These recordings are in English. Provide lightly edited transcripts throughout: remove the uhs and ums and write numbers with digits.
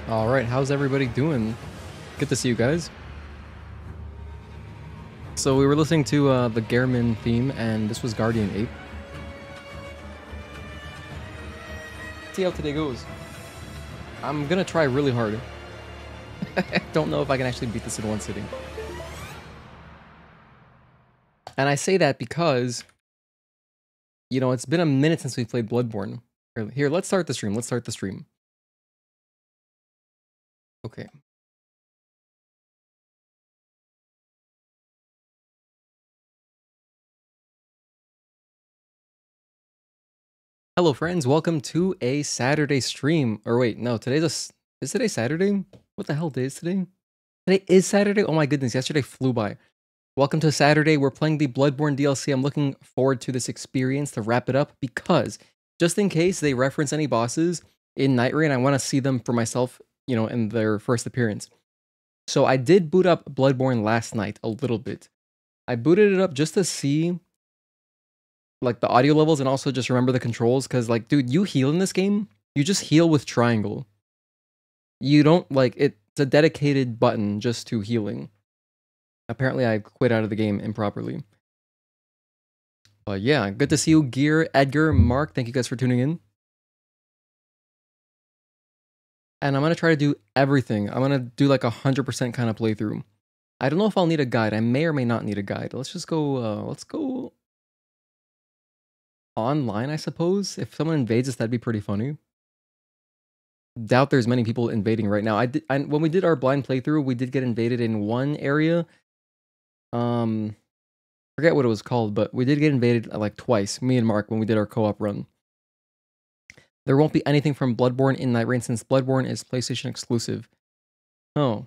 Alright, how's everybody doing? Good to see you guys. So we were listening to the Gehrman theme, and this was Guardian 8. See how today goes. I'm gonna try really hard. I don't know if I can actually beat this in one sitting. And I say that because, you know, it's been a minute since we played Bloodborne. Here, let's start the stream. Okay. Hello friends, welcome to a Saturday stream. Or wait, no, is today Saturday? What the hell day is today? Today is Saturday? Oh my goodness, yesterday flew by. Welcome to Saturday, we're playing the Bloodborne DLC. I'm looking forward to this experience to wrap it up because, just in case they reference any bosses in Night Rain, I want to see them for myself, you know, in their first appearance. So I did boot up Bloodborne last night a little bit. I booted it up just to see like the audio levels and also just remember the controls, because like, dude, you heal in this game, you just heal with triangle. You don't like, it's a dedicated button just to healing. Apparently I quit out of the game improperly. But yeah, good to see you, Gear, Edgar, Mark, thank you guys for tuning in. And I'm gonna try to do everything. I'm gonna do like 100% kind of playthrough. I don't know if I'll need a guide. I may or may not need a guide. Let's just go, let's go online, I suppose. If someone invades us, that'd be pretty funny. Doubt there's many people invading right now. When we did our blind playthrough, we did get invaded in one area. Forget what it was called, but we did get invaded like twice, me and Mark, when we did our co-op run. There won't be anything from Bloodborne in Night Rain since Bloodborne is PlayStation exclusive. Oh.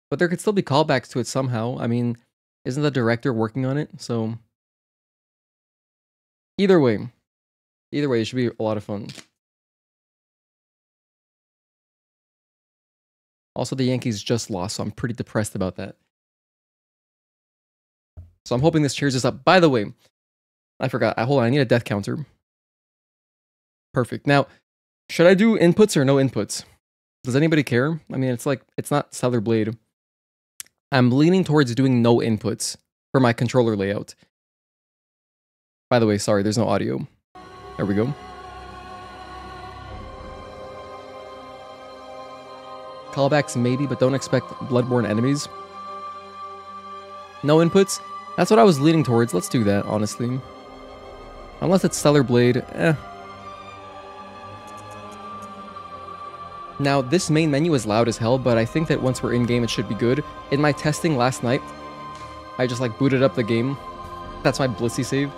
But there could still be callbacks to it somehow. I mean, isn't the director working on it? So Either way, it should be a lot of fun. Also, the Yankees just lost, so I'm pretty depressed about that. So I'm hoping this cheers us up. By the way, I forgot. Hold on, I need a death counter. Perfect. Now, should I do inputs or no inputs? Does anybody care? I mean, it's like, it's not Stellar Blade. I'm leaning towards doing no inputs for my controller layout. By the way, sorry, there's no audio. There we go. Callbacks maybe, but don't expect Bloodborne enemies. No inputs? That's what I was leaning towards. Let's do that, honestly. Unless it's Stellar Blade, eh. Now, this main menu is loud as hell, but I think that once we're in-game, it should be good. In my testing last night, I just like booted up the game. That's my Blissey save.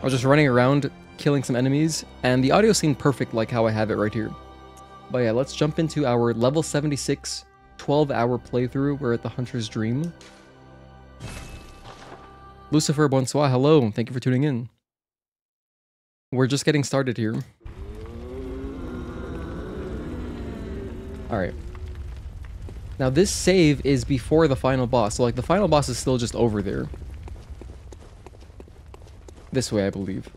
I was just running around, killing some enemies, and the audio seemed perfect like how I have it right here. But yeah, let's jump into our level 76, 12-hour playthrough. We're at the Hunter's Dream. Lucifer, bonsoir, hello, thank you for tuning in. We're just getting started here. Alright. Now this save is before the final boss, so like the final boss is still just over there. This way, I believe.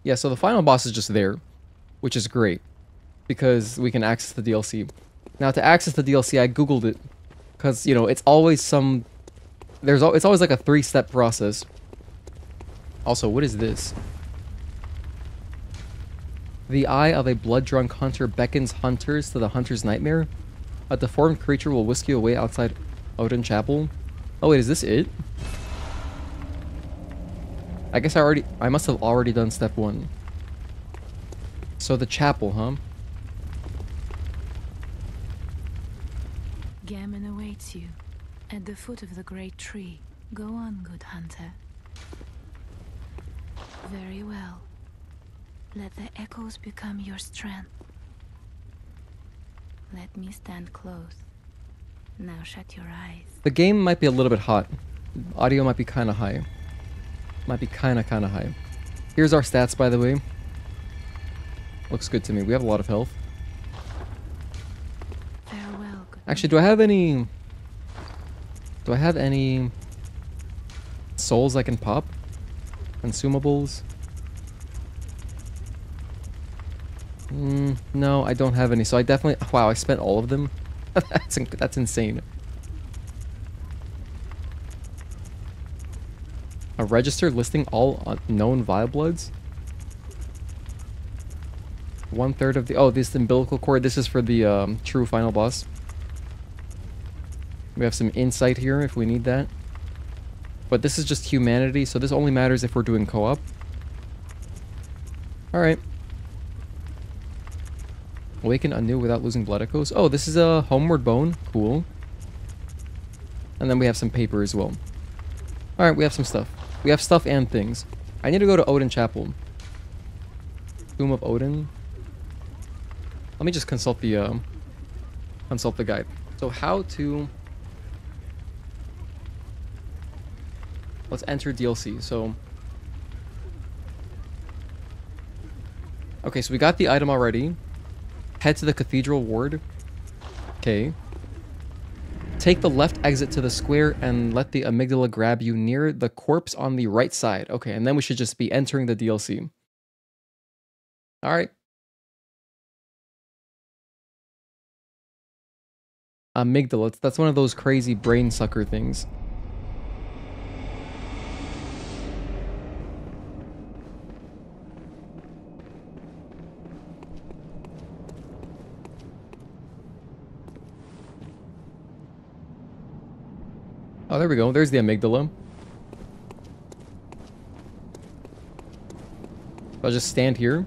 Yeah, so the final boss is just there, which is great, because we can access the DLC. Now, to access the DLC, I googled it, because, you know, it's always some... It's always like a 3-step process. Also, what is this? The eye of a blood-drunk hunter beckons hunters to the hunter's nightmare. A deformed creature will whisk you away outside Odin Chapel. Oh wait, is this it? I guess I must have already done step 1. So the chapel, huh? Gehrman awaits you at the foot of the great tree. Go on, good hunter. Very well. Let the echoes become your strength. Let me stand close. Now shut your eyes. The game might be a little bit hot. Audio might be kind of high. Might be kind of high. Here's our stats, by the way. Looks good to me. We have a lot of health. Farewell. Actually, do I have any... souls I can pop? Consumables. No, I don't have any. So I definitely... Wow, I spent all of them. That's insane. A register listing all known vial bloods. 1/3 of the... Oh, this umbilical cord. This is for the true final boss. We have some insight here if we need that. But this is just humanity, so this only matters if we're doing co-op. Alright. Awaken anew without losing blood echoes. Oh, this is a homeward bone. Cool. And then we have some paper as well. Alright, we have some stuff. We have stuff and things. I need to go to Odin Chapel. Tomb of Odin. Let me just consult the guide. So how to... Let's enter DLC. So... Okay, so we got the item already. Head to the Cathedral Ward. Okay. Take the left exit to the square and let the amygdala grab you near the corpse on the right side. Okay, and then we should just be entering the DLC. Alright. Amygdala. That's one of those crazy brain sucker things. Oh, there we go. There's the amygdala. I'll just stand here.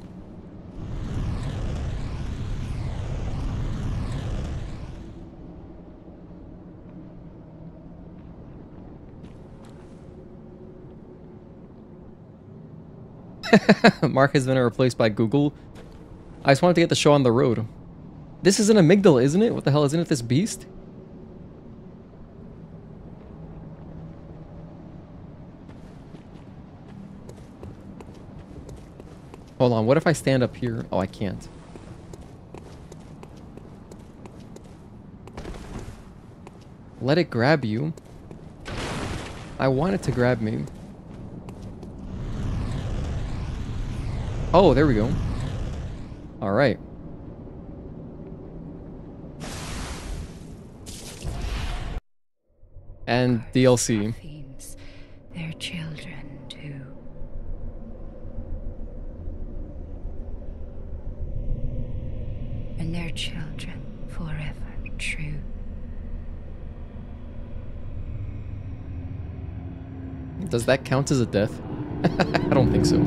Mark has been replaced by Google. I just wanted to get the show on the road. This is an amygdala, isn't it? What the hell, isn't it this beast? Hold on, what if I stand up here? Oh, I can't. Let it grab you. I want it to grab me. Oh, there we go. Alright. And DLC. Their children too. And their children forever true. Does that count as a death? I don't think so.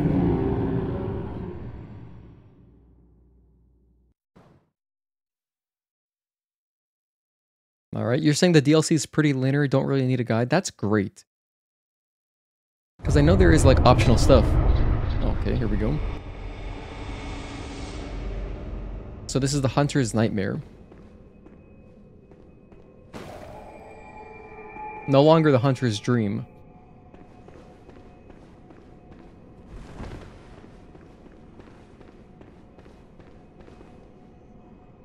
Alright, you're saying the DLC is pretty linear, don't really need a guide? That's great. Because I know there is, like, optional stuff. Okay, here we go. So this is the Hunter's Nightmare. No longer the Hunter's Dream.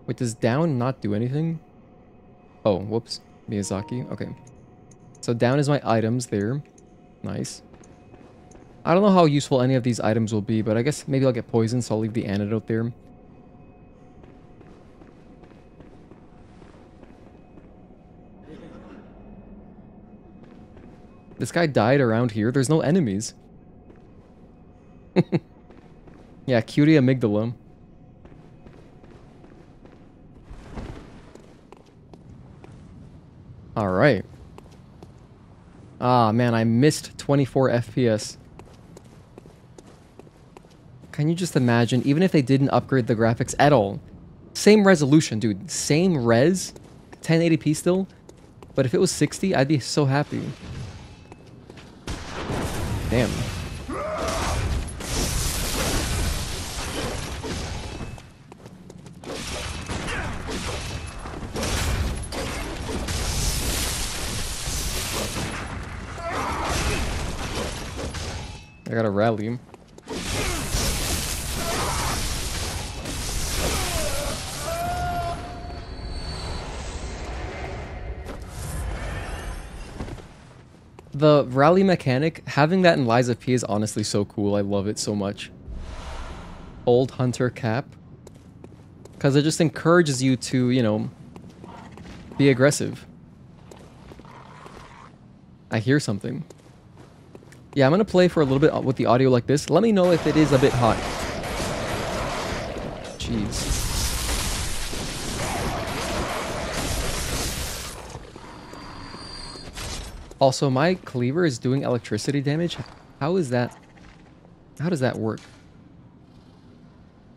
Wait, does down not do anything? Oh, whoops. Miyazaki. Okay. So down is my items there. Nice. I don't know how useful any of these items will be, but I guess maybe I'll get poisoned, so I'll leave the antidote there. This guy died around here. There's no enemies. Yeah, cutie amygdala. Alright. Ah, man, I missed 24 FPS. Can you just imagine, even if they didn't upgrade the graphics at all? Same resolution, dude. Same res. 1080p still. But if it was 60, I'd be so happy. Damn. I gotta rally him. The rally mechanic, having that in Lies of P is honestly so cool. I love it so much. Old Hunter Cap. Because it just encourages you to, you know, be aggressive. I hear something. Yeah, I'm going to play for a little bit with the audio like this. Let me know if it is a bit hot. Jeez. Also, my cleaver is doing electricity damage. How is that? How does that work?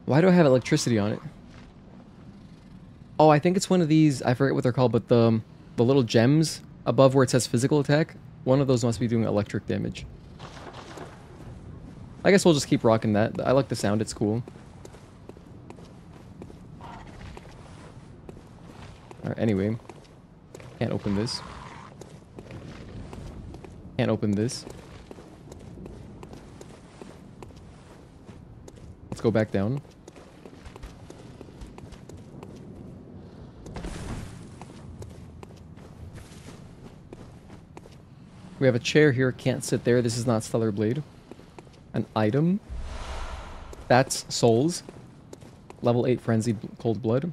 Why do I have electricity on it? Oh, I think it's one of these, I forget what they're called, but the little gems above where it says physical attack, one of those must be doing electric damage. I guess we'll just keep rocking that. I like the sound, it's cool. Alright, anyway. Can't open this. Can't open this. Let's go back down. We have a chair here, can't sit there. This is not Stellar Blade. An item. That's souls. Level 8 Frenzied Cold Blood.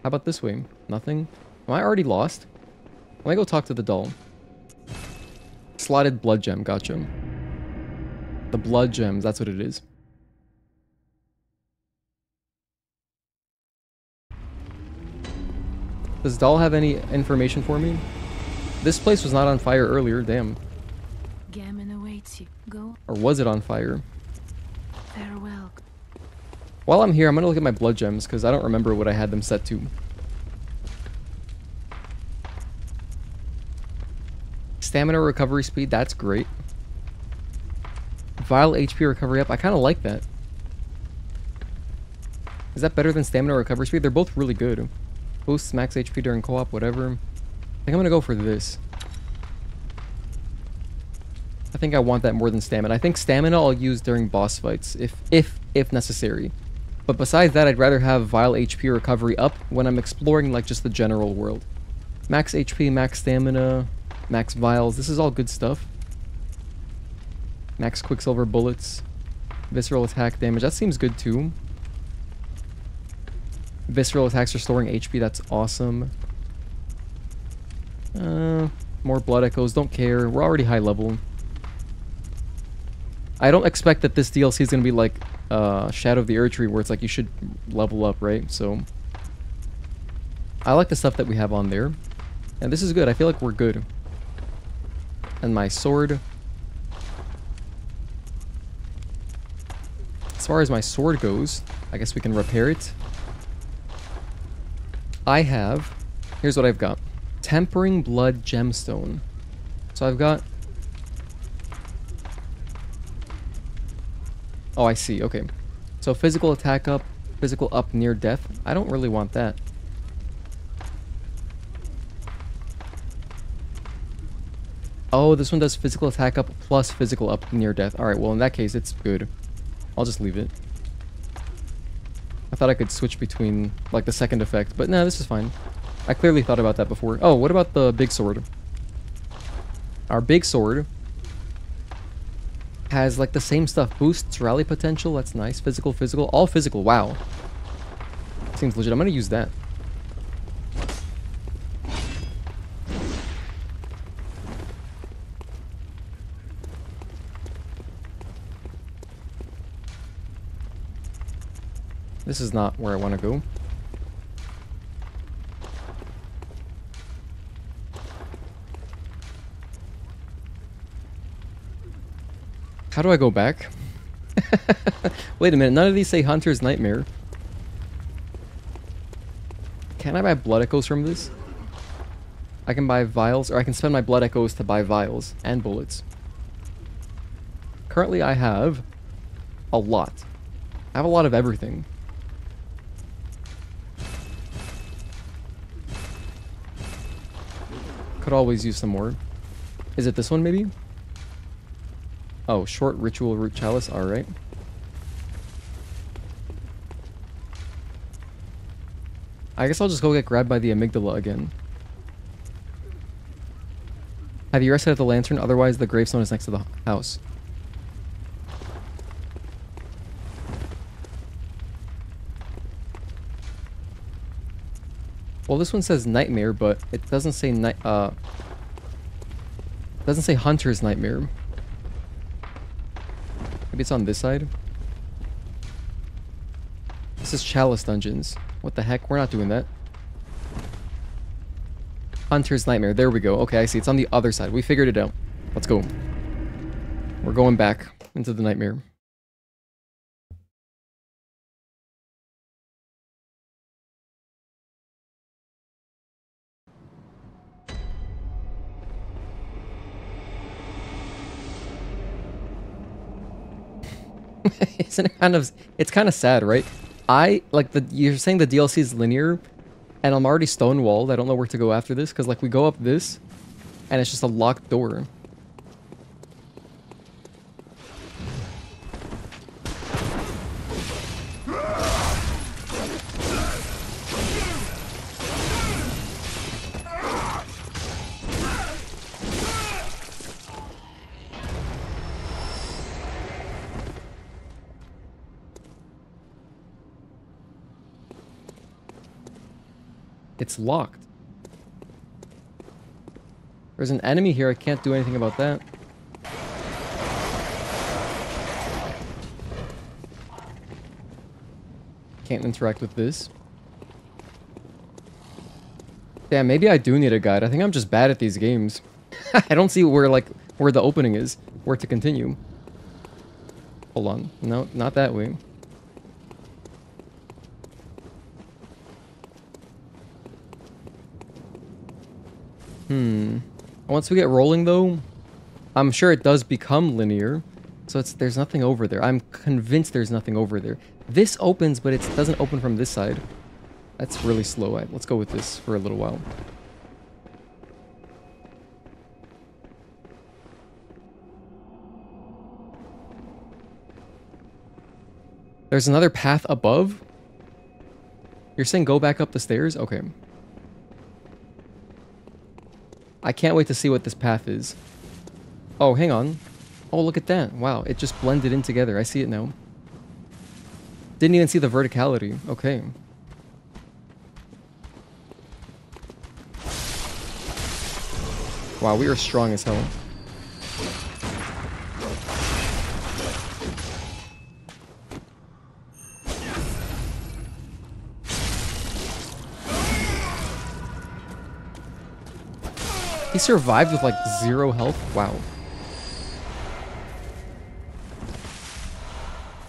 How about this way? Nothing? Am I already lost? Let me go talk to the doll. Slotted blood gem, gotcha. The blood gems, that's what it is. Does doll have any information for me? This place was not on fire earlier, damn. Gammon awaits you. Go. Or was it on fire? Farewell. While I'm here, I'm gonna look at my blood gems, because I don't remember what I had them set to. Stamina recovery speed, that's great. Vial HP recovery up, I kind of like that. Is that better than stamina recovery speed? They're both really good. Boosts max HP during co-op, whatever. I think I'm gonna go for this. I think I want that more than stamina. I think stamina I'll use during boss fights, if necessary. But besides that, I'd rather have Vial HP recovery up when I'm exploring like just the general world. Max HP, max stamina, max vials. This is all good stuff. Max Quicksilver bullets. Visceral attack damage. That seems good too. Visceral attacks restoring HP. That's awesome. More blood echoes. Don't care. We're already high level. I don't expect that this DLC is going to be like Shadow of the Erdtree where it's like you should level up, right? So I like the stuff that we have on there. And this is good. I feel like we're good. And my sword. As far as my sword goes, I guess we can repair it. I have... Here's what I've got. Tempering Blood Gemstone. So I've got... Oh, I see. Okay. So physical attack up, physical up near death. I don't really want that. Oh, this one does physical attack up plus physical up near death. Alright, well in that case, it's good. I'll just leave it. I thought I could switch between, like, the second effect, but no, this is fine. I clearly thought about that before. Oh, what about the big sword? Our big sword has, like, the same stuff. Boosts rally potential, that's nice. Physical, all physical, wow. Seems legit. I'm gonna use that. This is not where I want to go. How do I go back? Wait a minute, none of these say Hunter's Nightmare. Can I buy blood echoes from this? I can buy vials, or I can spend my blood echoes to buy vials and bullets. Currently I have a lot. I have a lot of everything. Could always use some more. Is it this one maybe? Oh, short ritual root chalice, alright. I guess I'll just go get grabbed by the amygdala again. Have you rested at the lantern? Otherwise, the gravestone is next to the house. Well, this one says nightmare, but it doesn't say doesn't say hunter's nightmare. Maybe it's on this side. This is Chalice Dungeons. What the heck? We're not doing that. Hunter's nightmare. There we go. Okay, I see. It's on the other side. We figured it out. Let's go. We're going back into the nightmare. Isn't it kind of, it's kind of sad, right? You're saying the DLC is linear, and I'm already stonewalled. I don't know where to go after this, because like we go up this, and it's just a locked door. It's locked. There's an enemy here. I can't do anything about that. Can't interact with this. Damn, maybe I do need a guide. I think I'm just bad at these games. I don't see where the opening is. Where to continue. Hold on. No, not that way. Once we get rolling, though, I'm sure it does become linear. So there's nothing over there. I'm convinced there's nothing over there. This opens, but it doesn't open from this side. That's really slow. Let's go with this for a little while. There's another path above? You're saying go back up the stairs? Okay. I can't wait to see what this path is. Oh, hang on. Oh, look at that. Wow, it just blended in together. I see it now. Didn't even see the verticality. Okay. Wow, we are strong as hell. He survived with like 0 health? Wow.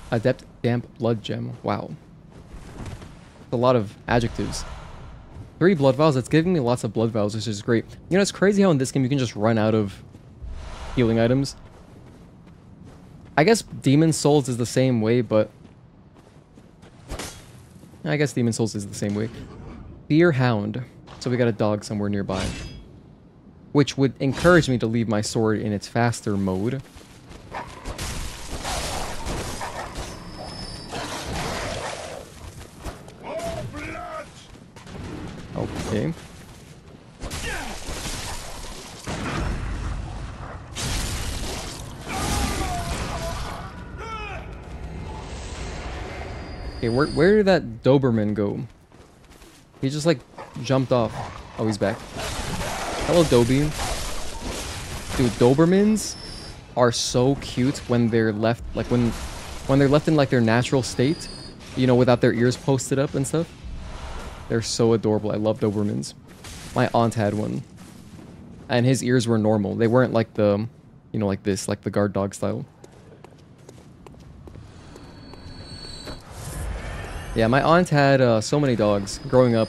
Adept Damp Blood Gem. Wow. A lot of adjectives. 3 blood vials. That's giving me lots of blood vials, which is great. You know, it's crazy how in this game you can just run out of healing items. I guess Demon Souls is the same way, but... I guess Demon Souls is the same way. Fear Hound. So we got a dog somewhere nearby. Which would encourage me to leave my sword in its faster mode. Okay. Okay, where did that Doberman go? He just like jumped off. Oh, he's back. Hello, Dobie. Dude, Dobermans are so cute when they're left, like when they're left in like their natural state, you know, without their ears posted up and stuff. They're so adorable. I love Dobermans. My aunt had one, and his ears were normal. They weren't like the, you know, like this, like the guard dog style. Yeah, my aunt had so many dogs growing up.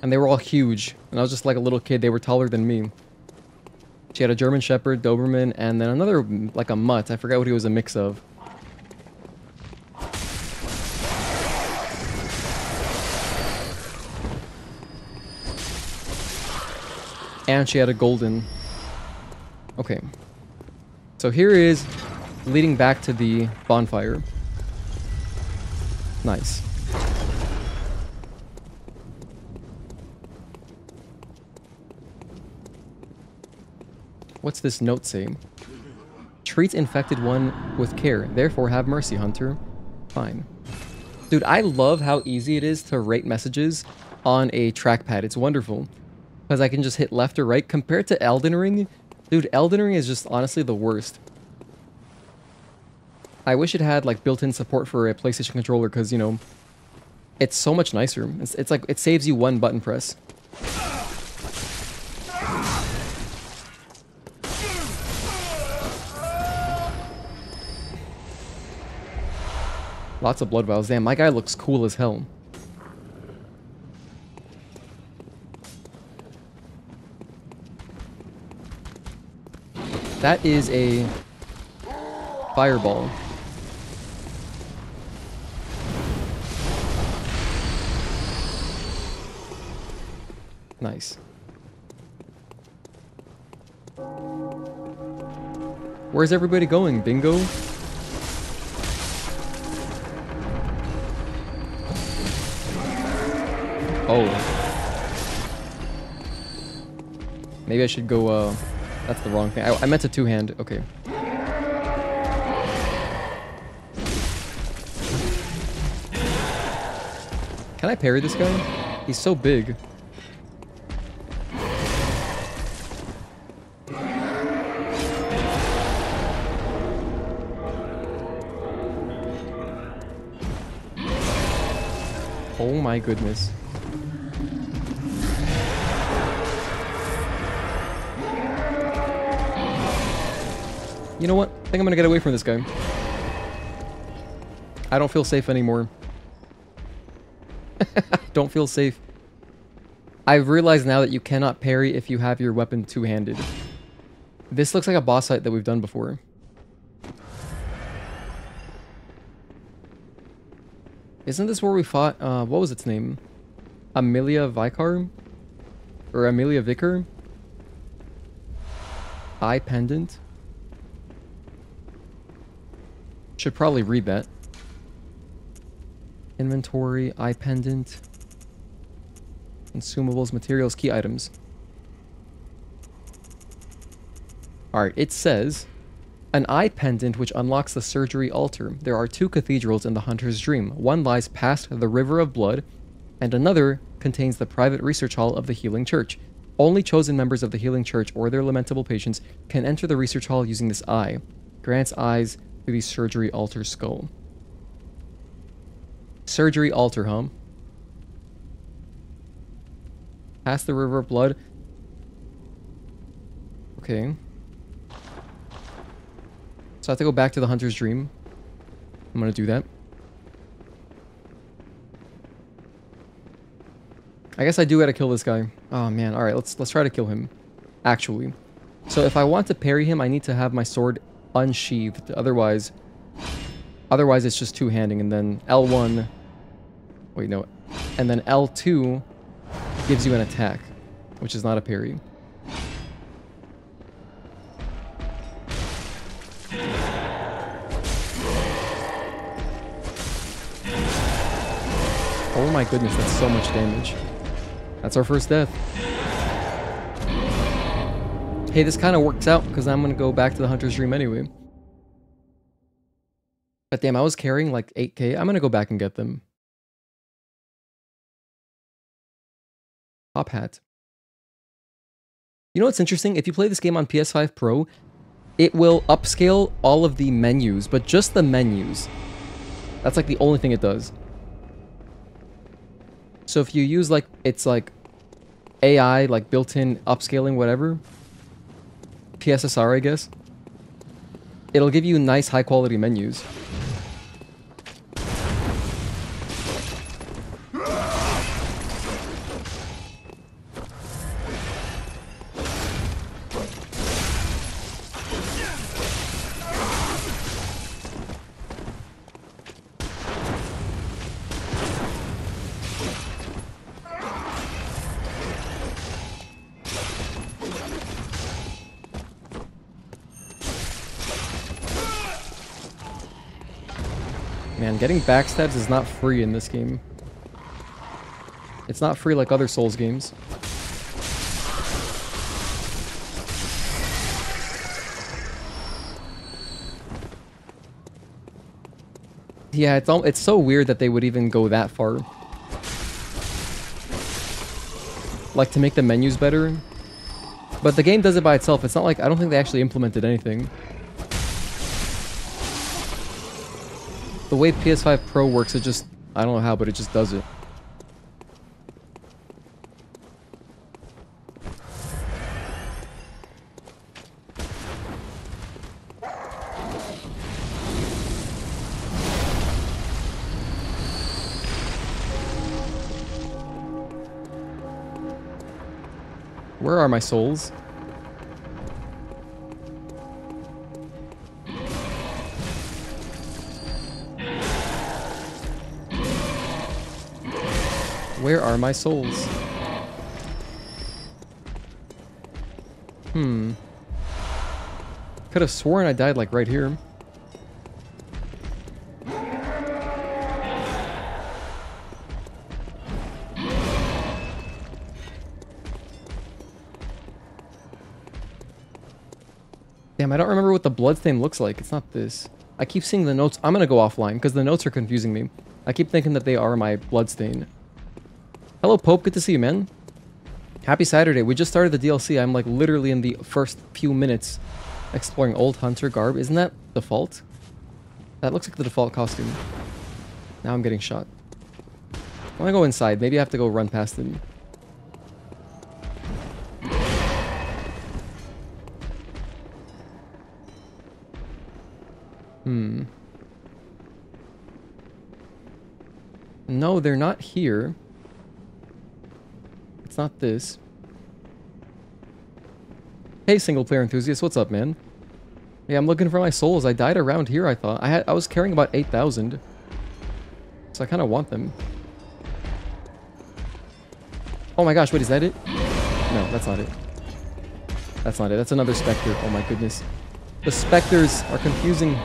And they were all huge. And I was just like a little kid. They were taller than me. She had a German Shepherd, Doberman, and then another, like a mutt. I forgot what he was a mix of. And she had a golden. Okay. So here is leading back to the bonfire. Nice. What's this note saying? Treat infected one with care. Therefore, have mercy, Hunter. Fine. Dude, I love how easy it is to rate messages on a trackpad. It's wonderful. Because I can just hit left or right. Compared to Elden Ring, dude, Elden Ring is just honestly the worst. I wish it had like built-in support for a PlayStation controller because, you know, it's so much nicer. It's like it saves you one button press. Lots of blood vials. Damn, my guy looks cool as hell. That is a fireball. Nice. Where's everybody going, Bingo? Oh. Maybe I should go, that's the wrong thing. I meant to two-hand. Okay. Can I parry this guy? He's so big. Oh my goodness. You know what? I think I'm gonna get away from this guy. I don't feel safe anymore. Don't feel safe. I've realized now that you cannot parry if you have your weapon two-handed. This looks like a boss fight that we've done before. Isn't this where we fought, what was its name? Amelia Vicar? Or Amelia Vicar? Eye pendant? Should probably read that. Inventory, eye pendant. Consumables, materials, key items. Alright, it says... An eye pendant which unlocks the surgery altar. There are two cathedrals in the Hunter's Dream. One lies past the River of Blood, and another contains the private research hall of the Healing Church. Only chosen members of the Healing Church or their lamentable patients can enter the research hall using this eye. Grants eyes to the surgery altar skull. Surgery altar, huh? Past the River of Blood. Okay. So I have to go back to the Hunter's Dream. I'm gonna do that. I guess I do gotta kill this guy. Oh man, alright, let's try to kill him. Actually. So if I want to parry him, I need to have my sword unsheathed. Otherwise it's just two-handing, and then L1... Wait, no. And then L2 gives you an attack, which is not a parry. Oh my goodness, that's so much damage. That's our first death. Hey, this kind of works out because I'm going to go back to the Hunter's Dream anyway. But damn, I was carrying like 8k. I'm going to go back and get them. Top hat. You know what's interesting? If you play this game on PS5 Pro, it will upscale all of the menus, but just the menus. That's like the only thing it does. So if you use like, it's like AI, like built-in upscaling, whatever, PSSR, I guess, it'll give you nice high-quality menus. Man, getting backstabs is not free in this game. It's not free like other Souls games. Yeah, it's so weird that they would even go that far. Like, to make the menus better. But the game does it by itself. It's not like... I don't think they actually implemented anything. The way PS5 Pro works, it just... I don't know how, but it just does it. Where are my souls? Where are my souls? Could have sworn I died like right here. Damn, I don't remember what the bloodstain looks like. It's not this. I keep seeing the notes. I'm gonna go offline because the notes are confusing me. I keep thinking that they are my bloodstain. Hello, Pope. Good to see you, man. Happy Saturday. We just started the DLC. I'm like literally in the first few minutes exploring old hunter garb. Isn't that default? That looks like the default costume. Now I'm getting shot. I want to go inside. Maybe I have to go run past him. No, they're not here. It's not this. Hey, single player enthusiast, what's up, man? Yeah, I'm looking for my souls. I died around here, I thought. I was carrying about 8,000. So I kind of want them. Oh my gosh, wait, is that it? No, that's not it. That's not it. That's another specter. Oh my goodness. The specters are confusing.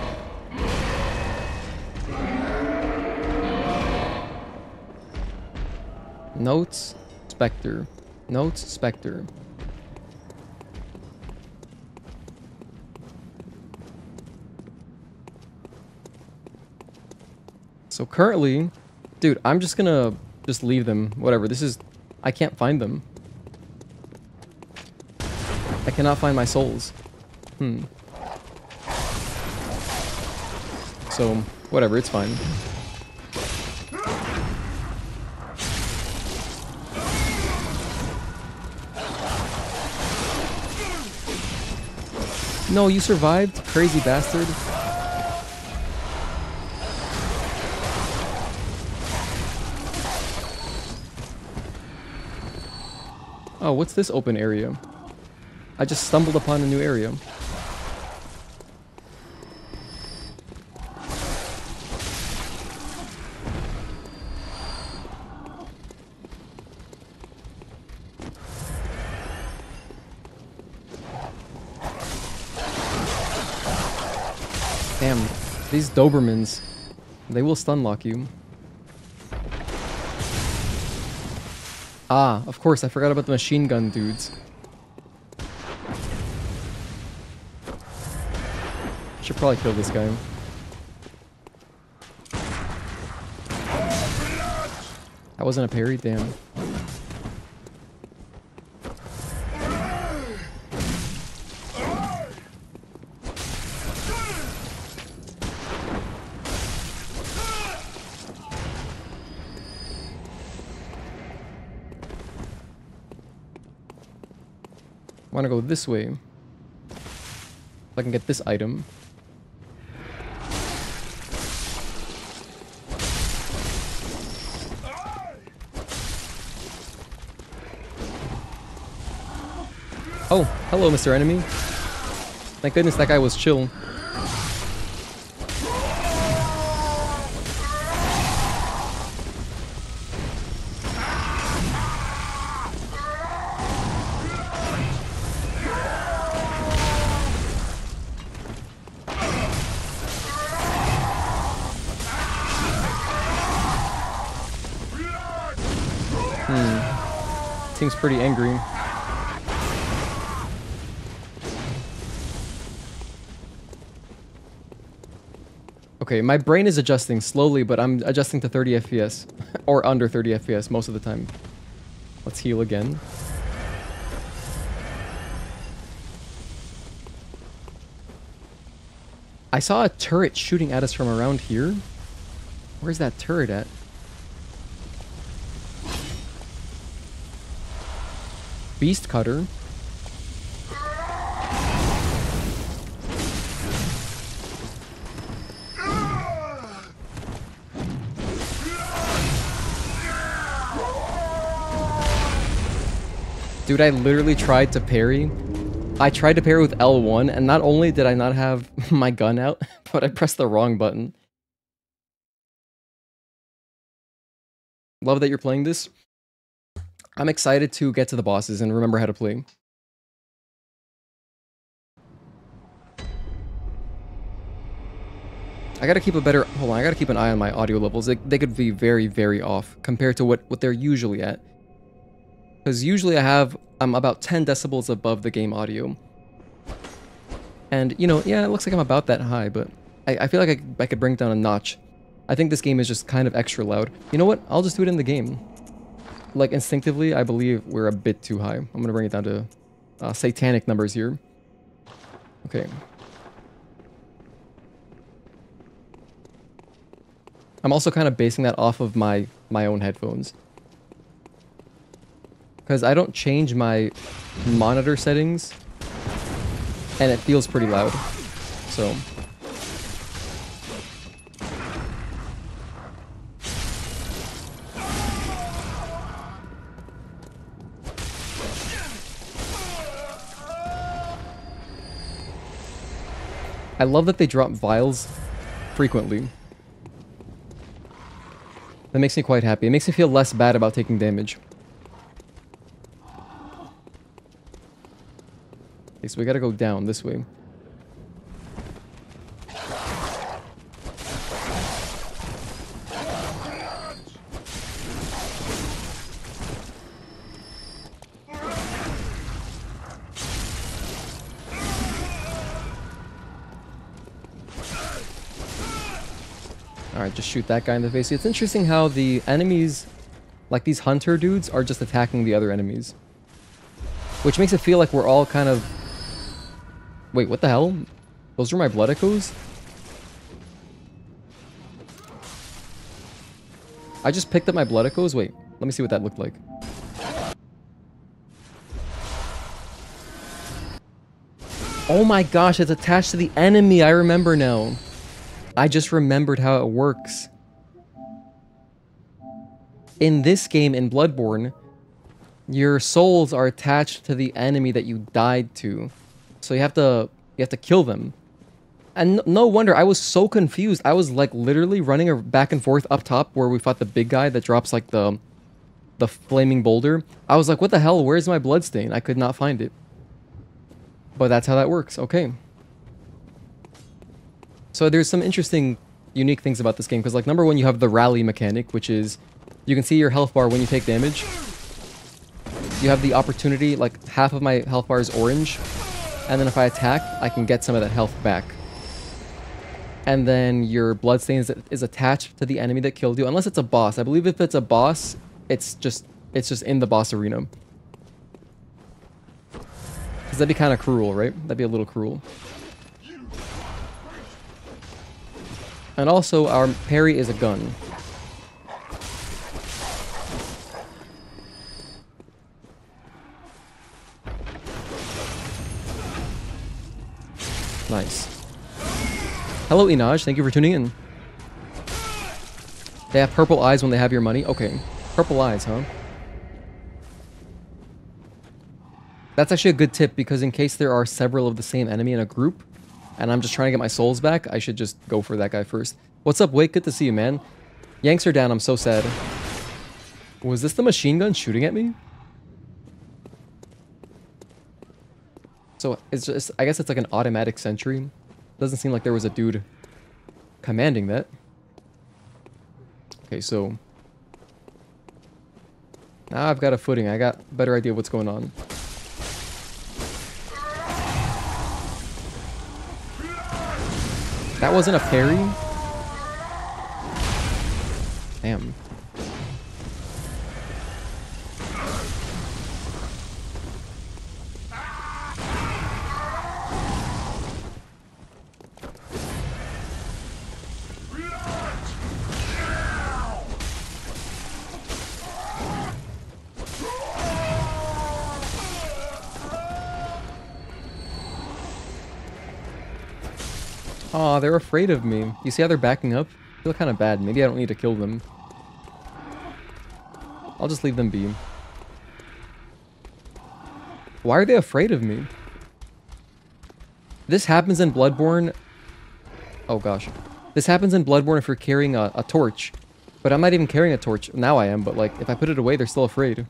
Notes, specter. Notes, specter. So currently, dude, I'm just gonna just leave them. Whatever. This is... I can't find them. I cannot find my souls. So, whatever. It's fine. No, you survived, crazy bastard. Oh, what's this open area? I just stumbled upon a new area. Damn, these Dobermans, they will stun lock you. Ah, of course, I forgot about the machine gun dudes. Should probably kill this guy. That wasn't a parry? Damn. I want to go this way. If I can get this item. Oh, hello, Mr. Enemy. Thank goodness that guy was chill. Seems pretty angry. Okay, my brain is adjusting slowly, but I'm adjusting to 30 FPS. Or under 30 FPS most of the time. Let's heal again. I saw a turret shooting at us from around here. Where's that turret at? Beast cutter. Dude, I literally tried to parry. I tried to parry with L1, and not only did I not have my gun out, but I pressed the wrong button. Love that you're playing this. I'm excited to get to the bosses and remember how to play. I gotta keep a better... Hold on, I gotta keep an eye on my audio levels. They could be very, very off compared to what they're usually at. Because usually I'm about 10 decibels above the game audio. And, you know, yeah, it looks like I'm about that high, but I feel like I could bring it down a notch. I think this game is just kind of extra loud. You know what? I'll just do it in the game. Like, instinctively, I believe we're a bit too high. I'm gonna bring it down to satanic numbers here. Okay. I'm also kind of basing that off of my own headphones. Because I don't change my monitor settings, and it feels pretty loud. So... I love that they drop vials frequently. That makes me quite happy. It makes me feel less bad about taking damage. Okay, so we gotta go down this way. Alright, just shoot that guy in the face. It's interesting how the enemies, like these hunter dudes, are just attacking the other enemies. Which makes it feel like we're all kind of... Wait, what the hell? Those are my blood echoes? I just picked up my blood echoes? Wait, let me see what that looked like. Oh my gosh, it's attached to the enemy! I remember now. I just remembered how it works. In this game, in Bloodborne, your souls are attached to the enemy that you died to. So you have to kill them. And no wonder, I was so confused. I was like literally running back and forth up top where we fought the big guy that drops like the flaming boulder. I was like, what the hell? Where's my bloodstain? I could not find it. But that's how that works. Okay. So there's some interesting, unique things about this game. Because like number one, you have the rally mechanic, which is you can see your health bar when you take damage. You have the opportunity, like half of my health bar is orange. And then if I attack, I can get some of that health back. And then your bloodstain is attached to the enemy that killed you. Unless it's a boss. I believe if it's a boss, it's just in the boss arena. Because that'd be kind of cruel, right? That'd be a little cruel. And also, our parry is a gun. Nice. Hello, Inaj. Thank you for tuning in. They have purple eyes when they have your money. Okay. Purple eyes, huh? That's actually a good tip, because in case there are several of the same enemy in a group, and I'm just trying to get my souls back, I should just go for that guy first. What's up, Wake? Good to see you, man. Yanks are down. I'm so sad. Was this the machine gun shooting at me? So, it's just... I guess it's like an automatic sentry. Doesn't seem like there was a dude commanding that. Okay, so... Now I've got a footing. I got a better idea what's going on. That wasn't a parry? Damn. Aw, they're afraid of me. You see how they're backing up? I feel kind of bad. Maybe I don't need to kill them. I'll just leave them be. Why are they afraid of me? This happens in Bloodborne. Oh gosh. This happens in Bloodborne if you're carrying a torch. But I'm not even carrying a torch. Now I am, but like, if I put it away, they're still afraid.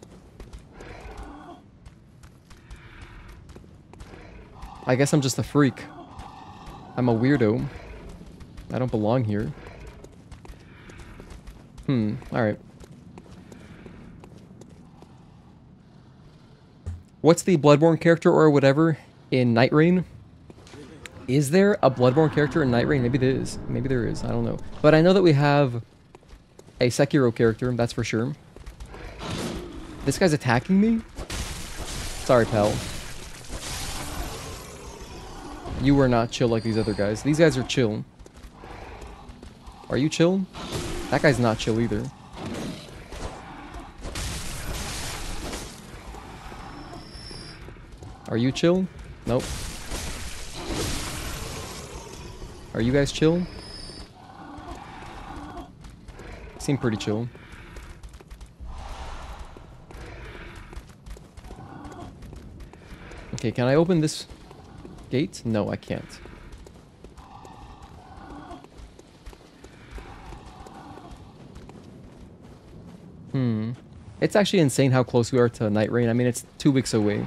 I guess I'm just a freak. I'm a weirdo. I don't belong here. Alright. What's the Bloodborne character or whatever in Night Rain? Is there a Bloodborne character in Night Rain? Maybe there is. Maybe there is. I don't know. But I know that we have a Sekiro character, that's for sure. This guy's attacking me? Sorry, pal. You were not chill like these other guys. These guys are chill. Are you chill? That guy's not chill either. Are you chill? Nope. Are you guys chill? Seem pretty chill. Okay, can I open this gate? No, I can't. It's actually insane how close we are to Night Rain. I mean, it's 2 weeks away.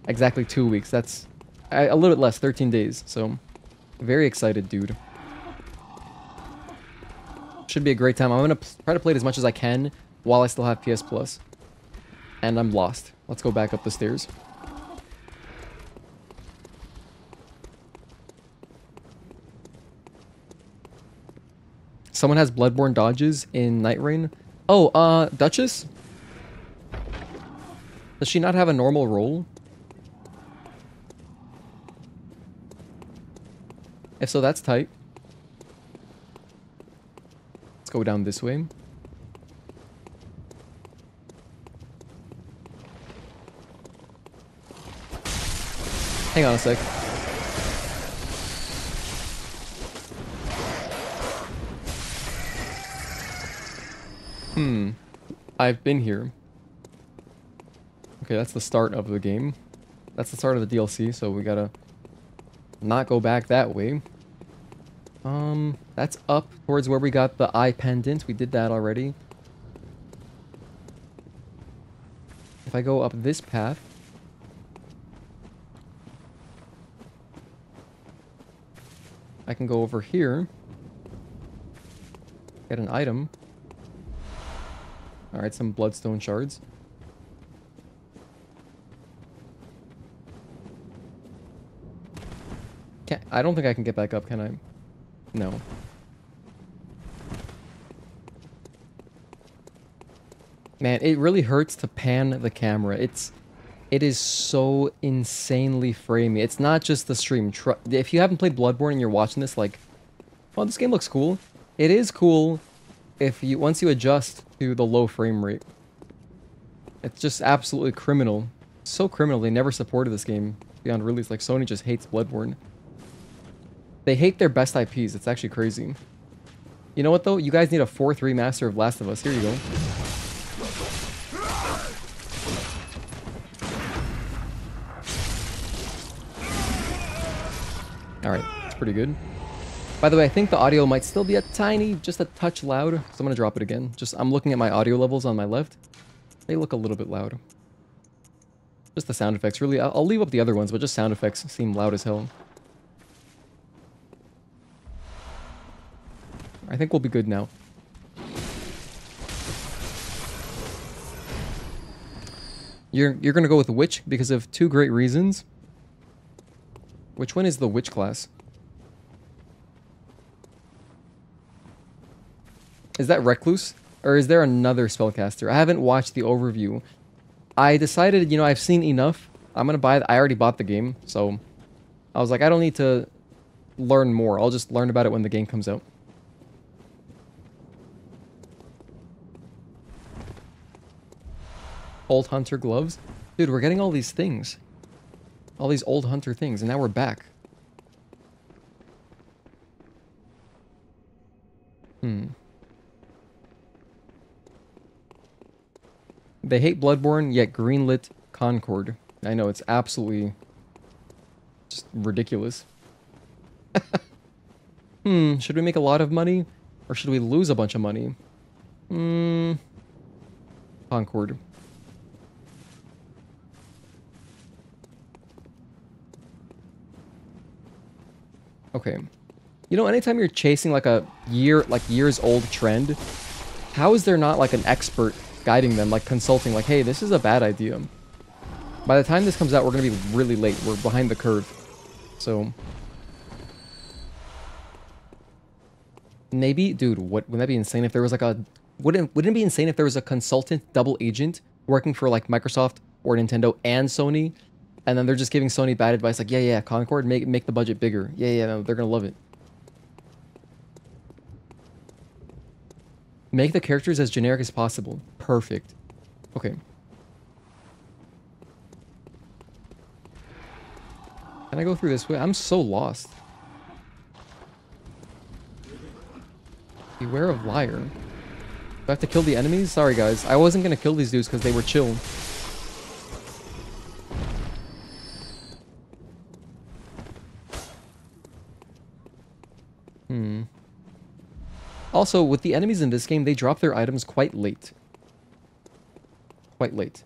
Exactly 2 weeks. That's a little bit less, 13 days. So, very excited, dude. Should be a great time. I'm going to try to play it as much as I can while I still have PS Plus. And I'm lost. Let's go back up the stairs. Someone has Bloodborne dodges in Night Rain. Oh, Duchess? Does she not have a normal roll? If so, that's tight. Let's go down this way. Hang on a sec. I've been here. Okay, that's the start of the game. That's the start of the DLC, so we gotta not go back that way. That's up towards where we got the eye pendant. We did that already. If I go up this path, I can go over here, get an item. Alright, some bloodstone shards. I don't think I can get back up, can I? No. Man, it really hurts to pan the camera. It is so insanely framey. It's not just the stream. If you haven't played Bloodborne and you're watching this, like, oh, this game looks cool. It is cool if you once you adjust to the low frame rate. It's just absolutely criminal. So criminal. They never supported this game beyond release. Like, Sony just hates Bloodborne. They hate their best IPs. It's actually crazy. You know what, though? You guys need a 4th remaster of Last of Us. Here you go. Alright, that's pretty good. By the way, I think the audio might still be just a touch loud. So I'm going to drop it again. I'm looking at my audio levels on my left. They look a little bit loud. Just the sound effects. Really, I'll leave up the other ones, but just sound effects seem loud as hell. I think we'll be good now. You're going to go with Witch because of 2 great reasons. Which one is the Witch class? Is that Recluse? Or is there another spellcaster? I haven't watched the overview. I decided, you know, I've seen enough. I'm gonna buy I already bought the game, so I was like, I don't need to learn more. I'll just learn about it when the game comes out. Old Hunter gloves? Dude, we're getting all these things. All these old Hunter things, and now we're back. They hate Bloodborne, yet greenlit Concord. I know, it's absolutely just ridiculous. Should we make a lot of money? Or should we lose a bunch of money? Concord. Okay. You know, anytime you're chasing like a years old trend, how is there not like an expert guiding them, like consulting, like, hey, this is a bad idea. By the time this comes out, we're going to be really late. We're behind the curve. So maybe, dude, wouldn't that be insane if there was like a, wouldn't it be insane if there was a consultant double agent working for like Microsoft or Nintendo and Sony, and then they're just giving Sony bad advice, like, yeah, Concord, make the budget bigger. Yeah, no, they're going to love it. Make the characters as generic as possible. Perfect. Okay. Can I go through this way? I'm so lost. Beware of liar. Do I have to kill the enemies? Sorry, guys. I wasn't going to kill these dudes because they were chill. Also, with the enemies in this game, they drop their items quite late. Quite late.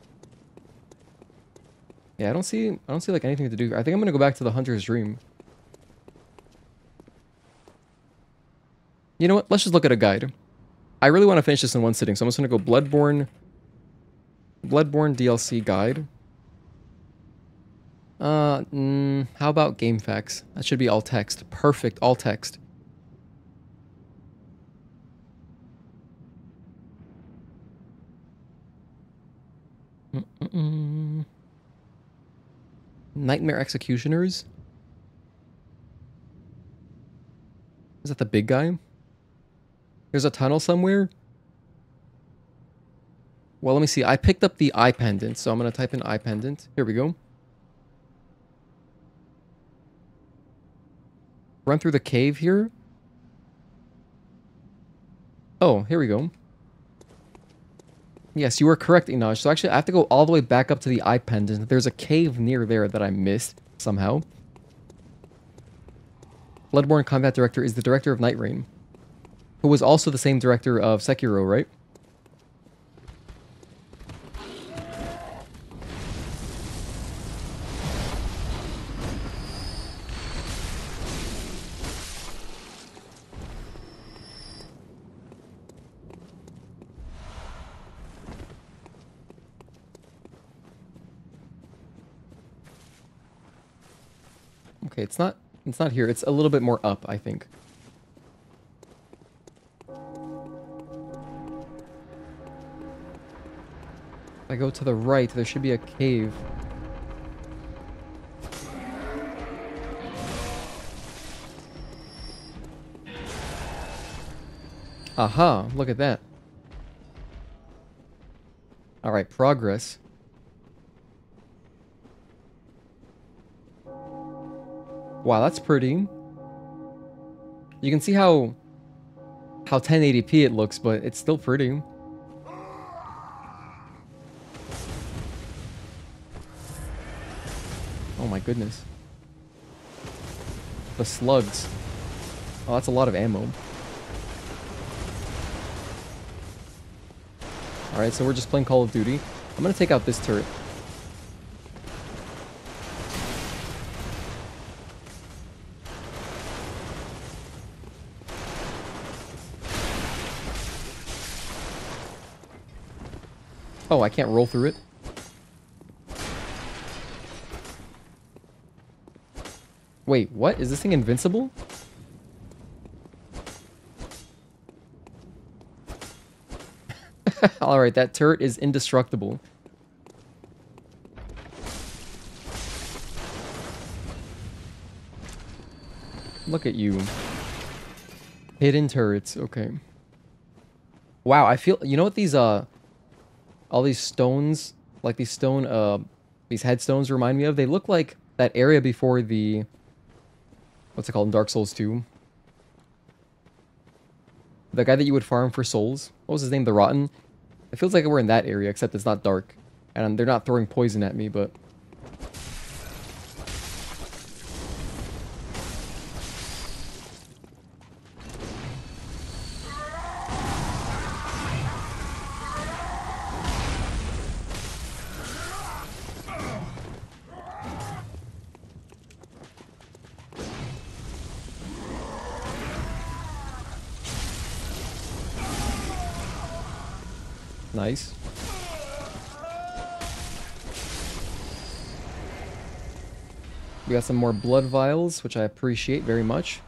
Yeah, I don't see like anything to do. I think I'm gonna go back to the Hunter's Dream. You know what? Let's just look at a guide. I really want to finish this in one sitting, so I'm just gonna go Bloodborne DLC guide. How about game facts? That should be all text. Perfect, all text. Nightmare Executioners? Is that the big guy? There's a tunnel somewhere? Well, let me see. I picked up the eye pendant, so I'm going to type in eye pendant. Here we go. Run through the cave here. Oh, here we go. Yes, you were correct, Inaj. So actually, I have to go all the way back up to the eye pendant. There's a cave near there that I missed somehow. Bloodborne Combat Director is the director of Night Rain, who was also the same director of Sekiro, right? Okay, it's not here. It's a little bit more up, I think. If I go to the right, there should be a cave. Aha, look at that. Alright, progress. Wow, that's pretty. You can see how 1080p it looks, but it's still pretty. Oh my goodness. The slugs. Oh, that's a lot of ammo. Alright, so we're just playing Call of Duty. I'm gonna take out this turret. Oh, I can't roll through it. Wait, what? Is this thing invincible? Alright, that turret is indestructible. Look at you. Hidden turrets, okay. Wow, I feel, you know what these, all these stones, like these stone, these headstones remind me of? They look like that area before the, what's it called in Dark Souls 2? The guy that you would farm for souls. What was his name? The Rotten? It feels like we're in that area, except it's not dark. And they're not throwing poison at me, but... Nice. We got some more blood vials, which I appreciate very much.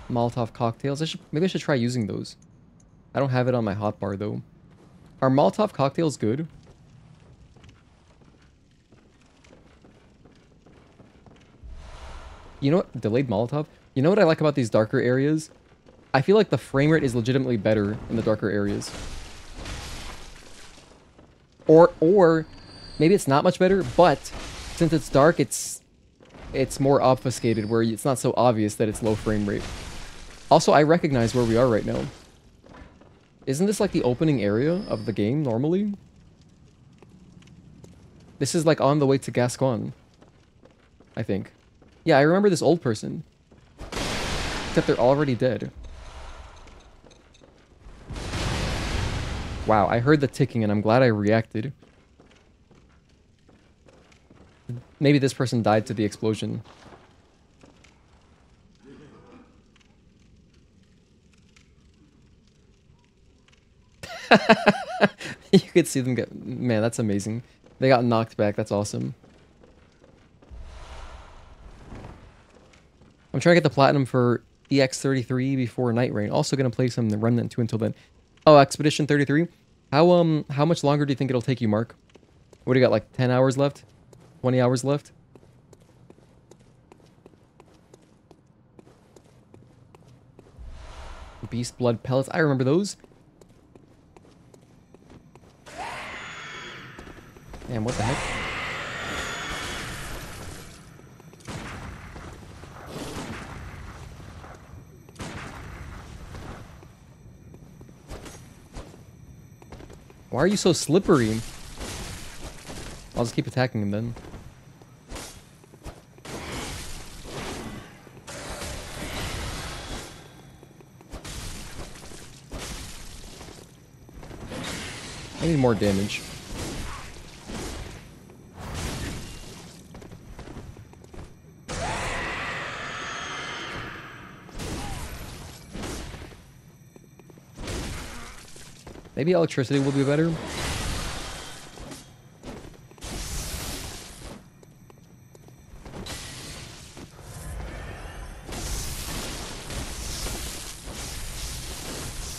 Molotov cocktails. Maybe I should try using those. I don't have it on my hotbar though. Are Molotov cocktails good? You know what? Delayed Molotov? You know what I like about these darker areas? I feel like the frame rate is legitimately better in the darker areas. Or maybe it's not much better, but since it's dark, it's more obfuscated, where it's not so obvious that it's low frame rate. Also, I recognize where we are right now. Isn't this like the opening area of the game normally? This is like on the way to Gascon, I think. Yeah, I remember this old person. Except they're already dead. Wow, I heard the ticking and I'm glad I reacted. Maybe this person died to the explosion. You could see them get... Man, that's amazing. They got knocked back. That's awesome. I'm trying to get the platinum for EX33 before Night Rain. Also gonna play some Remnant 2 until then. Oh, Expedition 33. How much longer do you think it'll take you, Mark? What do you got, like 10 hours left? 20 hours left? Beast Blood Pellets. I remember those. Damn, what the heck? Why are you so slippery? I'll just keep attacking him then. I need more damage. Maybe electricity will be better.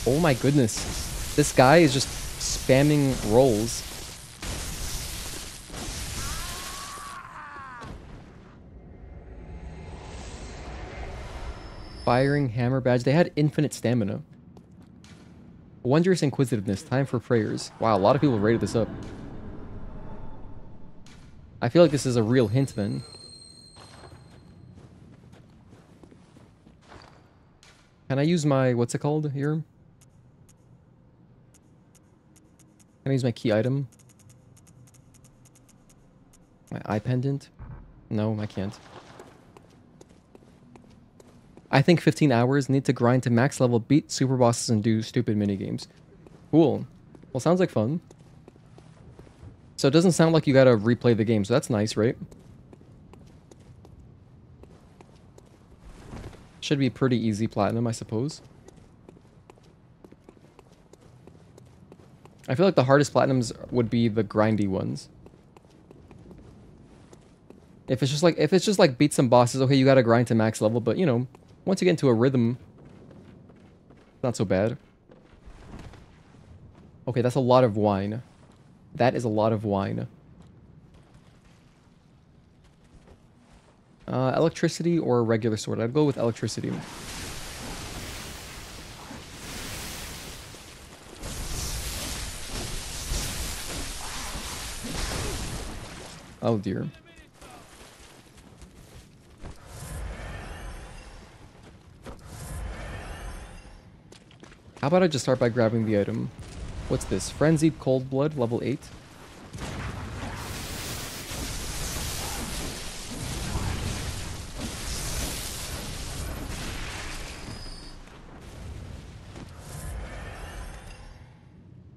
Oh my goodness. This guy is just spamming rolls. Firing hammer badge. They had infinite stamina. Wondrous inquisitiveness. Time for prayers. Wow, a lot of people rated this up. I feel like this is a real hint then. Can I use my... What's it called here? Can I use my key item? My eye pendant? No, I can't. I think 15 hours. Need to grind to max level, beat super bosses, and do stupid minigames. Cool. Well, sounds like fun. So it doesn't sound like you gotta replay the game, so that's nice, right? Should be pretty easy platinum, I suppose. I feel like the hardest platinums would be the grindy ones. If it's just like beat some bosses, okay, you gotta grind to max level, but you know, once you get into a rhythm, not so bad. Okay, that's a lot of wine. That is a lot of wine. Electricity or a regular sword? I'd go with electricity. Oh dear. How about I just start by grabbing the item? What's this? Frenzied Cold Blood, level 8.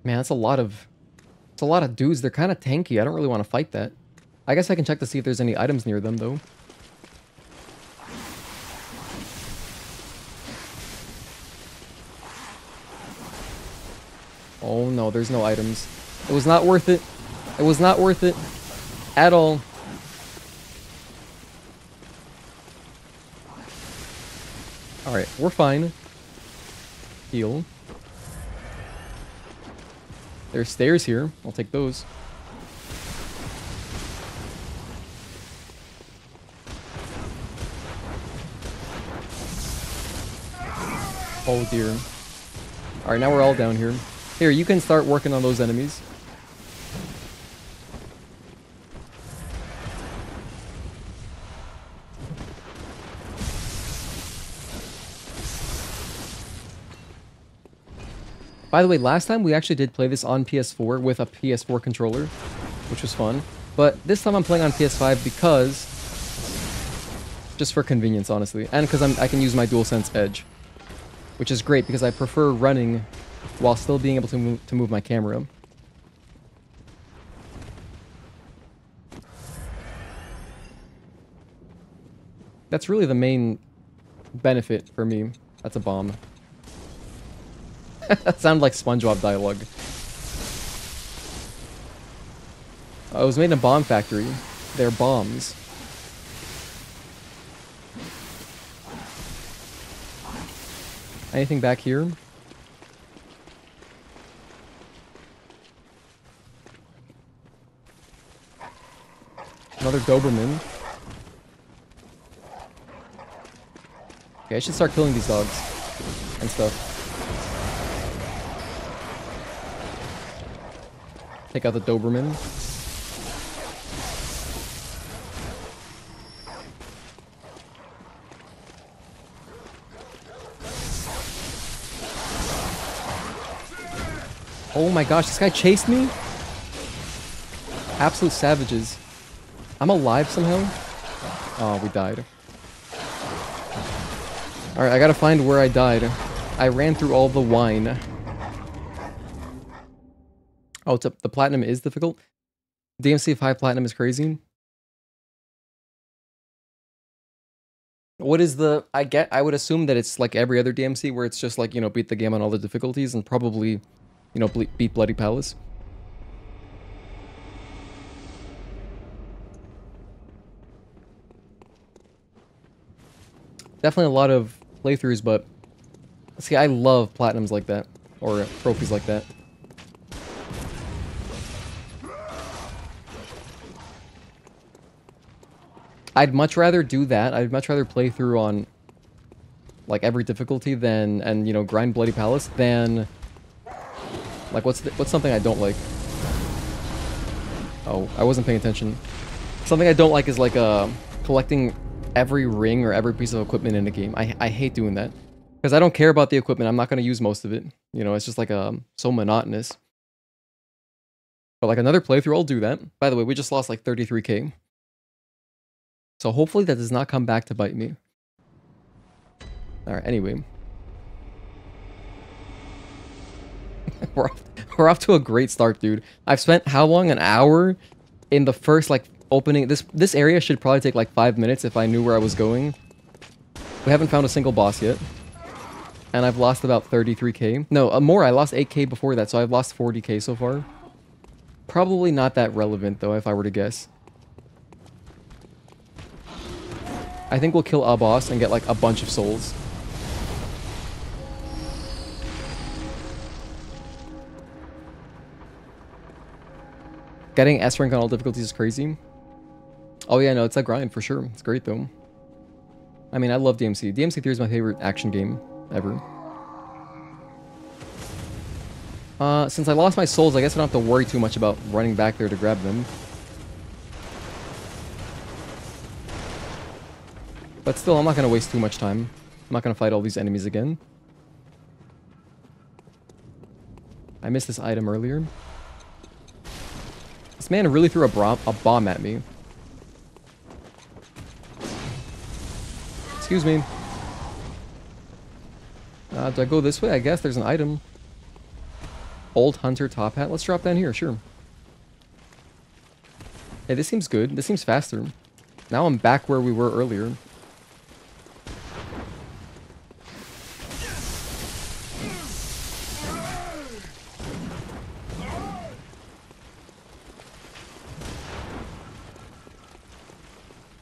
Man, that's a lot of... It's a lot of dudes. They're kind of tanky. I don't really want to fight that. I guess I can check to see if there's any items near them, though. Oh no, there's no items. It was not worth it. It was not worth it. At all. Alright, we're fine. Heal. There's stairs here. I'll take those. Oh dear. Alright, now we're all down here. Here, you can start working on those enemies. By the way, last time we actually did play this on PS4 with a PS4 controller, which was fun. But this time I'm playing on PS5 because... just for convenience, honestly. And because I can use my DualSense Edge. Which is great because I prefer running while still being able to move my camera. That's really the main benefit for me. That's a bomb. That sounded like SpongeBob dialogue. Oh, it was made in a bomb factory. They're bombs. Anything back here? Another Doberman. Okay, I should start killing these dogs and stuff. Take out the Doberman. Oh my gosh, this guy chased me? Absolute savages. I'm alive somehow? Oh, we died. Alright, I gotta find where I died. I ran through all the wine. Oh, the platinum is difficult? DMC 5 platinum is crazy. What is the... I would assume that it's like every other DMC where it's just like, you know, beat the game on all the difficulties and probably, you know, beat Bloody Palace. Definitely a lot of playthroughs, but... see, I love platinums like that. Or trophies like that. I'd much rather do that. I'd much rather play through on like every difficulty than and you know grind Bloody Palace than like what's something I don't like. Oh, I wasn't paying attention. Something I don't like is like collecting every ring or every piece of equipment in a game. I hate doing that because I don't care about the equipment. I'm not going to use most of it. You know, it's just like so monotonous. But like another playthrough, I'll do that. By the way, we just lost like 33k. So hopefully that does not come back to bite me. Alright, anyway. We're off to a great start, dude. I've spent how long? An hour in the first, like, opening. This area should probably take, like, 5 minutes if I knew where I was going. We haven't found a single boss yet. And I've lost about 33k. No, more. I lost 8k before that, so I've lost 40k so far. Probably not that relevant, though, if I were to guess. I think we'll kill a boss and get, like, a bunch of souls. Getting S rank on all difficulties is crazy. Oh yeah, no, it's a grind for sure. It's great though. I mean, I love DMC. DMC3 is my favorite action game ever. Since I lost my souls, I guess I don't have to worry too much about running back there to grab them. But still, I'm not going to waste too much time. I'm not going to fight all these enemies again. I missed this item earlier. This man really threw a bomb at me. Excuse me. Do I go this way? I guess there's an item. Old Hunter top hat. Let's drop down here, sure. Hey, this seems good. This seems faster. Now I'm back where we were earlier.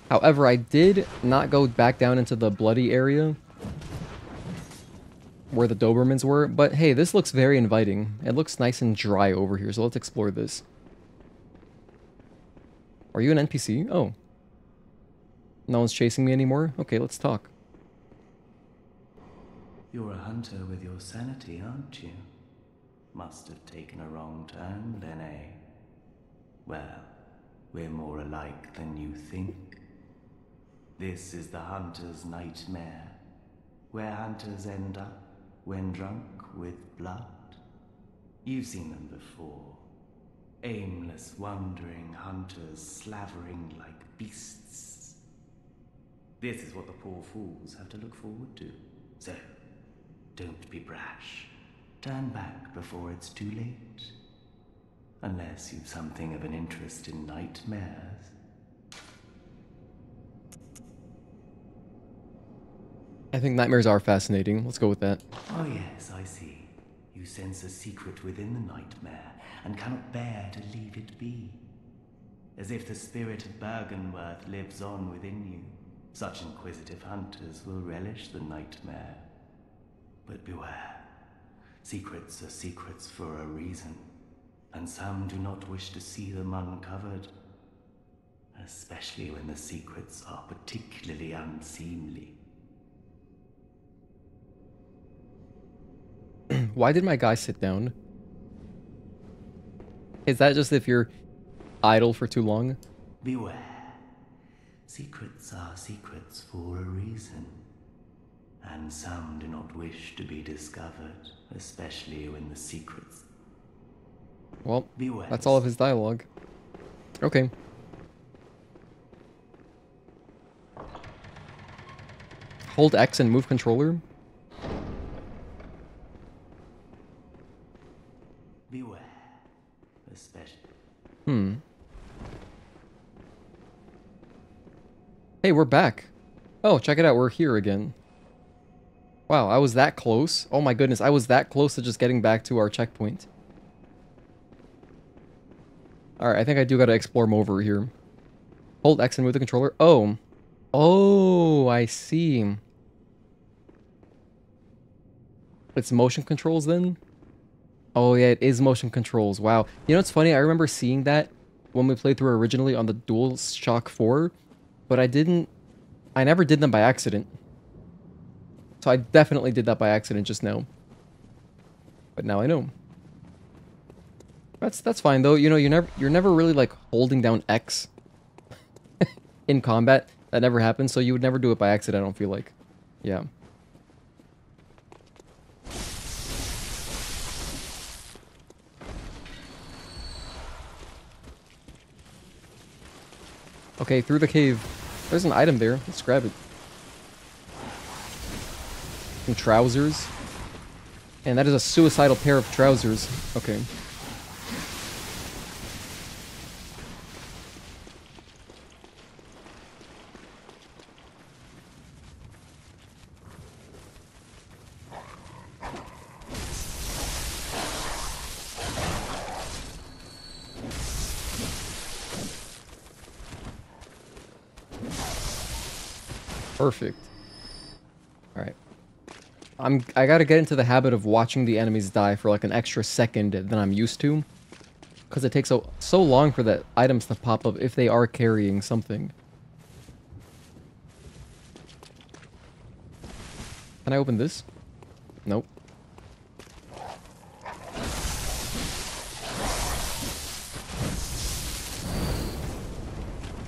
However, I did not go back down into the bloody area where the Dobermans were, but hey, this looks very inviting. It looks nice and dry over here, so let's explore this. Are you an NPC? Oh. No one's chasing me anymore? Okay, let's talk. You're a hunter with your sanity, aren't you? Must have taken a wrong turn then, eh? Well, we're more alike than you think. This is the hunter's nightmare, where hunters end up when drunk with blood. You've seen them before. Aimless, wandering hunters slavering like beasts. This is what the poor fools have to look forward to. So, don't be brash. Turn back before it's too late. Unless you've something of an interest in nightmares. I think nightmares are fascinating. Let's go with that. Oh yes, I see. You sense a secret within the nightmare, and cannot bear to leave it be. As if the spirit of Bergenworth lives on within you. Such inquisitive hunters will relish the nightmare. But beware. Secrets are secrets for a reason, and some do not wish to see them uncovered. Especially when the secrets are particularly unseemly. Why did my guy sit down? Is that just if you're idle for too long? Beware. Secrets are secrets for a reason. And some do not wish to be discovered, especially when the secrets... Well, Beware. that's all of his dialogue. Okay. Hold X and move controller. Beware. Especially... Hey, we're back. Oh, check it out. We're here again. Wow, I was that close. Oh my goodness, I was that close to just getting back to our checkpoint. Alright, I think I do gotta explore more over here. Hold X and move the controller. Oh. Oh, I see. It's motion controls then? Oh yeah, it is motion controls. Wow. You know what's funny? I remember seeing that when we played through originally on the DualShock 4, but I never did them by accident. So I definitely did that by accident just now. But now I know. That's fine though. You know, you're never really like holding down X in combat. That never happens, so you would never do it by accident, I don't feel like. Yeah. Okay, through the cave. There's an item there. Let's grab it. Some trousers. And that is a suicidal pair of trousers. Okay. Perfect. Alright. I gotta get into the habit of watching the enemies die for like an extra second than I'm used to. Because it takes so long for the items to pop up if they are carrying something. Can I open this? Nope.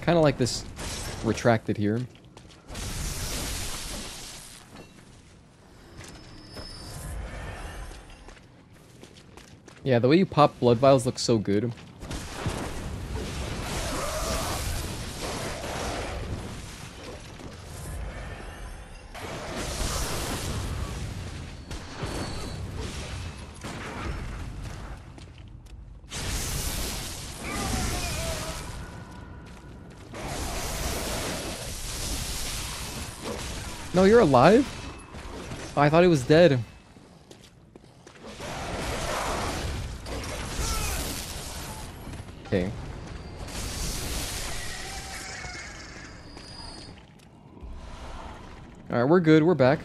Kind of like this retracted here. Yeah, the way you pop blood vials looks so good. No, you're alive? Oh, I thought he was dead. Okay. Alright, we're good. We're back.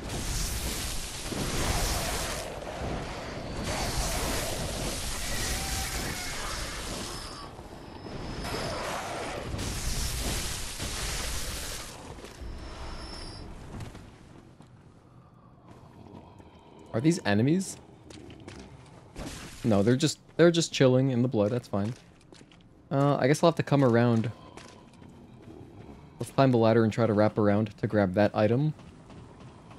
Are these enemies? No, they're just chilling in the blood. That's fine. I guess I'll have to come around. Let's climb the ladder and try to wrap around to grab that item.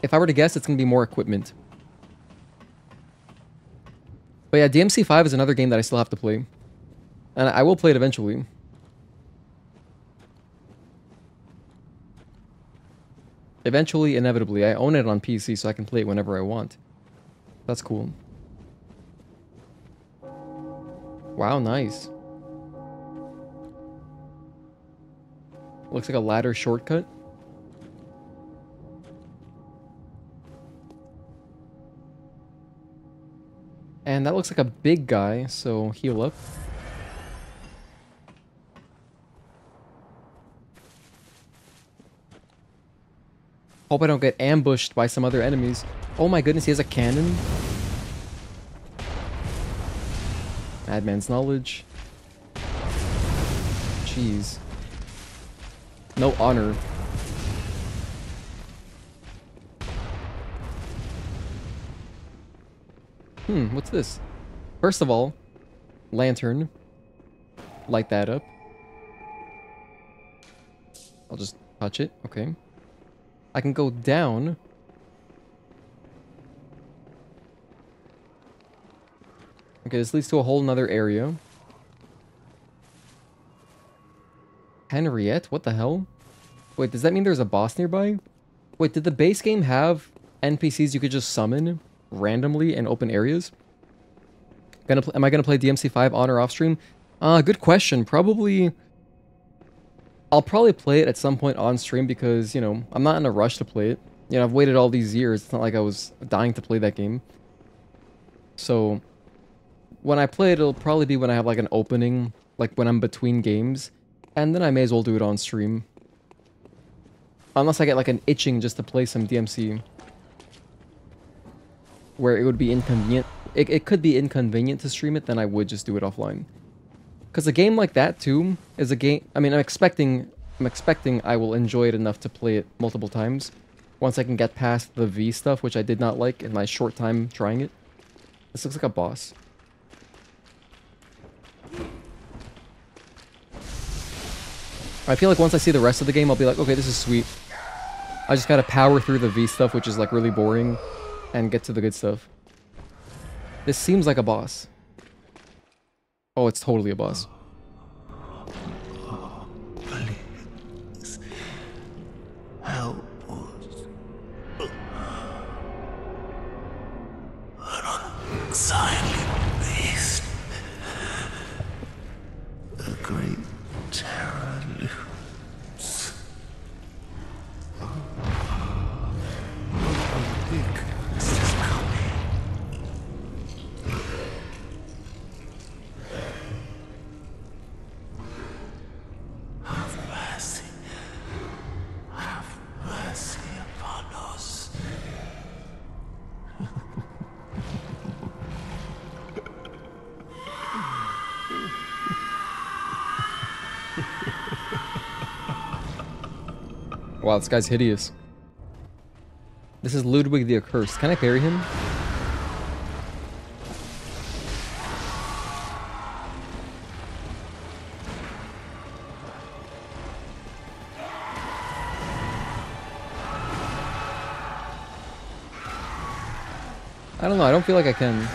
If I were to guess, it's gonna be more equipment. But yeah, DMC5 is another game that I still have to play. And I will play it eventually. Eventually, inevitably. I own it on PC, so I can play it whenever I want. That's cool. Wow, nice. Looks like a ladder shortcut. And that looks like a big guy, so heal up. Hope I don't get ambushed by some other enemies. Oh my goodness, he has a cannon. Madman's knowledge. Jeez. No honor. What's this? First of all, lantern. Light that up. I'll just touch it. Okay. I can go down. Okay, this leads to a whole nother area. Henriett? What the hell? Wait, does that mean there's a boss nearby? Wait, did the base game have NPCs you could just summon randomly in open areas? Am I gonna play DMC5 on or off stream? Good question. Probably... I'll probably play it at some point on stream because, you know, I'm not in a rush to play it. You know, I've waited all these years. It's not like I was dying to play that game. So, when I play it, it'll probably be when I have, like, an opening, like, when I'm between games. And then I may as well do it on stream. Unless I get, like, an itching just to play some DMC. Where it would be inconvenient. It could be inconvenient to stream it, then I would just do it offline. Because a game like that, too, is a game... I mean, I'm expecting I will enjoy it enough to play it multiple times. Once I can get past the V stuff, which I did not like in my short time trying it. This looks like a boss. I feel like once I see the rest of the game, I'll be like, okay, this is sweet. I just gotta power through the V stuff, which is, like, really boring, and get to the good stuff. This seems like a boss. Oh, it's totally a boss. Please. Help us. An unsightly beast. A great terror looms. Wow, this guy's hideous. This is Ludwig the Accursed. Can I parry him? I don't know, I don't feel like I can.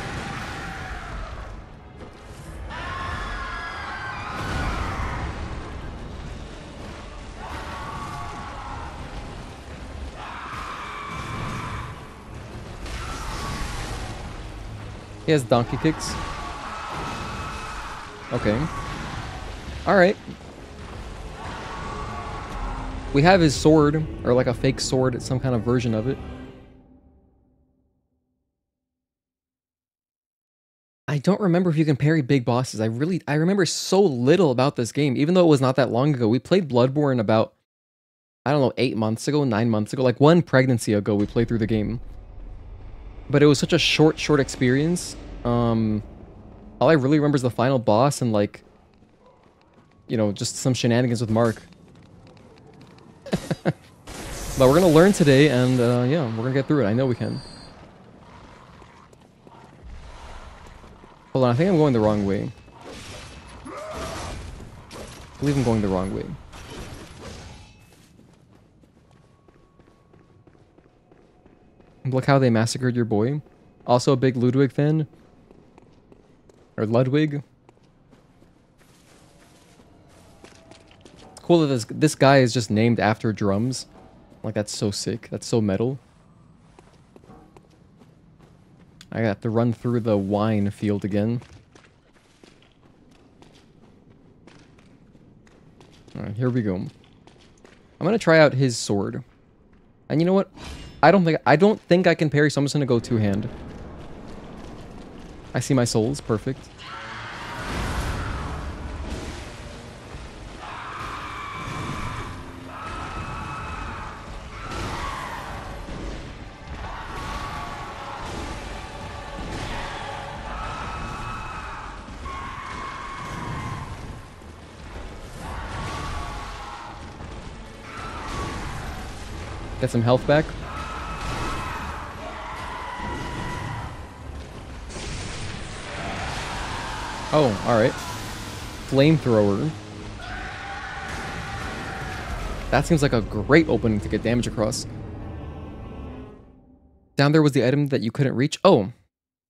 He has donkey kicks. Okay. Alright. We have his sword, or like a fake sword, some kind of version of it. I don't remember if you can parry big bosses. I remember so little about this game, even though it was not that long ago. We played Bloodborne about, I don't know, 8 months ago, 9 months ago, like one pregnancy ago we played through the game. But it was such a short experience. All I really remember is the final boss and like, you know, just some shenanigans with Mark. But we're gonna learn today, and yeah, we're gonna get through it. I know we can. Hold on, I think I'm going the wrong way. I believe I'm going the wrong way. Look how they massacred your boy. Also a big Ludwig fan. Or Ludwig. Cool that this guy is just named after drums. Like, that's so sick. That's so metal. I got to run through the wine field again. Alright, here we go. I'm gonna try out his sword. And you know what? I don't think I can parry, so I'm just gonna go two-hand. I see my souls, perfect. Get some health back. Oh, alright. Flamethrower. That seems like a great opening to get damage across. Down there was the item that you couldn't reach. Oh,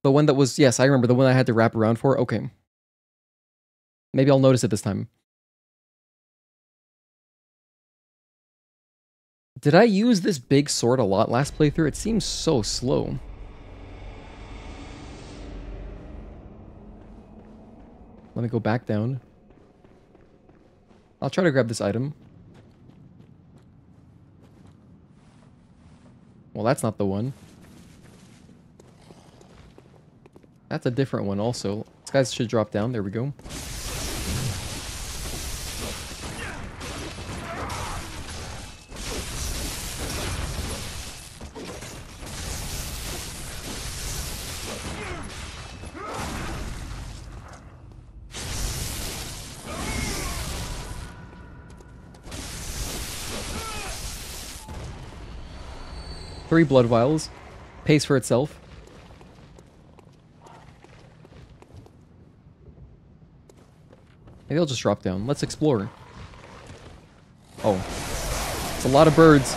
the one that was... Yes, I remember. The one I had to wrap around for. Okay. Maybe I'll notice it this time. Did I use this big sword a lot last playthrough? It seems so slow. Let me go back down. I'll try to grab this item. Well, that's not the one. That's a different one also. These guys should drop down. There we go. Three blood vials. Pays for itself. Maybe I'll just drop down. Let's explore. Oh. It's a lot of birds.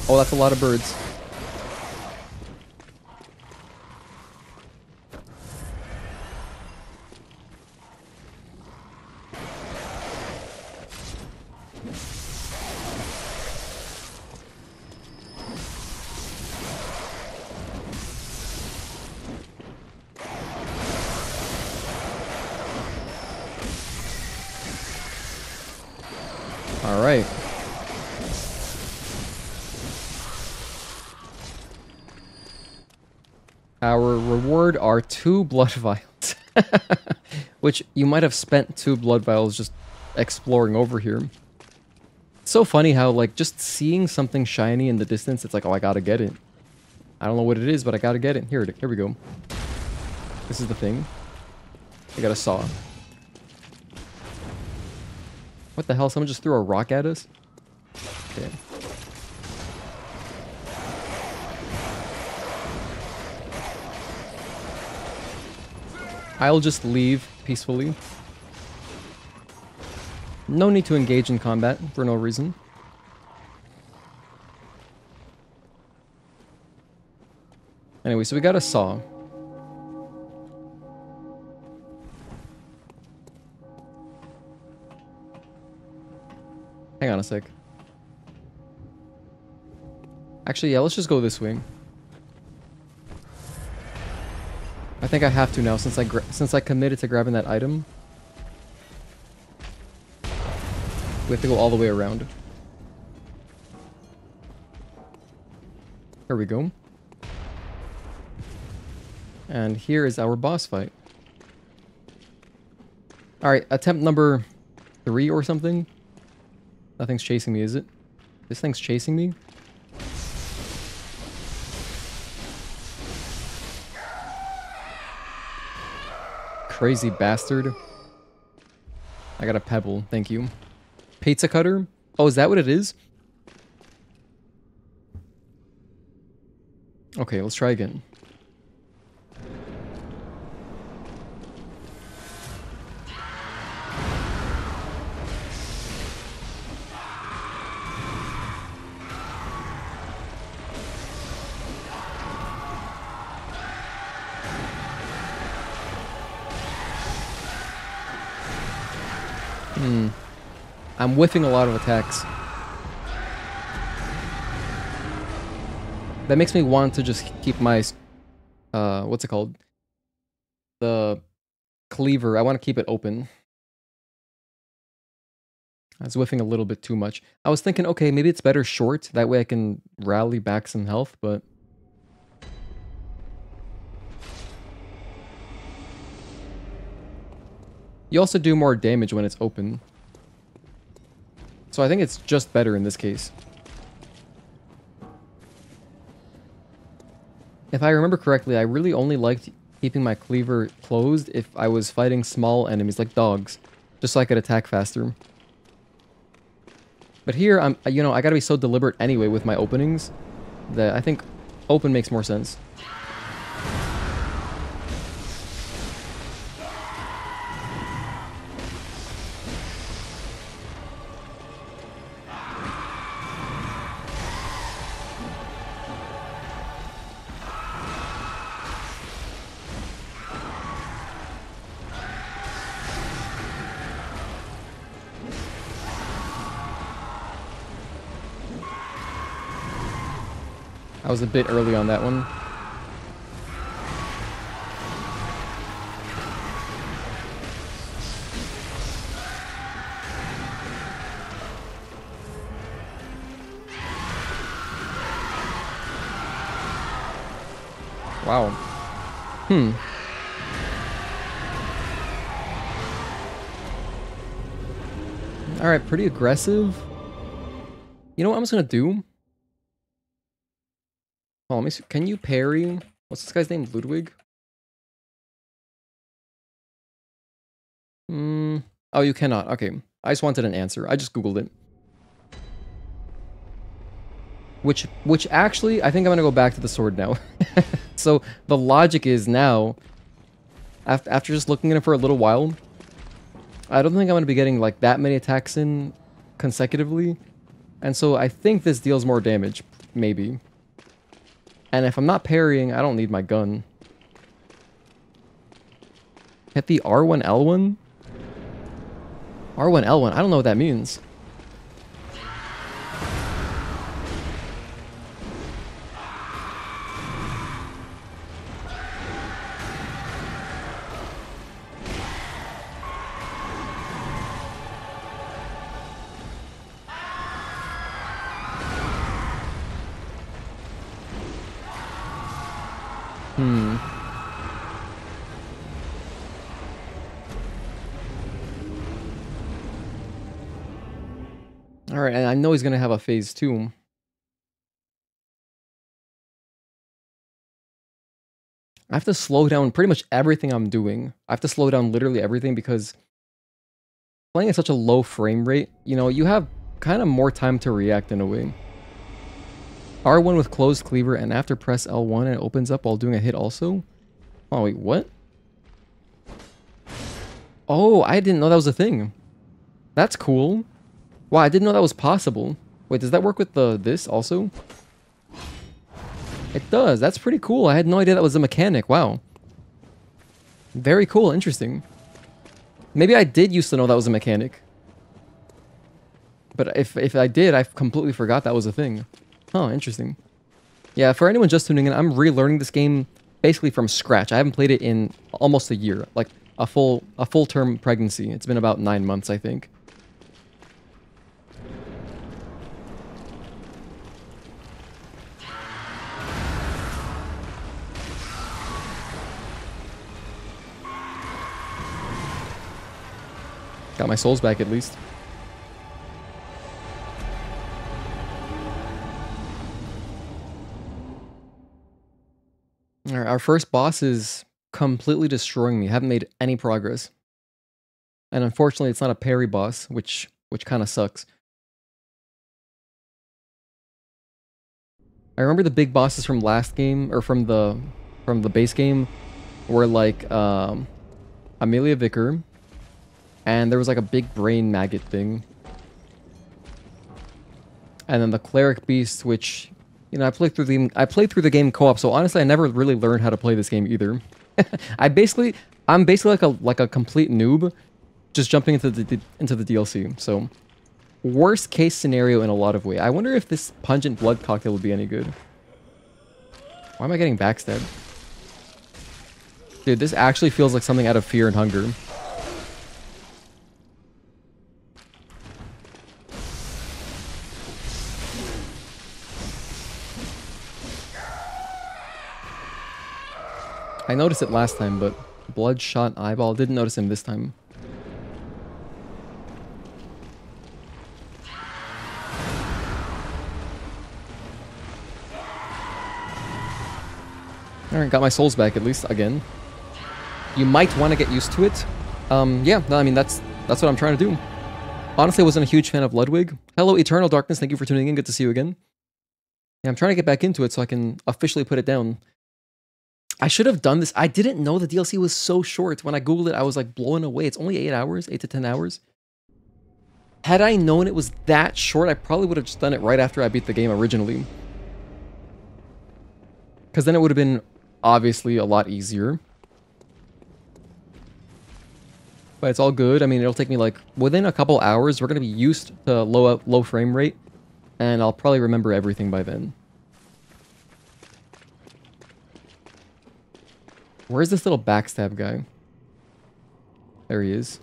Oh, that's a lot of birds. All right. Our reward are 2 blood vials. Which you might have spent 2 blood vials just exploring over here. It's so funny how, like, just seeing something shiny in the distance, it's like, oh, I gotta get it. I don't know what it is, but I gotta get it. Here we go. This is the thing. I got a saw. What the hell? Someone just threw a rock at us? Okay. I'll just leave peacefully. No need to engage in combat for no reason. Anyway, so we got a saw. Hang on a sec. Actually, yeah, let's just go this way. I think I have to now since I committed to grabbing that item. We have to go all the way around. Here we go. And here is our boss fight. Alright, attempt number 3 or something. Nothing's chasing me, is it? This thing's chasing me? Crazy bastard. I got a pebble, thank you. Pizza cutter? Oh, is that what it is? Okay, let's try again. I'm whiffing a lot of attacks. That makes me want to just keep my, what's it called? The cleaver. I want to keep it open. I was whiffing a little bit too much. I was thinking, okay, maybe it's better short. That way I can rally back some health, but... You also do more damage when it's open. So I think it's just better in this case. If I remember correctly, I really only liked keeping my cleaver closed if I was fighting small enemies like dogs, just so I could attack faster. But here, I gotta be so deliberate anyway with my openings that I think open makes more sense. I was a bit early on that one. Wow. Alright, pretty aggressive. You know what I'm just gonna do? Oh, let me see. Can you parry? What's this guy's name? Ludwig? Oh, you cannot. Okay. I just wanted an answer. I just googled it. Which actually, I think I'm gonna go back to the sword now. So the logic is now, after just looking at it for a little while, I don't think I'm gonna be getting like that many attacks in consecutively, and so I think this deals more damage, maybe. And if I'm not parrying, I don't need my gun. Hit the R1, L1? R1, L1, I don't know what that means. Alright, and I know he's gonna have a phase 2. I have to slow down pretty much everything I'm doing. I have to slow down literally everything because playing at such a low frame rate, you know, you have kind of more time to react in a way. R1 with closed cleaver, and after press L1 and it opens up while doing a hit also? Oh wait, what? Oh, I didn't know that was a thing. That's cool. Wow, I didn't know that was possible. Wait, does that work with this also? It does. That's pretty cool. I had no idea that was a mechanic. Wow. Very cool. Interesting. Maybe I did used to know that was a mechanic. But if I did, I completely forgot that was a thing. Huh, interesting. Yeah, for anyone just tuning in, I'm relearning this game basically from scratch. I haven't played it in almost a year. Like a full term pregnancy. It's been about 9 months, I think. Got my souls back at least. Alright, our first boss is completely destroying me. Haven't made any progress. And unfortunately, it's not a parry boss, which kind of sucks. I remember the big bosses from last game, or from the base game, were like Amelia Vicar, and there was like a big brain maggot thing. And then the cleric beast, which, you know, I played through the game co-op, so honestly I never really learned how to play this game either. I'm basically like a complete noob, just jumping into the DLC. So worst case scenario in a lot of ways. I wonder if this pungent blood cocktail would be any good. Why am I getting backstabbed? Dude, this actually feels like something out of Fear and Hunger. I noticed it last time, but Bloodshot Eyeball, didn't notice him this time. Alright, got my souls back at least, again. You might want to get used to it. Yeah, no, I mean, that's what I'm trying to do. Honestly, I wasn't a huge fan of Ludwig. Hello, Eternal Darkness, thank you for tuning in, good to see you again. Yeah, I'm trying to get back into it so I can officially put it down. I should have done this. I didn't know the DLC was so short. When I googled it, I was like blown away. It's only 8 hours, 8 to 10 hours. Had I known it was that short, I probably would have just done it right after I beat the game originally. Because then it would have been obviously a lot easier. But it's all good. I mean, it'll take me like within a couple hours. We're going to be used to low frame rate. And I'll probably remember everything by then. Where's this little backstab guy? There he is.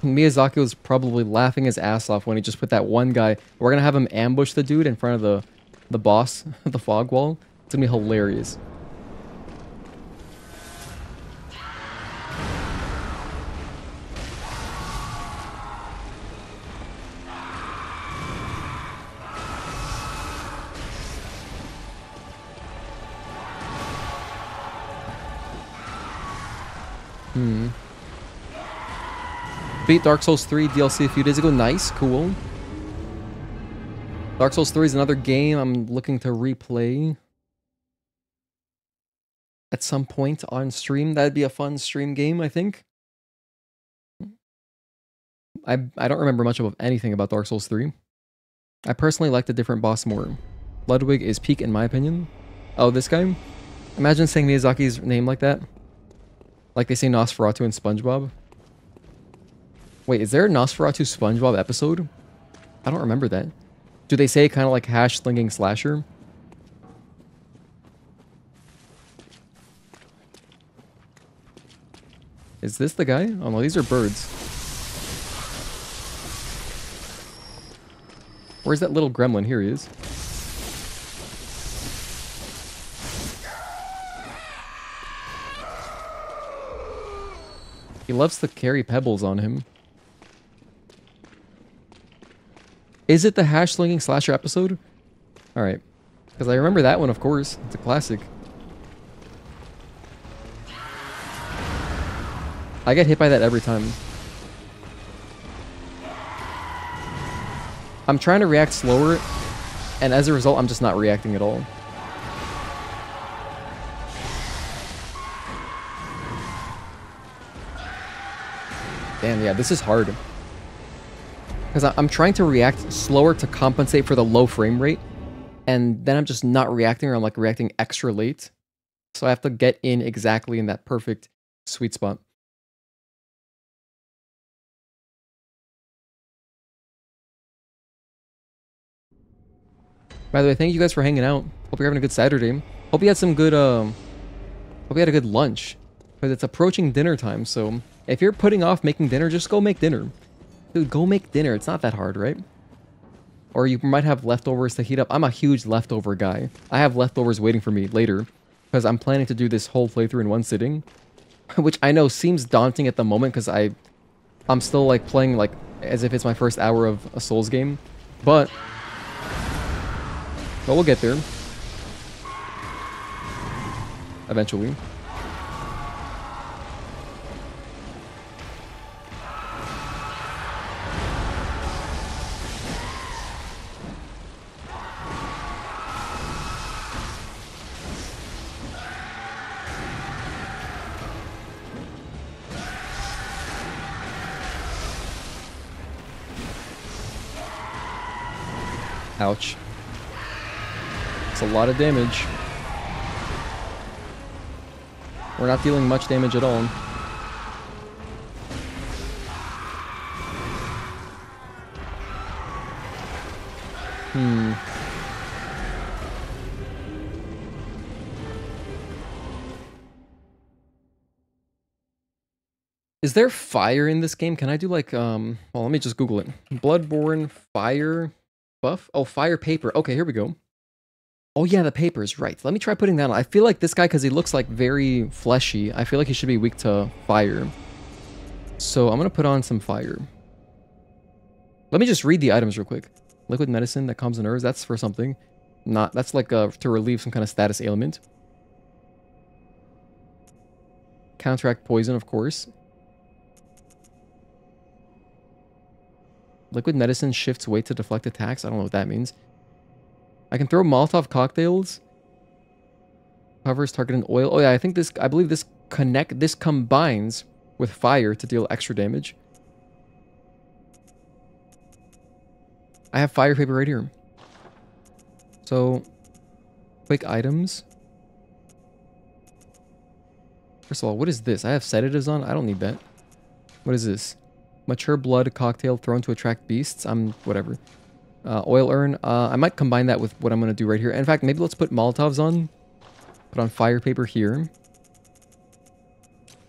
Miyazaki was probably laughing his ass off when he just put that one guy. We're gonna have him ambush the dude in front of the boss, the fog wall. It's gonna be hilarious. Beat Dark Souls 3 DLC a few days ago. Nice, cool. Dark Souls 3 is another game I'm looking to replay at some point on stream. That'd be a fun stream game, I think. I don't remember much of anything about Dark Souls 3. I personally like the different boss more. Ludwig is peak in my opinion. Oh, this guy? Imagine saying Miyazaki's name like that. Like they say Nosferatu in SpongeBob. Wait, is there a Nosferatu SpongeBob episode? I don't remember that. Do they say kind of like hash slinging slasher? Is this the guy? Oh no, these are birds. Where's that little gremlin? Here he is. He loves to carry pebbles on him. Is it the hash slinging slasher episode? Alright. Because I remember that one, of course. It's a classic. I get hit by that every time. I'm trying to react slower And as a result, I'm just not reacting at all. Damn, yeah, this is hard. Because I'm trying to react slower to compensate for the low frame rate. And then I'm just not reacting, or I'm like reacting extra late. So I have to get in exactly in that perfect sweet spot. By the way, thank you guys for hanging out. Hope you're having a good Saturday. Hope you had some good, hope you had a good lunch. Because it's approaching dinner time, so if you're putting off making dinner, just go make dinner. Dude, go make dinner. It's not that hard, right? Or you might have leftovers to heat up. I'm a huge leftover guy. I have leftovers waiting for me later. Because I'm planning to do this whole playthrough in one sitting. Which I know seems daunting at the moment, because I'm still like playing like as if it's my first hour of a Souls game. But we'll get there. Eventually. Ouch. It's a lot of damage. We're not dealing much damage at all. Is there fire in this game? Can I do like, well, let me just Google it. Bloodborne fire buff? Oh, fire paper. Okay, here we go. Oh yeah, the papers, right. Let me try putting that on. I feel like this guy, because he looks like very fleshy, I feel like he should be weak to fire. So I'm going to put on some fire. Let me just read the items real quick. Liquid medicine that calms the nerves, that's for something. That's like to relieve some kind of status ailment. Counteract poison, of course. Liquid medicine shifts weight to deflect attacks. I don't know what that means. I can throw Molotov cocktails. Covers target in oil. Oh yeah, I believe this combines with fire to deal extra damage. I have fire paper right here. So, quick items. First of all, what is this? I have sedatives on? I don't need that. What is this? Mature blood cocktail thrown to attract beasts. Whatever. Oil urn. I might combine that with what I'm going to do right here. In fact, maybe let's put Molotovs on. Put on fire paper here.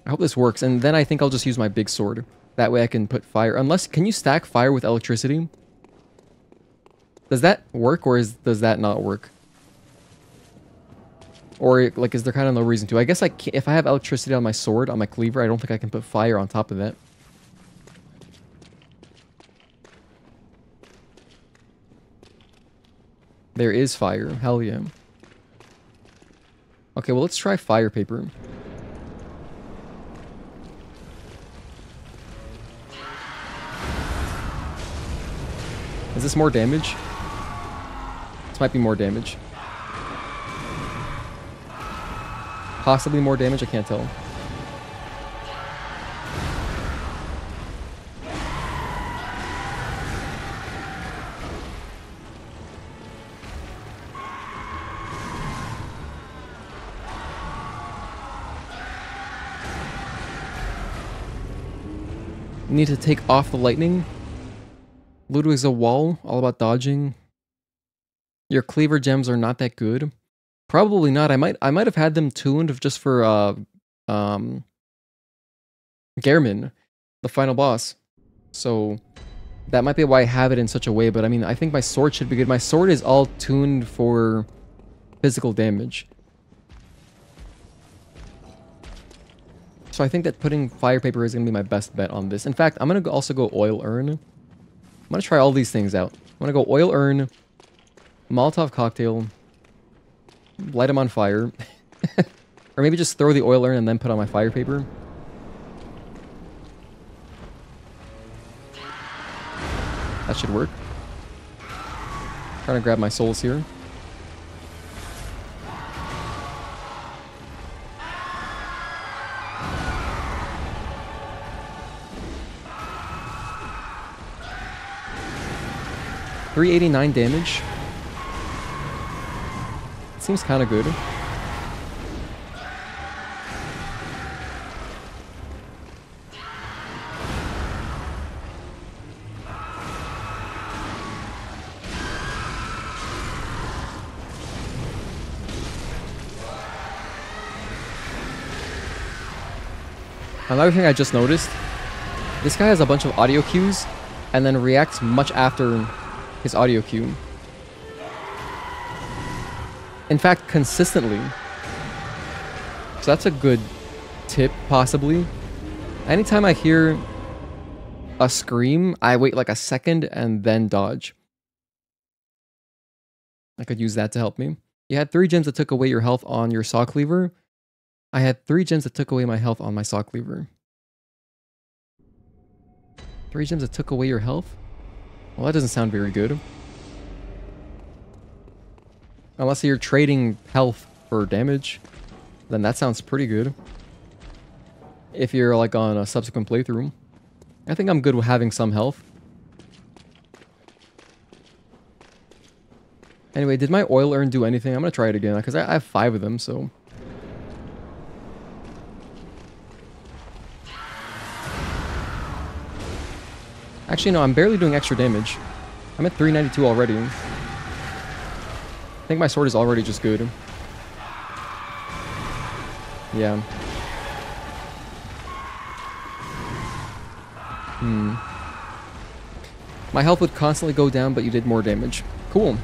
I hope this works. And then I think I'll just use my big sword. That way I can put fire. Unless, can you stack fire with electricity? Does that work, or does that not work? Or, like, is there kind of no reason to? I guess if I have electricity on my sword, on my cleaver, I don't think I can put fire on top of that. There is fire. Hell yeah. Okay, well, let's try fire paper. Is this more damage? This might be more damage. Possibly more damage, I can't tell. Need to take off the lightning. Ludwig's a wall, all about dodging. Your cleaver gems are not that good. Probably not. I might have had them tuned just for Gehrman, the final boss. So that might be why I have it in such a way, but I mean, I think my sword should be good. My sword is all tuned for physical damage. So I think that putting fire paper is going to be my best bet on this. In fact, I'm going to also go oil urn. I'm going to try all these things out. I'm going to go oil urn, Molotov cocktail, light them on fire. Or maybe just throw the oil urn and then put on my fire paper. That should work. Trying to grab my souls here. $389 damage. Seems kind of good. Another thing I just noticed, this guy has a bunch of audio cues and then reacts much after his audio cue. In fact, consistently. So that's a good tip, possibly. Anytime I hear a scream, I wait like a second and then dodge. I could use that to help me. You had 3 gems that took away your health on your saw cleaver. I had 3 gems that took away my health on my saw cleaver. 3 gems that took away your health? Well, that doesn't sound very good. Unless you're trading health for damage, then that sounds pretty good. If you're like on a subsequent playthrough. I think I'm good with having some health. Anyway, did my oil urn do anything? I'm gonna try it again, because I have 5 of them, so... Actually, no, I'm barely doing extra damage. I'm at 392 already. I think my sword is already just good. Yeah. My health would constantly go down, but you did more damage. Cool.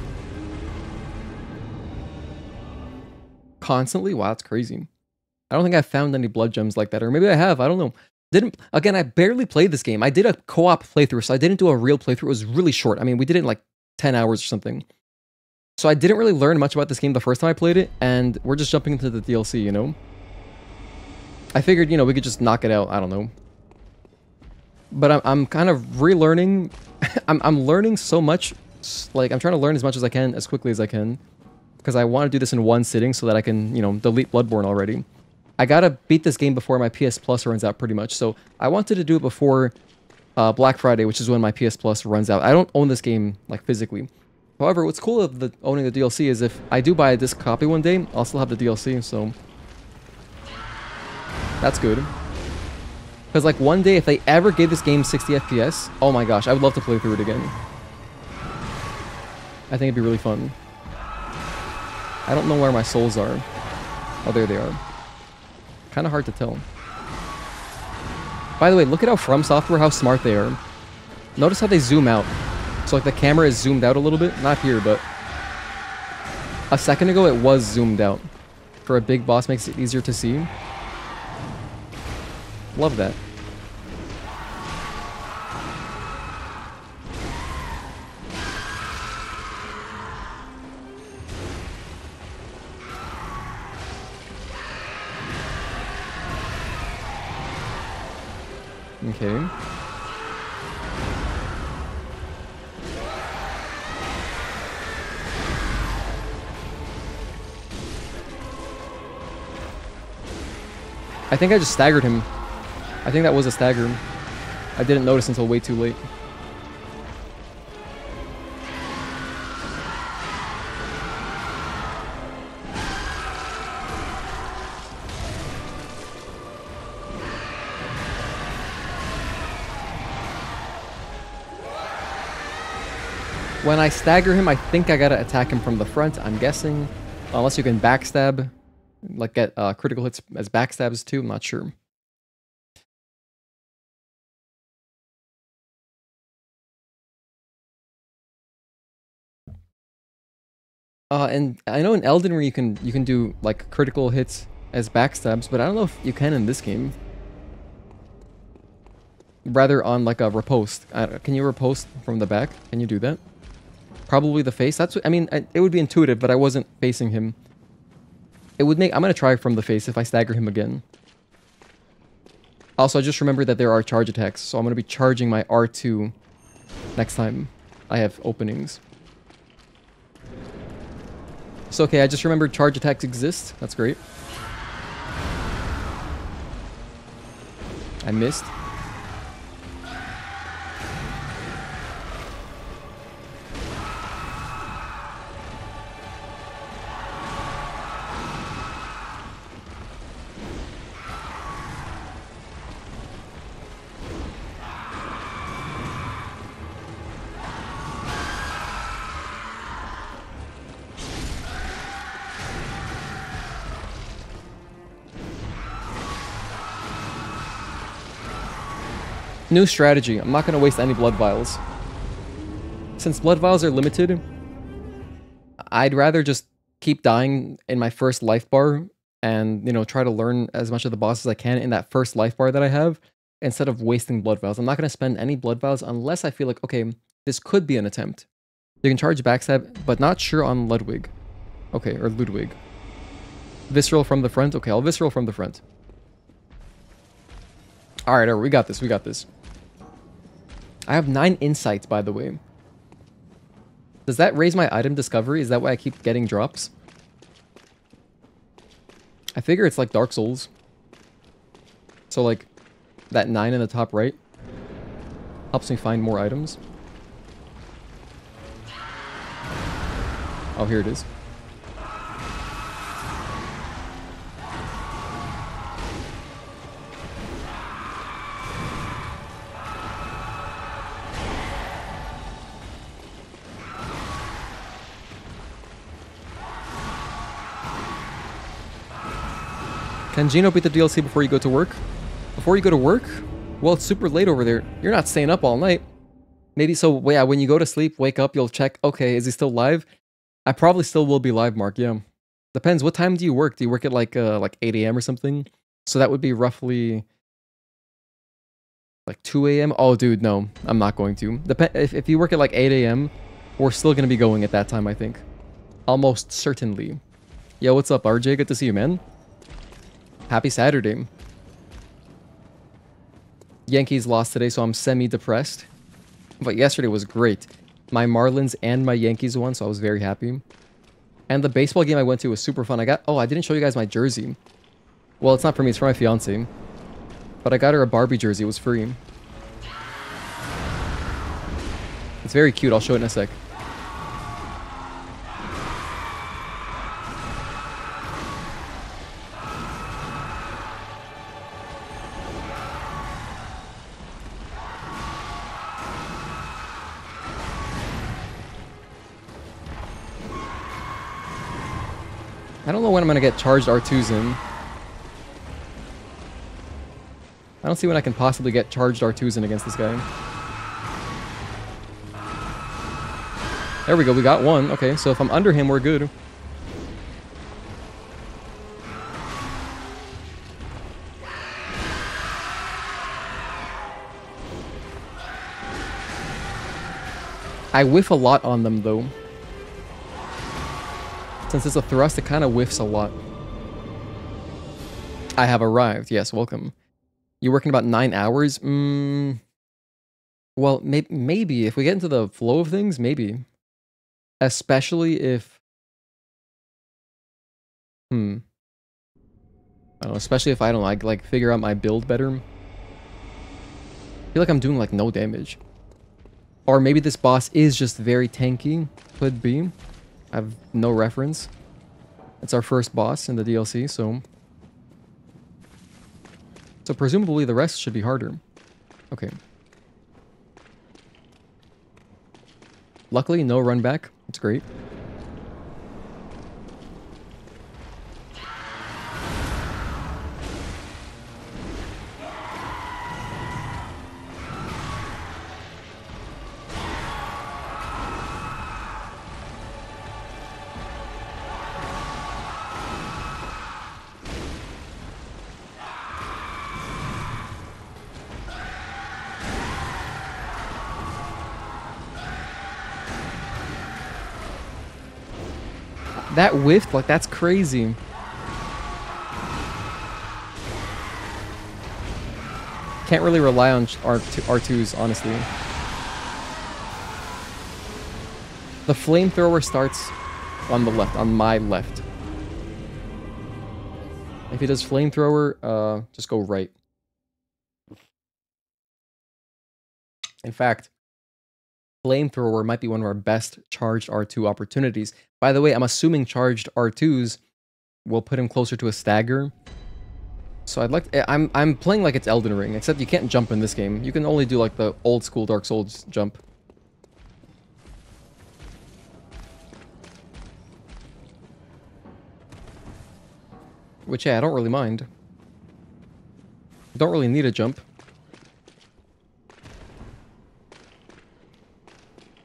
Constantly? Wow, that's crazy. I don't think I've found any blood gems like that. Or maybe I have, I don't know. Again, I barely played this game. I did a co-op playthrough, so I didn't do a real playthrough. It was really short. I mean, we did it in like 10 hours or something. So I didn't really learn much about this game the first time I played it, and we're just jumping into the DLC, you know? I figured, you know, we could just knock it out. I don't know. But I'm kind of relearning. I'm learning so much. Like, I'm trying to learn as much as I can, as quickly as I can. Because I want to do this in one sitting so that I can, you know, delete Bloodborne already. I gotta beat this game before my PS Plus runs out, pretty much. So I wanted to do it before Black Friday, which is when my PS Plus runs out. I don't own this game, like, physically. However, what's cool of owning the DLC is if I do buy a disc copy one day, I'll still have the DLC, so... That's good. Because, like, one day, if they ever gave this game 60 FPS, oh my gosh, I would love to play through it again. I think it'd be really fun. I don't know where my souls are. Oh, there they are. Kind of hard to tell. By the way, look at how From Software, how smart they are. Notice how they zoom out. So like the camera is zoomed out a little bit. Not here, but... A second ago it was zoomed out. For a big boss makes it easier to see. Love that. Okay. I think I just staggered him. I think that was a stagger. I didn't notice until way too late. When I stagger him, I think I gotta attack him from the front, I'm guessing. Unless you can backstab. Like get critical hits as backstabs too, I'm not sure. And I know in Elden Ring you can do like critical hits as backstabs, but I don't know if you can in this game. Rather on like a riposte. Can you riposte from the back? Can you do that? Probably the face. That's what, I mean, it would be intuitive, but I wasn't facing him. It would make... I'm gonna try from the face if I stagger him again. Also, I just remembered that there are charge attacks, so I'm gonna be charging my R2 next time I have openings. So, okay, I just remembered charge attacks exist. That's great. I missed. New strategy. I'm not going to waste any blood vials. Since blood vials are limited, I'd rather just keep dying in my first life bar and, you know, try to learn as much of the boss as I can in that first life bar that I have instead of wasting blood vials. I'm not going to spend any blood vials unless I feel like, okay, this could be an attempt. You can charge backstab, but not sure on Ludwig. Okay, or Ludwig. Visceral from the front. Okay, I'll visceral from the front. Alright, we got this, we got this. I have 9 insights, by the way. Does that raise my item discovery? Is that why I keep getting drops? I figure it's like Dark Souls. So like, that 9 in the top right helps me find more items. Oh, here it is. Can Gino beat the DLC before you go to work? Before you go to work? Well, it's super late over there. You're not staying up all night. Maybe so, yeah, when you go to sleep, wake up, you'll check, okay, is he still live? I probably still will be live, Mark, yeah. Depends, what time do you work? Do you work at like 8 a.m. or something? So that would be roughly like 2 a.m.? Oh, dude, no, I'm not going to. If you work at like 8 a.m., we're still going to be going at that time, I think. Almost certainly. Yo, what's up, RJ? Good to see you, man. Happy Saturday. Yankees lost today, so I'm semi-depressed. But yesterday was great. My Marlins and my Yankees won, so I was very happy. And the baseball game I went to was super fun. Oh, I didn't show you guys my jersey. Well, it's not for me, it's for my fiance. But I got her a Barbie jersey, it was free. It's very cute, I'll show it in a sec. I don't know when I'm going to get charged R2s in. I don't see when I can possibly get charged R2s in against this guy. There we go, we got one. Okay, so if I'm under him, we're good. I whiff a lot on them, though. Since it's a thrust, it kind of whiffs a lot. I have arrived. Yes, welcome. You're working about 9 hours? Well, maybe. If we get into the flow of things, maybe. Especially if... I don't know, especially if I don't like figure out my build better. I feel like I'm doing like no damage. Or maybe this boss is just very tanky. Could be. I have no reference. It's our first boss in the DLC, so presumably the rest should be harder. Okay. Luckily, no run back. It's great. That whiffed, like, that's crazy. Can't really rely on R2s, honestly. The flamethrower starts On the left, on my left. If he does flamethrower, just go right. In fact, flamethrower might be one of our best charged R2 opportunities. By the way, I'm assuming charged R2s will put him closer to a stagger. So I'd like to, I'm playing like it's Elden Ring, except you can't jump in this game. You can only do like the old school Dark Souls jump. Which, yeah, I don't really mind. Don't really need a jump.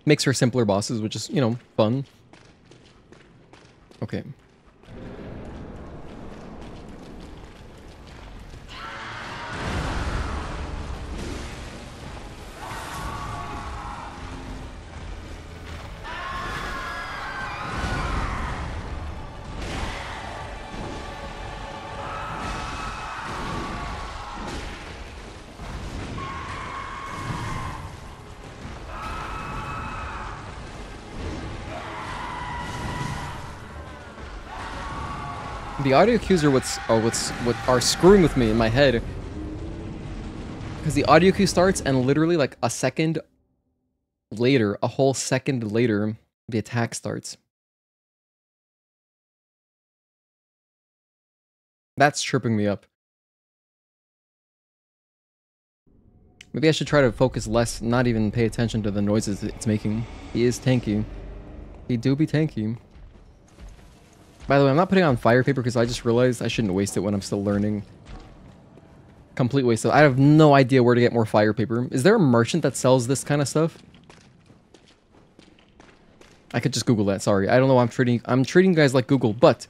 Makes for simpler bosses, which is, you know, fun. Okay. The audio cues are what are screwing with me in my head. Because the audio cue starts and literally like a second later, a whole second later, the attack starts. That's tripping me up. Maybe I should try to focus less, not even pay attention to the noises it's making. He is tanky. He do be tanky. By the way, I'm not putting on fire paper because I just realized I shouldn't waste it when I'm still learning. Complete waste of... I have no idea where to get more fire paper. Is there a merchant that sells this kind of stuff? I could just Google that, sorry. I don't know, I'm treating guys like Google, but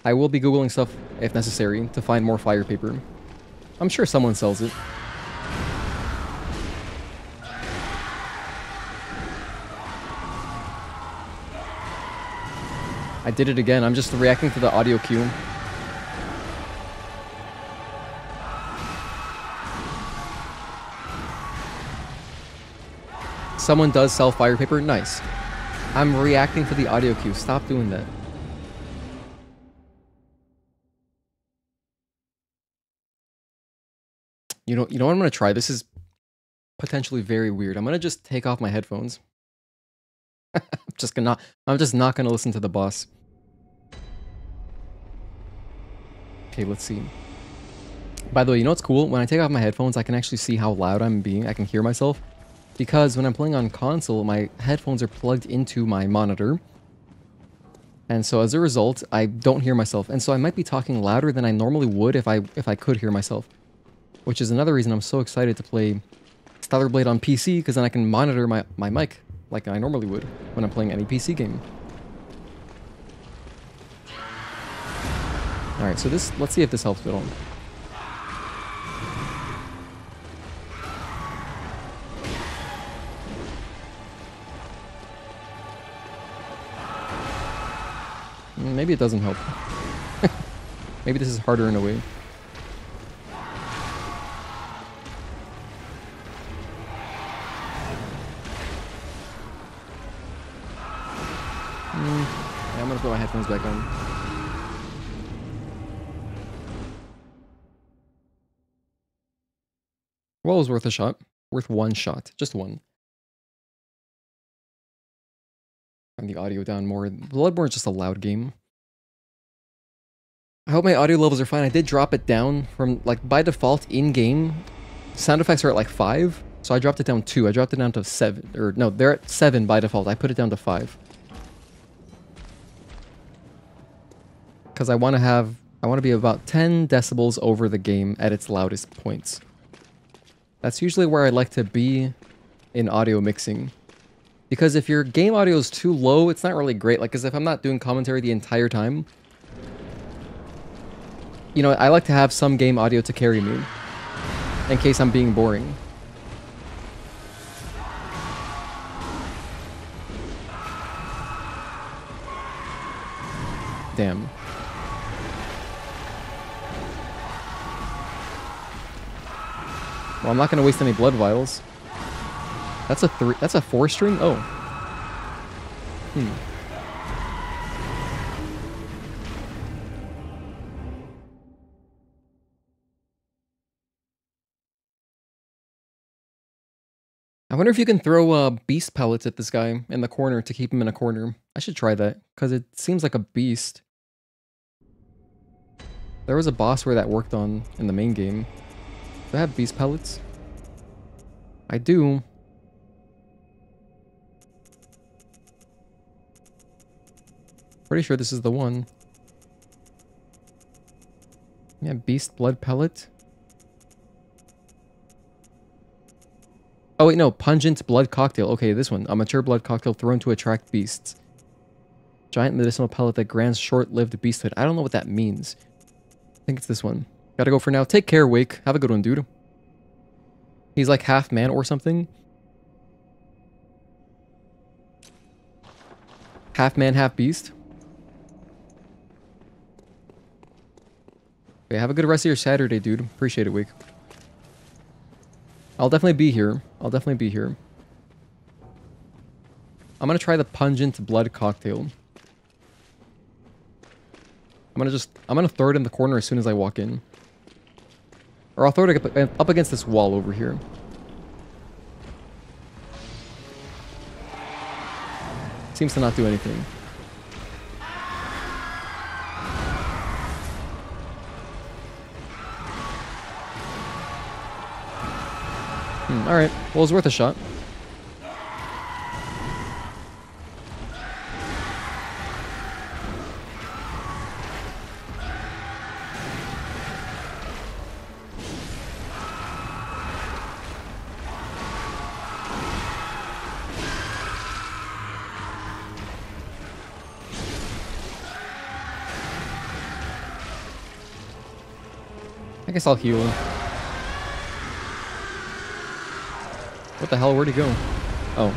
I will be Googling stuff if necessary to find more fire paper. I'm sure someone sells it. I did it again. I'm just reacting to the audio cue. Someone does sell fire paper? Nice. I'm reacting to the audio cue. Stop doing that. You know what I'm gonna try? This is potentially very weird. I'm gonna just take off my headphones. I'm just not gonna listen to the boss. Okay, let's see. By the way, you know what's cool? When I take off my headphones, I can actually see how loud I'm being. I can hear myself. Because when I'm playing on console, my headphones are plugged into my monitor. And so as a result, I don't hear myself. And so I might be talking louder than I normally would if I could hear myself. Which is another reason I'm so excited to play Stellar Blade on PC, because then I can monitor my mic like I normally would when I'm playing any PC game. Alright, so this, let's see if this helps at all. Maybe it doesn't help. Maybe this is harder in a way. Yeah, I'm gonna put my headphones back on. Well, it was worth a shot. Worth one shot. Just one. And the audio down more. Bloodborne is just a loud game. I hope my audio levels are fine. I did drop it down from, like, by default in-game. Sound effects are at, like, 5. So I dropped it down 2. I dropped it down to 7. Or, no, they're at 7 by default. I put it down to 5. Because I want to be about 10 decibels over the game at its loudest points. That's usually where I like to be in audio mixing. Because if your game audio is too low, it's not really great. Like, because if I'm not doing commentary the entire time, you know, I like to have some game audio to carry me in case I'm being boring. Damn. Well, I'm not going to waste any blood vials. That's a 4 string? Oh. wonder if you can throw beast pellets at this guy in the corner to keep him in a corner. I should try that, because it seems like a beast. There was a boss where that worked on in the main game. Do I have beast pellets? I do. Pretty sure this is the one. Yeah, beast blood pellet. Oh wait, no, pungent blood cocktail. Okay, this one. A mature blood cocktail thrown to attract beasts. Giant medicinal pellet that grants short-lived beasthood. I don't know what that means. I think it's this one. Gotta go for now. Take care, Wake. Have a good one, dude. He's like half man or something. Half man, half beast. Okay, have a good rest of your Saturday, dude. Appreciate it, Wake. I'll definitely be here. I'll definitely be here. I'm gonna try the pungent blood cocktail. I'm gonna throw it in the corner as soon as I walk in. Or I'll throw it up against this wall over here. Seems to not do anything. Alright, well, it's worth a shot. I guess I'll heal. What the hell? Where'd he go? Oh.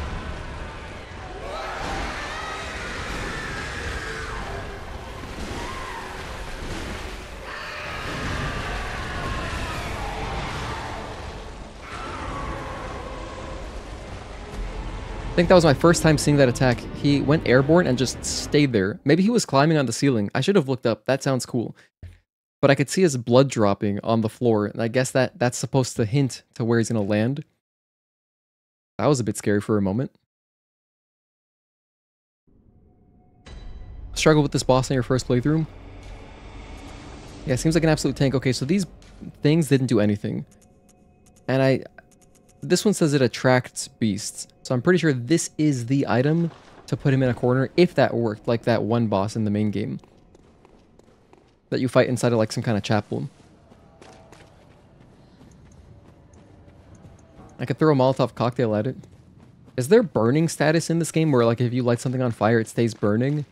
I think that was my first time seeing that attack. He went airborne and just stayed there. Maybe he was climbing on the ceiling. I should have looked up. That sounds cool. But I could see his blood dropping on the floor, and I guess that's supposed to hint to where he's going to land. That was a bit scary for a moment. Struggle with this boss in your first playthrough? Yeah, seems like an absolute tank. Okay, so these things didn't do anything. And this one says it attracts beasts. So I'm pretty sure this is the item to put him in a corner if that worked, like that one boss in the main game. That you fight inside of like some kind of chapel. I could throw a Molotov cocktail at it. Is there burning status in this game where like if you light something on fire it stays burning?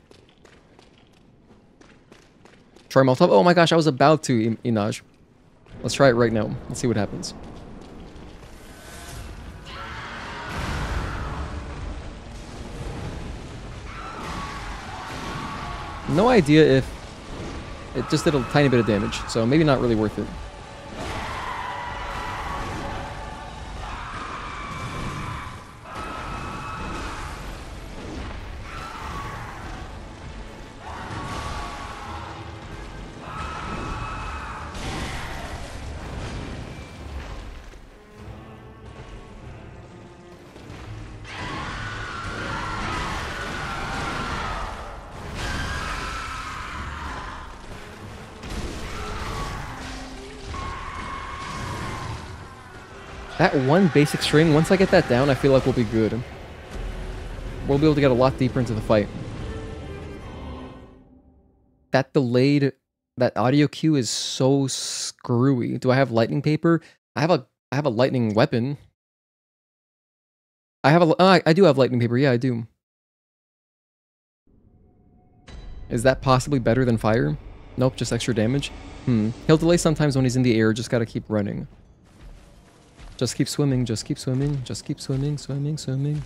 Try Molotov? Oh my gosh, I was about to, Inaj. Let's try it right now. Let's see what happens. No idea if it just did a tiny bit of damage, so maybe not really worth it. That one basic string, once I get that down, I feel like we'll be good. We'll be able to get a lot deeper into the fight. That delayed, that audio cue is so screwy. Do I have lightning paper? I have a lightning weapon. I do have lightning paper. Yeah, I do. Is that possibly better than fire? Nope, just extra damage. He'll delay sometimes when he's in the air. Just gotta keep running. Just keep swimming, just keep swimming, just keep swimming, swimming, swimming.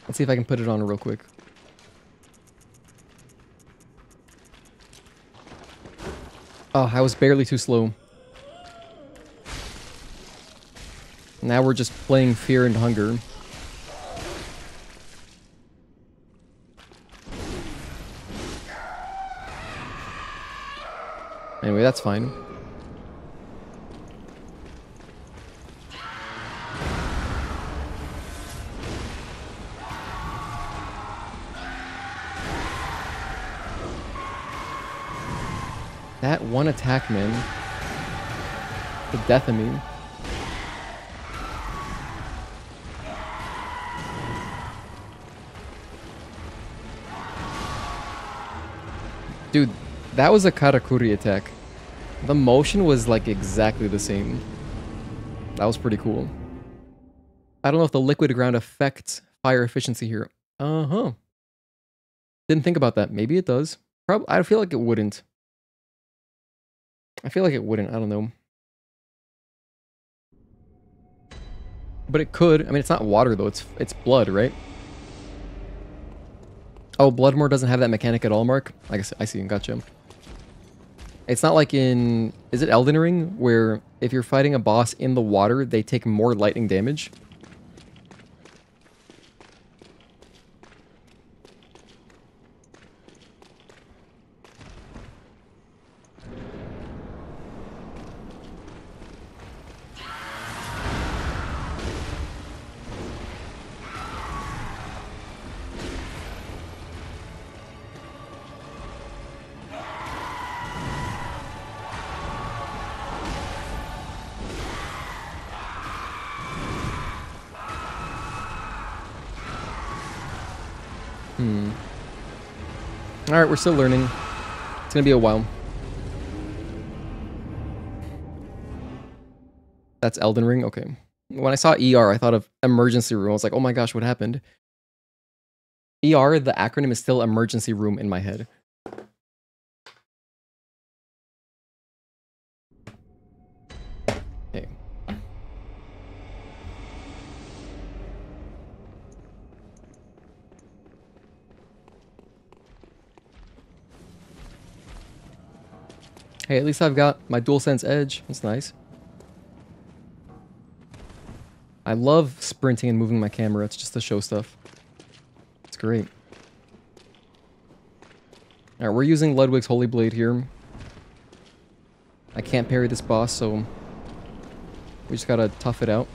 Let's see if I can put it on real quick. Oh, I was barely too slow. Now we're just playing fear and hunger. Anyway, that's fine. That one attack, man. The death of me. Dude, that was a Karakuri attack. The motion was like exactly the same. That was pretty cool. I don't know if the liquid ground affects fire efficiency here. Uh-huh. Didn't think about that. Maybe it does. Probably. I feel like it wouldn't. I feel like it wouldn't. I don't know. But it could. I mean, it's not water though. It's blood, right? Oh, Bloodborne doesn't have that mechanic at all, Mark? I guess I see. Gotcha. It's not like in... Is it Elden Ring? Where if you're fighting a boss in the water, they take more lightning damage? Alright, we're still learning. It's gonna be a while. That's Elden Ring? Okay. When I saw ER, I thought of emergency room. I was like, oh my gosh, what happened? ER, the acronym is still emergency room in my head. Okay. Hey, at least I've got my DualSense Edge. That's nice. I love sprinting and moving my camera. It's just to show stuff. It's great. Alright, we're using Ludwig's Holy Blade here. I can't parry this boss, so we just gotta tough it out.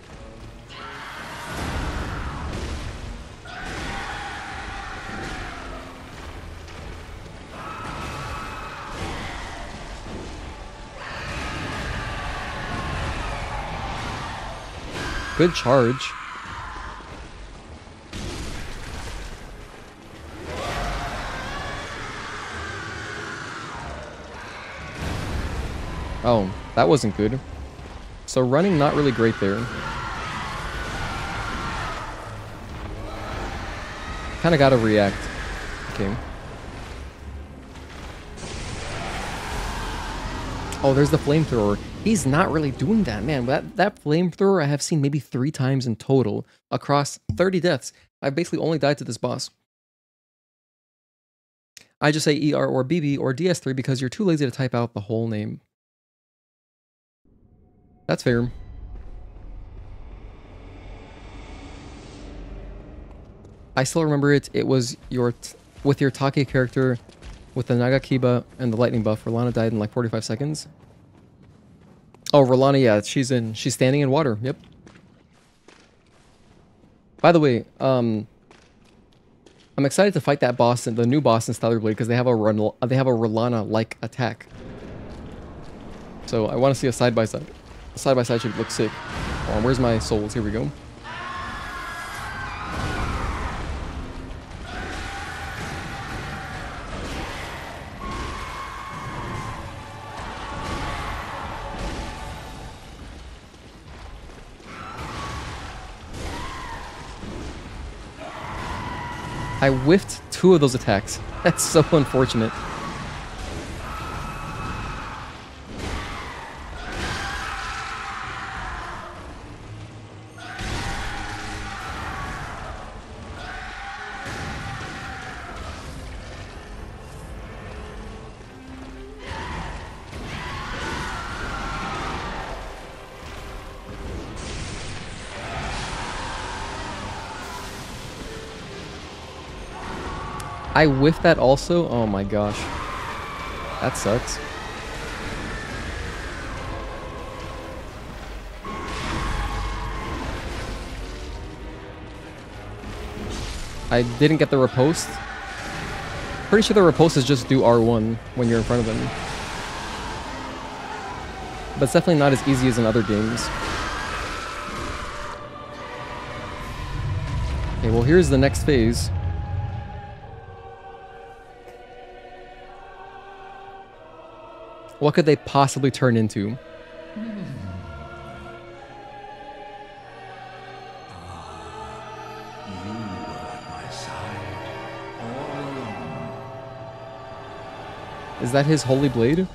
Good charge. Oh, that wasn't good. So running, not really great there. Kind of gotta react. Okay. Oh, there's the flamethrower. He's not really doing that, man. That flamethrower I have seen maybe 3 times in total across 30 deaths. I've basically only died to this boss. I just say ER or BB or DS3 because you're too lazy to type out the whole name. That's fair. I still remember it. It was with your Taki character with the Nagakiba and the lightning buff. Rolana died in like 45 seconds. Oh, Rolana, yeah, she's standing in water. Yep. By the way, I'm excited to fight that boss and the new boss in Stellar Blade because they have a Rolana-like attack. So I want to see a side by side. The side by side should look sick. Oh, where's my souls? Here we go. I whiffed 2 of those attacks. That's so unfortunate. I whiffed that also? Oh my gosh. That sucks. I didn't get the riposte. Pretty sure the riposte is just do R1 when you're in front of them. But it's definitely not as easy as in other games. Okay, well here's the next phase. What could they possibly turn into? Is that his holy blade?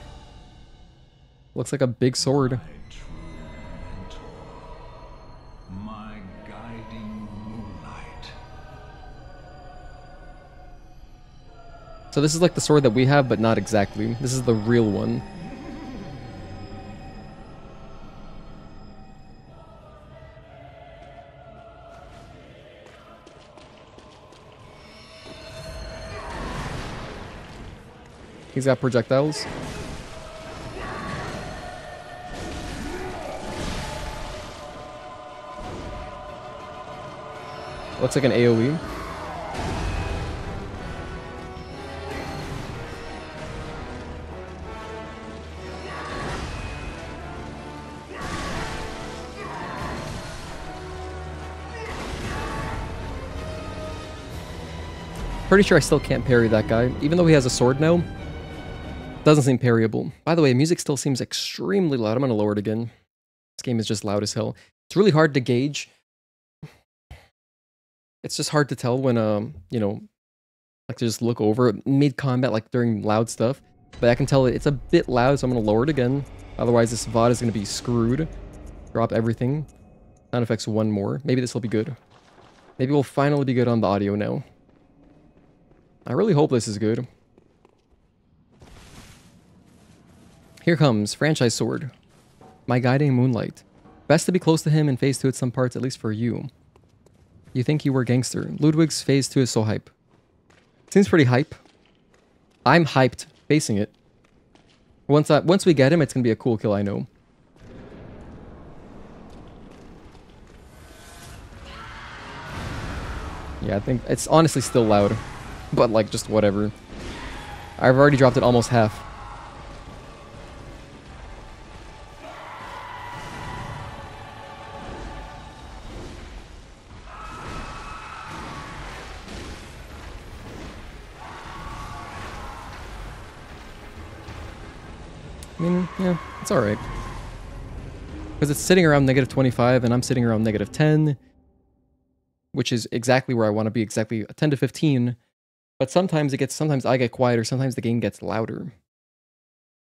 Looks like a big sword. My true mentor, my guiding moonlight. So this is like the sword that we have, but not exactly. This is the real one. He's got projectiles. Looks like an AoE. Pretty sure I still can't parry that guy, even though he has a sword now. Doesn't seem parryable. By the way, music still seems extremely loud. I'm gonna lower it again. This game is just loud as hell. It's really hard to gauge. It's just hard to tell when, you know, like to just look over mid-combat, like during loud stuff. But I can tell it's a bit loud, so I'm gonna lower it again. Otherwise, this VOD is gonna be screwed. Drop everything. Sound effects one more. Maybe this will be good. Maybe we'll finally be good on the audio now. I really hope this is good. Here comes franchise sword. My guiding moonlight. Best to be close to him in phase 2 at some parts, at least for you. You think you were gangster. Ludwig's phase 2 is so hype. Seems pretty hype. I'm hyped facing it. Once we get him, it's gonna be a cool kill, I know. Yeah, I think it's honestly still loud. But like, just whatever. I've already dropped it almost half. I mean, yeah, it's alright. Because it's sitting around negative 25 and I'm sitting around negative 10. Which is exactly where I want to be, exactly 10 to 15. But sometimes I get quieter, sometimes the game gets louder.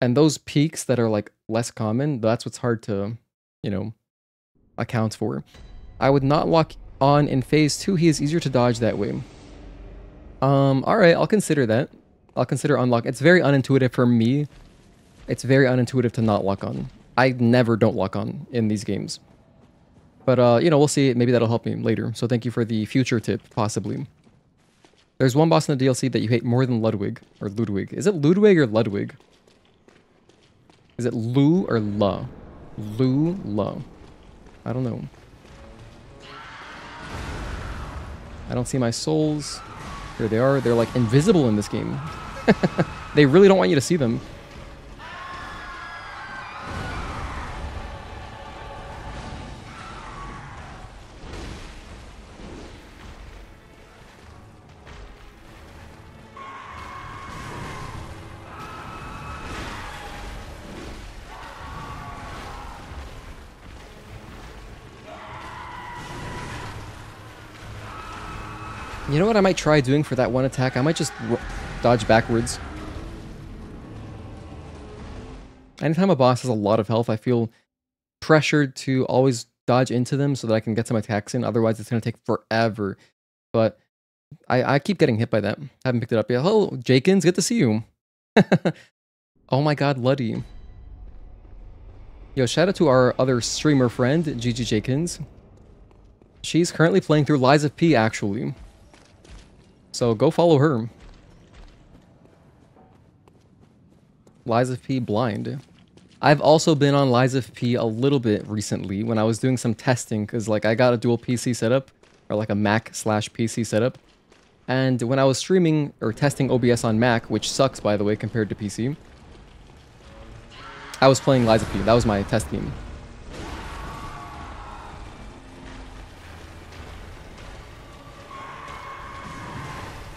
And those peaks that are like less common, that's what's hard to, you know, account for. I would not lock on in phase 2, he is easier to dodge that way. Alright, I'll consider that. I'll consider unlock. It's very unintuitive for me. It's very unintuitive to not lock on. I never don't lock on in these games. But, you know, we'll see. Maybe that'll help me later. So thank you for the future tip, possibly. There's one boss in the DLC that you hate more than Ludwig. Or Ludwig. Is it Ludwig or Ludwig? Is it Lu or La? Lu, La. I don't know. I don't see my souls. Here they are. They're like invisible in this game. They really don't want you to see them. You know what I might try doing for that one attack? I might just dodge backwards. Anytime a boss has a lot of health, I feel pressured to always dodge into them so that I can get some attacks in. Otherwise, it's going to take forever. But I keep getting hit by that. Haven't picked it up yet. Hello, Jakins. Good to see you. Oh my god, Luddy. Yo, shout out to our other streamer friend, Gigi Jakins. She's currently playing through Lies of P, actually. So go follow her. Lies of P blind. I've also been on Lies of P a little bit recently when I was doing some testing because like I got a dual PC setup or like a Mac/PC setup And when I was streaming or testing OBS on Mac, which sucks by the way compared to PC, I was playing Lies of P. That was my test game.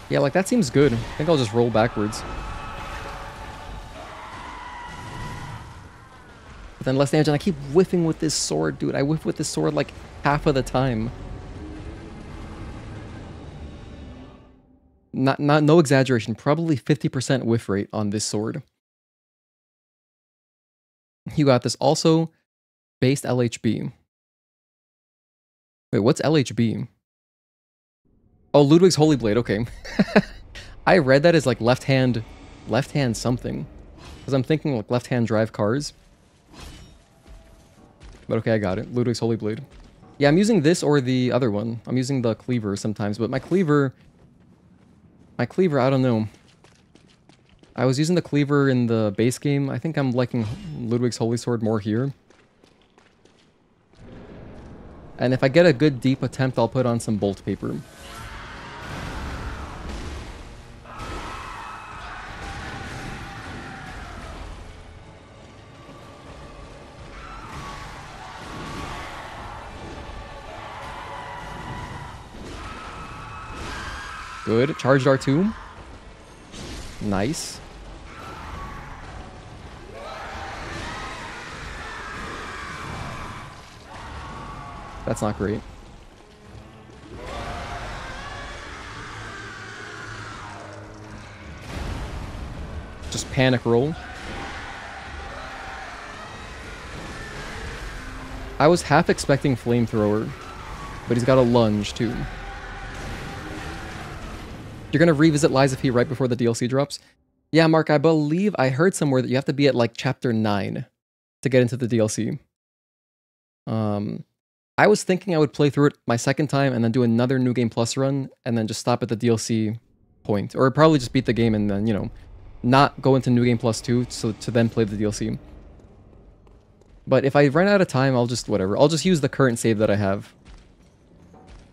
Yeah, like that seems good. I think I'll just roll backwards. But then less damage, and I keep whiffing with this sword, dude. I whiff with this sword like half of the time. No exaggeration, probably 50% whiff rate on this sword. You got this. Also, based LHB. Wait, what's LHB? Oh, Ludwig's Holy Blade, okay. I read that as like left hand something. Because I'm thinking like left hand drive cars. But okay, I got it. Ludwig's Holy Blade. Yeah, I'm using this or the other one. I'm using the cleaver sometimes, but my cleaver, I don't know. I was using the cleaver in the base game. I think I'm liking Ludwig's Holy Sword more here. And if I get a good deep attempt, I'll put on some bolt paper. Good. Charged R2. Nice. That's not great. Just panic roll. I was half expecting flamethrower, but he's got a lunge too. You're gonna revisit Lies of P right before the DLC drops? Yeah, Mark, I believe I heard somewhere that you have to be at like chapter 9 to get into the DLC. I was thinking I would play through it my second time and then do another New Game Plus run and then just stop at the DLC point. Or probably just beat the game and then, you know, not go into New Game Plus 2 so to then play the DLC. But if I run out of time, I'll just, whatever. I'll just use the current save that I have.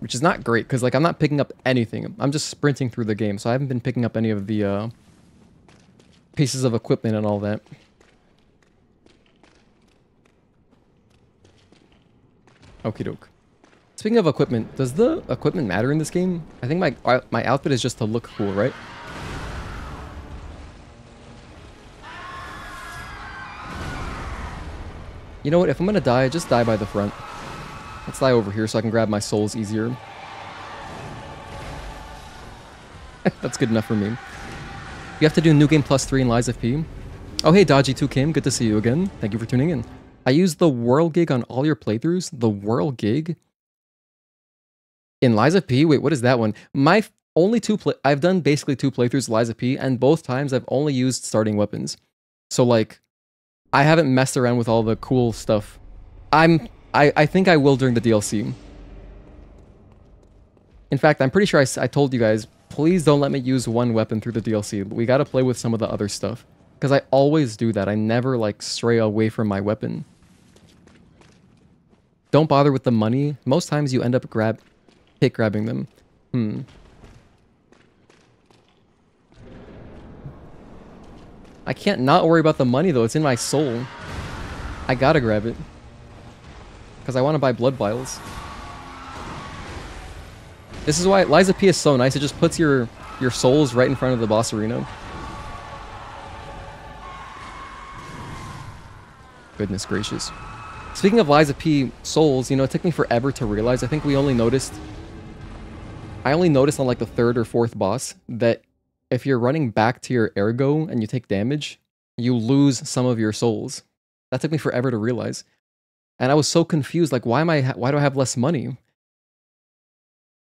Which is not great, because like I'm not picking up anything. I'm just sprinting through the game, so I haven't been picking up any of the pieces of equipment and all that. Okie doke. Speaking of equipment, does the equipment matter in this game? I think my outfit is just to look cool, right? You know what? If I'm gonna die, just die by the front. Let's die over here so I can grab my souls easier. That's good enough for me. You have to do New Game Plus 3 in Lies of P. Oh, hey, Dodgy2Kim. Good to see you again. Thank you for tuning in. I use the Whirl Gig on all your playthroughs. The Whirl Gig? In Lies of P? Wait, what is that one? My only I've done basically 2 playthroughs of Lies of P, and both times I've only used starting weapons. So, like, I haven't messed around with all the cool stuff. I think I will during the DLC. In fact, I'm pretty sure I told you guys, please don't let me use one weapon through the DLC. We gotta play with some of the other stuff. Because I always do that. I never, like, stray away from my weapon. Don't bother with the money. Most times you end up pick grabbing them. I can't not worry about the money, though. It's in my soul. I gotta grab it. Because I want to buy blood vials. This is why Lies of P is so nice. It just puts your souls right in front of the boss arena. Goodness gracious. Speaking of Lies of P souls, you know, it took me forever to realize. I think I only noticed on like the 3rd or 4th boss that if you're running back to your ergo and you take damage, you lose some of your souls. That took me forever to realize. And I was so confused, like, why do I have less money?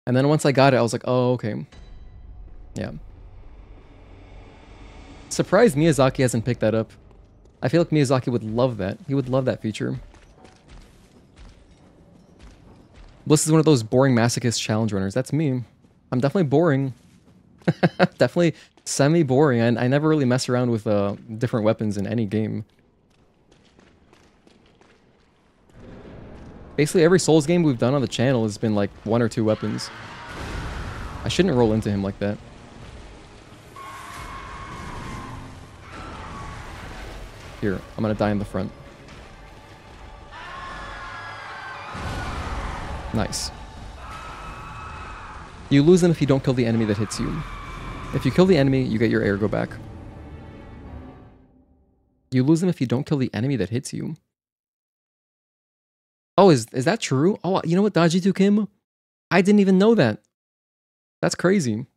And then once I got it, I was like, oh, okay. Yeah. Surprised Miyazaki hasn't picked that up. I feel like Miyazaki would love that. He would love that feature. Bliss is one of those boring masochist challenge runners. That's me. I'm definitely boring. Definitely semi-boring. I never really mess around with different weapons in any game. Basically, every Souls game we've done on the channel has been like 1 or 2 weapons. I shouldn't roll into him like that. Here, I'm gonna die in the front. Nice. You lose them if you don't kill the enemy that hits you. If you kill the enemy, you get your ergo back. You lose them if you don't kill the enemy that hits you. Oh, is that true? Oh, you know what, Daji2 Kim? I didn't even know that. That's crazy.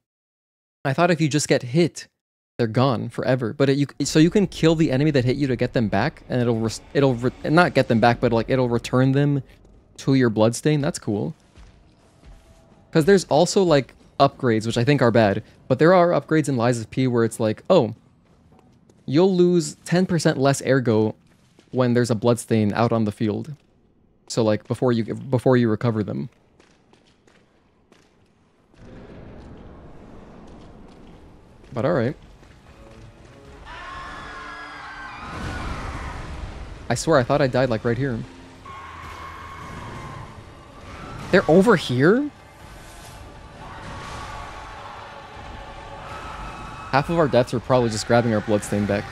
I thought if you just get hit, they're gone forever. But so you can kill the enemy that hit you to get them back, and it'll not get them back, but like it'll return them to your bloodstain. That's cool. Because there's also like upgrades, which I think are bad, but there are upgrades in Lies of P where it's like, oh, you'll lose 10% less ergo when there's a bloodstain out on the field. So like before you recover them. But alright. I swear I thought I died like right here. They're over here? Half of our deaths are probably just grabbing our bloodstain back.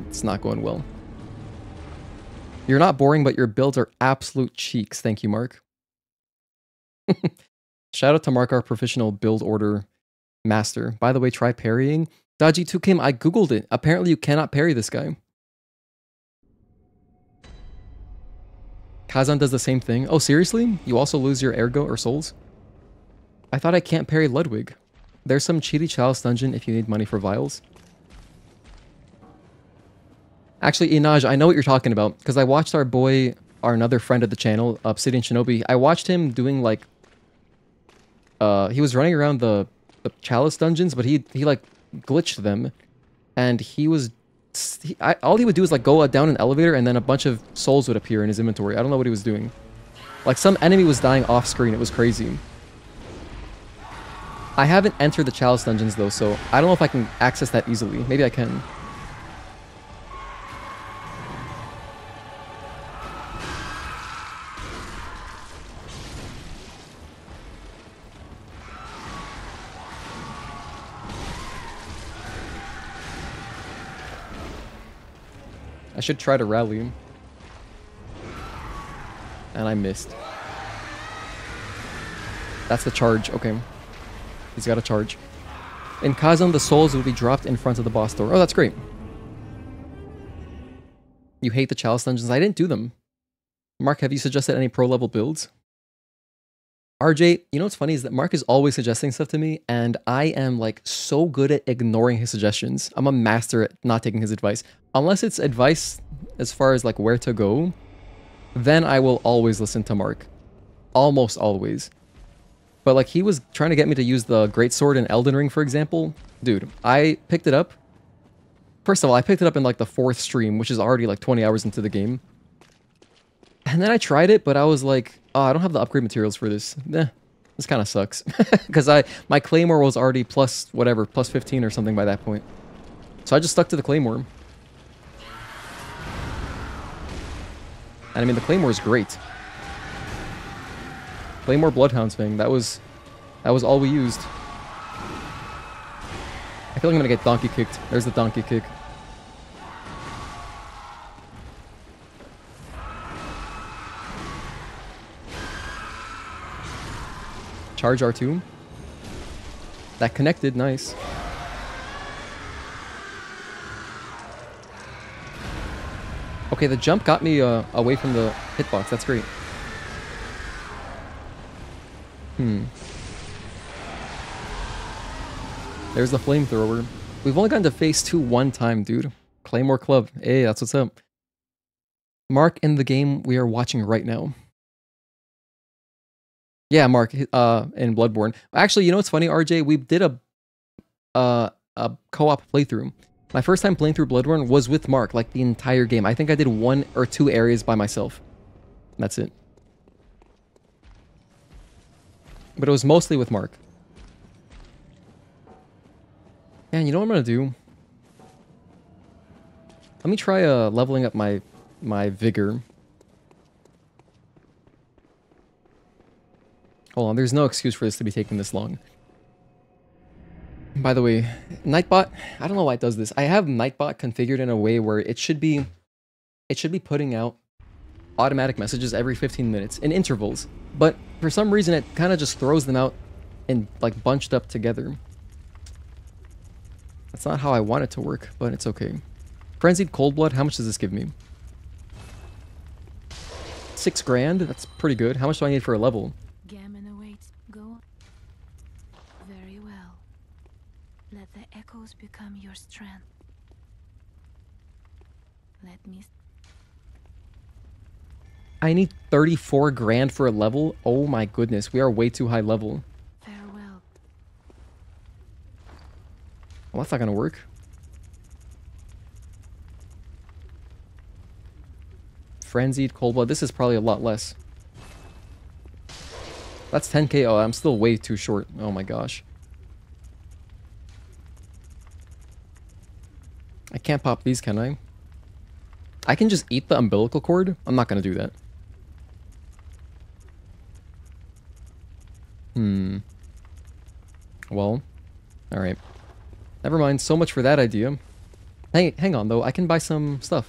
It's not going well. You're not boring, but your builds are absolute cheeks. Thank you, Mark. Shout out to Mark, our professional build order master. By the way, try parrying. Daji2 Kim, I googled it. Apparently you cannot parry this guy. Kazan does the same thing. Oh, seriously? You also lose your ergo or souls? I thought I can't parry Ludwig. There's some cheaty chalice dungeon if you need money for vials. Actually, Inaj, I know what you're talking about, because I watched our boy, another friend of the channel, Obsidian Shinobi. I watched him doing like... he was running around the chalice dungeons, but he like glitched them. And he was... all he would do is like go down an elevator and then a bunch of souls would appear in his inventory. I don't know what he was doing. Like some enemy was dying off screen. It was crazy. I haven't entered the chalice dungeons though, so I don't know if I can access that easily. Maybe I can. I should try to rally him. And I missed. That's the charge. Okay. He's got a charge. In Kazan, the souls will be dropped in front of the boss door. Oh, that's great. You hate the chalice dungeons? I didn't do them. Mark, have you suggested any pro level builds? RJ, you know what's funny is that Mark is always suggesting stuff to me, and I am like so good at ignoring his suggestions. I'm a master at not taking his advice. Unless it's advice as far as like where to go, then I will always listen to Mark. Almost always. But like he was trying to get me to use the greatsword in Elden Ring, for example. Dude, I picked it up. First of all, I picked it up in like the 4th stream, which is already like 20 hours into the game. And then I tried it, but I was like, oh, I don't have the upgrade materials for this. This kind of sucks. Because my claymore was already plus whatever, plus 15 or something by that point. So I just stuck to the claymore. And I mean, the claymore is great. Claymore Bloodhound's thing. That was all we used. I feel like I'm gonna get donkey kicked. There's the donkey kick. Charge R2. That connected, nice. Okay, the jump got me away from the hitbox. That's great. There's the flamethrower. We've only gotten to phase 2 one time, dude. Claymore Club. Hey, that's what's up. Mark in the game we are watching right now. Yeah, Mark, in Bloodborne. Actually, you know what's funny, RJ? We did a co-op playthrough. My first time playing through Bloodborne was with Mark, like the entire game. I think I did 1 or 2 areas by myself. That's it. But it was mostly with Mark. Man, you know what I'm gonna do? Let me try leveling up my Vigor. Hold on, there's no excuse for this to be taking this long. By the way, Nightbot, I don't know why it does this. I have Nightbot configured in a way where it should be putting out automatic messages every 15 minutes in intervals. But for some reason, it kind of just throws them out and like bunched up together. That's not how I want it to work, but it's okay. Frenzied Cold Blood, how much does this give me? 6 grand? That's pretty good. How much do I need for a level? Gammon awaits. Go on. Very well. Let the echoes become your strength. Let me... I need 34 grand for a level? Oh my goodness, we are way too high level. Farewell. Well, that's not gonna work. Frenzied Cold Blood, this is probably a lot less. That's 10k. Oh, I'm still way too short. Oh my gosh. I can't pop these, can I? I can just eat the umbilical cord? I'm not gonna do that. Well, alright. Never mind, so much for that idea. Hey, hang on though, I can buy some stuff.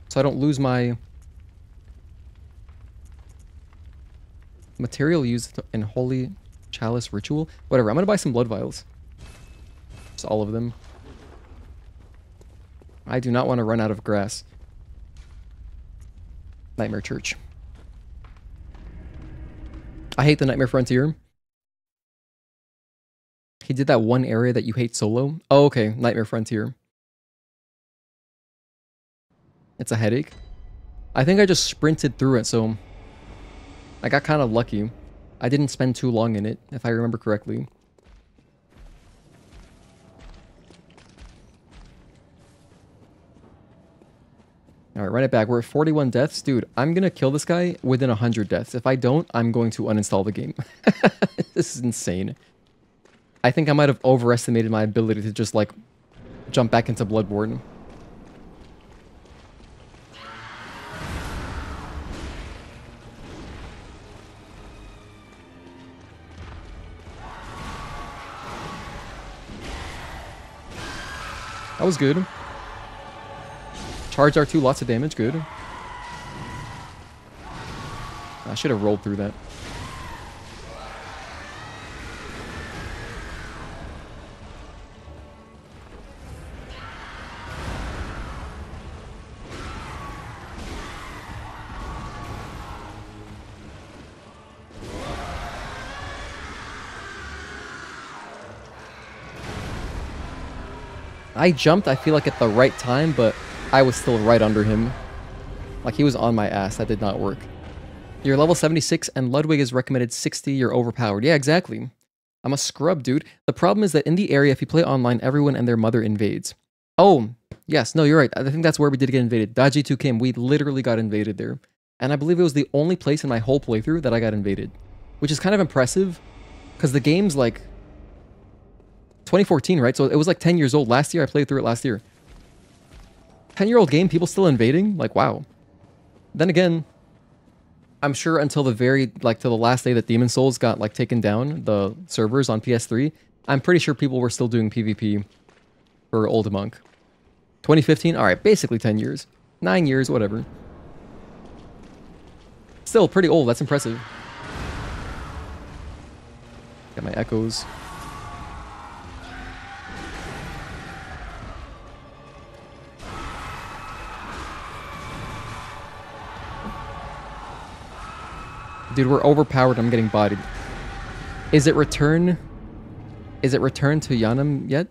So I don't lose my... material used in Holy Chalice Ritual. Whatever, I'm gonna buy some blood vials. Just all of them. I do not want to run out of grass. Nightmare Church. I hate the Nightmare Frontier. He did that one area that you hate solo. Oh, okay. Nightmare Frontier. It's a headache. I think I just sprinted through it, so... I got kind of lucky. I didn't spend too long in it, if I remember correctly. Alright, run it back. We're at 41 deaths. Dude, I'm gonna kill this guy within 100 deaths. If I don't, I'm going to uninstall the game. This is insane. I think I might have overestimated my ability to just, like, jump back into Bloodborne. That was good. Charge R2, lots of damage, good. I should have rolled through that. I jumped, I feel like, at the right time, but I was still right under him. Like, he was on my ass. That did not work. You're level 76, and Ludwig is recommended 60. You're overpowered. Yeah, exactly. I'm a scrub, dude. The problem is that in the area, if you play online, everyone and their mother invades. Oh, yes. No, you're right. I think that's where we did get invaded. Daji2 Kim, we literally got invaded there. And I believe it was the only place in my whole playthrough that I got invaded. Which is kind of impressive, because the game's like... 2014, right? So it was like 10 years old. Last year, I played through it last year. 10-year-old game, people still invading? Like, wow. Then again, I'm sure until the very, like, to the last day that Demon Souls got, like, taken down, the servers on PS3, I'm pretty sure people were still doing PvP for Old Monk. 2015? Alright, basically 10 years. 9 years, whatever. Still pretty old, that's impressive. Got my echoes. Dude, we're overpowered. I'm getting bodied. Is it return? Is it return to Yharnam yet?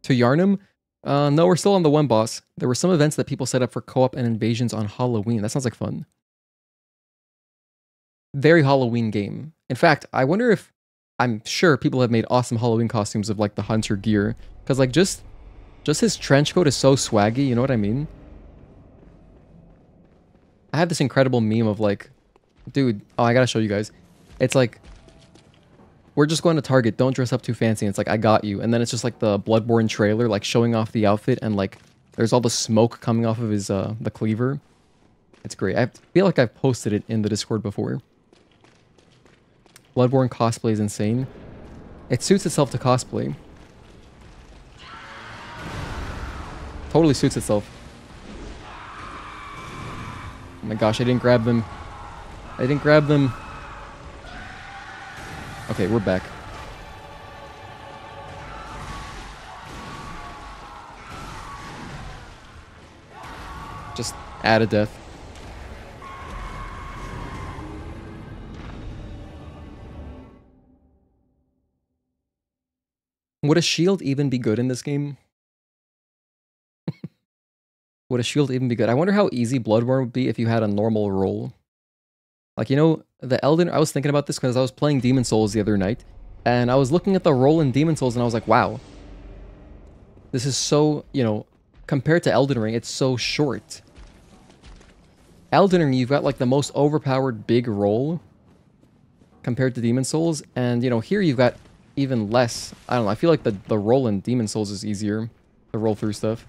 To Yharnam? No, we're still on the one boss. There were some events that people set up for co-op and invasions on Halloween. That sounds like fun. Very Halloween game. In fact, I wonder if... I'm sure people have made awesome Halloween costumes of, like, the hunter gear. Because, like, just his trench coat is so swaggy, you know what I mean? I have this incredible meme of, like... Dude, oh, I gotta show you guys. It's like, we're just going to Target, don't dress up too fancy. And it's like, I got you. And then it's just like the Bloodborne trailer, like showing off the outfit, and like, there's all the smoke coming off of his, the cleaver. It's great. I feel like I've posted it in the Discord before. Bloodborne cosplay is insane. It suits itself to cosplay. Totally suits itself. Oh my gosh, I didn't grab them. I didn't grab them. Okay, we're back. Just add a death. Would a shield even be good in this game? Would a shield even be good? I wonder how easy Bloodborne would be if you had a normal roll. Like, you know, the Elden... I was thinking about this because I was playing Demon Souls the other night, and I was looking at the roll in Demon Souls, and I was like, wow. This is so, you know, compared to Elden Ring, it's so short. Elden Ring, you've got, like, the most overpowered big roll compared to Demon Souls, and, you know, here you've got even less. I don't know, I feel like the roll in Demon Souls is easier to roll through stuff.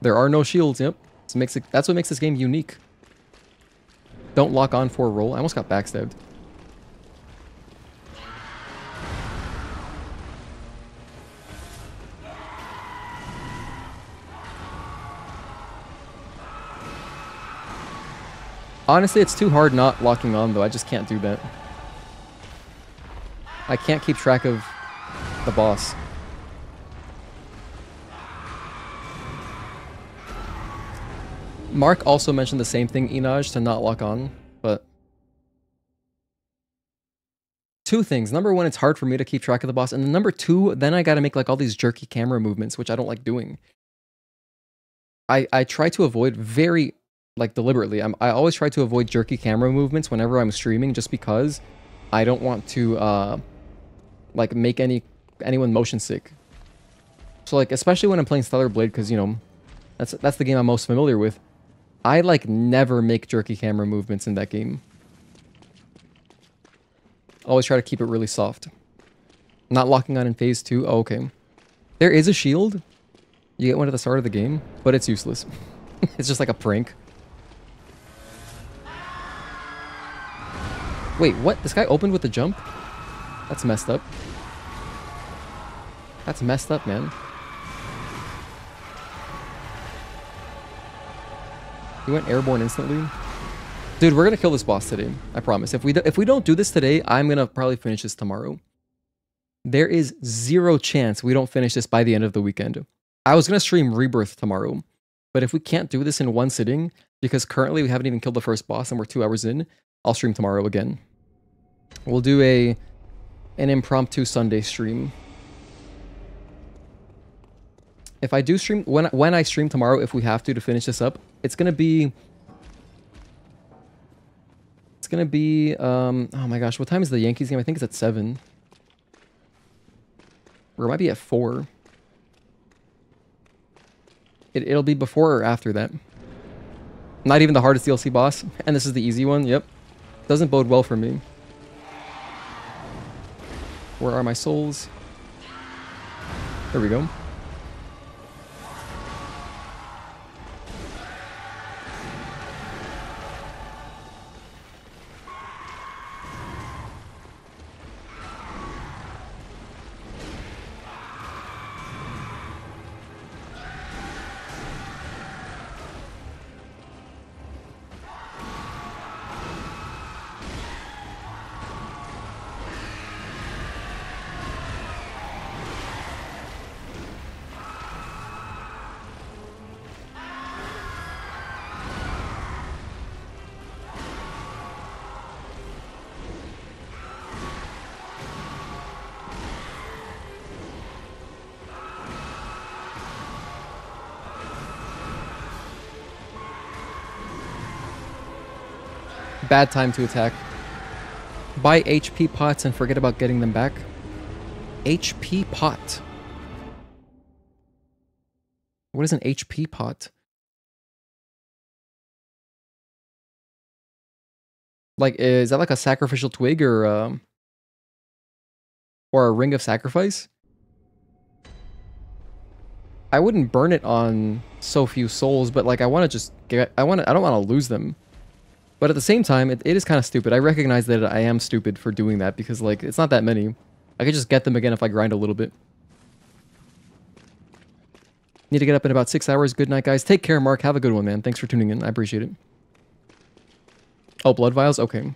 There are no shields, yep. That's what makes this game unique. Don't lock on for a roll. I almost got backstabbed. Honestly, it's too hard not locking on, though. I just can't do that. I can't keep track of the boss. Mark also mentioned the same thing, Enaj, to not lock on, but... Two things. Number one, it's hard for me to keep track of the boss, and then number two, then I gotta make like all these jerky camera movements, which I don't like doing. I try to avoid very, like deliberately, I always try to avoid jerky camera movements whenever I'm streaming, just because I don't want to, like make anyone motion sick. So like, especially when I'm playing Stellar Blade, because, you know, that's the game I'm most familiar with. I, like, never make jerky camera movements in that game. Always try to keep it really soft. Not locking on in phase 2. Oh, okay. There is a shield. You get one at the start of the game, but it's useless. It's just like a prank. Wait, what? This guy opened with the jump? That's messed up. That's messed up, man. He went airborne instantly. Dude, we're gonna kill this boss today. I promise. If we don't do this today, I'm gonna probably finish this tomorrow. There is zero chance we don't finish this by the end of the weekend. I was gonna stream Rebirth tomorrow, but if we can't do this in one sitting, because currently we haven't even killed the first boss and we're 2 hours in, I'll stream tomorrow again. We'll do an impromptu Sunday stream. If I do stream, when I stream tomorrow, if we have to finish this up, it's gonna be, oh my gosh, what time is the Yankees game? I think it's at 7. Or it might be at 4. It'll be before or after that. Not even the hardest DLC boss, and this is the easy one, yep. Doesn't bode well for me. Where are my souls? There we go. Bad time to attack. Buy HP pots and forget about getting them back. HP pot. What is an HP pot? Like, is that like a sacrificial twig or a ring of sacrifice? I wouldn't burn it on so few souls, but like I want to just get, I don't want to lose them. But at the same time, it is kind of stupid. I recognize that I am stupid for doing that because, like, it's not that many. I could just get them again if I grind a little bit. Need to get up in about 6 hours. Good night, guys. Take care, Mark. Have a good one, man. Thanks for tuning in. I appreciate it. Oh, blood vials? Okay.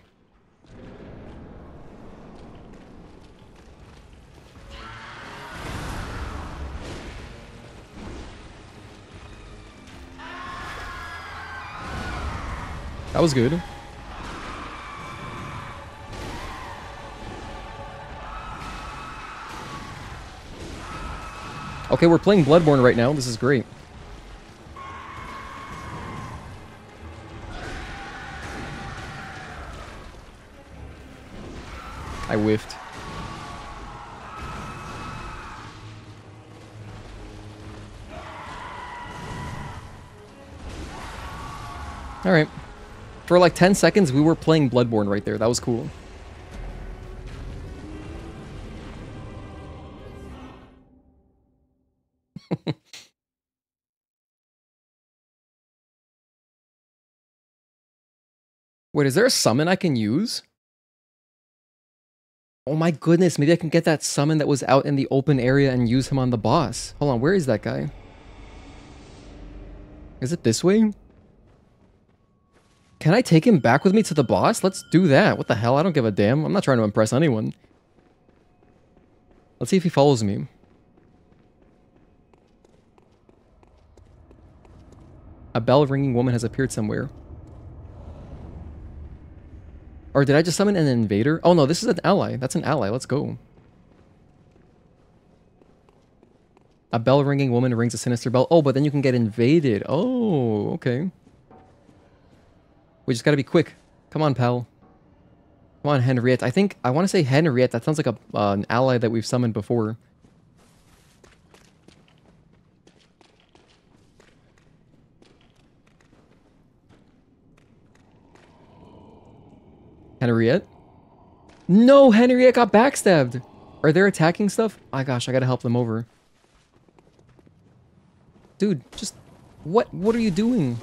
That was good. Okay, we're playing Bloodborne right now. This is great. I whiffed. Alright. For like 10 seconds, we were playing Bloodborne right there. That was cool. Wait, is there a summon I can use? Oh my goodness, maybe I can get that summon that was out in the open area and use him on the boss. Hold on, where is that guy? Is it this way? Can I take him back with me to the boss? Let's do that. What the hell? I don't give a damn. I'm not trying to impress anyone. Let's see if he follows me. A bell-ringing woman has appeared somewhere. Or did I just summon an invader? Oh no, this is an ally. That's an ally. Let's go. A bell-ringing woman rings a sinister bell. Oh, but then you can get invaded. Oh, okay. We just gotta be quick. Come on, pal. Come on, Henriett. I want to say Henriett. That sounds like an ally that we've summoned before. Henriett? No, Henriett got backstabbed. Are they attacking stuff? My gosh, I gotta help them over. Dude, just... What are you doing?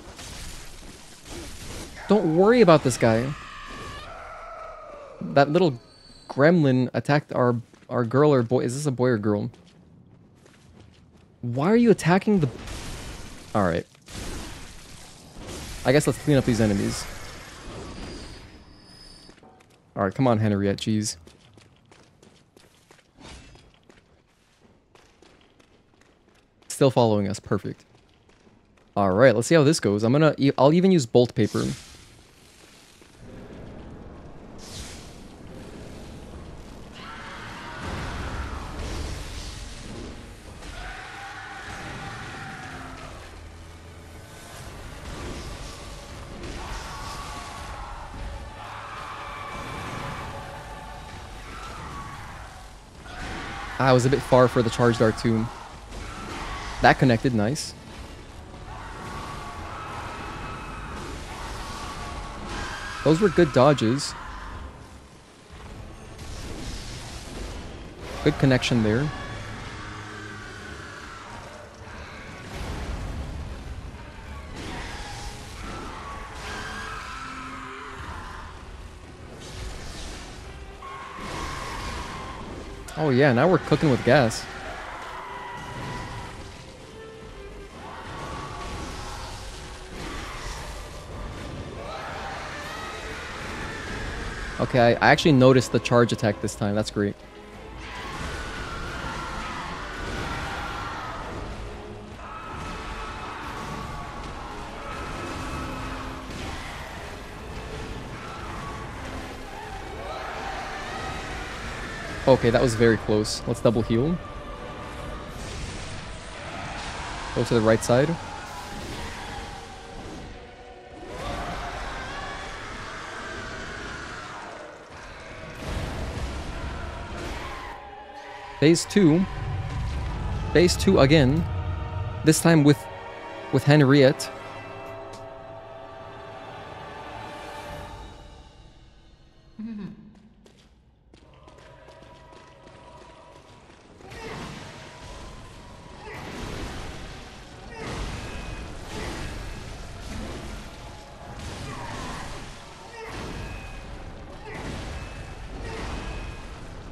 Don't worry about this guy. That little gremlin attacked our girl or boy. Is this a boy or girl? Why are you attacking the... Alright. I guess let's clean up these enemies. Alright, come on, Henriett, jeez. Still following us, perfect. Alright, let's see how this goes. I'll even use bolt paper. I was a bit far for the charge dart too. That connected, nice. Those were good dodges. Good connection there. Oh yeah, now we're cooking with gas. Okay, I actually noticed the charge attack this time. That's great. Okay, that was very close. Let's double heal. Go to the right side. Phase 2. Phase 2 again. This time with Henriett.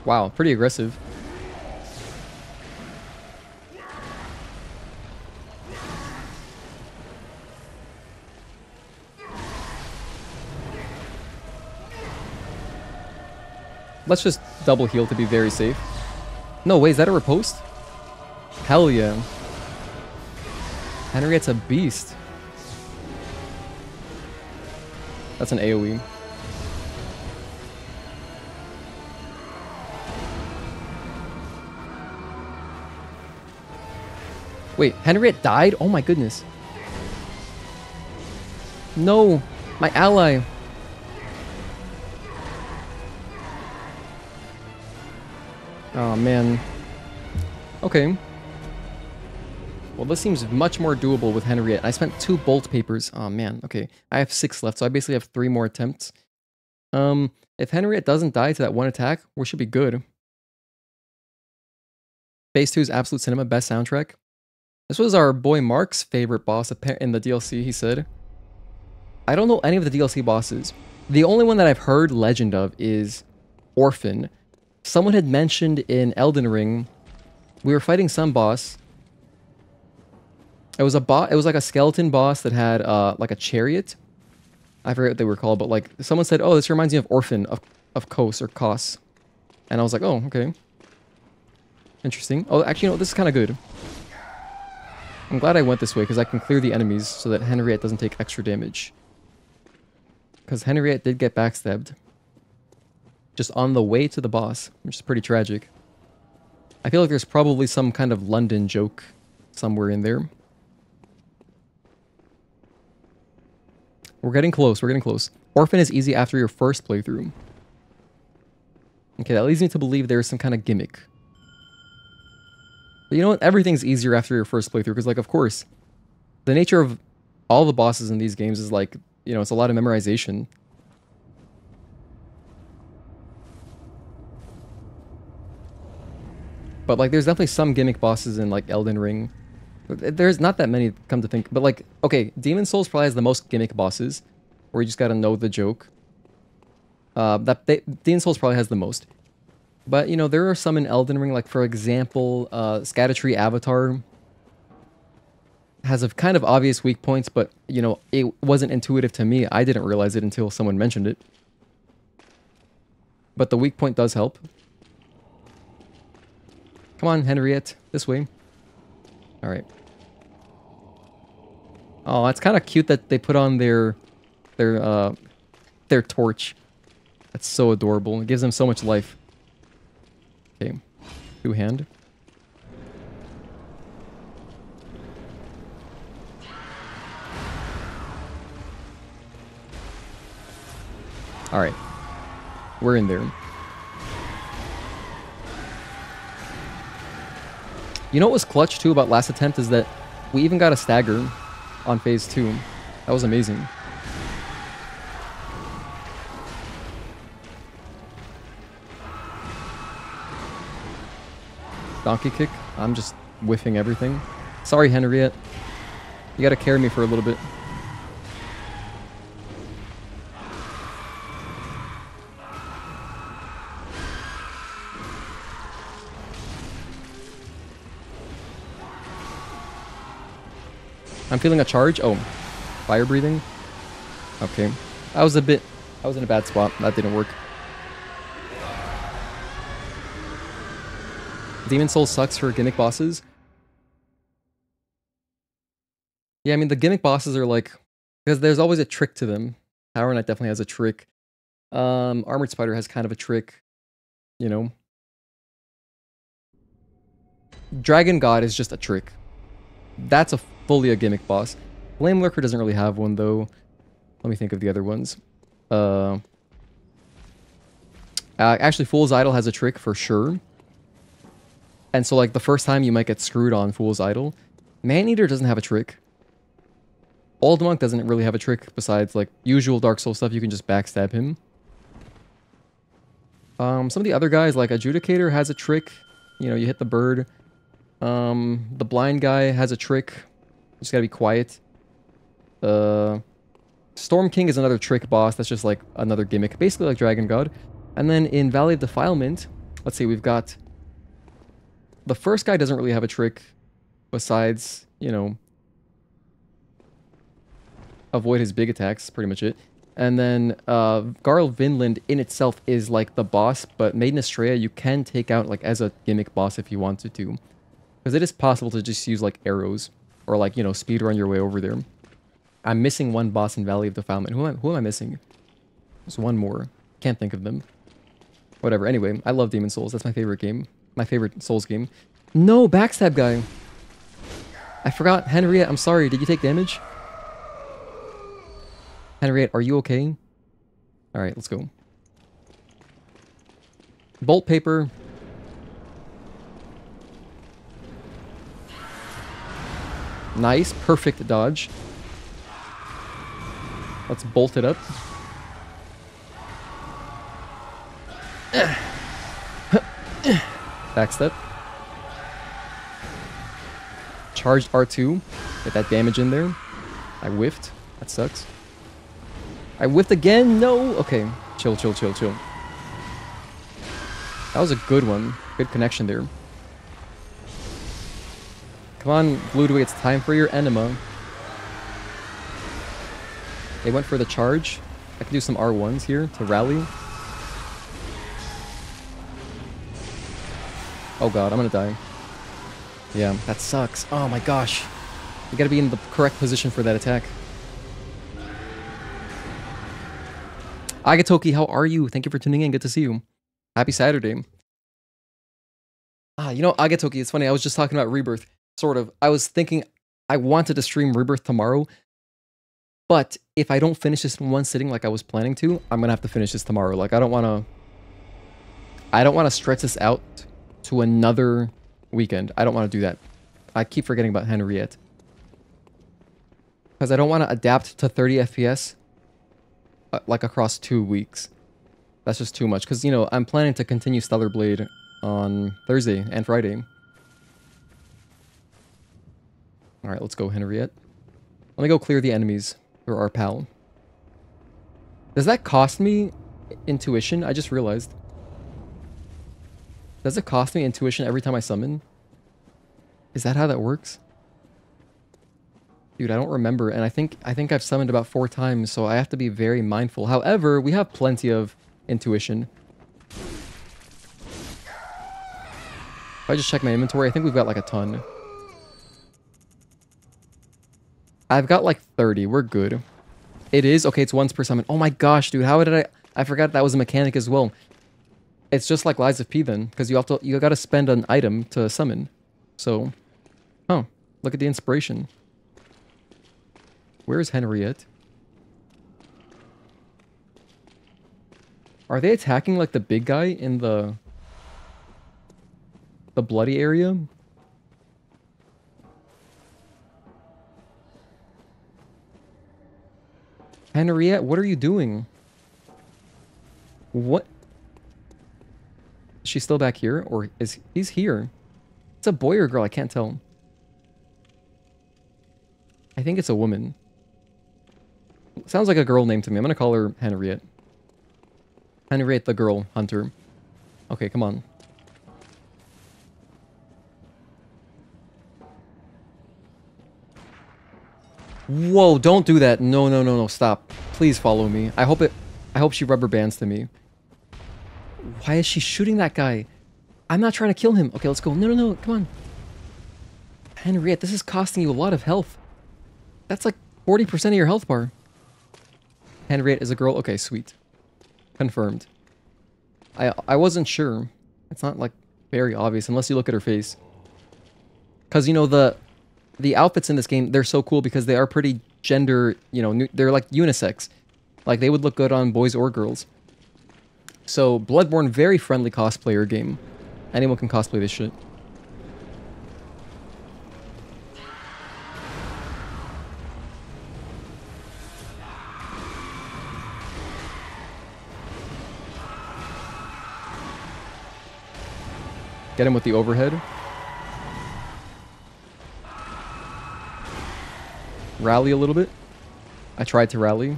Wow, pretty aggressive. Let's just double heal to be very safe. No, wait, is that a riposte? Hell yeah. Henriett's a beast. That's an AoE. Wait, Henriett died? Oh my goodness. No, my ally. Oh man. Okay. Well, this seems much more doable with Henriett. I spent 2 bolt papers. Oh man, okay. I have 6 left, so I basically have 3 more attempts. If Henriett doesn't die to that 1 attack, we should be good. Phase 2's Absolute Cinema, best soundtrack. This was our boy Mark's favorite boss in the DLC, he said. I don't know any of the DLC bosses. The only one that I've heard legend of is Orphan. Someone had mentioned in Elden Ring, we were fighting some boss. It was like a skeleton boss that had like a chariot. I forget what they were called, but like someone said, "Oh, this reminds me of Orphan of Kos or Kos," and I was like, "Oh, okay, interesting." Oh, actually, you know, this is kind of good. I'm glad I went this way because I can clear the enemies so that Henriett doesn't take extra damage. Because Henriett did get backstabbed. Just on the way to the boss, which is pretty tragic. I feel like there's probably some kind of London joke somewhere in there. We're getting close, we're getting close. Orphan is easy after your first playthrough. Okay, that leads me to believe there's some kind of gimmick. But you know what? Everything's easier after your first playthrough, because, like, of course, the nature of all the bosses in these games is, like, you know, it's a lot of memorization. But, like, there's definitely some gimmick bosses in, like, Elden Ring. There's not that many, come to think. But, like, okay, Demon Souls probably has the most gimmick bosses, where you just gotta know the joke. Demon Souls probably has the most. But, you know, there are some in Elden Ring, like, for example, Scattertree Avatar has a kind of obvious weak points, but, you know, it wasn't intuitive to me. I didn't realize it until someone mentioned it. But the weak point does help. Come on, Henriett, this way. Alright. Oh, it's kind of cute that they put on their torch. That's so adorable. It gives them so much life. Okay, 2-hand. Alright. We're in there. You know what was clutch too about last attempt is that we even got a stagger on phase 2. That was amazing. Donkey kick. I'm just whiffing everything. Sorry, Henriett. You gotta carry me for a little bit. I'm feeling a charge. Oh, fire breathing. Okay. I was in a bad spot. That didn't work. Demon Souls sucks for gimmick bosses. Yeah, I mean, the gimmick bosses are like... Because there's always a trick to them. Tower Knight definitely has a trick. Armored Spider has kind of a trick. You know? Dragon God is just a trick. That's fully a gimmick boss. Flame Lurker doesn't really have one, though. Let me think of the other ones. Actually, Fool's Idol has a trick for sure. And so, like, the first time you might get screwed on Fool's Idol. Maneater doesn't have a trick. Old Monk doesn't really have a trick besides, like, usual Dark Souls stuff. You can just backstab him. Some of the other guys, like Adjudicator, has a trick. You know, you hit the bird. The blind guy has a trick. You just gotta be quiet. Storm King is another trick boss. That's just, like, another gimmick. Basically like Dragon God. And then in Valley of Defilement, Let's see, we've got... The first guy doesn't really have a trick besides, you know, avoid his big attacks, pretty much it. And then Garl Vinland in itself is like the boss, but Maiden Estrella you can take out like as a gimmick boss if you wanted to. Because it is possible to just use like arrows or like, you know, speedrun your way over there. I'm missing one boss in Valley of Defilement. Who am I missing? There's one more. Can't think of them. Whatever. Anyway, I love Demon Souls. That's my favorite game. My favorite Souls game. No, backstab guy. I forgot. Henriett, I'm sorry. Did you take damage? Henriett, are you okay? Alright, let's go. Bolt paper. Nice. Perfect dodge. Let's bolt it up. Backstep. Charged R2. Get that damage in there. I whiffed. That sucks. I whiffed again? No! Okay. Chill, chill, chill, chill. That was a good one. Good connection there. Come on, Ludwig, it's time for your enema. They went for the charge. I can do some R1s here to rally. Oh god, I'm gonna die. Yeah, that sucks. Oh my gosh. You gotta be in the correct position for that attack. Agatoki, how are you? Thank you for tuning in. Good to see you. Happy Saturday. You know, Agatoki, it's funny. I was just talking about Rebirth. Sort of. I was thinking I wanted to stream Rebirth tomorrow. But if I don't finish this in one sitting like I was planning to, I'm gonna have to finish this tomorrow. Like, I don't wanna stretch this out to another weekend. I don't want to do that. I keep forgetting about Henriett. Because I don't want to adapt to 30 FPS like across 2 weeks. That's just too much. Because, you know, I'm planning to continue Stellar Blade on Thursday and Friday. Alright, let's go, Henriett. Let me go clear the enemies for our pal. Does that cost me intuition? I just realized. Does it cost me intuition every time I summon? Is that how that works? Dude, I don't remember, and I think I've summoned about 4 times, so I have to be very mindful. However, we have plenty of intuition. If I just check my inventory, I think we've got like a ton. I've got like 30. We're good. It is? Okay, it's once per summon. Oh my gosh, dude, how did I forgot that was a mechanic as well. It's just like Lies of P then, because you gotta spend an item to summon. So, oh, look at the inspiration. Where's Henriett? Are they attacking like the big guy in the bloody area? Henriett, what are you doing? What? Is she still back here? Or is he's here? It's a boy or girl, I can't tell. I think it's a woman. Sounds like a girl name to me. I'm gonna call her Henriett. Henriett the girl hunter. Okay, come on. Whoa, don't do that. No, no, no, no, stop. Please follow me. I hope she rubber bands to me. Why is she shooting that guy? I'm not trying to kill him. Okay, let's go. No, no, no, come on. Henriett, this is costing you a lot of health. That's like 40% of your health bar. Henriett is a girl? Okay, sweet. Confirmed. I wasn't sure. It's not like very obvious unless you look at her face. Because, you know, the outfits in this game, they're so cool because they are pretty gender, you know, they're like unisex. Like, they would look good on boys or girls. So, Bloodborne, very friendly cosplayer game. Anyone can cosplay this shit. Get him with the overhead. Rally a little bit. I tried to rally.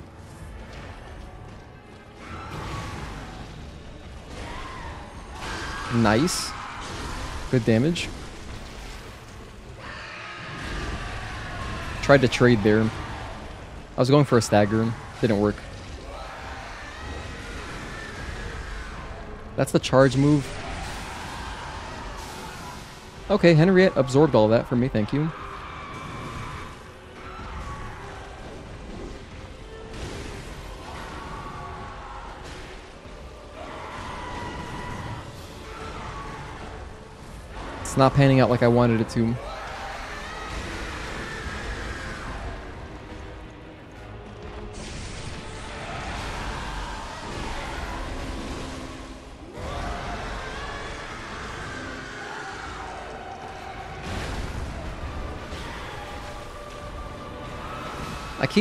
Nice. Good damage. Tried to trade there. I was going for a stagger. Didn't work. That's the charge move. Okay, Henriett absorbed all that for me. Thank you. It's not panning out like I wanted it to.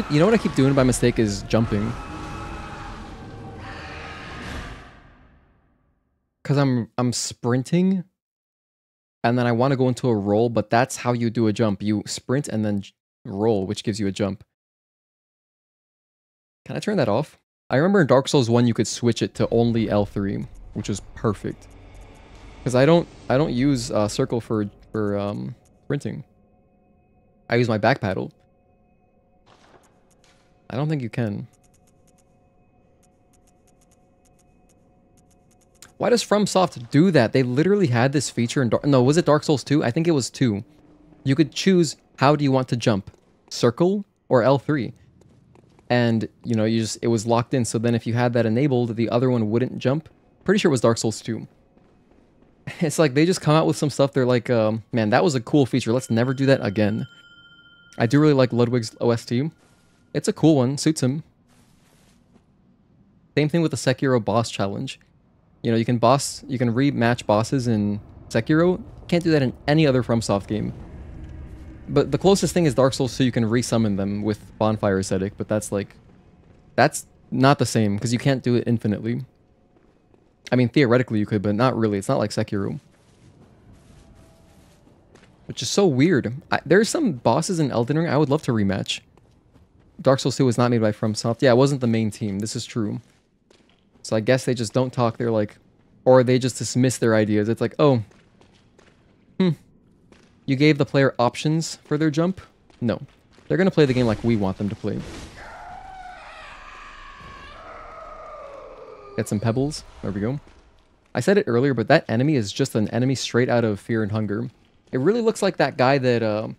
You know what I keep doing by mistake is jumping. Cause I'm sprinting and then I want to go into a roll, but that's how you do a jump. You sprint and then roll, which gives you a jump. Can I turn that off? I remember in Dark Souls 1 you could switch it to only L3, which was perfect. Cause I don't use circle for sprinting. I use my back paddle. I don't think you can. Why does FromSoft do that? They literally had this feature in no, was it Dark Souls 2? I think it was 2. You could choose how do you want to jump, circle or L3. And, you know, it was locked in. So then if you had that enabled, the other one wouldn't jump. Pretty sure it was Dark Souls 2. It's like they just come out with some stuff. They're like, man, that was a cool feature. Let's never do that again. I do really like Ludwig's OST. It's a cool one. Suits him. Same thing with the Sekiro boss challenge. You know, you can rematch bosses in Sekiro. Can't do that in any other FromSoft game. But the closest thing is Dark Souls 2. You can resummon them with Bonfire Ascetic, but that's not the same because you can't do it infinitely. I mean, theoretically you could, but not really. It's not like Sekiro. Which is so weird. There's some bosses in Elden Ring I would love to rematch. Dark Souls 2 was not made by FromSoft. Yeah, it wasn't the main team. This is true. So I guess they just don't talk. They're like... Or they just dismiss their ideas. It's like, oh... You gave the player options for their jump? No. They're gonna play the game like we want them to play. Get some pebbles. There we go. I said it earlier, but that enemy is just an enemy straight out of Fear and Hunger. It really looks like that guy that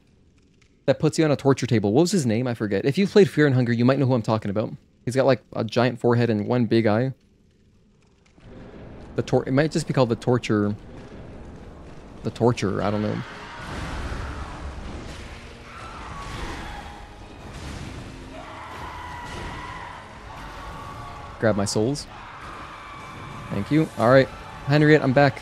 puts you on a torture table. What was his name? I forget. If you've played Fear and Hunger, you might know who I'm talking about. He's got like a giant forehead and one big eye. It might just be called the Torture. The Torturer, I don't know. Grab my souls. Thank you. Alright. Henriett, I'm back.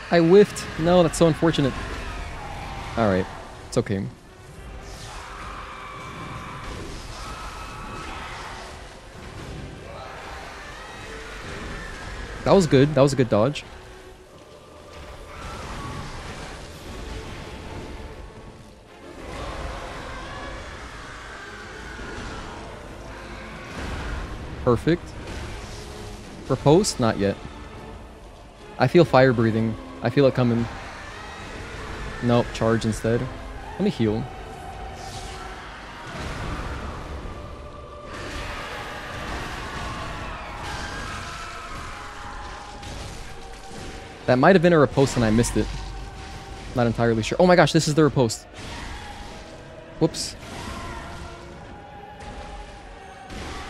I whiffed. No, that's so unfortunate. Alright. It's okay. That was good. That was a good dodge. Perfect. Riposte? Not yet. I feel fire breathing. I feel it coming. Nope, charge instead. Let me heal. That might have been a riposte and I missed it. Not entirely sure. Oh my gosh, this is the riposte. Whoops.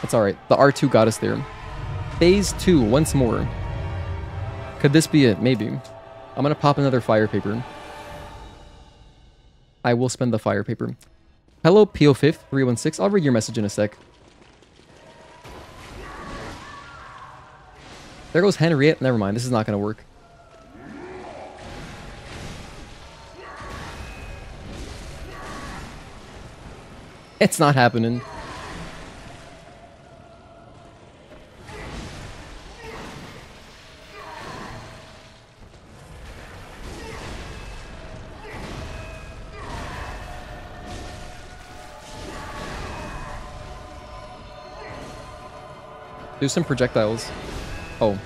That's alright. The R2 got us there. Phase 2, once more. Could this be it? Maybe. I'm gonna pop another fire paper. I will spend the fire paper. Hello, PO5-316. I'll read your message in a sec. There goes Henriett. Never mind. This is not gonna work. It's not happening. Do some projectiles. Oh.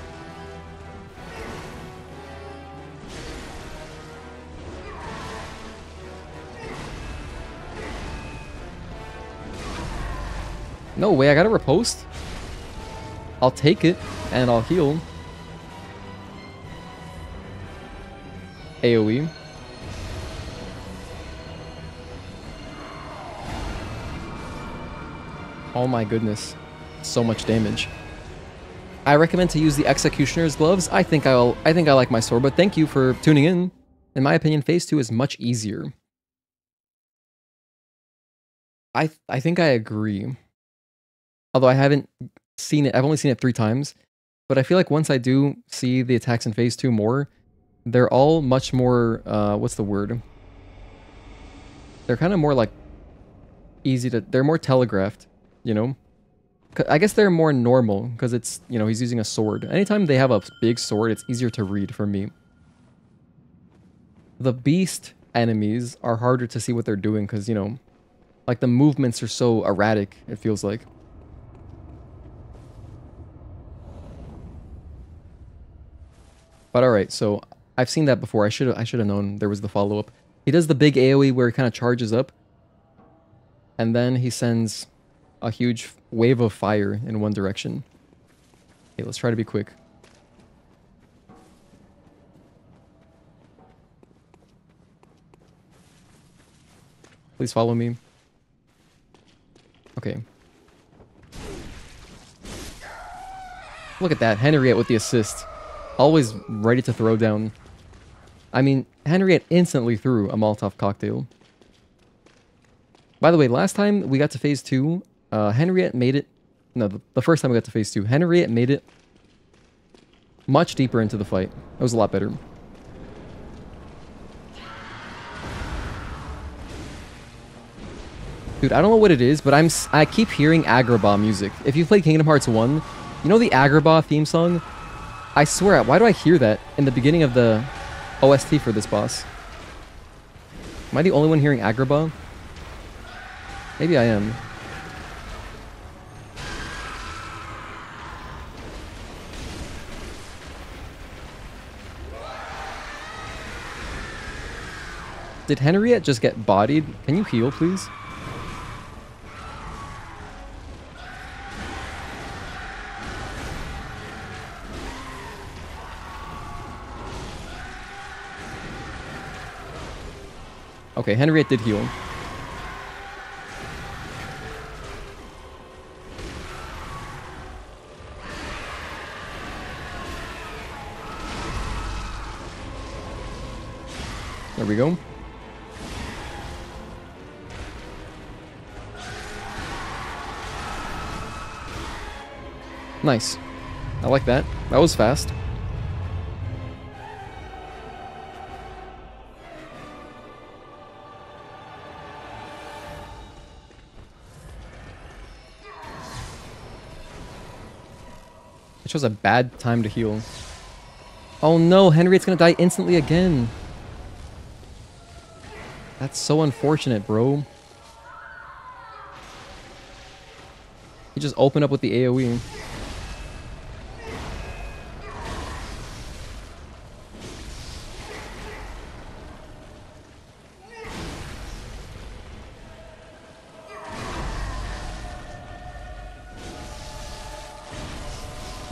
No way, I got a riposte? I'll take it, and I'll heal. AoE. Oh my goodness. So much damage. I recommend to use the Executioner's Gloves. I think I like my sword, but thank you for tuning in. In my opinion, Phase 2 is much easier. I think I agree. Although I haven't seen it, I've only seen it 3 times. But I feel like once I do see the attacks in Phase 2 more, they're all much more, what's the word? They're kind of more like easy to, they're more telegraphed, you know? I guess they're more normal because it's, you know, he's using a sword. Anytime they have a big sword, it's easier to read for me. The beast enemies are harder to see what they're doing because, you know, like the movements are so erratic, it feels like. But alright, so I've seen that before. I should have known there was the follow-up. He does the big AoE where he kind of charges up. And then he sends a huge wave of fire in one direction. Okay, let's try to be quick. Please follow me. Okay. Look at that, Henriett with the assist. Always ready to throw down. I mean, Henriett instantly threw a Molotov cocktail. By the way, last time we got to Phase 2, Henriett made it... No, the first time we got to Phase 2, Henriett made it much deeper into the fight. It was a lot better. Dude, I don't know what it is, but I keep hearing Agrabah music. If you played Kingdom Hearts 1, you know the Agrabah theme song? I swear, why do I hear that in the beginning of the OST for this boss? Am I the only one hearing Agrabah? Maybe I am. Did Henriett just get bodied? Can you heal, please? Okay, Henriett did heal. There we go. Nice. I like that. That was fast. It was a bad time to heal. Oh no, Henriett's gonna die instantly again. That's so unfortunate, bro. He just opened up with the AoE.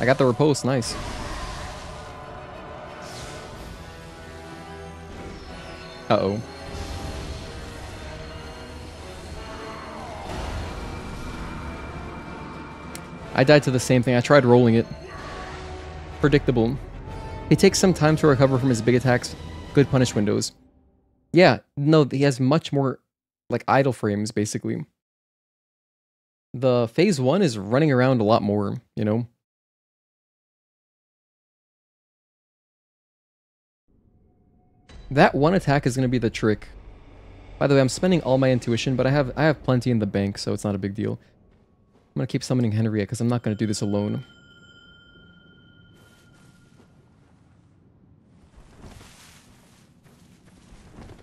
I got the riposte, nice. Uh-oh. I died to the same thing. I tried rolling it. Predictable. He takes some time to recover from his big attacks. Good punish windows. Yeah, no, he has much more, like, idle frames, basically. The Phase 1 is running around a lot more, you know? That one attack is going to be the trick. By the way, I'm spending all my intuition, but I have plenty in the bank, so it's not a big deal. I'm gonna keep summoning Henriett because I'm not gonna do this alone.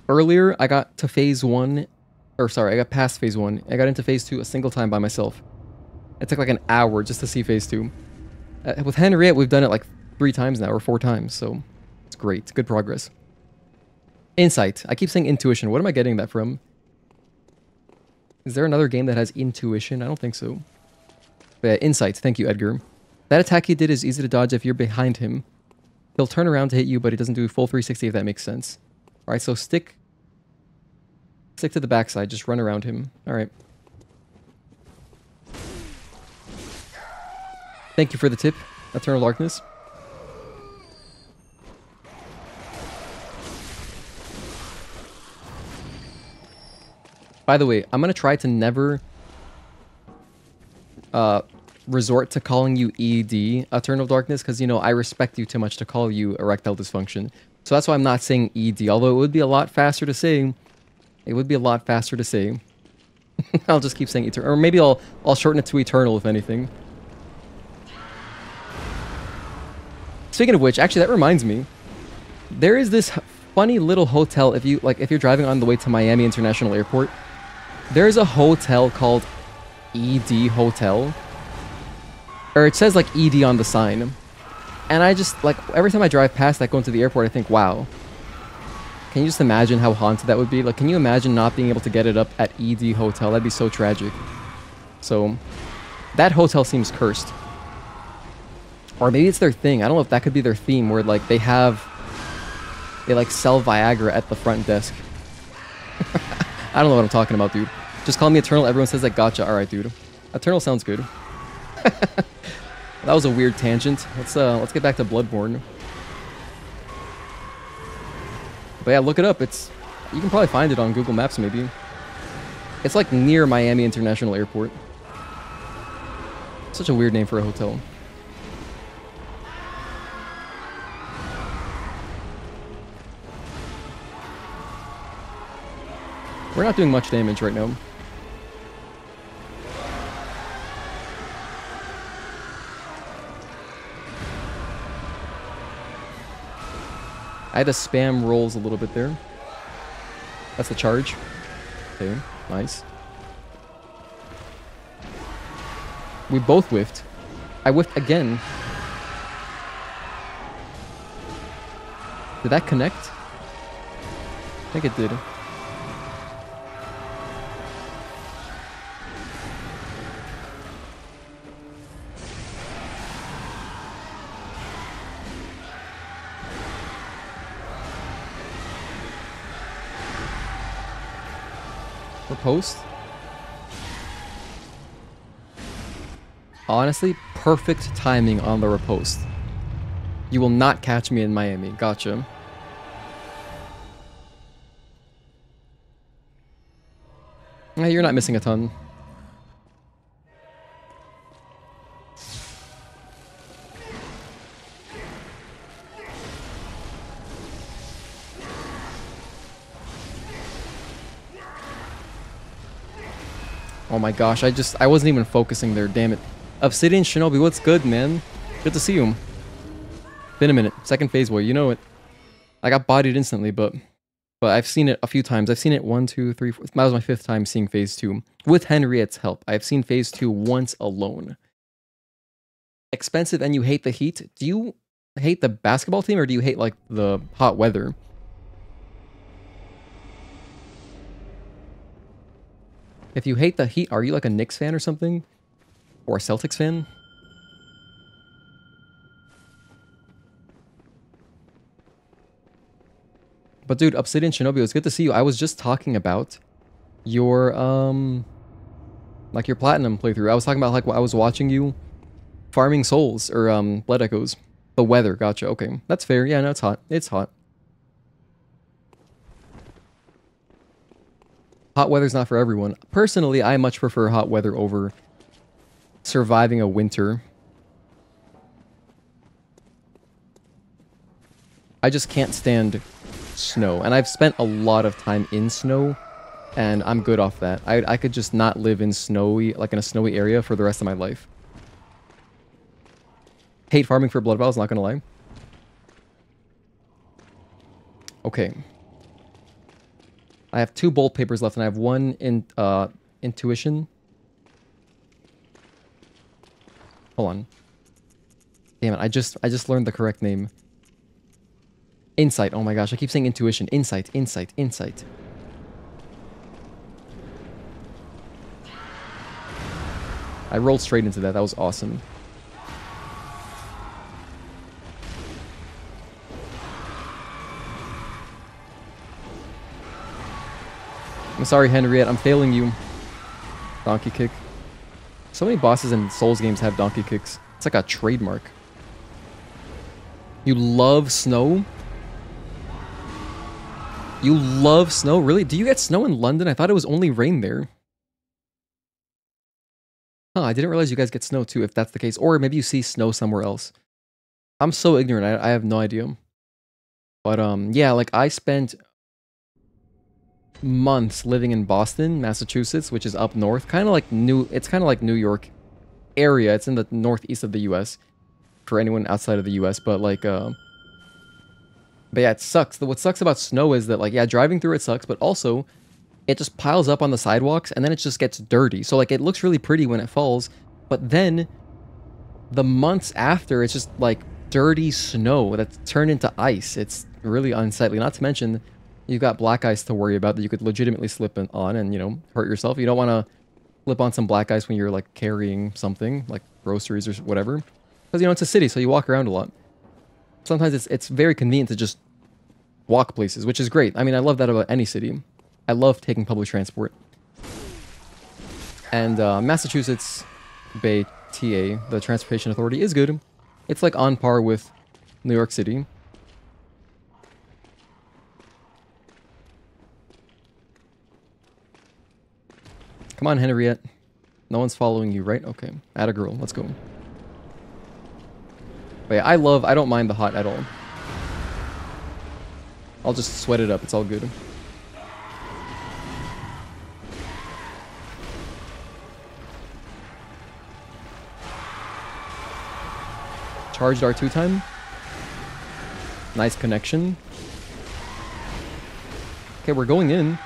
Earlier, I got to phase 1, or sorry, I got past phase 1. I got into phase 2 a single time by myself. It took like an hour just to see phase 2. With Henriett, we've done it like 3 times now, or 4 times, so it's great. Good progress. Insight. I keep saying intuition. What am I getting that from? Is there another game that has intuition? I don't think so. But yeah, insight. Thank you, Edgar. That attack he did is easy to dodge if you're behind him. He'll turn around to hit you, but he doesn't do full 360 if that makes sense. Alright, so stick to the backside. Just run around him. Alright. Thank you for the tip, Eternal Darkness. By the way, I'm going to try to never resort to calling you ED, Eternal Darkness, because, you know, I respect you too much to call you erectile dysfunction. So that's why I'm not saying ED, although it would be a lot faster to say. It would be a lot faster to say. I'll just keep saying Eternal, or maybe I'll shorten it to Eternal, if anything. Speaking of which, actually, that reminds me. There is this funny little hotel, if you're driving on the way to Miami International Airport. There's a hotel called ED Hotel. Or it says like ED on the sign. And I just, like, every time I drive past that going to the airport, I think, wow. Can you just imagine how haunted that would be? Like, can you imagine not being able to get it up at ED Hotel? That'd be so tragic. So, that hotel seems cursed. Or maybe it's their thing. I don't know if that could be their theme, where, like, they like, sell Viagra at the front desk. I don't know what I'm talking about, dude. Just call me Eternal. Everyone says that. Gotcha. Alright, dude. Eternal sounds good. That was a weird tangent. Let's get back to Bloodborne. But yeah, look it up. You can probably find it on Google Maps, maybe. It's like near Miami International Airport. Such a weird name for a hotel. We're not doing much damage right now. I had to spam rolls a little bit there. That's the charge. Okay, nice. We both whiffed. I whiffed again. Did that connect? I think it did. Post. Honestly, perfect timing on the riposte. You will not catch me in Miami. Gotcha. You're not missing a ton. Oh my gosh, I wasn't even focusing there, damn it. Obsidian Shinobi, what's good, man? Good to see you. Been a minute. Second phase boy, you know it. I got bodied instantly, but I've seen it a few times. I've seen it 1, 2, 3, 4. That was my 5th time seeing phase 2. With Henriett's help. I've seen phase 2 once alone. Expensive and you hate the heat? Do you hate the basketball team or do you hate, like, the hot weather? If you hate the heat, are you like a Knicks fan or something? Or a Celtics fan? But dude, Obsidian Shinobi, it's good to see you. I was just talking about your, like your Platinum playthrough. I was talking about like I was watching you farming souls, or Blood Echoes. The weather, gotcha, okay. That's fair, yeah, no, it's hot. It's hot. Hot weather's not for everyone. Personally, I much prefer hot weather over surviving a winter. I just can't stand snow. And I've spent a lot of time in snow And I'm good off that. I could just not live in snowy, like in a snowy area for the rest of my life. Hate farming for blood vials, not gonna lie. Okay. I have 2 bolt papers left, and I have 1 in intuition. Hold on. Damn it! I just learned the correct name. Insight. Oh my gosh! I keep saying intuition. Insight. Insight. Insight. I rolled straight into that. That was awesome. I'm sorry, Henriett. I'm failing you. Donkey kick. So many bosses in Souls games have donkey kicks. It's like a trademark. You love snow? You love snow? Really? Do you get snow in London? I thought it was only rain there. Huh, I didn't realize you guys get snow too, if that's the case. Or maybe you see snow somewhere else. I'm so ignorant. I have no idea. But, yeah, like, I spent months living in Boston, Massachusetts, which is up north. Kind of like it's kind of like New York area. It's in the northeast of the U.S. for anyone outside of the U.S. But, like, but yeah, it sucks. What sucks about snow is that, like, yeah, driving through it sucks, but also it just piles up on the sidewalks, and then it just gets dirty. So, like, it looks really pretty when it falls, but then the months after, it's just, like, dirty snow that's turned into ice. It's really unsightly. Not to mention, you've got black ice to worry about that you could legitimately slip on and, you know, hurt yourself. You don't want to slip on some black ice when you're, like, carrying something, like groceries or whatever. Because, you know, it's a city, so you walk around a lot. Sometimes it's very convenient to just walk places, which is great. I mean, I love that about any city. I love taking public transport. And Massachusetts Bay TA, the Transportation Authority, is good. It's like on par with New York City. Come on, Henriett. No one's following you, right? Okay. Atta girl. Let's go. But yeah, I don't mind the hot at all. I'll just sweat it up. It's all good. Charged R2 time. Nice connection. Okay, we're going in.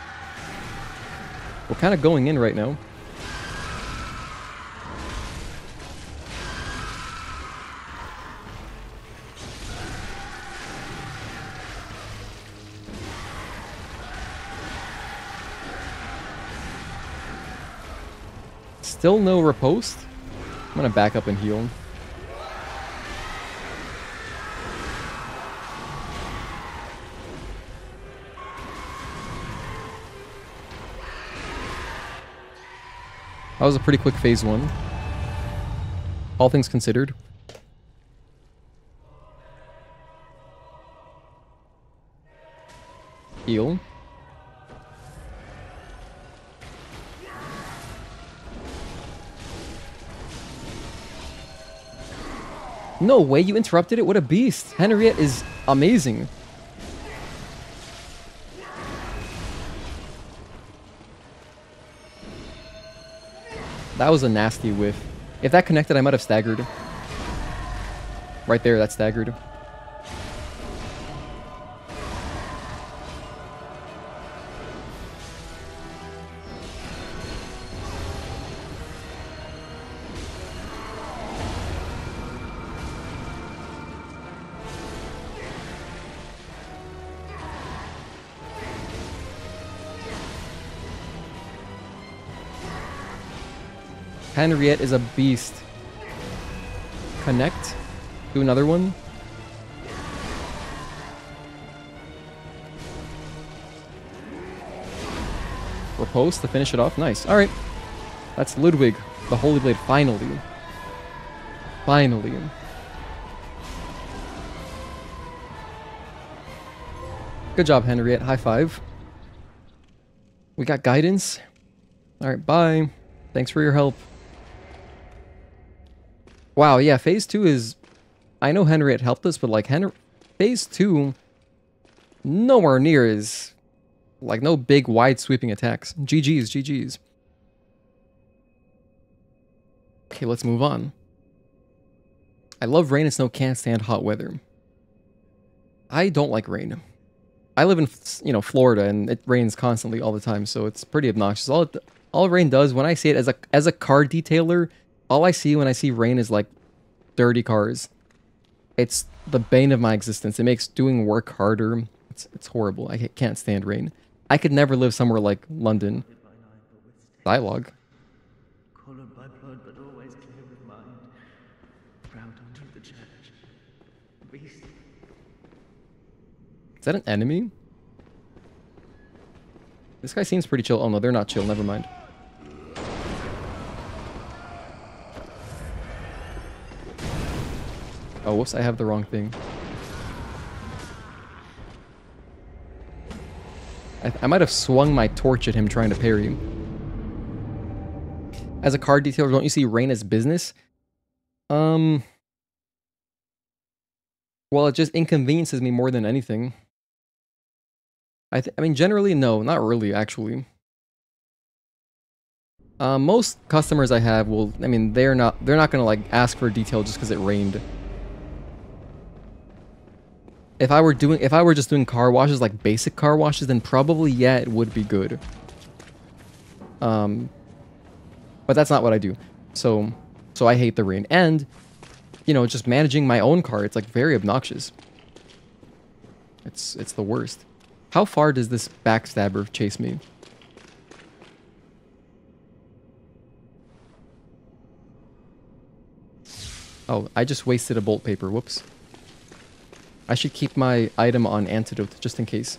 We're kind of going in right now. Still no riposte. I'm gonna back up and heal. That was a pretty quick phase 1. All things considered. Heal. No way, you interrupted it? What a beast. Henriett is amazing. That was a nasty whiff. If that connected, I might have staggered. Right there, that staggered. Henriett is a beast. Connect. Do another one. Riposte to finish it off. Nice. Alright. That's Ludwig, the Holy Blade. Finally. Finally. Good job, Henriett. High five. We got guidance. Alright, bye. Thanks for your help. Wow, yeah, phase 2 is... I know Henriett helped us, but like, phase 2... nowhere near as Like, no big, wide sweeping attacks. GG's, GG's. Okay, let's move on. I love rain and snow, can't stand hot weather. I don't like rain. I live in, you know, Florida, and it rains constantly all the time, so it's pretty obnoxious. All rain does, when I see it as a car detailer, all I see when I see rain is like dirty cars. It's the bane of my existence. It makes doing work harder. It's horrible. I can't stand rain. I could never live somewhere like London. Dialogue. Colored by blood, but always clear with mind. Proud unto the church. Beast. Is that an enemy? This guy seems pretty chill. Oh no, they're not chill. Never mind. Oh, whoops, I have the wrong thing. I might have swung my torch at him trying to parry. As a card detailer, don't you see rain as business? Well, it just inconveniences me more than anything. I mean, generally, no, not really, actually. Most customers I have will, I mean, they're not gonna like ask for detail just because it rained. If I were just doing car washes, like basic car washes, then probably, yeah, it would be good. But that's not what I do. So I hate the rain. And, you know, just managing my own car, it's like very obnoxious. It's the worst. How far does this backstabber chase me? Oh, I just wasted a bolt paper. Whoops. I should keep my item on antidote, just in case.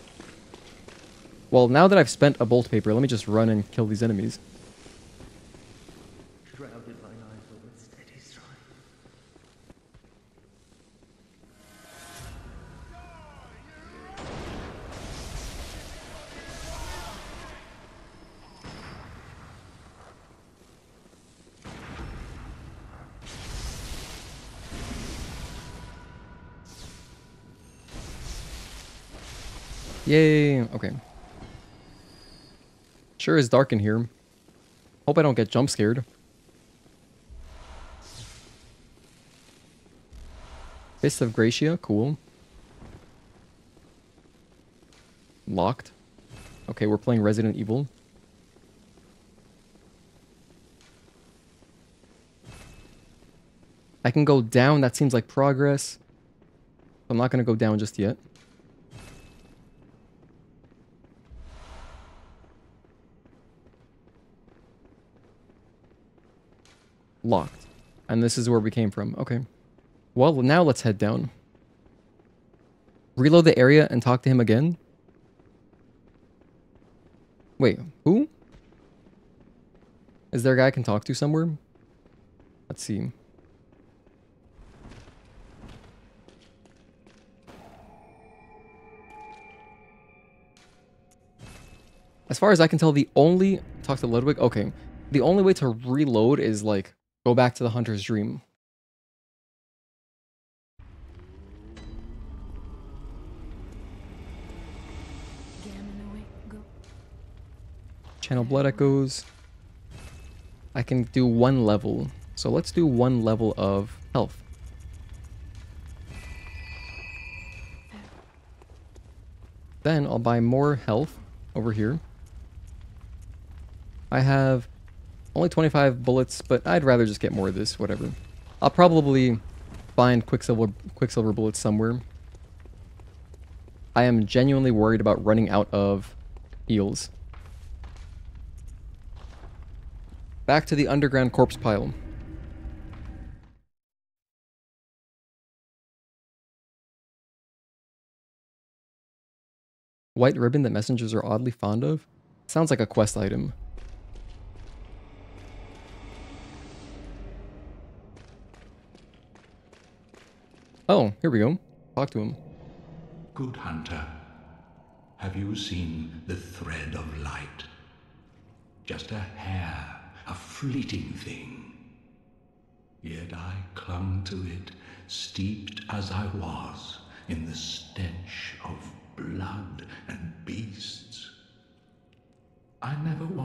Well, now that I've spent a bolt paper, let me just run and kill these enemies. Shrouded by night, but with steady stride. Yay, okay. Sure is dark in here. Hope I don't get jump scared. Fist of Gracia, cool. Locked. Okay, we're playing Resident Evil. I can go down, that seems like progress. I'm not gonna go down just yet. Locked. And this is where we came from. Okay. Well, now let's head down. Reload the area and talk to him again? Wait, who? Is there a guy I can talk to somewhere? Let's see. As far as I can tell, the only... Talk to Ludwig? Okay. The only way to reload is, like, go back to the Hunter's Dream. Channel Blood Echoes. I can do one level. So let's do one level of health. Then I'll buy more health over here. I have only 25 bullets, but I'd rather just get more of this, whatever. I'll probably find Quicksilver bullets somewhere. I am genuinely worried about running out of heals. Back to the underground corpse pile. White ribbon that messengers are oddly fond of? Sounds like a quest item. Oh, here we go. Talk to him. Good hunter, have you seen the thread of light? Just a hair, a fleeting thing. Yet I clung to it, steeped as I was in the stench of blood and beasts.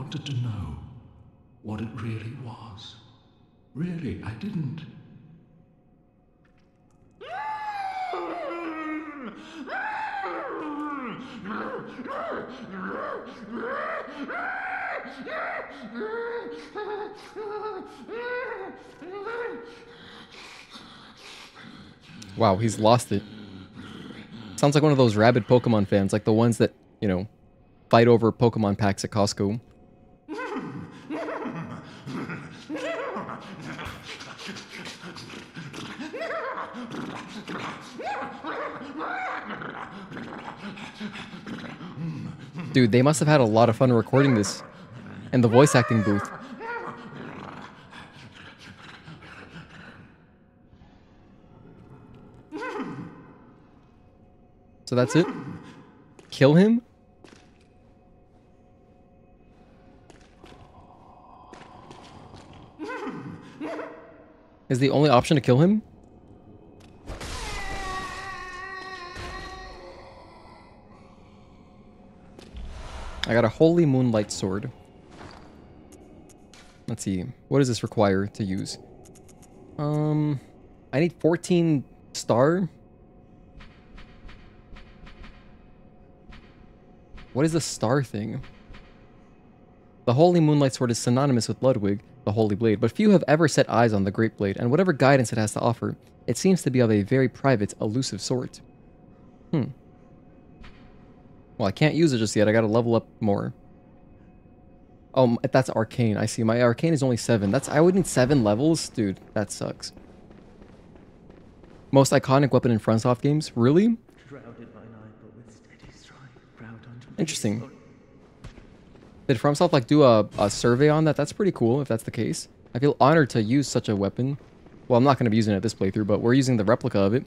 wanted to know what it really was. Really, I didn't. Wow, he's lost it. Sounds like one of those rabid Pokemon fans, like the ones that, you know, fight over Pokemon packs at Costco. Dude, they must have had a lot of fun recording this in the voice acting booth. So that's it? Kill him? Is the only option to kill him? I got a Holy Moonlight Sword. Let's see. What does this require to use? I need 14 star. What is the star thing? The Holy Moonlight Sword is synonymous with Ludwig, the Holy Blade, but few have ever set eyes on the Great Blade, and whatever guidance it has to offer, it seems to be of a very private, elusive sort. Well, I can't use it just yet. I gotta level up more. Oh, that's Arcane. I see. My Arcane is only 7. I would need 7 levels? Dude, that sucks. Most iconic weapon in FromSoft games? Really? Interesting. Did FromSoft like do a survey on that? That's pretty cool if that's the case. I feel honored to use such a weapon. Well, I'm not going to be using it this playthrough, but we're using the replica of it.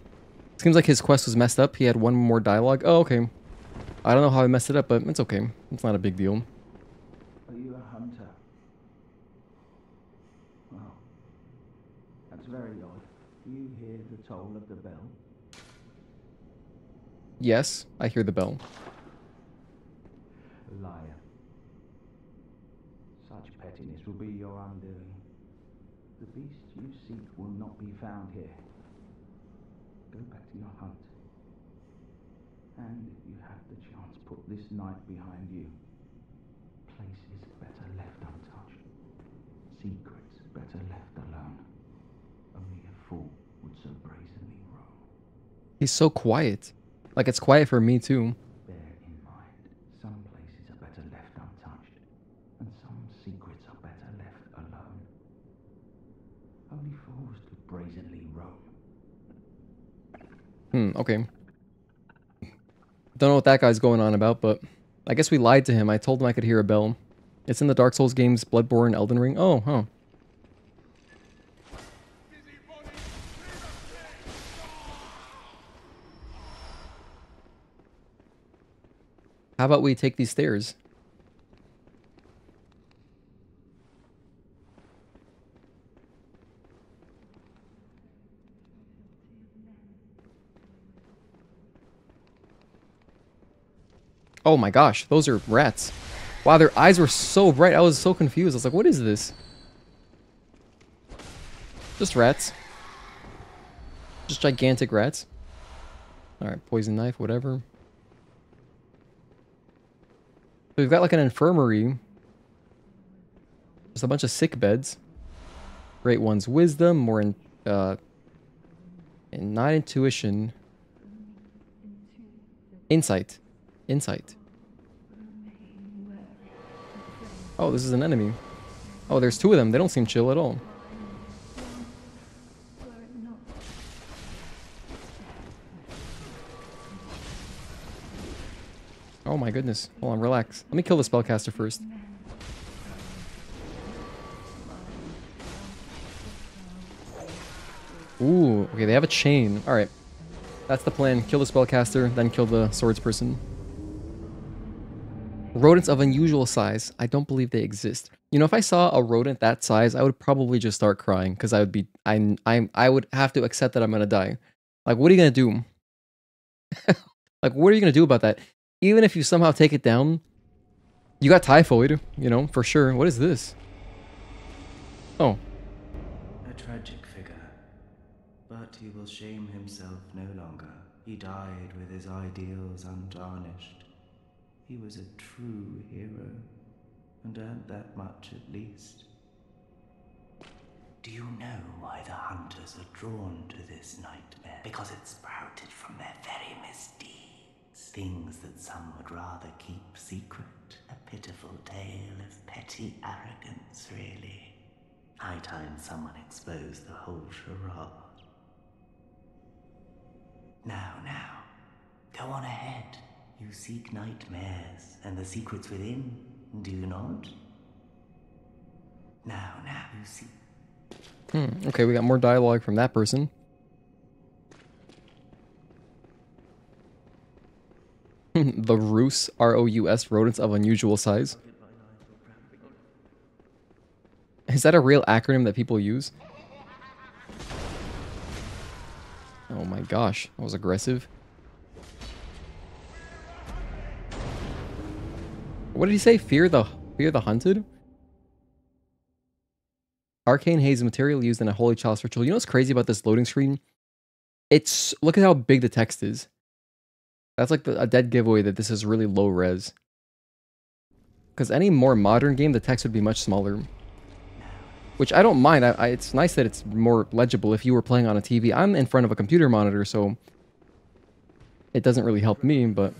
Seems like his quest was messed up. He had one more dialogue. Oh, okay. I don't know how I messed it up, but it's okay. It's not a big deal. Are you a hunter? Well, that's very odd. Do you hear the toll of the bell? Yes, I hear the bell. Liar. Such pettiness will be your undoing. The beast you seek will not be found here. Go back to your hunt. And if you have the chance, put this night behind you. Places better left untouched. Secrets better left alone. Only a fool would so brazenly roam. He's so quiet. Like, it's quiet for me, too. Bear in mind, some places are better left untouched, and some secrets are better left alone. Only fools do brazenly roam. Okay. Don't know what that guy's going on about, but I guess we lied to him. I told him I could hear a bell. It's in the Dark Souls games, Bloodborne, Elden Ring. Oh, huh. How about we take these stairs? Oh my gosh, those are rats. Wow, their eyes were so bright. I was so confused. I was like, what is this? Just rats. Just gigantic rats. Alright, poison knife, whatever. So we've got like an infirmary. Just a bunch of sick beds. Great one's wisdom, more in and not intuition. Insight. Insight. Oh, this is an enemy. Oh, there's 2 of them. They don't seem chill at all. Oh my goodness. Hold on, relax. Let me kill the spellcaster first. Ooh, okay, they have a chain. Alright. That's the plan. Kill the spellcaster, then kill the swords person. Rodents of unusual size. I don't believe they exist. You know, if I saw a rodent that size, I would probably just start crying because I would be I would have to accept that I'm gonna die. Like, what are you gonna do? Like, what are you gonna do about that? Even if you somehow take it down, You got typhoid, you know, for sure. What is this? Oh. A tragic figure. But he will shame himself no longer. He died with his ideals untarnished. He was a true hero, and earned that much at least. Do you know why the hunters are drawn to this nightmare? Because it sprouted from their very misdeeds. Things that some would rather keep secret. A pitiful tale of petty arrogance, really. High time someone exposed the whole charade. Now, go on ahead. You seek nightmares and the secrets within, do you not? Now, you see. Okay, we got more dialogue from that person. The Roos, R-O-U-S, rodents of unusual size. Is that a real acronym that people use? Oh my gosh, that was aggressive. What did he say? Fear the hunted? Arcane haze material used in a holy chalice ritual. You know what's crazy about this loading screen? Look at how big the text is. That's like a dead giveaway that this is really low res. Because any more modern game, the text would be much smaller. Which I don't mind. It's nice that it's more legible if you were playing on a TV. I'm in front of a computer monitor, so it doesn't really help me, but...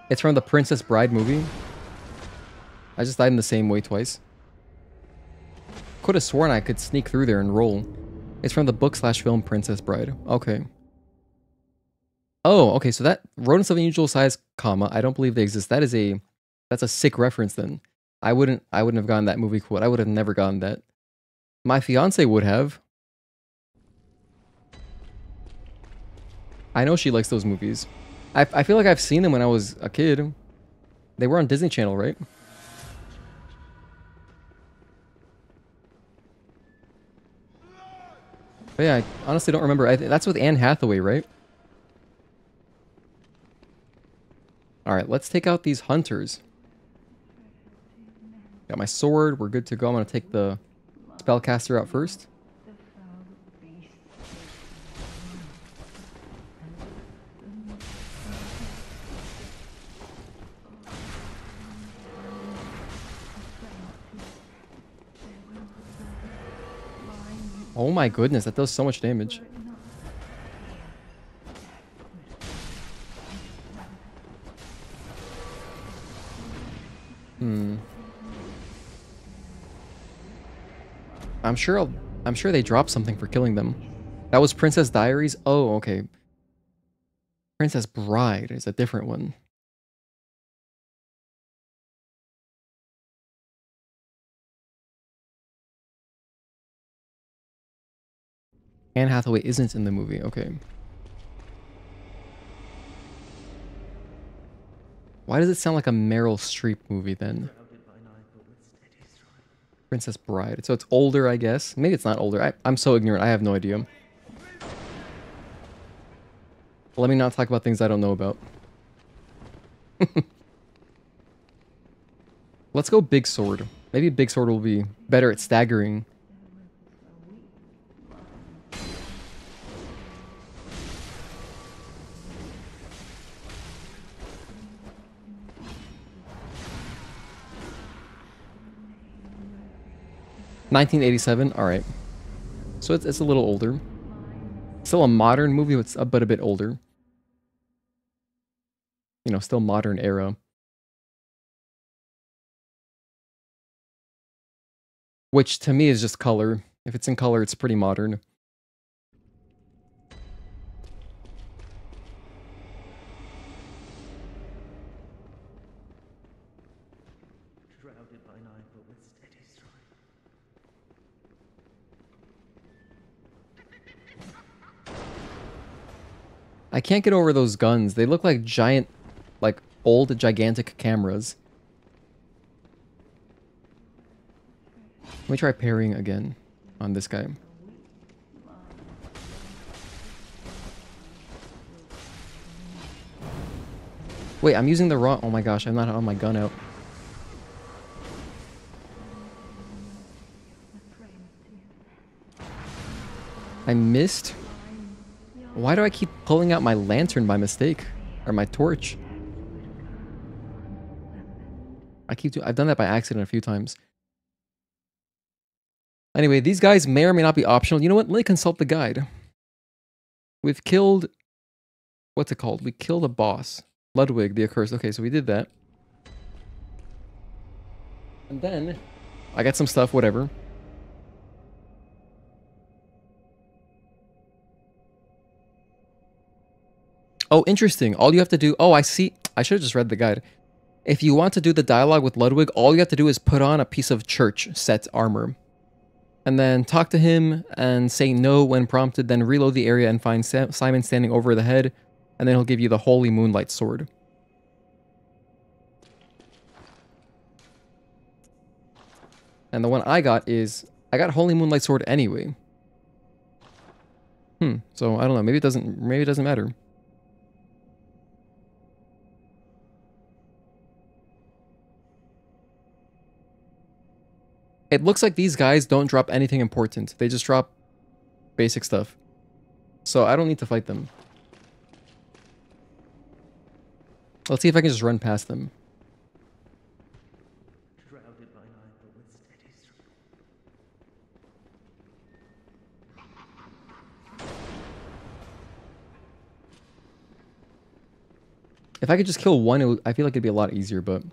It's from the Princess Bride movie. I just died in the same way twice. Could have sworn I could sneak through there and roll. It's from the book/film Princess Bride. Okay. Oh, okay, so that rodents of unusual size, comma, I don't believe they exist. That's a sick reference then. I wouldn't have gotten that movie quote. I would have never gotten that. My fiance would have. I know she likes those movies. I feel like I've seen them when I was a kid. They were on Disney Channel, right? But yeah, I honestly don't remember. That's with Anne Hathaway, right? Alright, let's take out these hunters. Got my sword. We're good to go. I'm going to take the spellcaster out first. Oh my goodness, that does so much damage. I'm sure they dropped something for killing them. That was Princess Diaries? Oh, okay. Princess Bride is a different one. Anne Hathaway isn't in the movie, okay. Why does it sound like a Meryl Streep movie then? Princess Bride. So it's older, I guess. Maybe it's not older. I'm so ignorant. I have no idea. Let me not talk about things I don't know about. Let's go Big Sword. Maybe Big Sword will be better at staggering. $1987. All right. So it's a little older. Still a modern movie, but a bit older. You know, still modern era. Which to me is just color. If it's in color, it's pretty modern. I can't get over those guns. They look like giant, like old gigantic cameras. Let me try parrying again on this guy. Wait, I'm using the wrong... Oh my gosh, I'm not on my gun out. I missed? Why do I keep pulling out my lantern by mistake? Or my torch? I've done that by accident a few times. Anyway, these guys may or may not be optional. You know what? Let me consult the guide. We've killed... What's it called? We killed a boss. Ludwig the Accursed. Okay, so we did that. And then... I got some stuff, whatever. Oh, interesting. All you have to do... Oh, I see. I should have just read the guide. If you want to do the dialogue with Ludwig, all you have to do is put on a piece of church set armor. And then talk to him and say no when prompted, then reload the area and find Simon standing over the head, and then he'll give you the Holy Moonlight Sword. And the one I got is... I got Holy Moonlight Sword anyway. So I don't know. Maybe it doesn't matter. It looks like these guys don't drop anything important. They just drop basic stuff. So I don't need to fight them. Let's see if I can just run past them. If I could just kill one, I feel like it'd be a lot easier, but...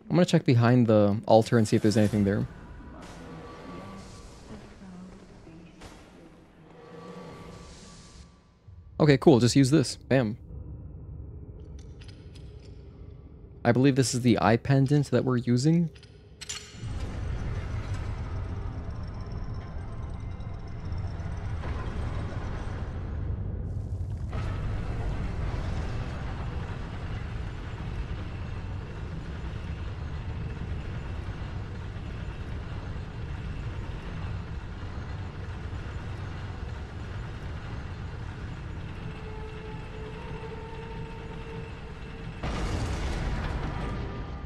I'm gonna check behind the altar and see if there's anything there. Okay, cool. Just use this. Bam. I believe this is the eye pendant that we're using.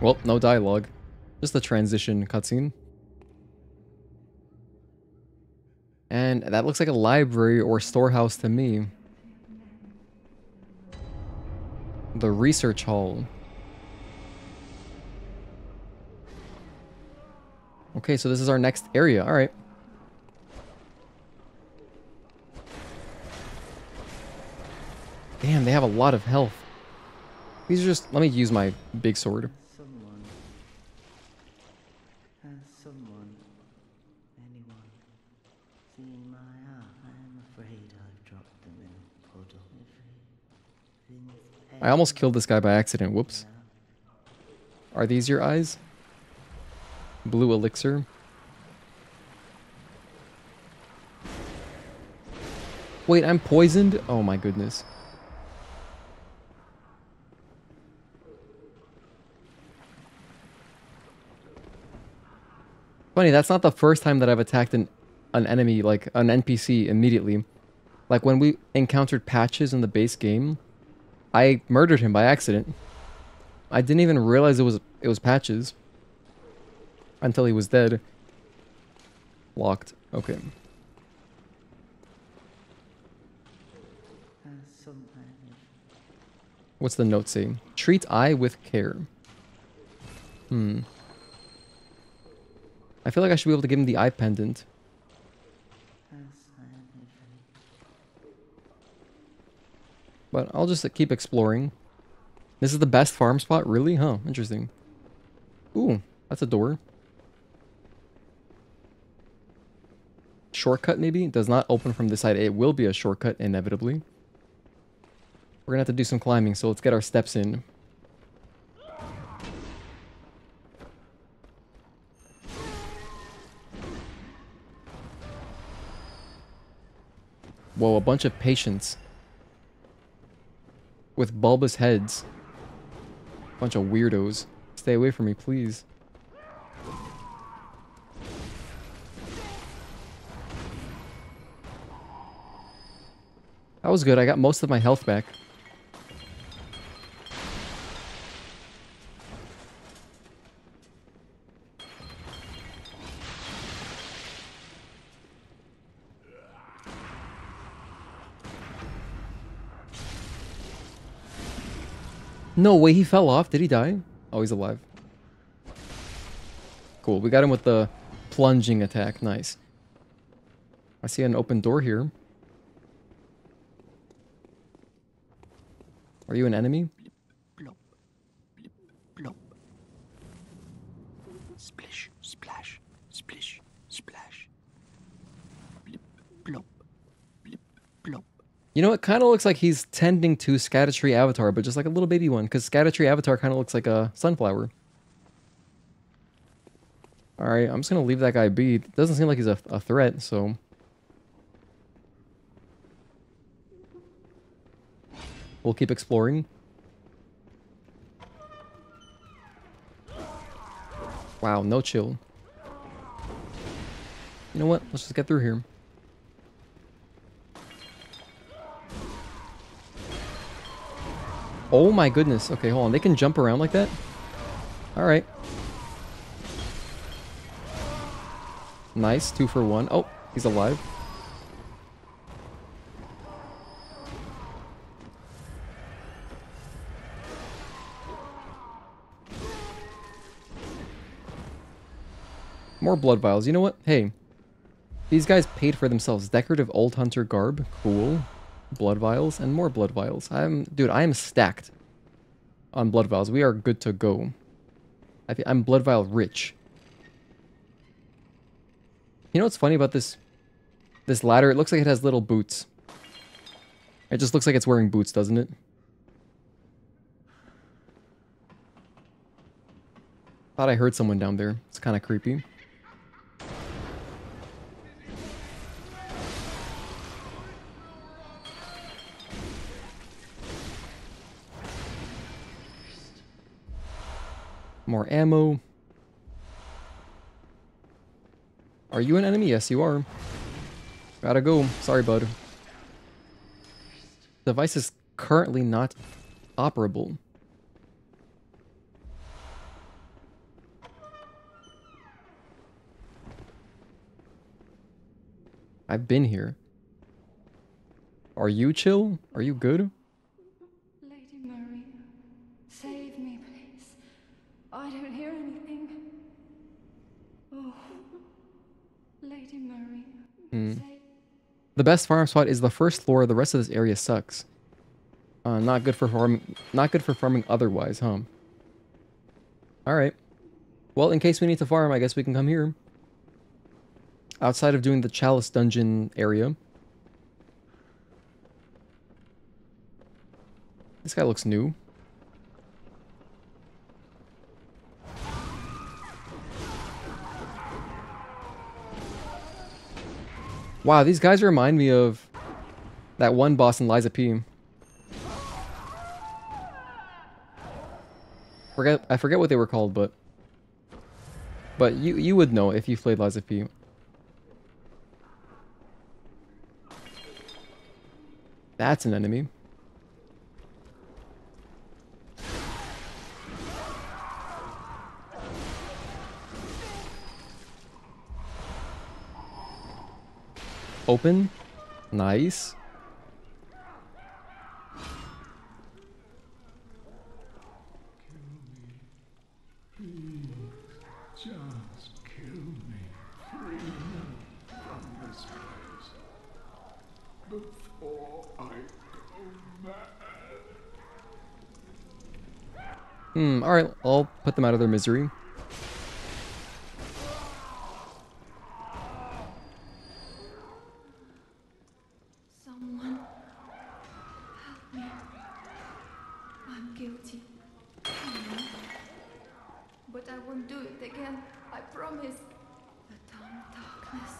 Well, no dialogue. Just a transition cutscene. And that looks like a library or storehouse to me. The research hall. Okay, so this is our next area. Alright. Damn, they have a lot of health. These are just... Let me use my big sword. I almost killed this guy by accident. Whoops. Are these your eyes? Blue elixir. Wait, I'm poisoned? Oh my goodness. Funny, that's not the first time that I've attacked an enemy, like an NPC immediately. Like when we encountered Patches in the base game, I murdered him by accident. I didn't even realize it was Patches until he was dead. Locked. Okay. What's the note say? Treat eye with care. I feel like I should be able to give him the eye pendant. But I'll just keep exploring. This is the best farm spot? Really? Huh. Interesting. Ooh, that's a door. Shortcut maybe? It does not open from this side. It will be a shortcut, inevitably. We're gonna have to do some climbing, so let's get our steps in. Whoa, a bunch of patients. With bulbous heads. Bunch of weirdos. Stay away from me, please. That was good. I got most of my health back. No way, he fell off. Did he die? Oh, he's alive. Cool. We got him with the plunging attack. Nice. I see an open door here. Are you an enemy? Blop, blip, blop. Splish, splash, splish, splash. Blip, blop, blip, blop. You know, it kind of looks like he's tending to Scattertree Avatar, but just like a little baby one, because Scattertree Avatar kind of looks like a sunflower. Alright, I'm just going to leave that guy be. It doesn't seem like he's a threat, so... we'll keep exploring. Wow, no chill. You know what? Let's just get through here. Oh my goodness. Okay, hold on. They can jump around like that? Alright. Nice. 2 for 1. Oh, he's alive. More blood vials. You know what? Hey. These guys paid for themselves. Decorative old hunter garb. Cool. Blood vials and more blood vials. Dude, I am stacked on blood vials. We are good to go. I'm blood vial rich. You know what's funny about this ladder? It looks like it has little boots. It just looks like it's wearing boots, doesn't it? Thought I heard someone down there. It's kind of creepy. More ammo. Are you an enemy? Yes, you are. Gotta go. Sorry, bud. Device is currently not operable. I've been here. Are you chill? Are you good? Lady Murray, save me, please. I don't hear anything. Oh, Lady Murray, save... The best farm spot is the first floor. The rest of this area sucks. Not good for farming. Not good for farming otherwise, huh? All right. Well, in case we need to farm, I guess we can come here. Outside of doing the Chalice dungeon area. This guy looks new. Wow, these guys remind me of that one boss in Liza P. I forget what they were called, but you would know if you played Liza P. That's an enemy. Open. Nice. Just kill me. Free me from this place. Before I go mad. Alright, I'll put them out of their misery. Someone help me. I'm guilty. But I won't do it again. I promise. The dumb darkness.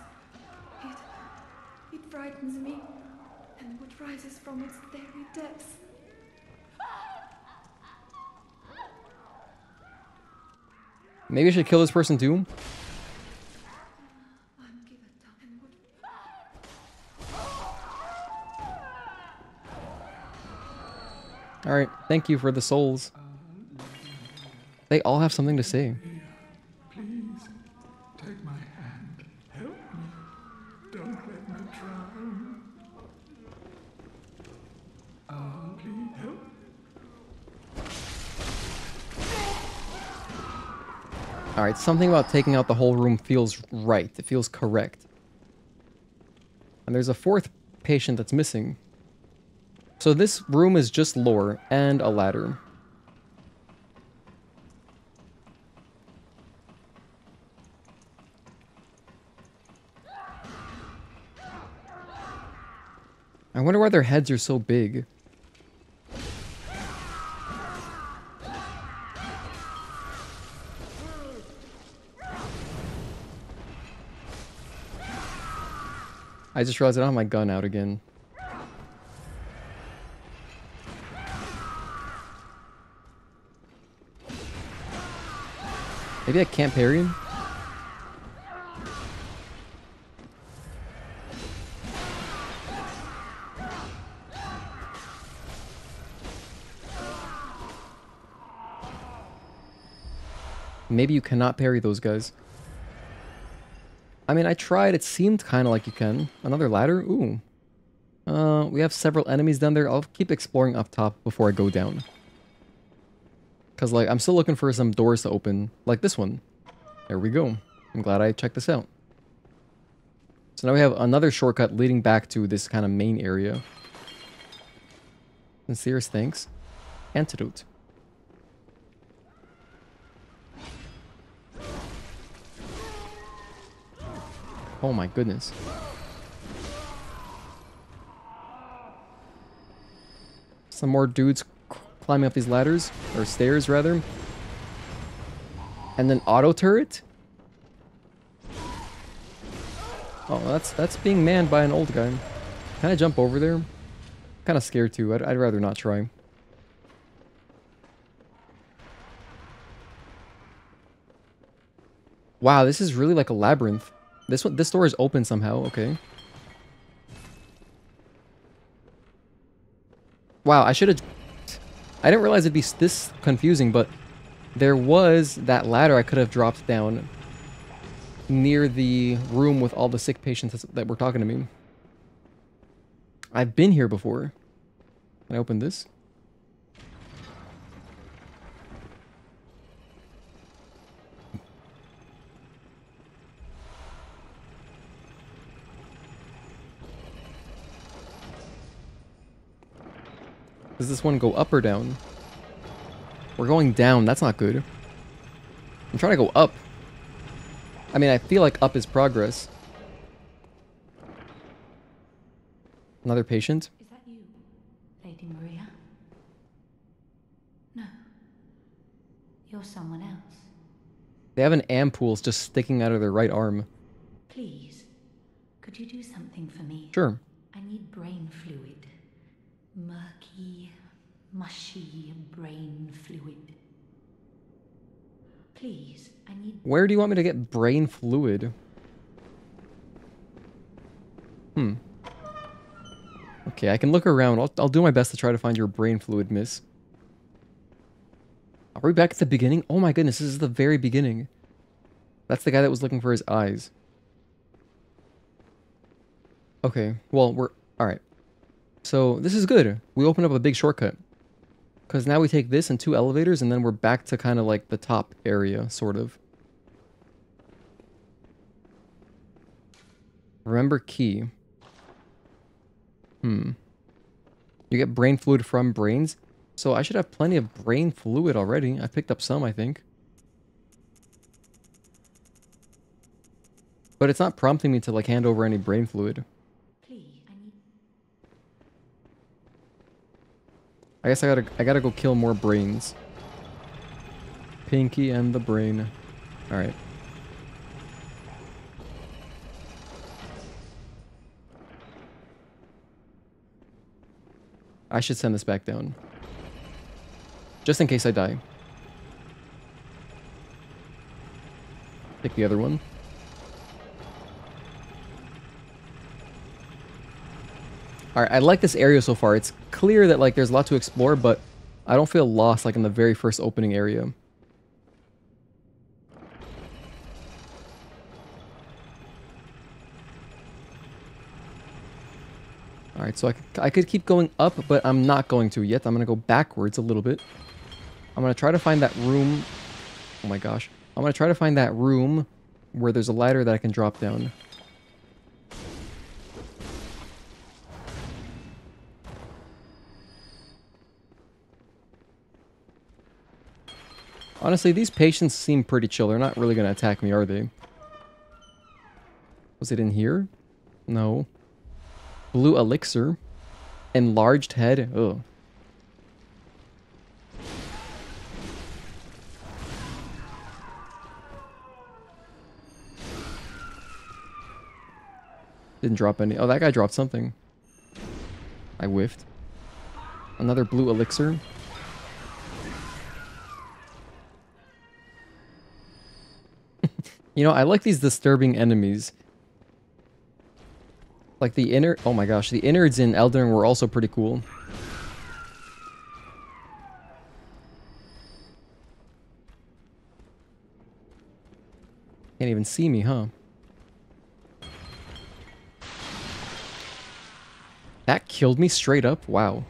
It frightens me. And what rises from its very depths. Maybe I should kill this person too. Alright, thank you for the souls. They all have something to say. Please, take my hand. Help me. Don't let me drown. Please help. Alright, something about taking out the whole room feels right. It feels correct. And there's a fourth patient that's missing. So this room is just lore and a ladder. I wonder why their heads are so big. I just realized I don't have my gun out again. Maybe I can't parry him? Maybe you cannot parry those guys. I mean, I tried. It seemed kind of like you can. Another ladder? Ooh. We have several enemies down there. I'll keep exploring up top before I go down. Because, like, I'm still looking for some doors to open. Like this one. There we go. I'm glad I checked this out. So now we have another shortcut leading back to this kind of main area. Sincerest thanks. Antidote. Oh my goodness. Some more dudes climbing up these ladders, or stairs rather. And then auto turret? Oh, that's being manned by an old guy. Can I jump over there? Kind of scared too. I'd rather not try. Wow, this is really like a labyrinth. This door is open somehow. Okay. Wow, I didn't realize it'd be this confusing, but there was that ladder I could have dropped down near the room with all the sick patients that were talking to me. I've been here before. Can I open this? Does this one go up or down? We're going down. That's not good. I'm trying to go up. I mean, I feel like up is progress. Another patient? Is that you, Lady Maria? No. You're someone else. They have an ampoules just sticking out of their right arm. Please, could you do something for me? Sure. I need brain fluid. Murky, mushy brain fluid. Please, I need... Where do you want me to get brain fluid? Okay, I can look around. I'll do my best to try to find your brain fluid, miss. Are we back at the beginning? Oh my goodness, this is the very beginning. That's the guy that was looking for his eyes. Okay, well, we're... Alright. So, this is good. We opened up a big shortcut. Because now we take this and 2 elevators, and then we're back to kind of like the top area, sort of. Remember key. You get brain fluid from brains. So I should have plenty of brain fluid already. I picked up some, I think. But it's not prompting me to like hand over any brain fluid. I guess I gotta go kill more brains. Pinky and the brain. Alright. I should send this back down. Just in case I die. Take the other one. Alright, I like this area so far. It's clear that like there's a lot to explore, but I don't feel lost like in the very first opening area. Alright, so I could keep going up, but I'm not going to yet. I'm going to go backwards a little bit. I'm going to try to find that room. Oh my gosh. I'm gonna try to find that room where there's a ladder that I can drop down. Honestly, these patients seem pretty chill. They're not really gonna attack me, are they? Was it in here? No. Blue elixir. Enlarged head. Ugh. Didn't drop any. Oh, that guy dropped something. I whiffed. Another blue elixir. You know, I like these disturbing enemies. Like the inner... Oh my gosh, the innards in Elden Ring were also pretty cool. Can't even see me, huh? That killed me straight up? Wow.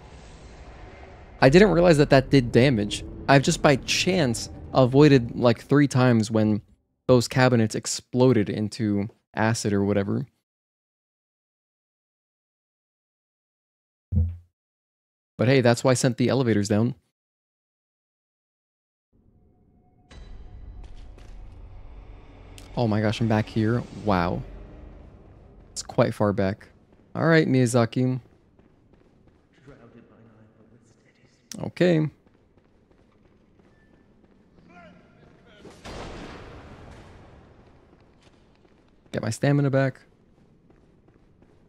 I didn't realize that that did damage. I've just by chance avoided like 3 times when those cabinets exploded into acid or whatever. But hey, that's why I sent the elevators down. Oh my gosh, I'm back here. Wow. It's quite far back. Alright, Miyazaki. Okay. Get my stamina back.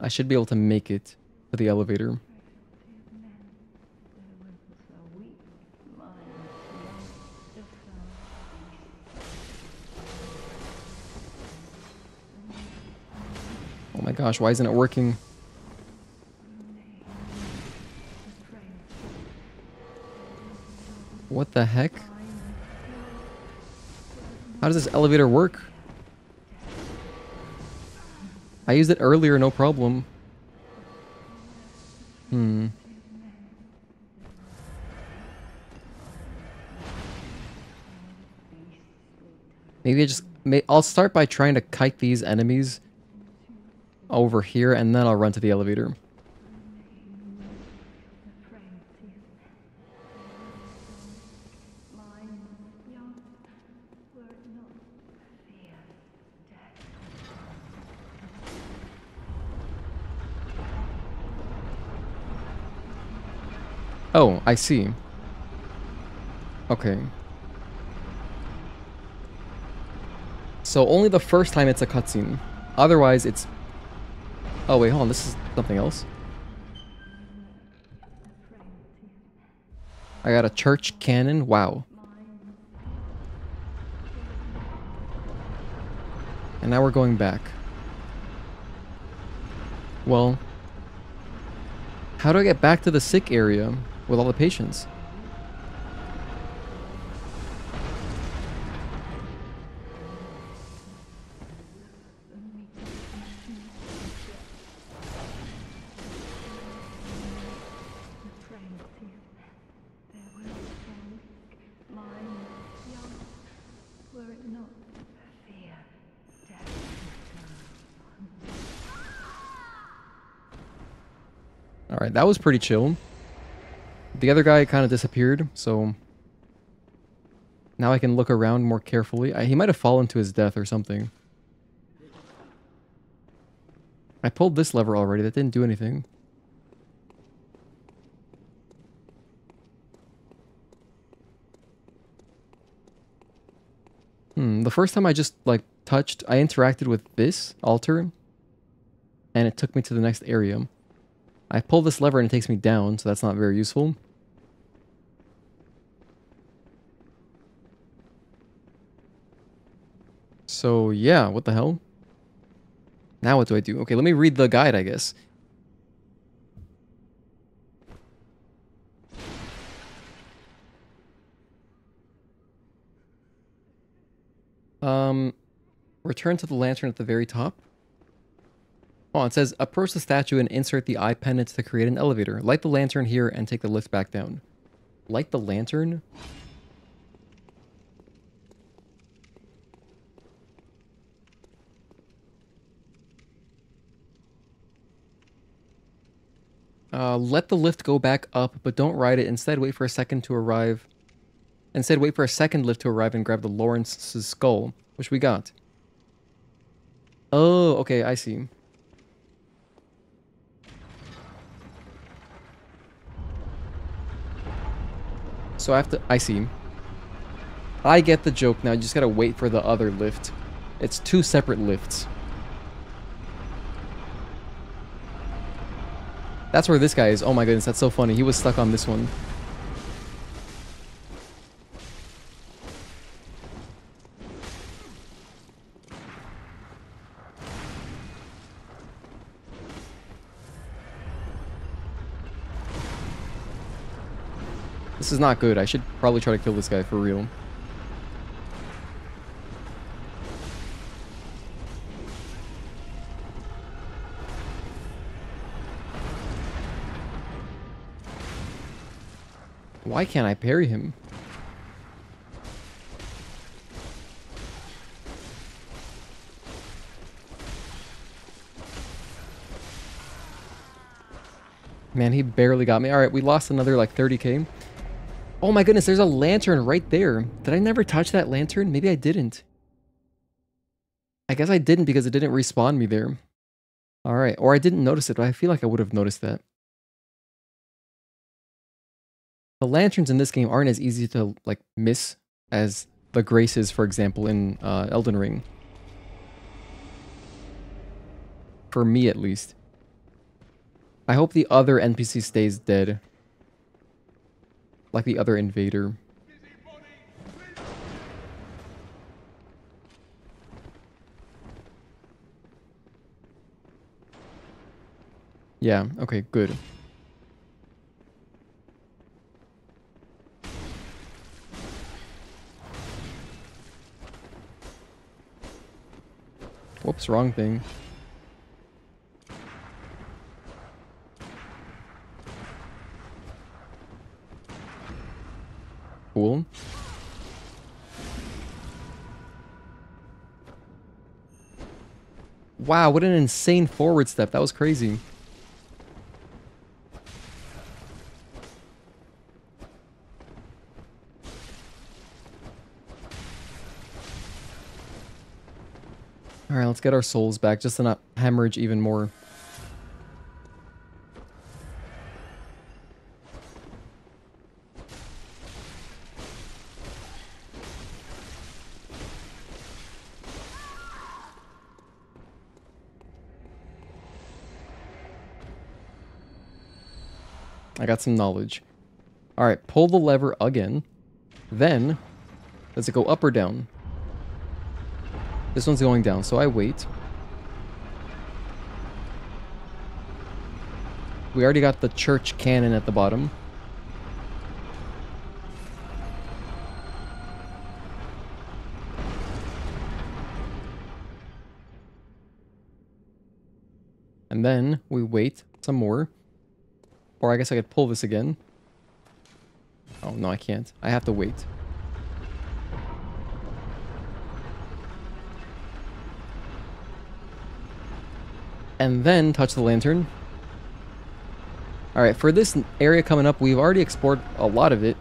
I should be able to make it to the elevator. Oh my gosh, why isn't it working? What the heck? How does this elevator work? I used it earlier, no problem. Maybe I'll start by trying to kite these enemies over here, and then I'll run to the elevator. Oh, I see. Okay. So only the first time it's a cutscene. Otherwise, it's... Oh, wait, hold on. This is something else. I got a church cannon. Wow. And now we're going back. Well... How do I get back to the sick area with all the patients? Alright, that was pretty chill. The other guy kind of disappeared, so... Now I can look around more carefully. He might have fallen to his death or something. I pulled this lever already, that didn't do anything. The first time I just, like, I interacted with this altar, and it took me to the next area. I pull this lever and it takes me down, so that's not very useful. So, yeah, what the hell? Now what do I do? Okay, let me read the guide, I guess. Return to the lantern at the very top. Oh, it says, approach the statue and insert the eye pendant to create an elevator. Light the lantern here and take the lift back down. Light the lantern? Let the lift go back up, but don't ride it. Instead, wait for a second to arrive. Instead, wait for a second lift to arrive and grab the Laurence's skull, which we got. Oh, okay, I see. So I see. I get the joke now, you just gotta wait for the other lift. It's 2 separate lifts. That's where this guy is. Oh my goodness, that's so funny. He was stuck on this one. This is not good. I should probably try to kill this guy for real. Why can't I parry him? Man, he barely got me. Alright, we lost another like 30k. Oh my goodness, there's a lantern right there. Did I never touch that lantern? Maybe I didn't. I guess I didn't because it didn't respawn me there. Alright, or I didn't notice it, but I feel like I would have noticed that. The lanterns in this game aren't as easy to like miss as the graces, for example, in Elden Ring. For me, at least. I hope the other NPC stays dead. Like the other invader. Yeah, okay, good. Whoops, wrong thing. Cool. Wow, what an insane forward step. That was crazy. Alright, let's get our souls back just to not hemorrhage even more. I got some knowledge. Alright, pull the lever again. Then, does it go up or down? This one's going down, so I wait. We already got the church cannon at the bottom. And then we wait some more. Or I guess I could pull this again. Oh, no, I can't. I have to wait. And then touch the lantern. Alright, for this area coming up, we've already explored a lot of it.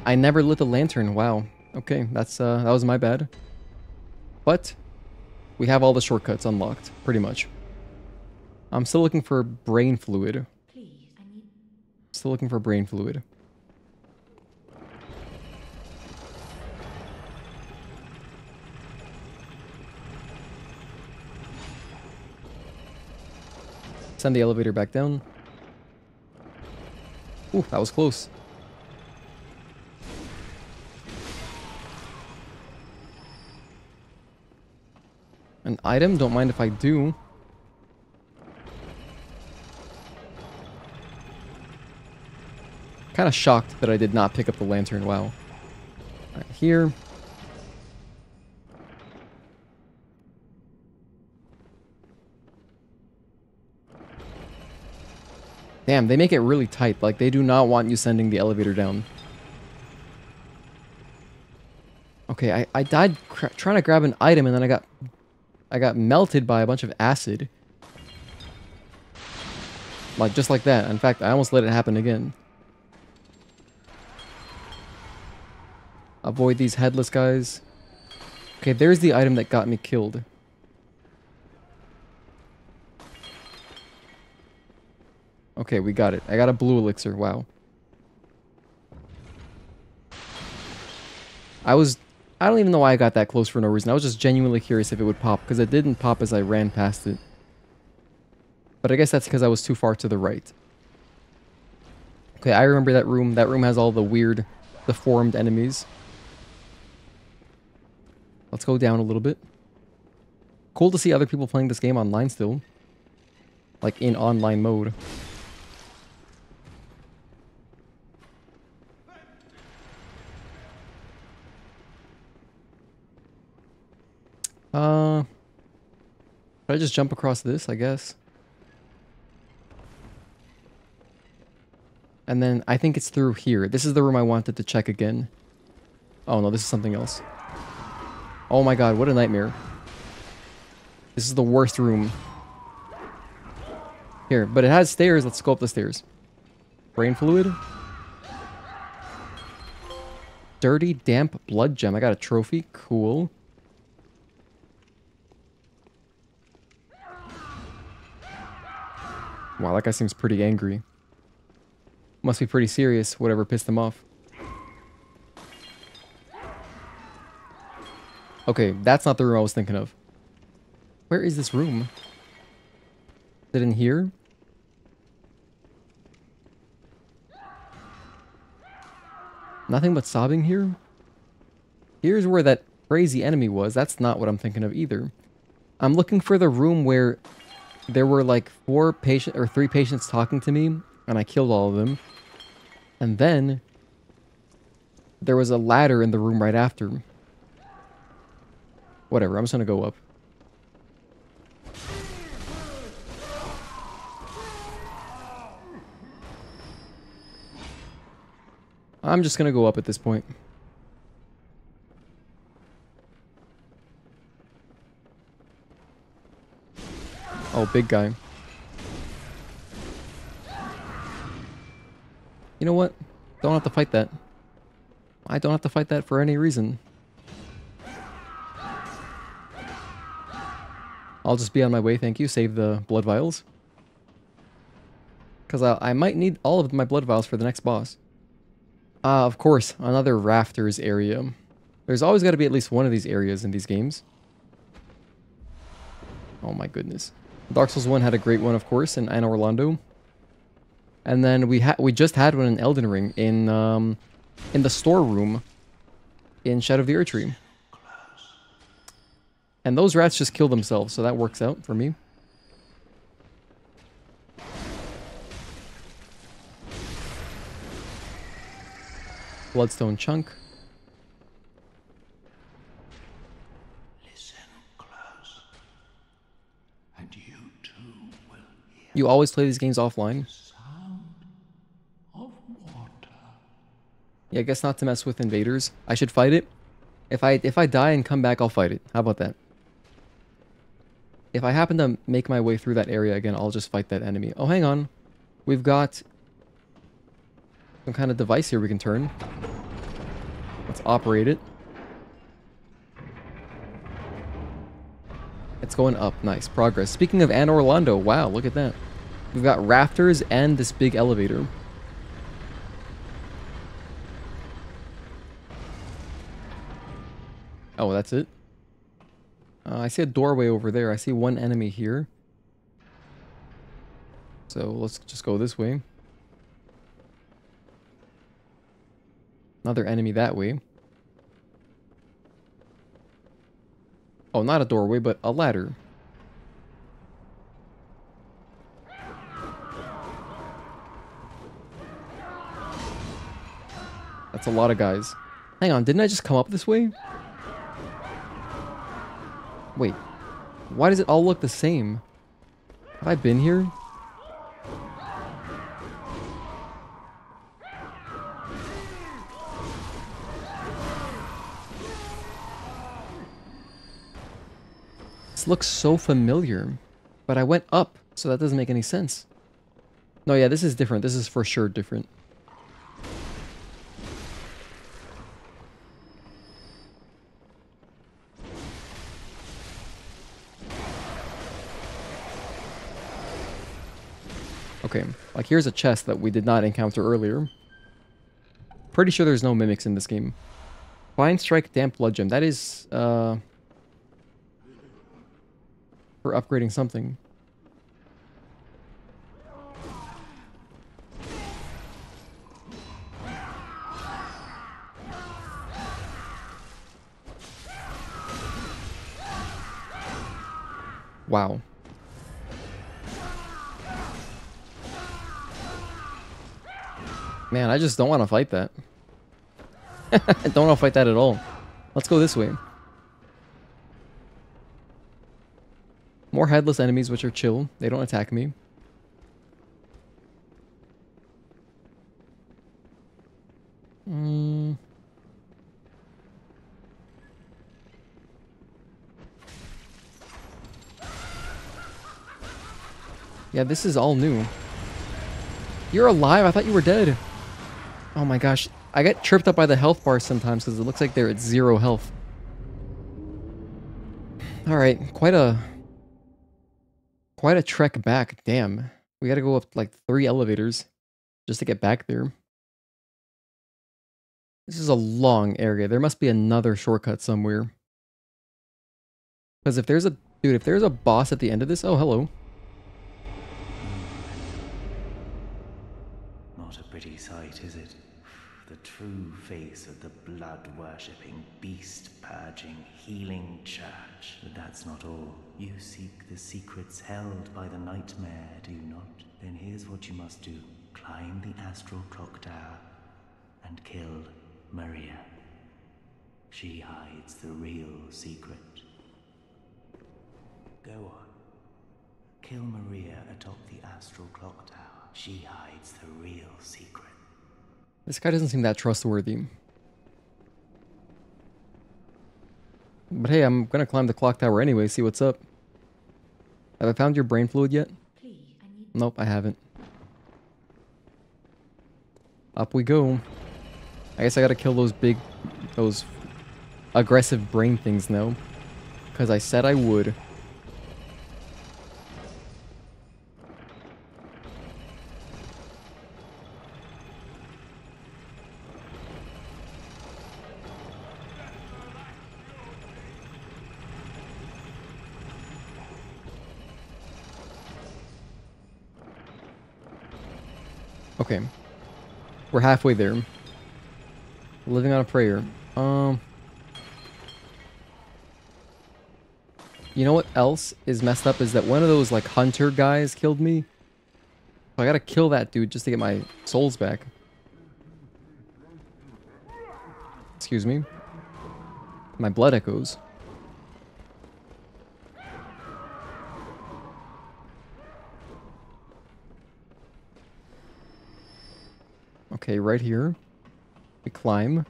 I never lit the lantern. Wow. Okay, that was my bad. But we have all the shortcuts unlocked, pretty much. I'm still looking for brain fluid. Please, I need... Still looking for brain fluid. Send the elevator back down. Ooh, that was close. An item? Don't mind if I do. Kind of shocked that I did not pick up the lantern. Wow. Right here. Damn, they make it really tight. Like, they do not want you sending the elevator down. Okay, I died trying to grab an item and then I got melted by a bunch of acid. Like, just like that. In fact, I almost let it happen again. Avoid these headless guys. Okay, there's the item that got me killed. Okay, we got it. I got a blue elixir. Wow. I don't even know why I got that close for no reason. I was just genuinely curious if it would pop, because it didn't pop as I ran past it. But I guess that's because I was too far to the right. Okay, I remember that room. That room has all the weird, deformed enemies. Let's go down a little bit. Cool to see other people playing this game online still. Like, in online mode. Should I just jump across this, I guess? And then I think it's through here. This is the room I wanted to check again. Oh no, this is something else. Oh my god, what a nightmare. This is the worst room. Here, but it has stairs. Let's go up the stairs. Brain fluid. Dirty, damp blood gem. I got a trophy. Cool. Wow, that guy seems pretty angry. Must be pretty serious, whatever pissed him off. Okay, that's not the room I was thinking of. Where is this room? Is it in here? Nothing but sobbing here? Here's where that crazy enemy was. That's not what I'm thinking of either. I'm looking for the room where there were like 3 patients talking to me, and I killed all of them. And then there was a ladder in the room right after. Whatever, I'm just gonna go up. I'm just gonna go up at this point. Oh, big guy. You know what? Don't have to fight that. I don't have to fight that for any reason. I'll just be on my way, thank you. Save the blood vials. Because I might need all of my blood vials for the next boss. Of course, another rafters area. There's always got to be at least one of these areas in these games. Oh my goodness. Dark Souls 1 had a great one, of course, in Anne Orlando. And then we just had one in Elden Ring in the storeroom in Shadow of the Erdtree. And those rats just kill themselves, so that works out for me. Bloodstone chunk. Listen close, and you too will hear You always play these games offline? the sound of water. Yeah, I guess not to mess with invaders. I should fight it. If I die and come back, I'll fight it. How about that? If I happen to make my way through that area again, I'll just fight that enemy. Oh, hang on. We've got some kind of device here we can turn. Let's operate it. It's going up. Nice. Progress. Speaking of Anne Orlando, wow, look at that. We've got rafters and this big elevator. Oh, that's it? I see a doorway over there. I see one enemy here. So let's just go this way. Another enemy that way. Oh, not a doorway, but a ladder. That's a lot of guys. Hang on, didn't I just come up this way? Wait, why does it all look the same? Have I been here? This looks so familiar, but I went up, so that doesn't make any sense. No, yeah, this is different. This is for sure different. Okay, like here's a chest that we did not encounter earlier. Pretty sure there's no mimics in this game. Fine Strike Damp Blood Gem. That is, for upgrading something. Wow. Man, I just don't want to fight that. I don't want to fight that at all. Let's go this way. More headless enemies, which are chill. They don't attack me. Yeah, this is all new. You're alive? I thought you were dead. Oh my gosh. I get tripped up by the health bar sometimes because it looks like they're at 0 health. Alright, quite a trek back. Damn. We gotta go up like 3 elevators just to get back there. This is a long area. There must be another shortcut somewhere. Because if there's a... Dude, if there's a boss at the end of this... Oh, hello. Not a pretty sight, is it? The true face of the blood-worshipping, beast-purging, healing church. But that's not all. You seek the secrets held by the nightmare, do you not? Then here's what you must do. Climb the Astral Clocktower and kill Maria. She hides the real secret. Go on. Kill Maria atop the Astral Clocktower. She hides the real secret. This guy doesn't seem that trustworthy. But hey, I'm gonna climb the clock tower anyway, see what's up. Have I found your brain fluid yet? Nope, I haven't. Up we go. I guess I gotta kill those aggressive brain things now. Because I said I would. Okay. We're halfway there. Living on a prayer. You know what else is messed up is that one of those like hunter guys killed me. So I gotta kill that dude just to get my souls back. Excuse me. My blood echoes. Okay, right here. We climb.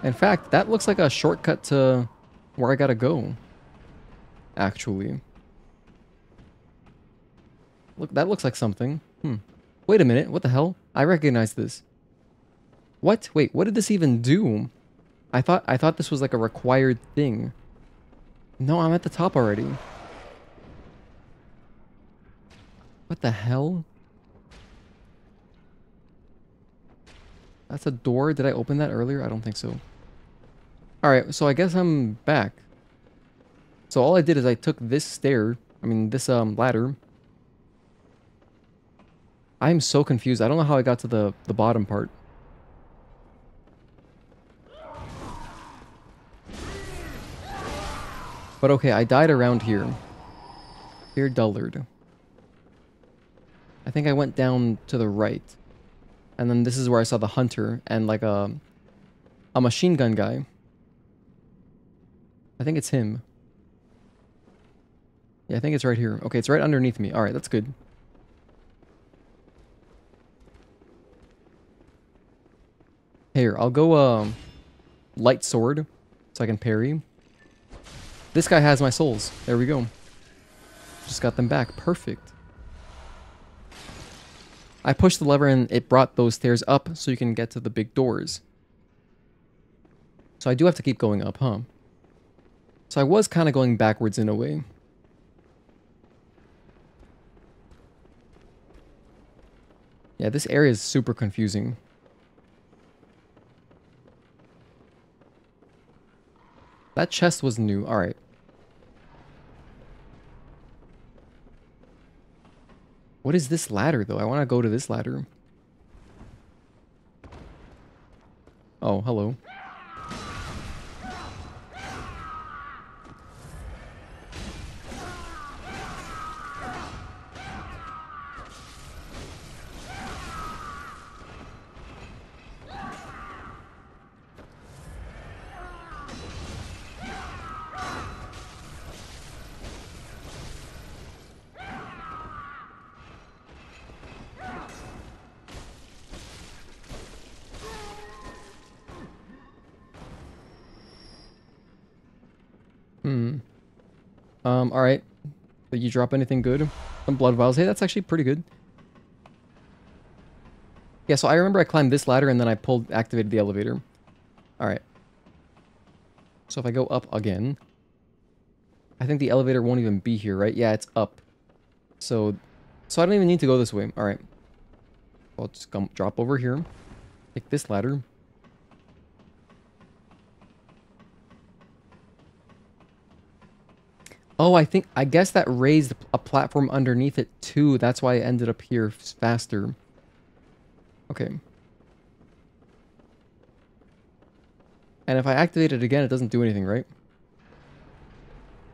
In fact, that looks like a shortcut to where I gotta go. Actually. Look, that looks like something. Wait a minute, what the hell? I recognize this. What? Wait, what did this even do? I thought this was like a required thing. No, I'm at the top already. What the hell? That's a door. Did I open that earlier? I don't think so. Alright, so I guess I'm back. So all I did is I took this this ladder. I'm so confused. I don't know how I got to the bottom part. But okay, I died around here. Here, Dullard. I think I went down to the right. And then this is where I saw the hunter and like a machine gun guy. I think it's him. Yeah, I think it's right here. Okay, it's right underneath me. Alright, that's good. Here, I'll go light sword so I can parry. This guy has my souls. There we go. Just got them back. Perfect. I pushed the lever and it brought those stairs up so you can get to the big doors. So I do have to keep going up, huh? So I was kind of going backwards in a way. Yeah, this area is super confusing. That chest was new. Alright. What is this ladder, though? I want to go to this ladder. Oh, hello. Alright. Did you drop anything good? Some blood vials. Hey, that's actually pretty good. Yeah, so I remember I climbed this ladder and then I activated the elevator. Alright. So if I go up again, I think the elevator won't even be here, right? Yeah, it's up. So I don't even need to go this way. Alright. I'll just drop over here. Take this ladder. Oh, I guess that raised a platform underneath it too. That's why I ended up here faster. Okay. And if I activate it again, it doesn't do anything, right?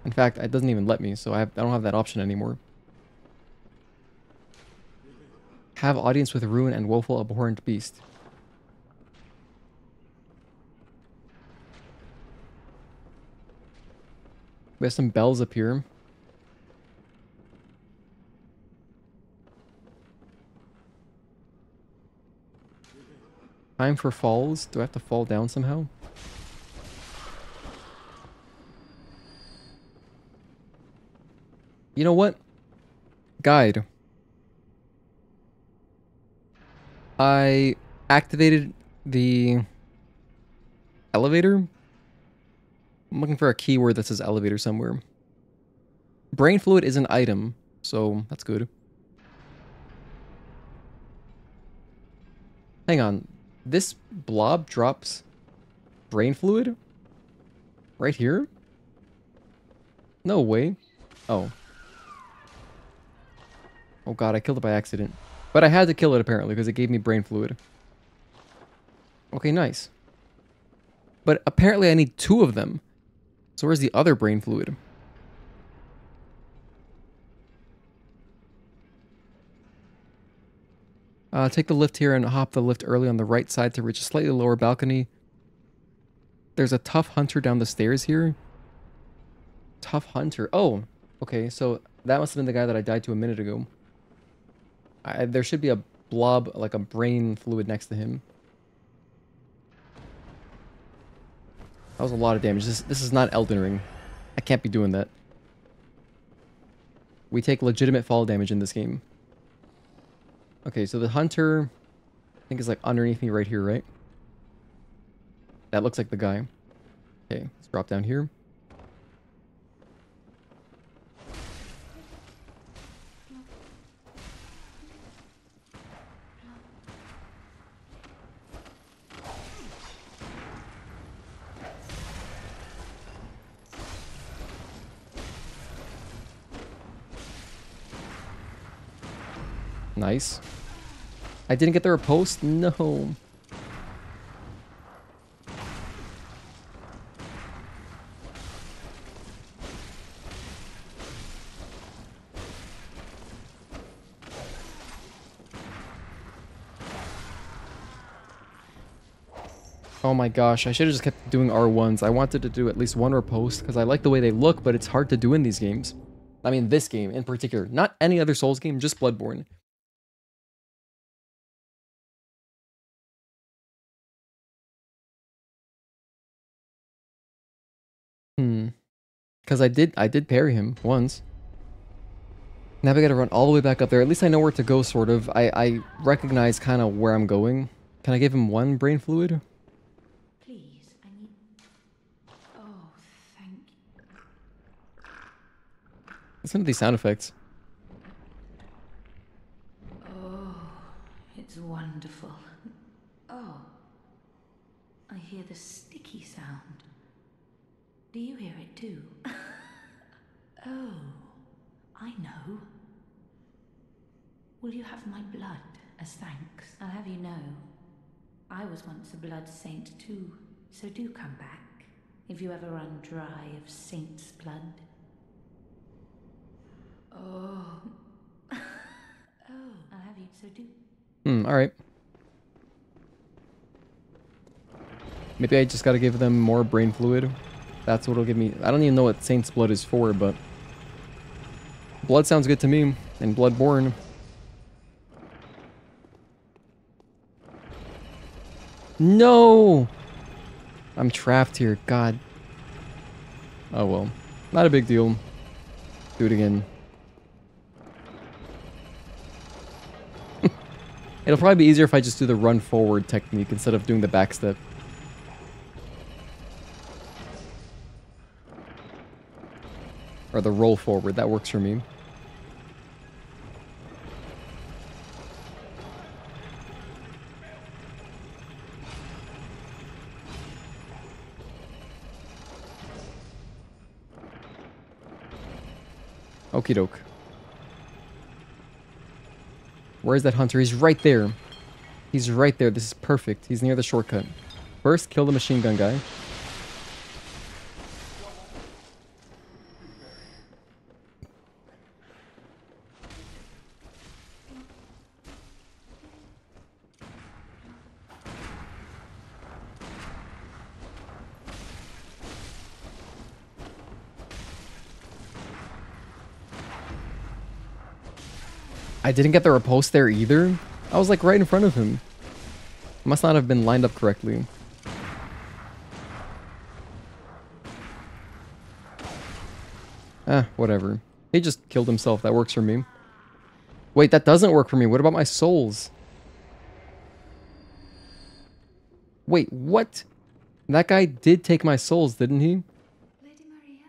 In fact, it doesn't even let me, so I don't have that option anymore. Have audience with ruin and woeful abhorrent beast. We have some bells up here. Time for falls. Do I have to fall down somehow? You know what? Guide. I activated the elevator. I'm looking for a keyword that says elevator somewhere. Brain fluid is an item, so that's good. Hang on. This blob drops brain fluid? Right here? No way. Oh. Oh god, I killed it by accident. But I had to kill it apparently because it gave me brain fluid. Okay, nice. But apparently I need 2 of them. So where's the other brain fluid? Take the lift here and hop the lift early on the right side to reach a slightly lower balcony. There's a tough hunter down the stairs here. Tough hunter. Oh, okay. So that must have been the guy that I died to a minute ago. There should be a blob, like a brain fluid next to him. That was a lot of damage. This is not Elden Ring. I can't be doing that. We take legitimate fall damage in this game. Okay, so the hunter, I think is like underneath me right here, right? That looks like the guy. Okay, let's drop down here. Nice. I didn't get the riposte? No. Oh my gosh, I should have just kept doing R1s. I wanted to do at least 1 riposte because I like the way they look, but it's hard to do in these games. I mean, this game in particular. Not any other Souls game, just Bloodborne. Because I did parry him once. Now we gotta run all the way back up there. At least I know where to go, sort of. I recognize kind of where I'm going. Can I give him one brain fluid? Please, I need... Oh, thank you. Listen to these sound effects. Oh, it's wonderful. Oh, I hear the sticky sound. Do you hear it too? Oh, I know. Will you have my blood as thanks? I'll have you know, I was once a blood saint too, so do come back if you ever run dry of saint's blood. Oh. Oh, I'll have you, so do. Alright. Maybe I just gotta give them more brain fluid. That's what'll give me... I don't even know what Saint's Blood is for, but... blood sounds good to me. And Bloodborne. No! I'm trapped here. God. Oh well. Not a big deal. Do it again. It'll probably be easier if I just do the run forward technique instead of doing the backstep. Or the roll forward, that works for me. Okie doke. Where's that hunter? He's right there. He's right there. This is perfect. He's near the shortcut. First, kill the machine gun guy. I didn't get the riposte there either. I was like right in front of him. Must not have been lined up correctly. Whatever. He just killed himself. That works for me. Wait, that doesn't work for me. What about my souls? Wait, what? That guy did take my souls, didn't he? Lady Maria,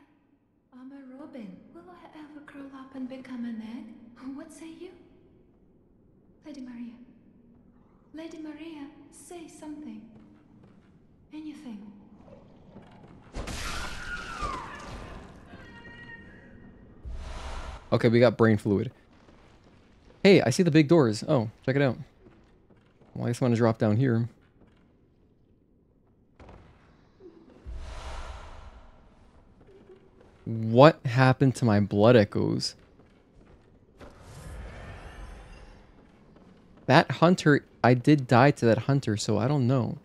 I'm a robin. Will I ever curl up and become an egg? What say you? Lady Maria. Lady Maria, say something. Anything. Okay, we got brain fluid. Hey, I see the big doors. Oh, check it out. Well, I just want to drop down here. What happened to my blood echoes? That hunter, I did die to that hunter, so I don't know.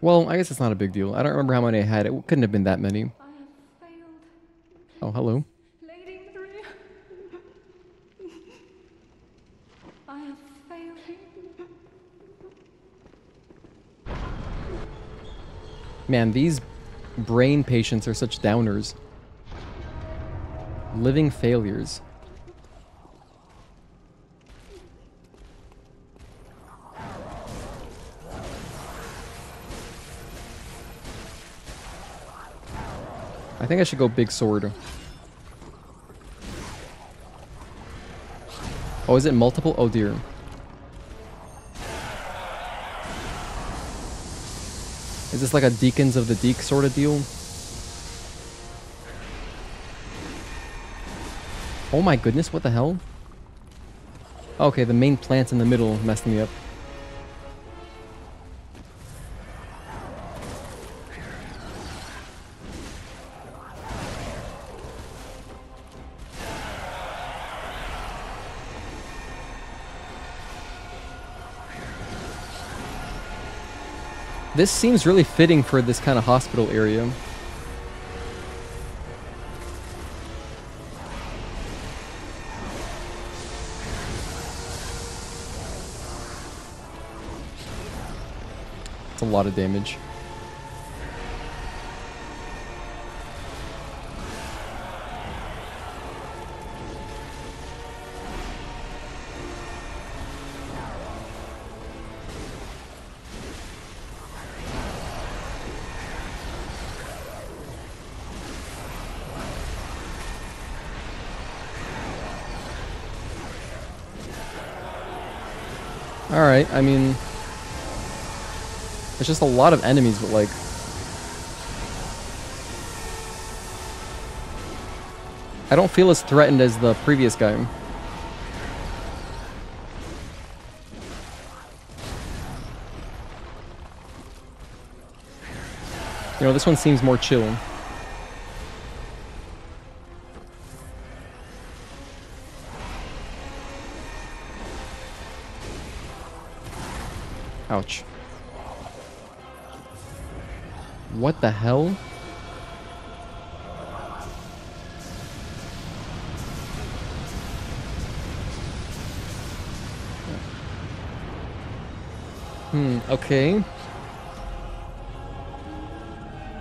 Well, I guess it's not a big deal. I don't remember how many I had. It couldn't have been that many. I have failed. Oh, hello. Lady Maria. I have failed. Man, these brain patients are such downers. Living failures. I think I should go big sword. Oh, is it multiple? Oh dear. Is this like a Deacons of the Deek sort of deal? Oh my goodness, what the hell? Okay, the main plants in the middle messed me up. This seems really fitting for this kind of hospital area. It's a lot of damage. Alright, I mean... It's just a lot of enemies, but like... I don't feel as threatened as the previous guy. You know, this one seems more chill. Ouch. What the hell? Okay.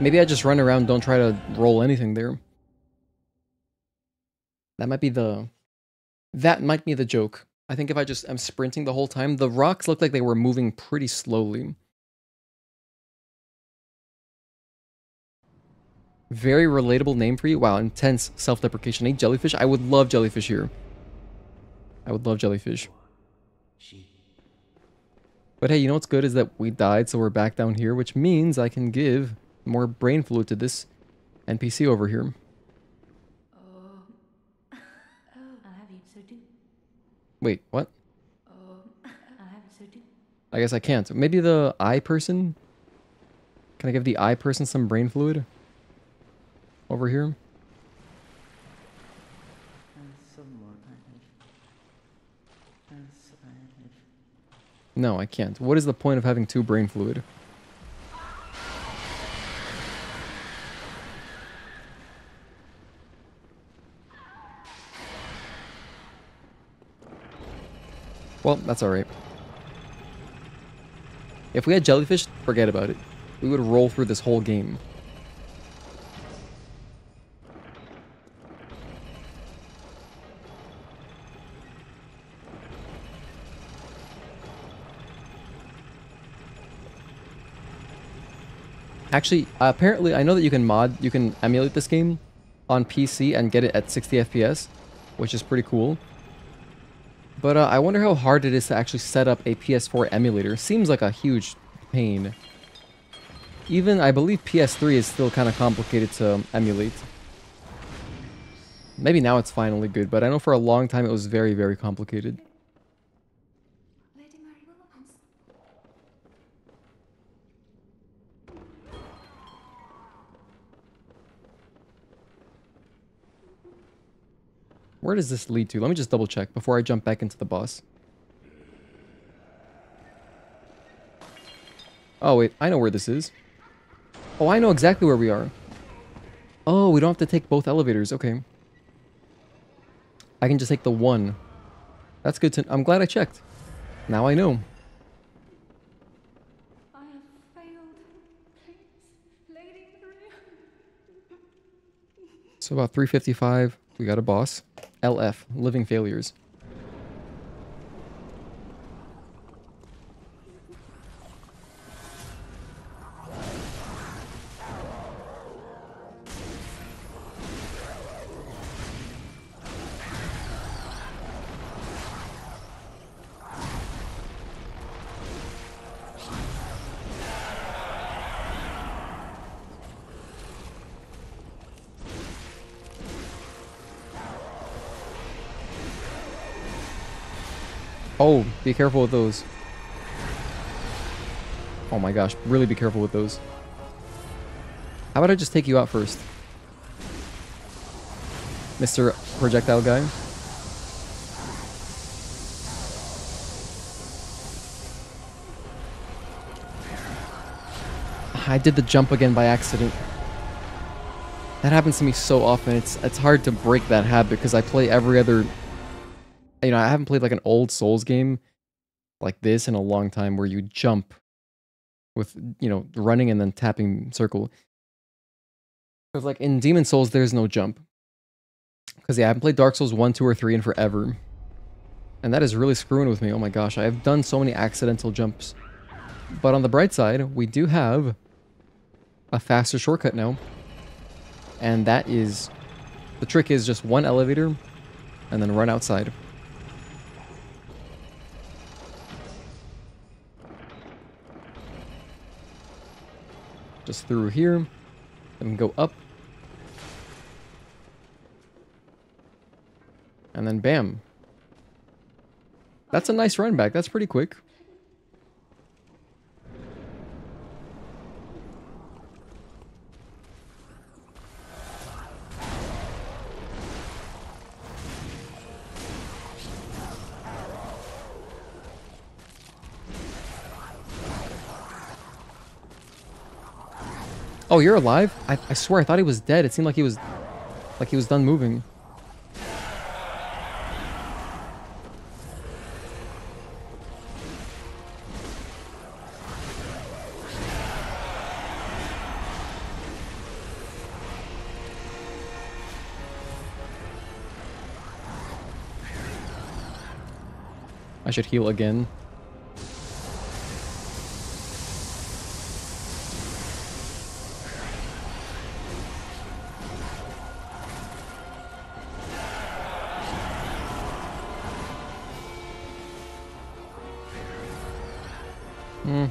Maybe I just run around, don't try to roll anything there. That might be the... That might be the joke. I think if I just am sprinting the whole time, the rocks look like they were moving pretty slowly. Very relatable name for you. Wow, intense self-deprecation. Hey, jellyfish? I would love jellyfish here. I would love jellyfish. But hey, you know what's good is that we died, so we're back down here, which means I can give more brain fluid to this NPC over here. I'll have you so do. Wait, what? I'll have you so do. I guess I can't. Maybe the eye person? Can I give the eye person some brain fluid? Over here? No, I can't. What is the point of having 2 brain fluid? Well, that's alright. If we had jellyfish, forget about it. We would roll through this whole game. Actually, apparently, I know that you can emulate this game on PC and get it at 60 FPS, which is pretty cool. But I wonder how hard it is to actually set up a PS4 emulator. Seems like a huge pain. Even, I believe PS3 is still kind of complicated to emulate. Maybe now it's finally good, but I know for a long time it was very, very complicated. Where does this lead to? Let me just double check before I jump back into the boss. Oh wait, I know where this is. Oh, I know exactly where we are. Oh, we don't have to take both elevators. Okay. I can just take the one. That's good to... I'm glad I checked. Now I know. I have failed. Please, Lady Maria. So about 355, we got a boss. LF, living failures. Oh, be careful with those. Oh my gosh, really be careful with those. How about I just take you out first? Mr. Projectile Guy. I did the jump again by accident. That happens to me so often. It's hard to break that habit because I play every other... You know, I haven't played like an old Souls game like this in a long time where you jump with, you know, running and then tapping circle. Because like in Demon Souls, there's no jump. Because yeah, I haven't played Dark Souls 1, 2, or 3 in forever. And that is really screwing with me. Oh my gosh, I have done so many accidental jumps. But on the bright side, we do have a faster shortcut now. And that is... The trick is just one elevator and then run outside. Just through here. Then go up. And then bam. That's a nice run back. That's pretty quick. Oh, you're alive? I swear I thought he was dead. It seemed like he was done moving. I should heal again.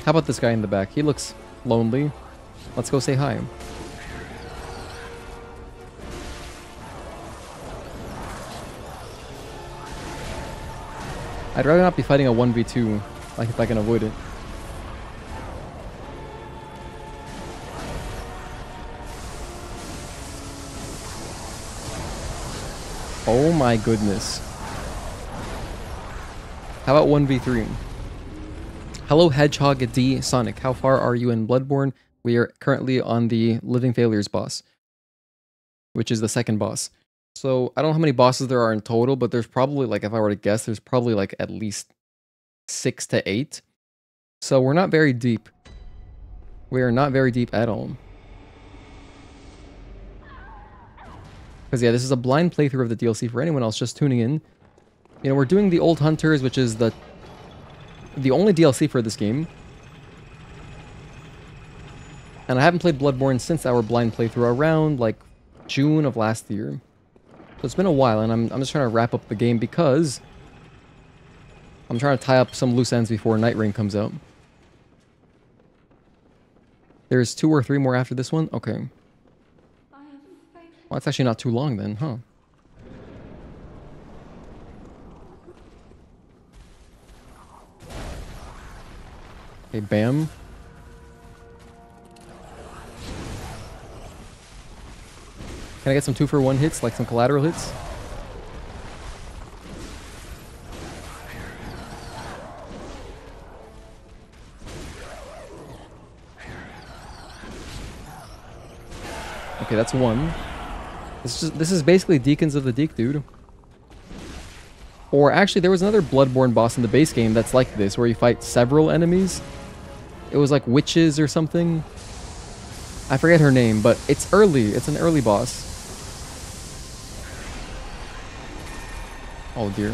How about this guy in the back? He looks lonely. Let's go say hi. I'd rather not be fighting a 1v2, like if I can avoid it. Oh my goodness. How about 1v3? Hello Hedgehog D Sonic, how far are you in Bloodborne? We are currently on the Living Failures boss, which is the second boss. So I don't know how many bosses there are in total, but there's probably, like, if I were to guess, there's probably like at least 6 to 8. So we're not very deep. We are not very deep at all. Because yeah, this is a blind playthrough of the DLC for anyone else just tuning in. You know, we're doing the Old Hunters, which is the only DLC for this game. And I haven't played Bloodborne since our blind playthrough around like June of last year. So it's been a while, and I'm just trying to wrap up the game because I'm trying to tie up some loose ends before Night Rain comes out. There's 2 or 3 more after this one? Okay. Well, that's actually not too long then, huh? Okay, bam. Can I get some 2-for-1 hits, like some collateral hits? Okay, that's 1. This is basically Deacons of the Deek, dude. Or actually, there was another Bloodborne boss in the base game that's like this, where you fight several enemies. It was like witches or something. I forget her name, but it's early. It's an early boss. Oh dear.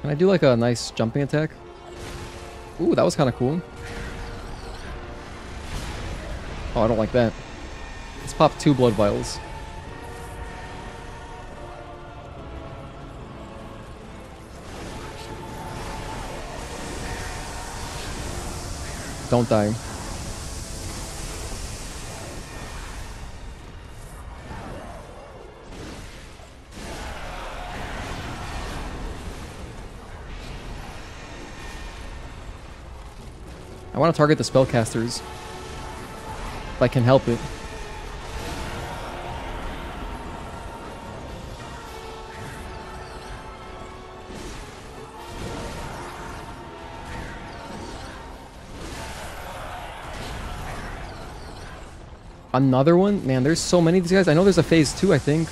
Can I do like a nice jumping attack? Ooh, that was kind of cool. Oh, I don't like that. Let's pop 2 blood vials. Don't die. I want to target the spellcasters. If I can help it. Another one? Man, there's so many of these guys. I know there's a phase 2, I think.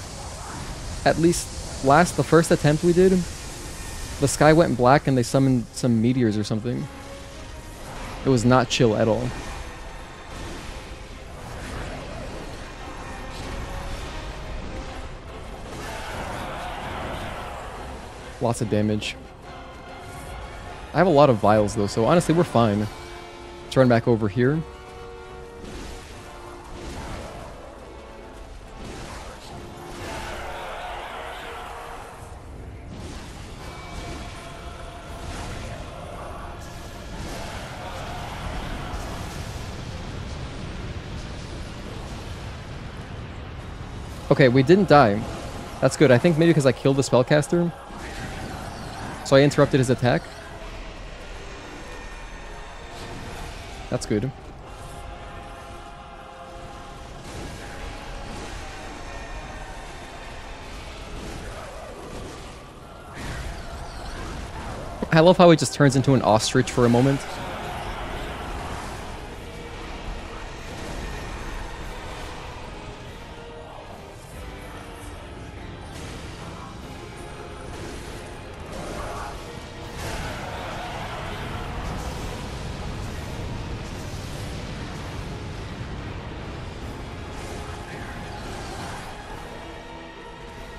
At least the first attempt we did, the sky went black and they summoned some meteors or something. It was not chill at all. Lots of damage. I have a lot of vials though, so honestly we're fine. Let's run back over here. Okay, we didn't die. That's good. I think maybe because I killed the spellcaster. So I interrupted his attack. That's good. I love how he just turns into an ostrich for a moment.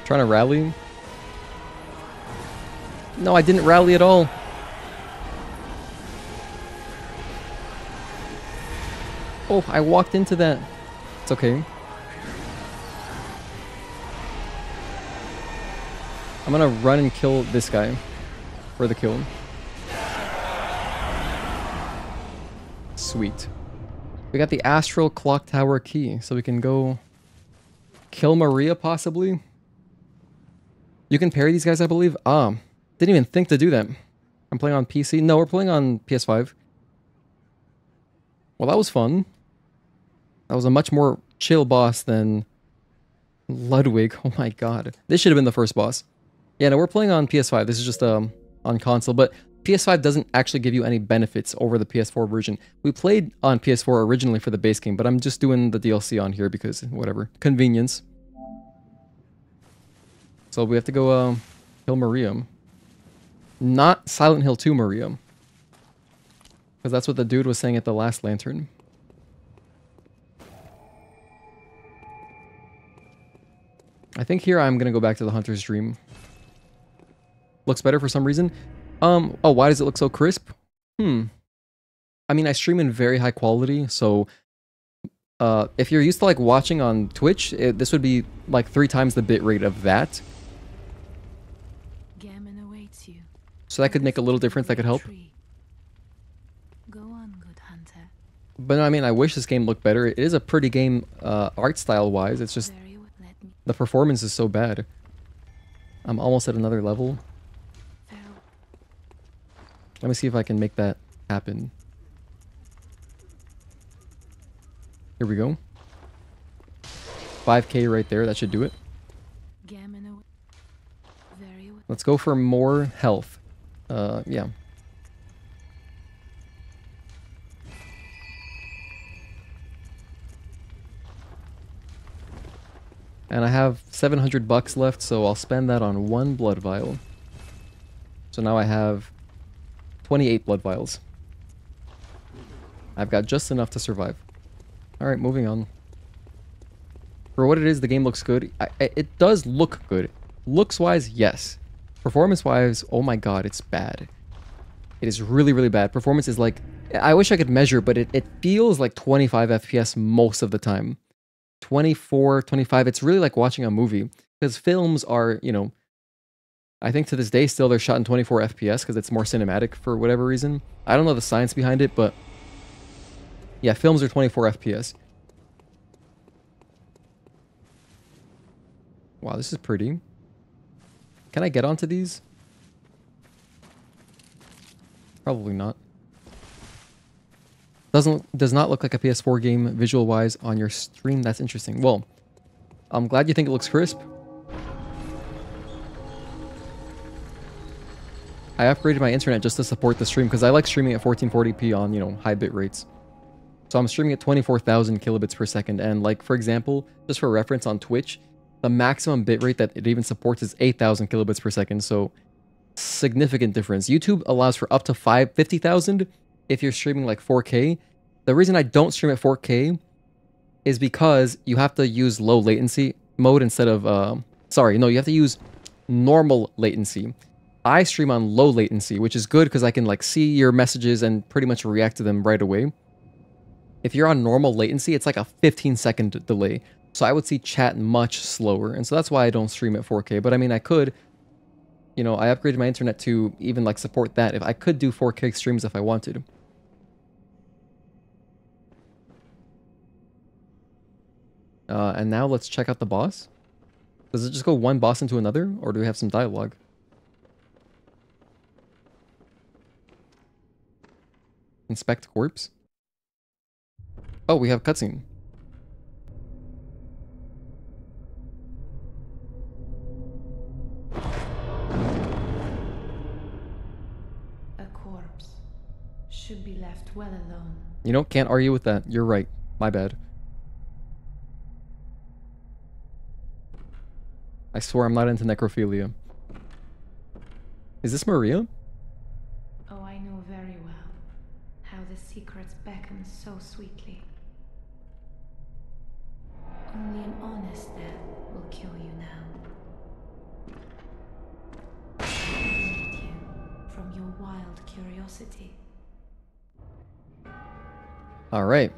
Trying to rally. No, I didn't rally at all. Oh, I walked into that. It's okay. I'm gonna run and kill this guy for the kill. Sweet. We got the Astral Clocktower key, so we can go kill Maria possibly. You can parry these guys, I believe. Didn't even think to do that. I'm playing on PC. No, we're playing on PS5. Well, that was fun. That was a much more chill boss than Ludwig. Oh my god. This should have been the first boss. Yeah, no, we're playing on PS5. This is just on console, but PS5 doesn't actually give you any benefits over the PS4 version. We played on PS4 originally for the base game, but I'm just doing the DLC on here because, whatever, convenience. So we have to go kill Maria. Not Silent Hill 2 Maria. Because that's what the dude was saying at the last lantern. I think here I'm going to go back to the Hunter's Dream. Looks better for some reason. Oh, why does it look so crisp? I mean, I stream in very high quality, so if you're used to like watching on Twitch, this would be like 3 times the bitrate of that. So that could make a little difference, that could help. Go on, good hunter. But I mean, I wish this game looked better. It is a pretty game art style wise, it's just the performance is so bad. I'm almost at another level. Let me see if I can make that happen. Here we go. 5k right there, that should do it. Let's go for more health. Yeah. And I have 700 bucks left, so I'll spend that on 1 blood vial. So now I have 28 blood vials. I've got just enough to survive. Alright, moving on. For what it is, the game looks good. It does look good. Looks-wise, yes. Performance-wise, oh my god, it's bad. It is really, really bad. Performance is like... I wish I could measure, but it feels like 25 FPS most of the time. 24, 25, it's really like watching a movie. Because films are, you know... I think to this day still they're shot in 24 FPS because it's more cinematic for whatever reason. I don't know the science behind it, but... yeah, films are 24 FPS. Wow, this is pretty. Can I get onto these? Probably not. Does not look like a PS4 game visual-wise on your stream. That's interesting. Well, I'm glad you think it looks crisp. I upgraded my internet just to support the stream because I like streaming at 1440p on, you know, high bit rates. So I'm streaming at 24,000 kilobits per second, and like, for example, just for reference on Twitch, the maximum bitrate that it even supports is 8,000 kilobits per second, so significant difference. YouTube allows for up to 50,000 if you're streaming like 4K. The reason I don't stream at 4K is because you have to use low latency mode instead of, sorry, no, you have to use normal latency. I stream on low latency, which is good because I can like see your messages and pretty much react to them right away. If you're on normal latency, it's like a 15-second delay. So I would see chat much slower. And so that's why I don't stream at 4K. But I mean, I could, you know, I upgraded my internet to even like support that. If I could do 4K streams if I wanted. And now let's check out the boss. Does it just go one boss into another? Or do we have some dialogue? Inspect corpse? Oh, we have cutscene. A corpse should be left well alone. You know, can't argue with that. You're right. My bad. I swear I'm not into necrophilia. Is this Maria? Oh, I know very well how the secrets beckon so sweetly. Only an honest death will kill you now. Eliminate you from your wild curiosity. All right.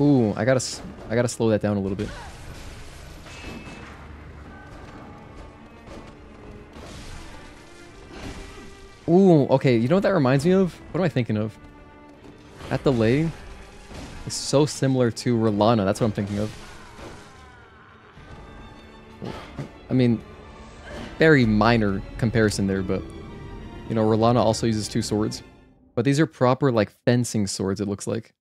Ooh, I gotta slow that down a little bit. Ooh, okay, you know what that reminds me of? What am I thinking of? That delay is so similar to Rolana, that's what I'm thinking of. I mean, very minor comparison there, but you know, Rolana also uses 2 swords. But these are proper, like, fencing swords, it looks like.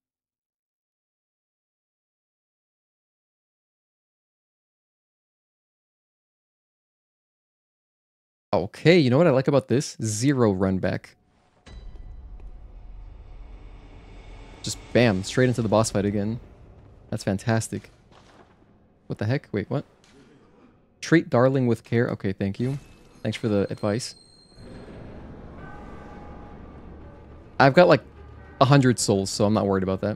Okay, you know what I like about this? 0 run back. Just bam, straight into the boss fight again. That's fantastic. What the heck? Wait, what? Treat Darling with care. Okay, thank you. Thanks for the advice. I've got like 100 souls, so I'm not worried about that.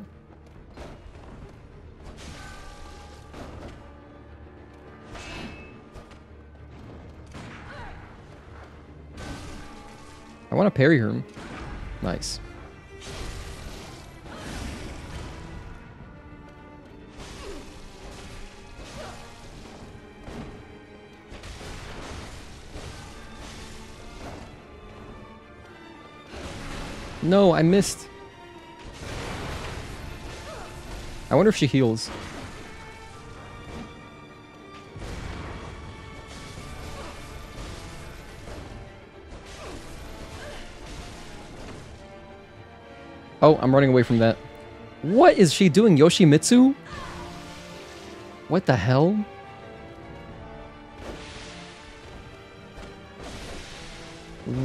I want to parry her. Nice. No, I missed. I wonder if she heals. Oh, I'm running away from that. What is she doing, Yoshimitsu? What the hell?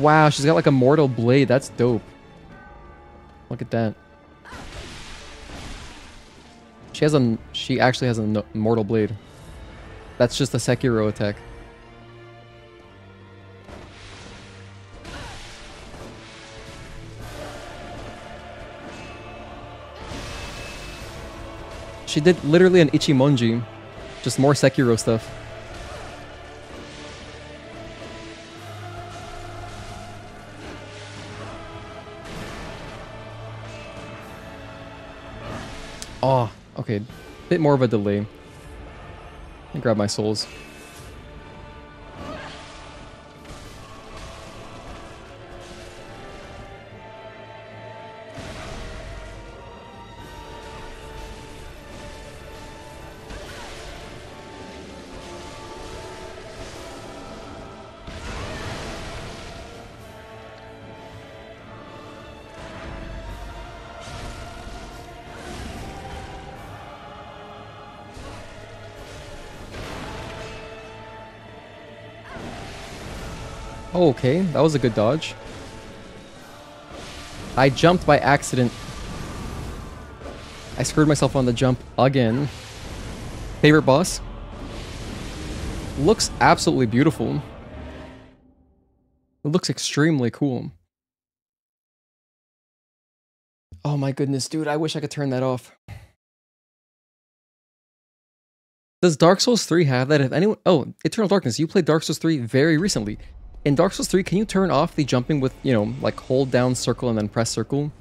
Wow, she's got like a mortal blade. That's dope. Look at that. She actually has a mortal blade. That's just a Sekiro attack. She did literally an Ichimonji. Just more Sekiro stuff. Oh, okay. Bit more of a delay. Let me grab my souls. Oh, okay, that was a good dodge. I jumped by accident. I screwed myself on the jump again. Favorite boss? Looks absolutely beautiful. It looks extremely cool. Oh my goodness, dude, I wish I could turn that off. Does Dark Souls 3 have that? If anyone... Oh, Eternal Darkness, you played Dark Souls 3 very recently. In Dark Souls 3, can you turn off the jumping with, you know, like hold down circle and then press circle?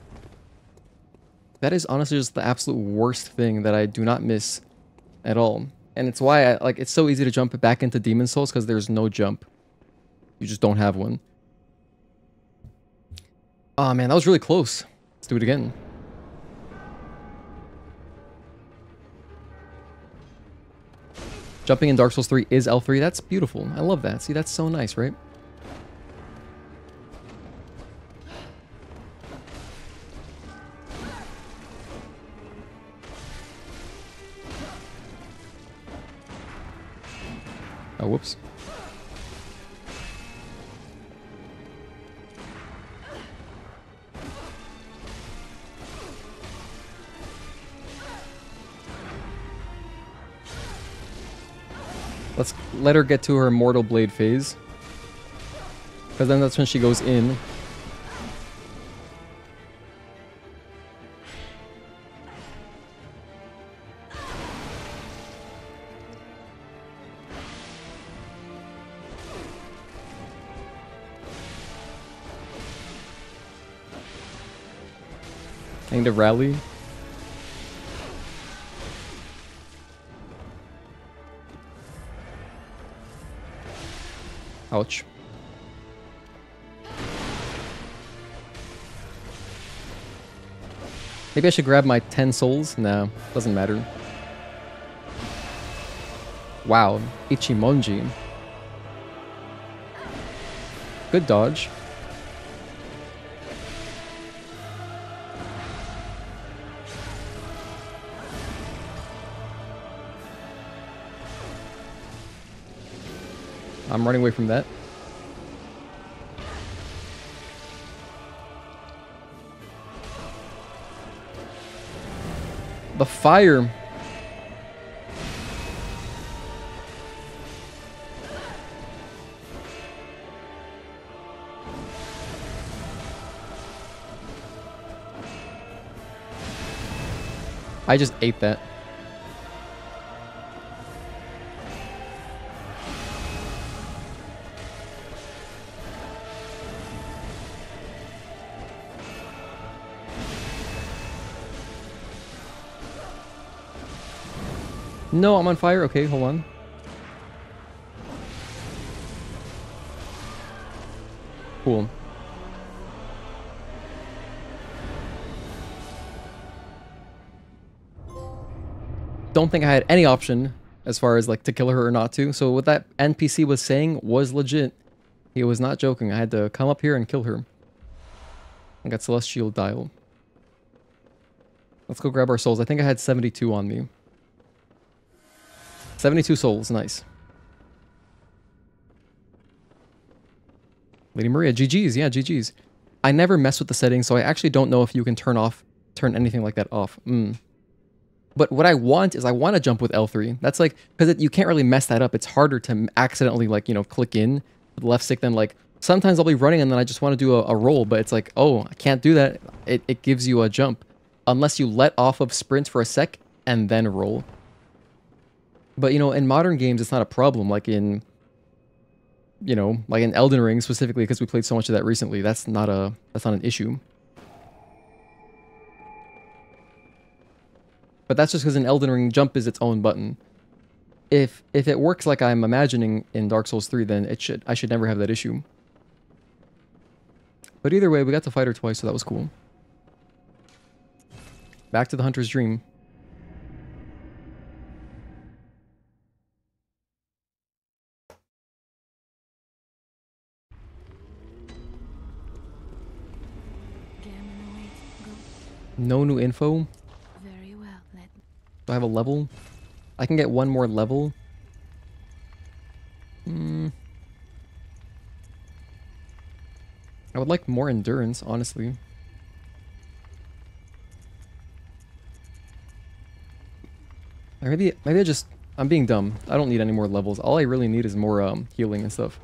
That is honestly just the absolute worst thing that I do not miss at all. And it's why it's so easy to jump back into Demon Souls, because there's no jump. You just don't have one. Oh man, that was really close. Let's do it again. Jumping in Dark Souls 3 is L3. That's beautiful. I love that. See, that's so nice, right? Oh, whoops. Let's let her get to her Mortal Blade phase. Because then that's when she goes in. I need to rally. Ouch. Maybe I should grab my 10 souls? No, doesn't matter. Wow, Ichimonji. Good dodge. I'm running away from that. The fire. I just ate that. No, I'm on fire. Okay, hold on. Cool. Don't think I had any option as far as like to kill her or not to. So what that NPC was saying was legit. He was not joking. I had to come up here and kill her. I got Celestial Dial. Let's go grab our souls. I think I had 72 on me. 72 souls, nice. Lady Maria, GG's, yeah, GG's. I never mess with the settings, so I actually don't know if you can turn anything like that off. But what I want is I want to jump with L3. That's like, because you can't really mess that up. It's harder to accidentally, like, you know, click in with the left stick than like, sometimes I'll be running and then I just want to do a roll, but it's like, oh, I can't do that. It gives you a jump. Unless you let off of sprint for a sec and then roll. But, you know, in modern games, it's not a problem. Like in, you know, like in Elden Ring specifically, because we played so much of that recently. That's not an issue. But that's just because in Elden Ring, jump is its own button. If it works like I'm imagining in Dark Souls 3, then I should never have that issue. But either way, we got to fight her twice, so that was cool. Back to the Hunter's Dream. No new info. Very well. Do I have a level? I can get one more level. I would like more endurance, honestly. Or maybe I'm being dumb. I don't need any more levels. All I really need is more healing and stuff.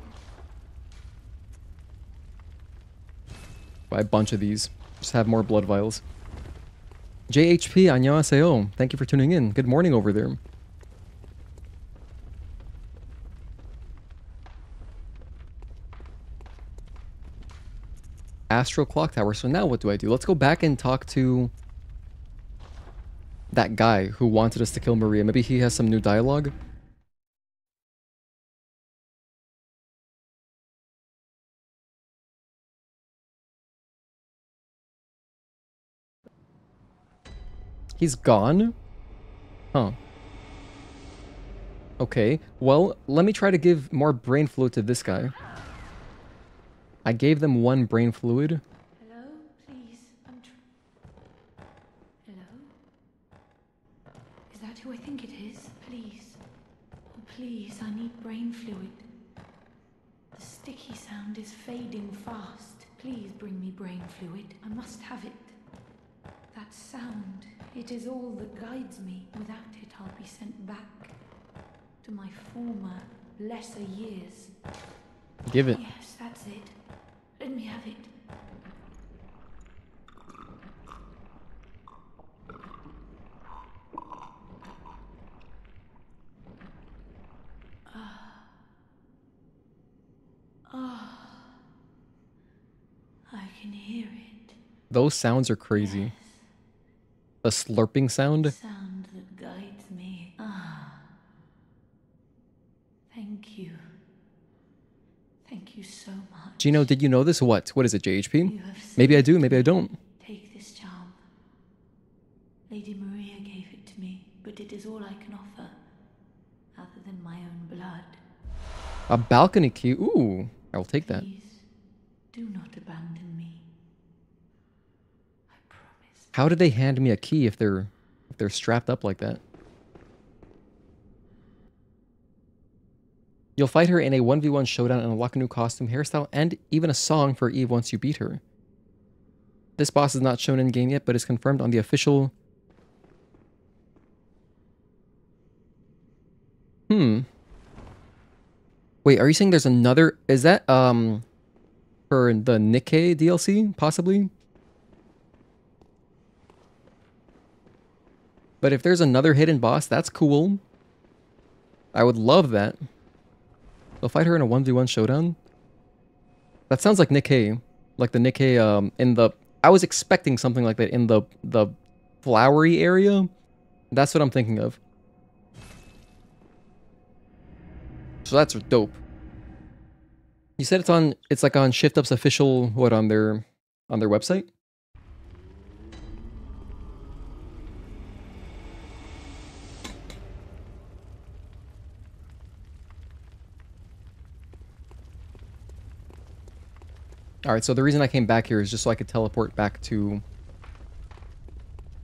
Buy a bunch of these. Just have more blood vials. JHP, annyeonghaseyo. Thank you for tuning in. Good morning over there. Astral Clocktower. So now what do I do? Let's go back and talk to that guy who wanted us to kill Maria. Maybe he has some new dialogue. He's gone? Huh. Okay, well, let me try to give more brain fluid to this guy. I gave them 1 brain fluid. Hello, please. Hello? Is that who I think it is? Please. Oh, please, I need brain fluid. The sticky sound is fading fast. Please bring me brain fluid. I must have it. That sound, it is all that guides me. Without it, I'll be sent back to my former, lesser years. Give it. Yes, that's it. Let me have it. I can hear it. Those sounds are crazy. The slurping sound. Sound that guides me. Thank you. Thank you so much. Gino, did you know this? What is it, JHP? You have Maybe I saved do, maybe I me. don't. Take this charm. Lady Maria gave it to me, but it is all I can offer, other than my own blood. A balcony key. Ooh, I will take that. Please, do not abandon me. I promise. How did they hand me a key if they're strapped up like that? You'll fight her in a 1v1 showdown and unlock a new costume, hairstyle, and even a song for Eve once you beat her. This boss is not shown in game yet, but is confirmed on the official... Wait, are you saying there's another... Is that, for the Nikkei DLC, possibly? But if there's another hidden boss, that's cool. I would love that. They'll fight her in a 1v1 showdown? That sounds like Nikkei. Like the Nikkei, in the... I was expecting something like that in the flowery area. That's what I'm thinking of. So that's dope. You said it's like on Shift Up's official, what, on their website? Alright, so the reason I came back here is just so I could teleport back to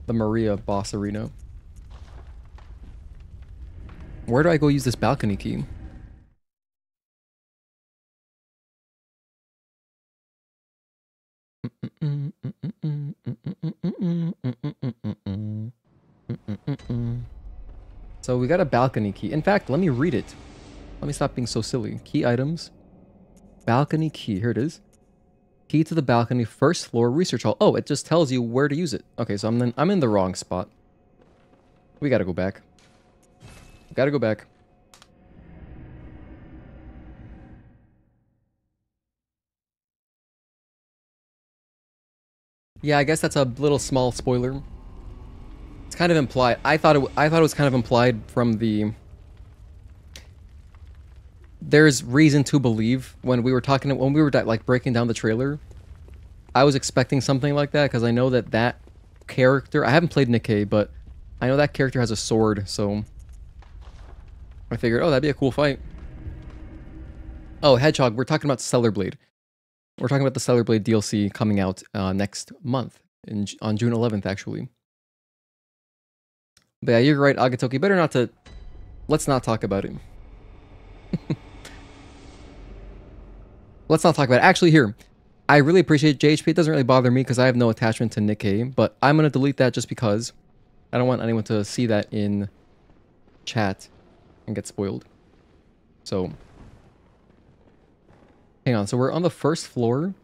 the Maria boss arena. Where do I go use this balcony key? So we got a balcony key. In fact, let me read it. Let me stop being so silly. Key items. Balcony key. Here it is. Key to the balcony, first floor, research hall. Oh, it just tells you where to use it. Okay, so I'm in the wrong spot. We gotta go back. Gotta go back. Yeah, I guess that's a little small spoiler. It's kind of implied. I thought it was kind of implied from the... There's reason to believe when we were like breaking down the trailer. I was expecting something like that because I know that character... I haven't played Nikkei, but I know that character has a sword, so... I figured, oh, that'd be a cool fight. Oh, Hedgehog, we're talking about Stellar Blade. We're talking about the Stellar Blade DLC coming out next month, on June 11th, actually. But yeah, you're right, Agatoki. Better not to... Let's not talk about it. Let's not talk about it. Actually, here. I really appreciate JHP. It doesn't really bother me because I have no attachment to Nikkei, but I'm going to delete that just because I don't want anyone to see that in chat and get spoiled. So... Hang on, so we're on the first floor.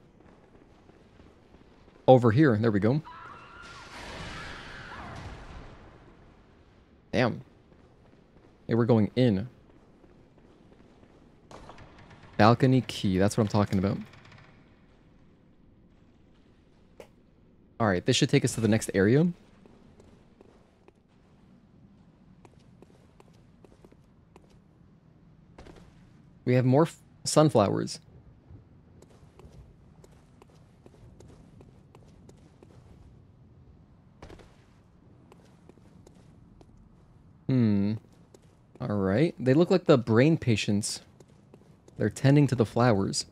Over here. There we go. Damn. Hey, we're going in. Balcony key. That's what I'm talking about. Alright, this should take us to the next area. We have more sunflowers. Alright. Alright. They look like the brain patients. They're tending to the flowers.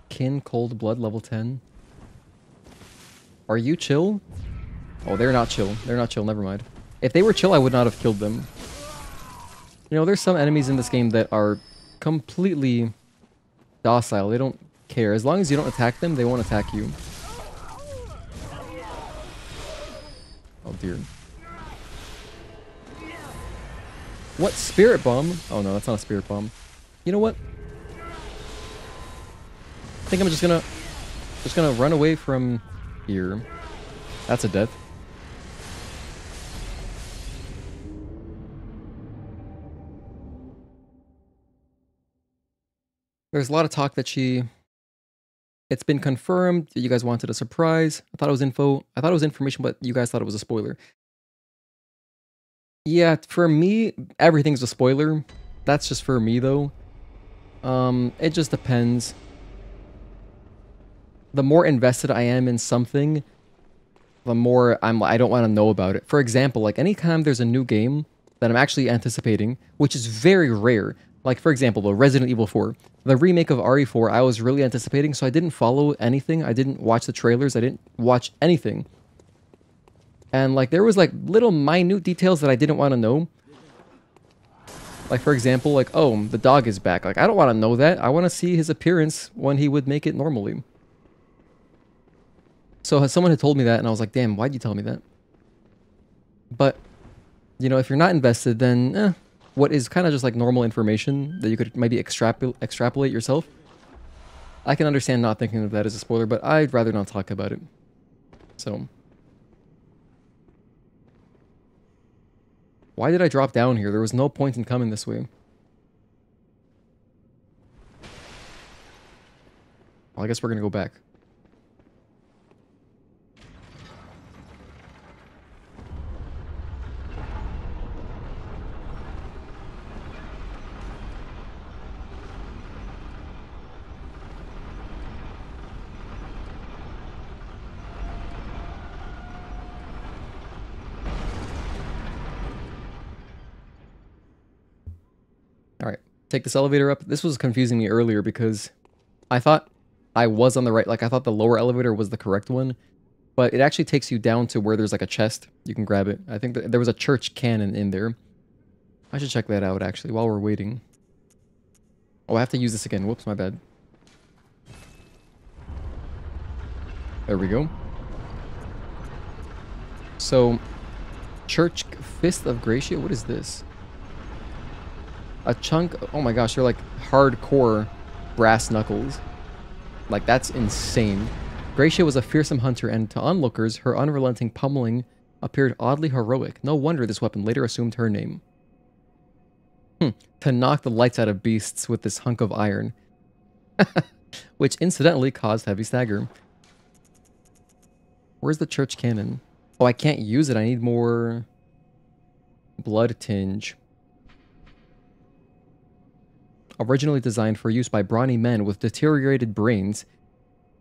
Kin, cold blood, level 10. Are you chill? Oh, they're not chill. They're not chill, never mind. If they were chill, I would not have killed them. You know, there's some enemies in this game that are completely docile. They don't care. As long as you don't attack them, they won't attack you. Oh dear. What? Spirit bomb? Oh no, that's not a spirit bomb. You know what? I think I'm just gonna run away from here. That's a death. There's a lot of talk that it's been confirmed that you guys wanted a surprise. I thought it was info. I thought it was information, but you guys thought it was a spoiler. Yeah, for me, everything's a spoiler. That's just for me though. It just depends. The more invested I am in something, the more I don't want to know about it. For example, like anytime there's a new game that I'm actually anticipating, which is very rare. Like for example, the Resident Evil 4. The remake of RE4 I was really anticipating, so I didn't follow anything. I didn't watch the trailers. I didn't watch anything. And like there was like little minute details that I didn't want to know. Like for example, like, oh, the dog is back. Like I don't want to know that. I want to see his appearance when he would make it normally. So someone had told me that and I was like, damn, why'd you tell me that? But, you know, if you're not invested, then what is kind of just like normal information that you could maybe extrapolate yourself. I can understand not thinking of that as a spoiler, but I'd rather not talk about it. So. Why did I drop down here? There was no point in coming this way. Well, I guess we're gonna go back. Alright, take this elevator up. This was confusing me earlier because I thought I was on the right, like I thought the lower elevator was the correct one, but it actually takes you down to where there's like a chest. You can grab it. I think there was a church cannon in there. I should check that out actually while we're waiting. Oh, I have to use this again. Whoops, my bad. There we go. So, Church Fist of Gracia? What is this? A chunk, oh my gosh, they're like hardcore brass knuckles. Like, that's insane. Gracia was a fearsome hunter, and to onlookers, her unrelenting pummeling appeared oddly heroic. No wonder this weapon later assumed her name. To knock the lights out of beasts with this hunk of iron. Which incidentally caused heavy stagger. Where's the church cannon? Oh, I can't use it. I need more blood tinge. Originally designed for use by brawny men with deteriorated brains,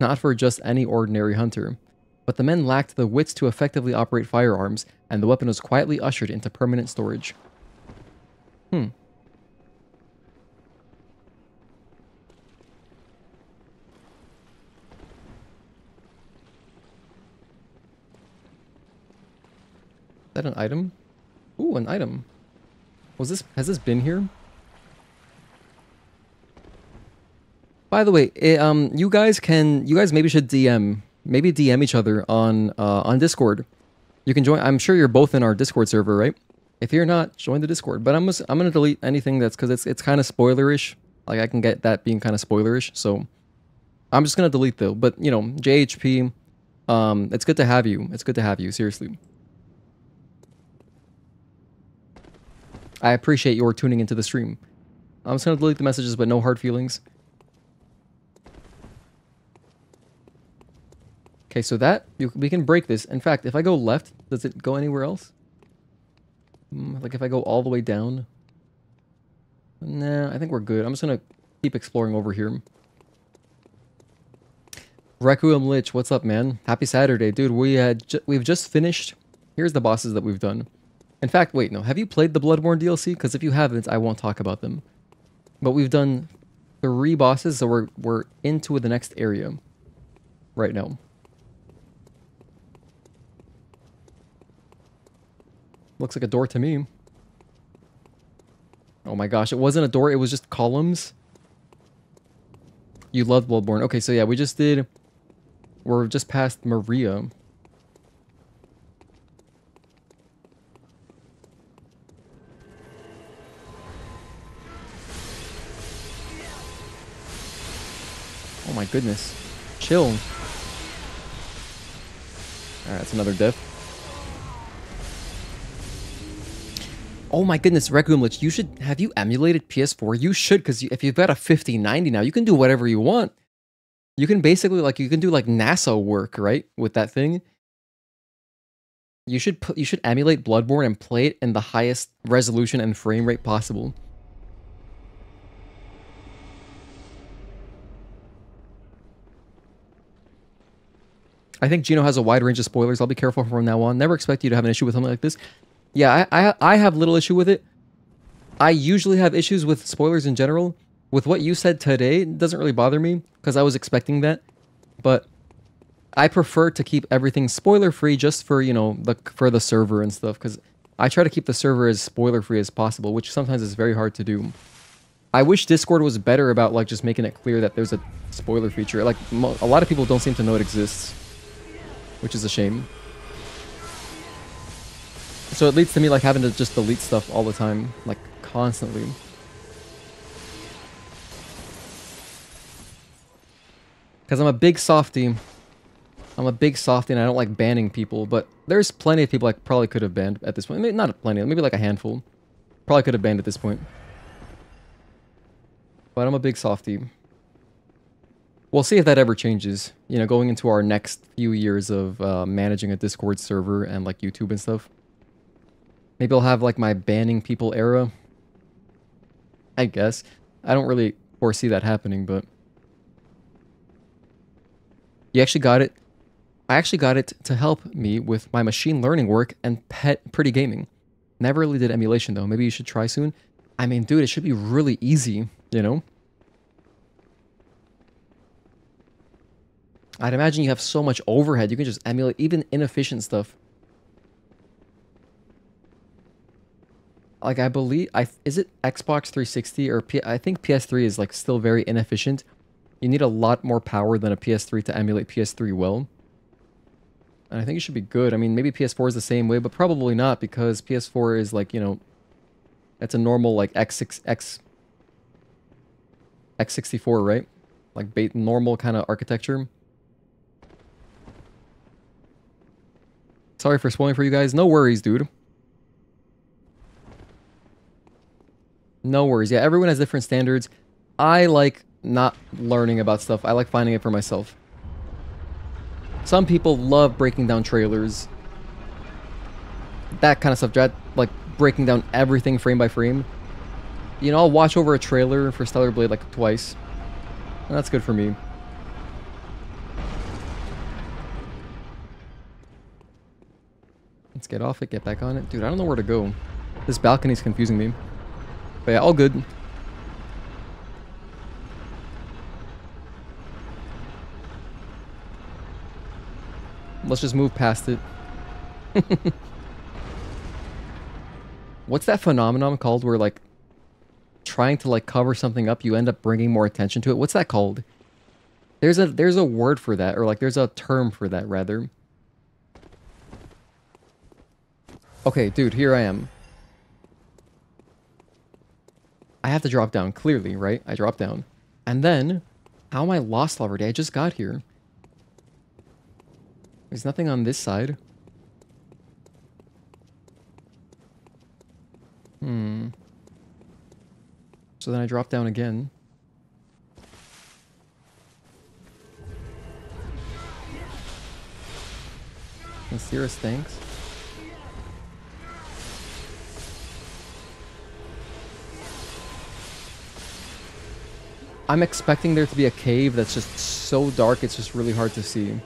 not for just any ordinary hunter. But the men lacked the wits to effectively operate firearms, and the weapon was quietly ushered into permanent storage. Is that an item? Ooh, an item. Has this been here? By the way, you guys maybe should DM each other on Discord. You can join. I'm sure you're both in our Discord server, right? If you're not, join the Discord. But I'm gonna delete anything that's because it's kind of spoilerish. Like I can get that being kind of spoilerish, so I'm just gonna delete though. But you know, JHP, it's good to have you. It's good to have you. Seriously, I appreciate your tuning into the stream. I'm just gonna delete the messages, but no hard feelings. Okay, so we can break this. In fact, if I go left, does it go anywhere else? Like if I go all the way down? Nah, I think we're good. I'm just gonna keep exploring over here. Requiem Lich, what's up, man? Happy Saturday, dude. We've just finished. Here's the bosses that we've done. In fact, wait, no. Have you played the Bloodborne DLC? Because if you haven't, I won't talk about them. But we've done 3 bosses, so we're into the next area right now. Looks like a door to me. Oh my gosh, it wasn't a door, it was just columns. You love Bloodborne. Okay, so yeah, we're just past Maria. Oh my goodness. Chill. Alright, that's another death. Oh my goodness, Requiem Lich, you should... Have you emulated PS4? You should, because if you've got a 5090 now, you can do whatever you want. You can basically, like, you can do, like, NASA work, right? With that thing. You should emulate Bloodborne and play it in the highest resolution and frame rate possible. I think Gino has a wide range of spoilers. I'll be careful from now on. Never expect you to have an issue with something like this. Yeah, I have little issue with it. I usually have issues with spoilers in general. With what you said today, it doesn't really bother me, because I was expecting that. But I prefer to keep everything spoiler-free just for, you know, for the server and stuff, because I try to keep the server as spoiler-free as possible, which sometimes is very hard to do. I wish Discord was better about, like, just making it clear that there's a spoiler feature. Like, a lot of people don't seem to know it exists, which is a shame. So it leads to me, like, having to just delete stuff all the time, like, constantly. Because I'm a big softy. I'm a big softy and I don't like banning people, but there's plenty of people I probably could have banned at this point. Maybe not plenty, maybe like a handful. Probably could have banned at this point. But I'm a big softy. We'll see if that ever changes. You know, going into our next few years of managing a Discord server and, like, YouTube and stuff. Maybe I'll have, like, my banning people era. I guess. I don't really foresee that happening, but... You actually got it. I actually got it to help me with my machine learning work and pet pretty gaming. Never really did emulation, though. Maybe you should try soon. I mean, dude, it should be really easy, you know? I'd imagine you have so much overhead. You can just emulate even inefficient stuff. Like, I believe... is it Xbox 360 or... I think PS3 is, like, still very inefficient. You need a lot more power than a PS3 to emulate PS3 well. And I think it should be good. I mean, maybe PS4 is the same way, but probably not, because PS4 is, like, you know... It's a normal, like, X64, right? Like, normal kind of architecture. Sorry for spoiling for you guys. No worries, dude. No worries. Yeah, everyone has different standards. I like not learning about stuff. I like finding it for myself. Some people love breaking down trailers. That kind of stuff. Like, breaking down everything frame by frame. You know, I'll watch over a trailer for Stellar Blade, like, twice. And that's good for me. Let's get off it, get back on it. Dude, I don't know where to go. This balcony's confusing me. But yeah, all good. Let's just move past it. What's that phenomenon called where, like, trying to, like, cover something up, you end up bringing more attention to it? What's that called? There's a word for that, or, like, there's a term for that, rather. Okay, dude, here I am. I have to drop down, clearly, right? I dropped down. And then, how am I lost already? I just got here. There's nothing on this side. So then I drop down again. Mysterious thanks. I'm expecting there to be a cave that's just so dark, it's just really hard to see.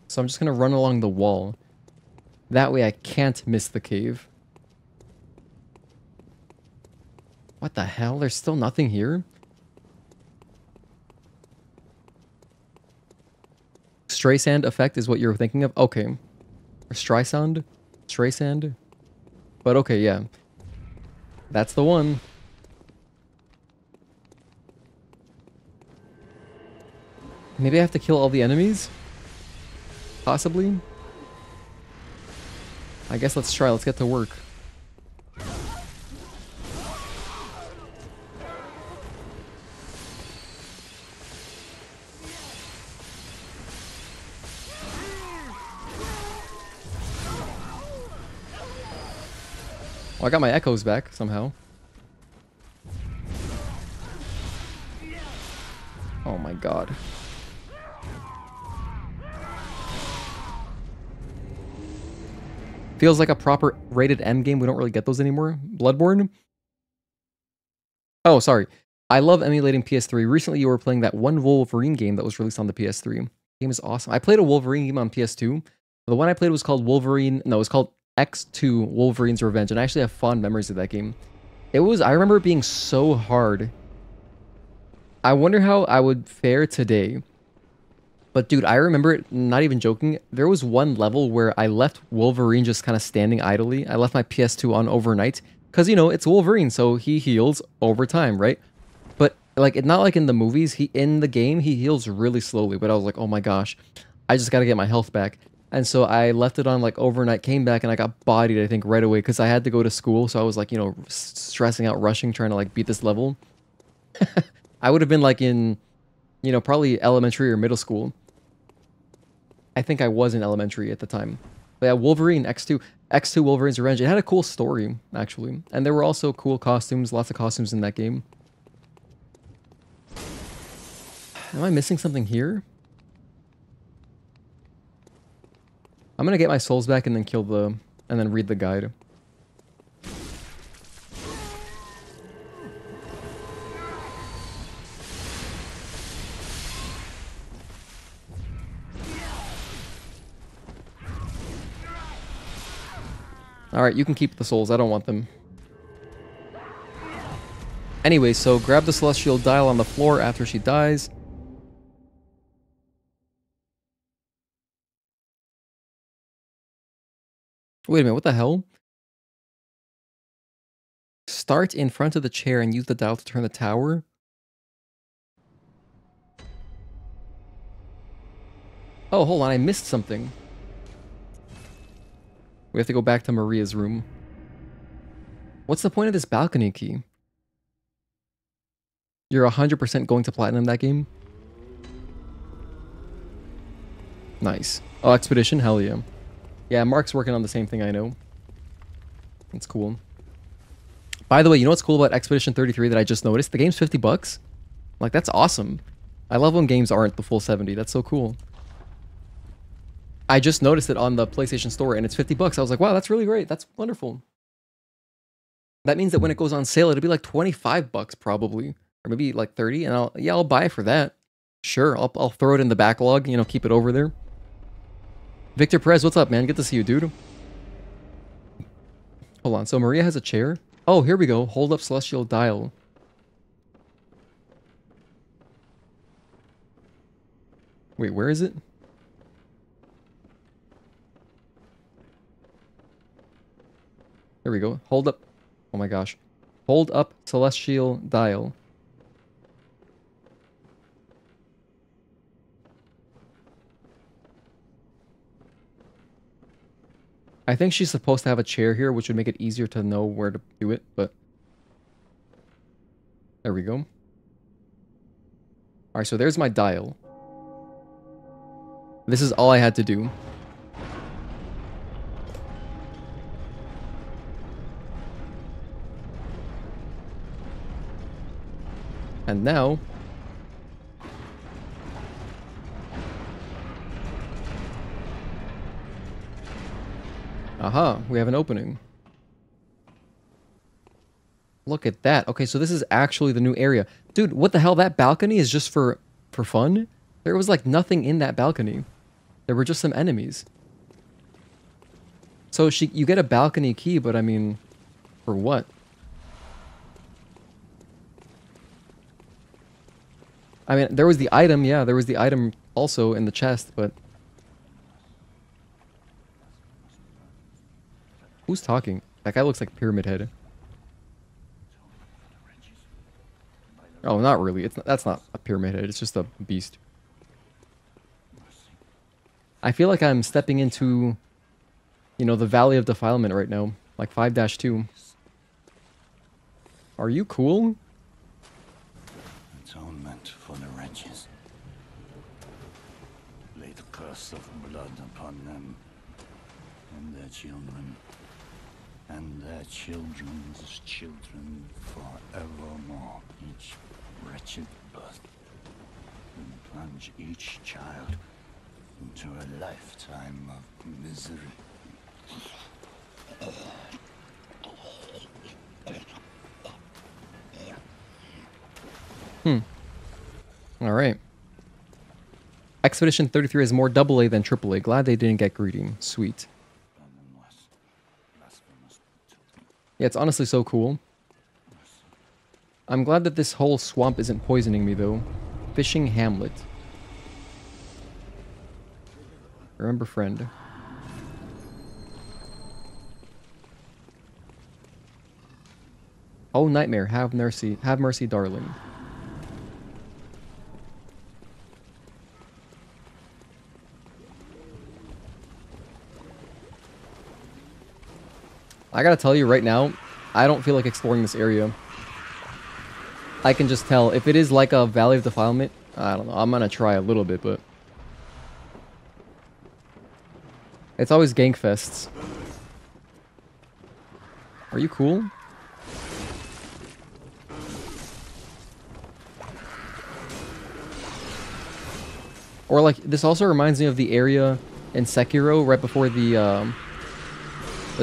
So I'm just gonna run along the wall. That way I can't miss the cave. What the hell? There's still nothing here? Streisand effect is what you're thinking of? Okay. Or Streisand? Streisand? But okay, yeah. That's the one. Maybe I have to kill all the enemies? Possibly? I guess let's try. Let's get to work. Oh, I got my echoes back somehow. Oh my god. Feels like a proper rated M game. We don't really get those anymore. Bloodborne? Oh, sorry. I love emulating PS3. Recently, you were playing that one Wolverine game that was released on the PS3. The game is awesome. I played a Wolverine game on PS2. The one I played was called Wolverine... No, it was called X2 Wolverine's Revenge. And I actually have fond memories of that game. I remember it being so hard. I wonder how I would fare today. But dude, I remember it, not even joking, there was one level where I left Wolverine just kind of standing idly. I left my PS2 on overnight. Because, you know, it's Wolverine, so he heals over time, right? But, like, it's not like in the movies. In the game, he heals really slowly. But I was like, oh my gosh, I just got to get my health back. And so I left it on, like, overnight, came back, and I got bodied, I think, right away. Because I had to go to school, so I was, like, you know, stressing out, rushing, trying to, like, beat this level. I would have been, like, in, you know, probably elementary or middle school. I think I was in elementary at the time. But yeah, Wolverine X2. X2 Wolverine's Revenge. It had a cool story, actually. And there were also cool costumes, lots of costumes in that game. Am I missing something here? I'm gonna get my souls back and then and then read the guide. Alright, you can keep the souls. I don't want them. Anyway, so grab the celestial dial on the floor after she dies. Wait a minute, what the hell? Start in front of the chair and use the dial to turn the tower? Oh, hold on, I missed something. We have to go back to Maria's room. What's the point of this balcony key? You're 100% going to platinum that game? Nice. Oh, Expedition? Hell yeah. Yeah, Mark's working on the same thing, I know. That's cool. By the way, you know what's cool about Expedition 33 that I just noticed? The game's 50 bucks. Like, that's awesome. I love when games aren't the full 70. That's so cool. I just noticed it on the PlayStation Store and it's 50 bucks. I was like, wow, that's really great. That's wonderful. That means that when it goes on sale, it'll be like 25 bucks probably. Or maybe like 30. And I'll buy it for that. Sure, I'll throw it in the backlog, you know, keep it over there. Victor Perez, what's up, man? Good to see you, dude. Hold on, so Maria has a chair? Oh, here we go. Hold up celestial dial. Wait, where is it? There we go. Hold up. Oh my gosh. Hold up celestial dial. I think she's supposed to have a chair here, which would make it easier to know where to do it, but... There we go. Alright, so there's my dial. This is all I had to do. And now... Aha, we have an opening. Look at that. Okay, so this is actually the new area. Dude, what the hell? That balcony is just for fun? There was like nothing in that balcony. There were just some enemies. So you get a balcony key, but I mean, for what? I mean, there was the item, yeah, there was the item also in the chest, but... Who's talking? That guy looks like Pyramid Head. Oh, not really. That's not a Pyramid Head, it's just a beast. I feel like I'm stepping into, you know, the Valley of Defilement right now. Like 5-2. Are you cool? Atonement for the wretches. Lay the curse of blood upon them and their children and their children's children forevermore. Each wretched birth and plunge each child into a lifetime of misery. Alright. Expedition 33 is more AA than AAA. Glad they didn't get greedy. Sweet. Yeah, it's honestly so cool. I'm glad that this whole swamp isn't poisoning me, though. Fishing Hamlet. Remember, friend. Oh, nightmare. Have mercy. Have mercy, darling. I gotta tell you right now, I don't feel like exploring this area. I can just tell. If it is like a Valley of Defilement, I don't know. I'm gonna try a little bit, but... It's always gank fests. Are you cool? Or like, this also reminds me of the area in Sekiro right before the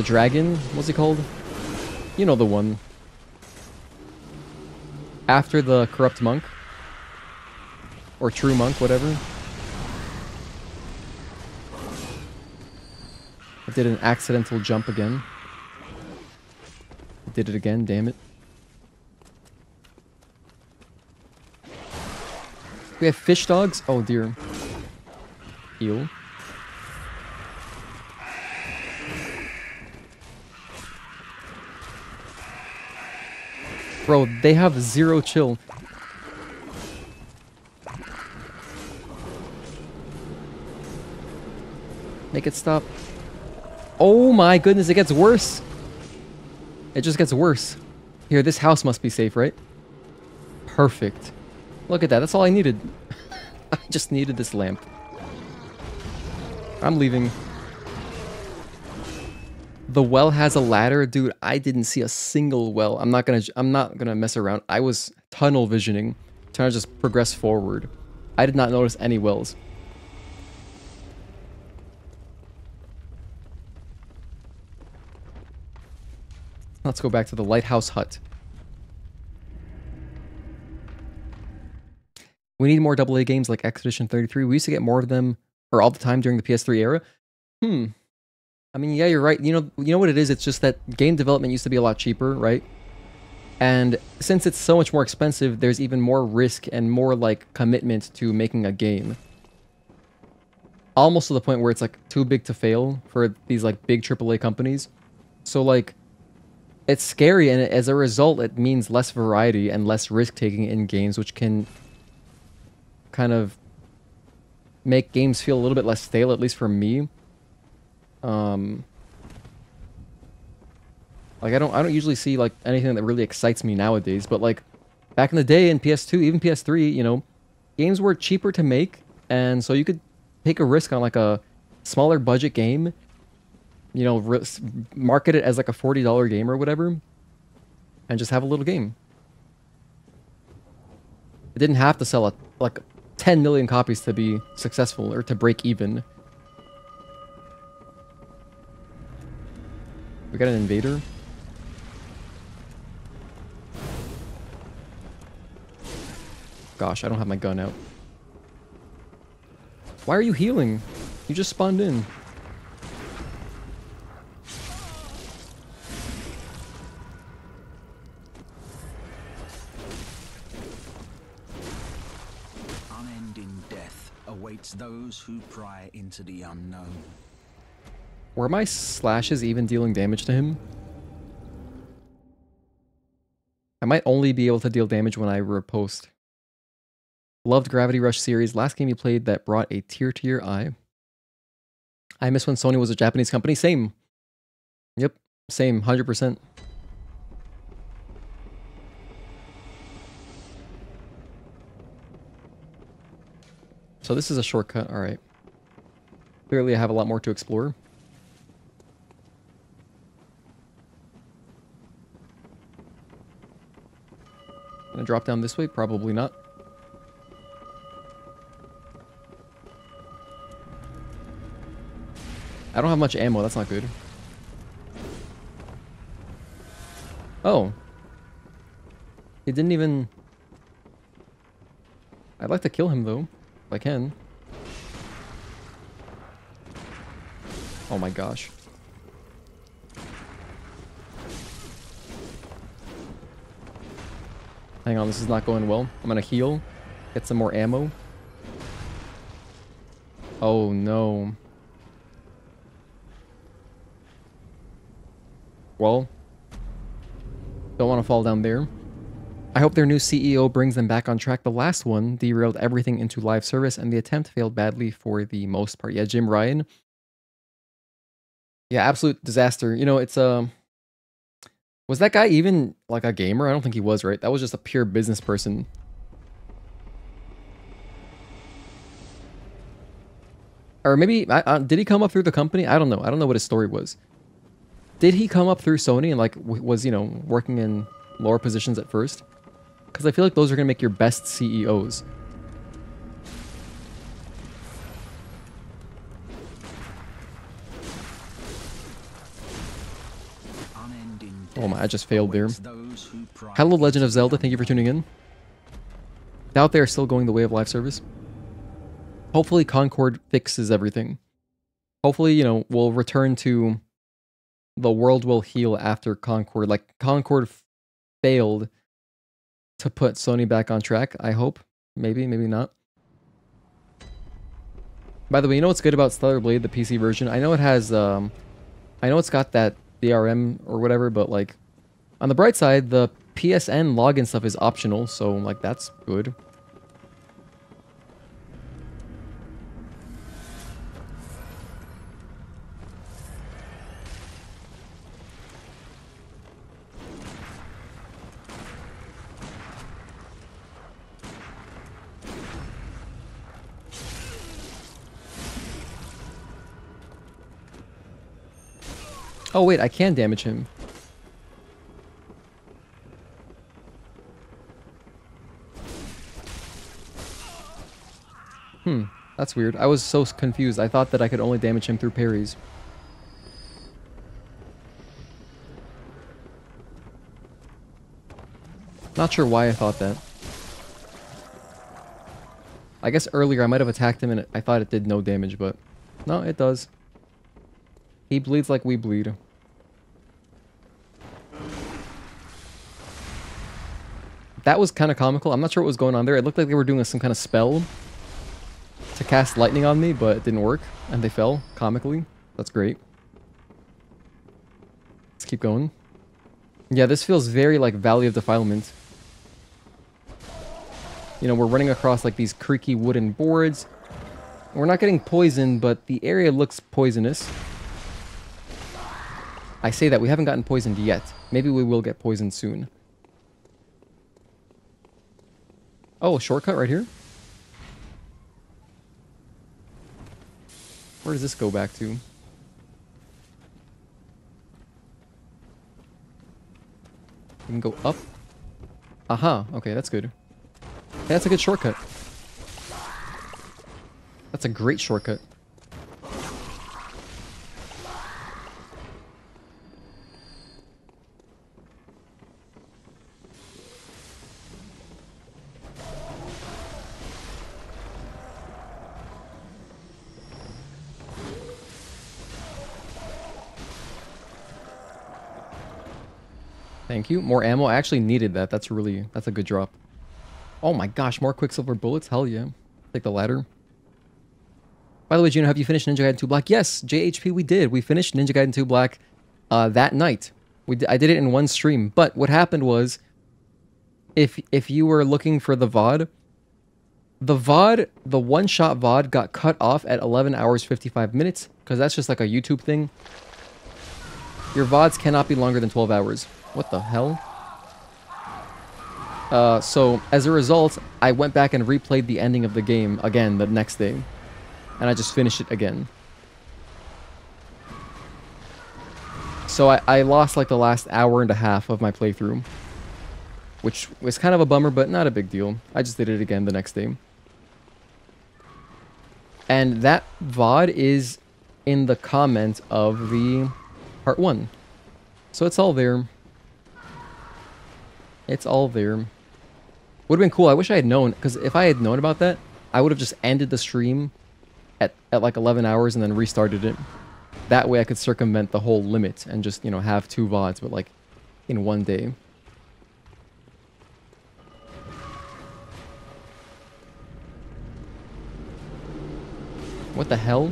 dragon. What's it called? You know the one. After the corrupt monk. Or true monk, whatever. I did an accidental jump again. I did it again, damn it. We have fish dogs? Oh dear. Heal. Bro, they have zero chill. Make it stop. Oh my goodness, it gets worse. It just gets worse. Here, this house must be safe, right? Perfect. Look at that, that's all I needed. I just needed this lamp. I'm leaving. The well has a ladder, dude. I didn't see a single well. I'm not gonna mess around. I was tunnel visioning, trying to just progress forward. I did not notice any wells. Let's go back to the lighthouse hut. We need more AA games like Expedition 33. We used to get more of them, or all the time during the PS3 era. I mean, yeah, you're right. You know what it is? It's just that game development used to be a lot cheaper, right? And since it's so much more expensive, there's even more risk and more, like, commitment to making a game. Almost to the point where it's, like, too big to fail for these, like, big AAA companies. So, like, it's scary, and as a result, it means less variety and less risk-taking in games, which can kind of make games feel a little bit less stale, at least for me. Like I don't usually see like anything that really excites me nowadays, but like back in the day in PS2, even PS3, you know, games were cheaper to make, and so you could take a risk on like a smaller budget game, you know, market it as like a $40 game or whatever, and just have a little game. It didn't have to sell like 10 million copies to be successful or to break even. We got an invader. Gosh, I don't have my gun out. Why are you healing? You just spawned in. Unending death awaits those who pry into the unknown. Were my slashes even dealing damage to him? I might only be able to deal damage when I riposte. Loved Gravity Rush series. Last game you played that brought a tear to your eye. I miss when Sony was a Japanese company. Same. Yep. Same. 100%. So this is a shortcut. Alright. Clearly I have a lot more to explore. Gonna drop down this way? Probably not. I don't have much ammo, that's not good. Oh. He didn't even... I'd like to kill him though, if I can. Oh my gosh. Hang on, this is not going well. I'm gonna heal. Get some more ammo. Oh no. Well. Don't want to fall down there. I hope their new CEO brings them back on track. The last one derailed everything into live service and the attempt failed badly for the most part. Yeah, Jim Ryan. Yeah, absolute disaster. You know, it's was that guy even like a gamer? I don't think he was, right? That was just a pure business person. Or maybe, did he come up through the company? I don't know. I don't know what his story was. Did he come up through Sony and like was, you know, working in lower positions at first? Because I feel like those are going to make your best CEOs. Oh my, I just failed there. Hello, Legend of Zelda. Thank you for tuning in. Doubt they are still going the way of live service. Hopefully Concord fixes everything. Hopefully, you know, we'll return to the world will heal after Concord. Like, Concord failed to put Sony back on track, I hope. Maybe, maybe not. By the way, you know what's good about Stellar Blade, the PC version? I know it has, I know it's got that DRM or whatever, but like, on the bright side, the PSN login stuff is optional, so like, that's good. Oh wait, I can damage him. That's weird. I was so confused. I thought that I could only damage him through parries. Not sure why I thought that. I guess earlier I might have attacked him and I thought it did no damage, but no, it does. He bleeds like we bleed. That was kind of comical. I'm not sure what was going on there. It looked like they were doing some kind of spell to cast lightning on me, but it didn't work. And they fell comically. That's great. Let's keep going. Yeah, this feels very like Valley of Defilement. You know, we're running across like these creaky wooden boards. We're not getting poisoned, but the area looks poisonous. I say that, we haven't gotten poisoned yet. Maybe we will get poisoned soon. Oh, a shortcut right here? Where does this go back to? We can go up. Aha, okay, that's good. Yeah, that's a good shortcut. That's a great shortcut. Thank you. More ammo. I actually needed that. That's a good drop. Oh my gosh, more Quicksilver bullets. Hell yeah. Take the ladder. By the way, Juno, have you finished Ninja Gaiden 2 Black? Yes, JHP, we did. We finished Ninja Gaiden 2 Black that night. I did it in one stream. But what happened was, if you were looking for the VOD, the one-shot VOD got cut off at 11 hours 55 minutes, because that's just like a YouTube thing. Your VODs cannot be longer than 12 hours. What the hell? So, as a result, I went back and replayed the ending of the game again the next day. And I just finished it again. So I lost like the last hour and a half of my playthrough. Which was kind of a bummer, but not a big deal. I just did it again the next day. And that VOD is in the comment of the part 1. So it's all there. It's all there. Would have been cool. I wish I had known, because if I had known about that, I would have just ended the stream at like 11 hours and then restarted it. That way I could circumvent the whole limit and just, you know, have 2 VODs, but like in one day. What the hell?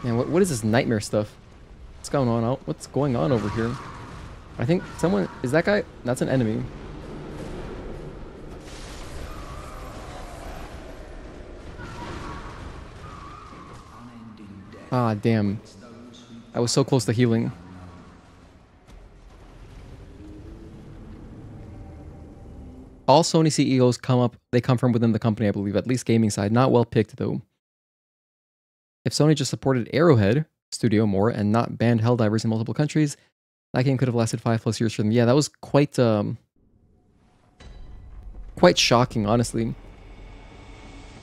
Man, what is this nightmare stuff? What's going on? What's going on over here? I think someone... Is that guy? That's an enemy. Ah, damn. I was so close to healing. All Sony CEOs they come from within the company, I believe. At least gaming side. Not well picked, though. If Sony just supported Arrowhead Studio more and not banned Helldivers in multiple countries, that game could have lasted 5+ years for them. Yeah, that was quite shocking, honestly.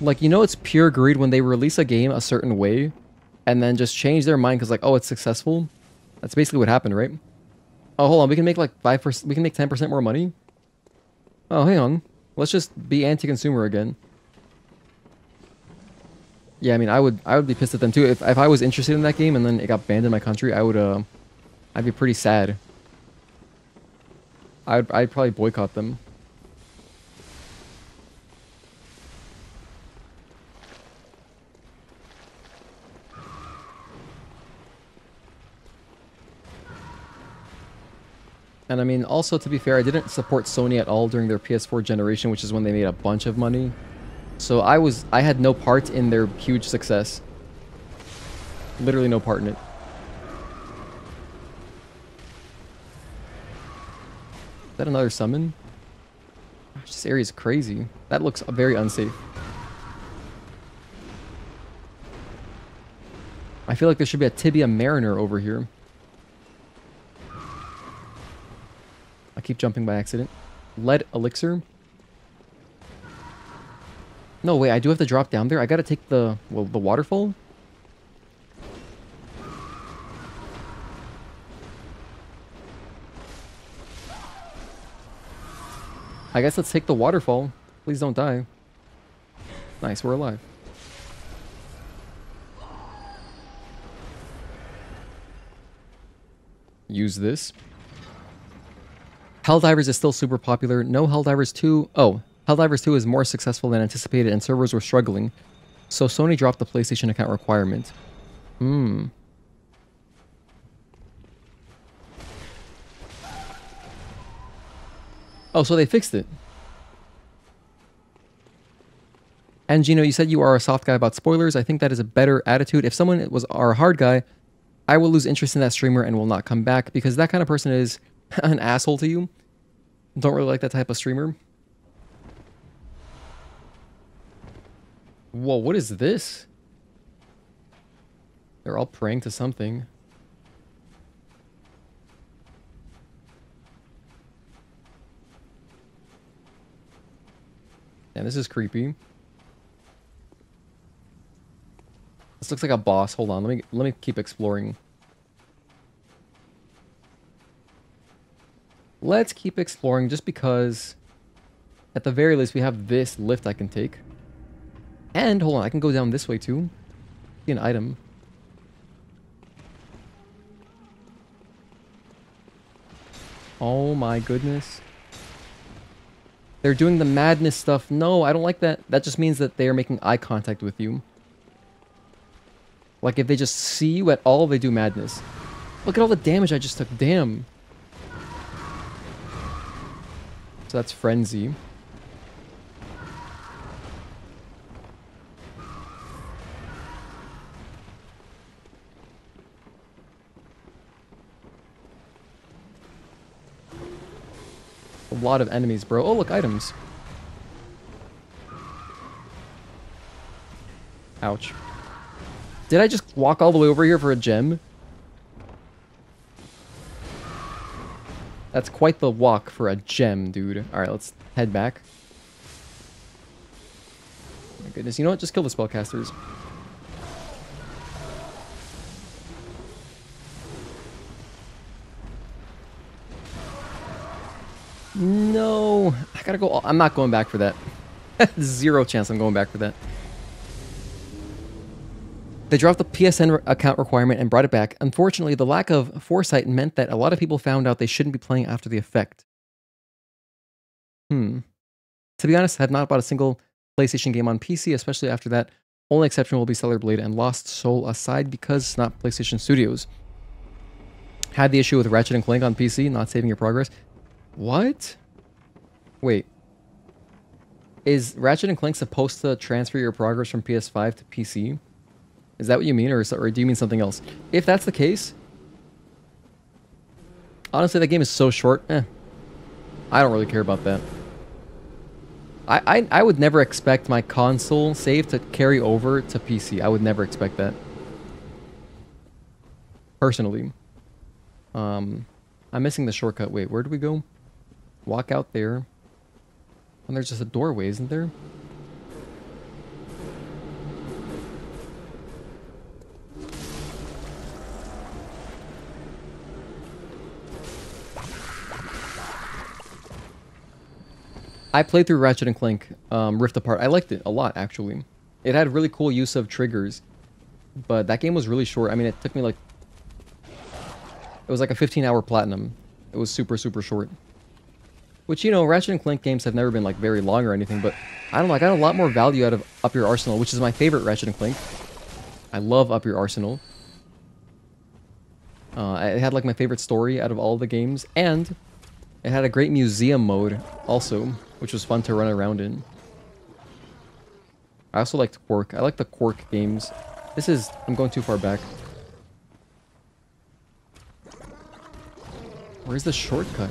Like, you know, it's pure greed when they release a game a certain way and then just change their mind because, like, oh, it's successful. That's basically what happened, right? Oh, hold on, we can make like 5%, we can make 10% more money? Oh, hang on. Let's just be anti-consumer again. Yeah, I mean, I would be pissed at them too. If I was interested in that game and then it got banned in my country, I'd be pretty sad. I'd probably boycott them. And I mean, also to be fair, I didn't support Sony at all during their PS4 generation, which is when they made a bunch of money. So I had no part in their huge success. Literally no part in it. Is that another summon? Gosh, this area is crazy. That looks very unsafe. I feel like there should be a Tibia Mariner over here. I keep jumping by accident. Lead elixir. No, wait, I do have to drop down there. I gotta take the waterfall? I guess let's take the waterfall. Please don't die. Nice, we're alive. Use this. Helldivers is still super popular. No, Helldivers 2... Oh, Helldivers 2 is more successful than anticipated and servers were struggling. So Sony dropped the PlayStation account requirement. Oh, so they fixed it. And Gino, you said you are a soft guy about spoilers. I think that is a better attitude. If someone was our hard guy, I will lose interest in that streamer and will not come back because that kind of person is an asshole to you. Don't really like that type of streamer. Whoa, what is this? They're all praying to something. And this is creepy. This looks like a boss. Hold on, let me keep exploring. Let's keep exploring just because at the very least we have this lift I can take. And hold on, I can go down this way too. See an item. Oh my goodness. They're doing the madness stuff. No, I don't like that. That just means that they are making eye contact with you. Like, if they just see you at all, they do madness. Look at all the damage I just took. Damn. So that's Frenzy. A lot of enemies, bro. Oh, look, items. Ouch. Did I just walk all the way over here for a gem? That's quite the walk for a gem, dude. Alright, let's head back. My goodness, you know what? Just kill the spellcasters. No, I gotta go. I'm not going back for that. Zero chance I'm going back for that. They dropped the PSN account requirement and brought it back. Unfortunately, the lack of foresight meant that a lot of people found out they shouldn't be playing after the effect. To be honest, I have not bought a single PlayStation game on PC, especially after that. Only exception will be Stellar Blade and Lost Soul aside because it's not PlayStation Studios. Had the issue with Ratchet & Clank on PC, not saving your progress. What? Wait. Is Ratchet & Clank supposed to transfer your progress from PS5 to PC? Is that what you mean, or do you mean something else? If that's the case, honestly, that game is so short. I don't really care about that. I would never expect my console save to carry over to PC. I would never expect that. Personally. I'm missing the shortcut. Wait, where do we go? Walk out there. And there's just a doorway, isn't there? I played through Ratchet & Clank Rift Apart. I liked it a lot, actually. It had really cool use of triggers. But that game was really short. I mean, it took me like... It was like a 15-hour platinum. It was super, super short. Which, you know, Ratchet & Clank games have never been like very long or anything, but I don't know, I got a lot more value out of Up Your Arsenal, which is my favorite Ratchet & Clank. I love Up Your Arsenal. It had like my favorite story out of all the games, and it had a great museum mode also, which was fun to run around in. I also liked Quark. I like the Quark games. This is... I'm going too far back. Where's the shortcut?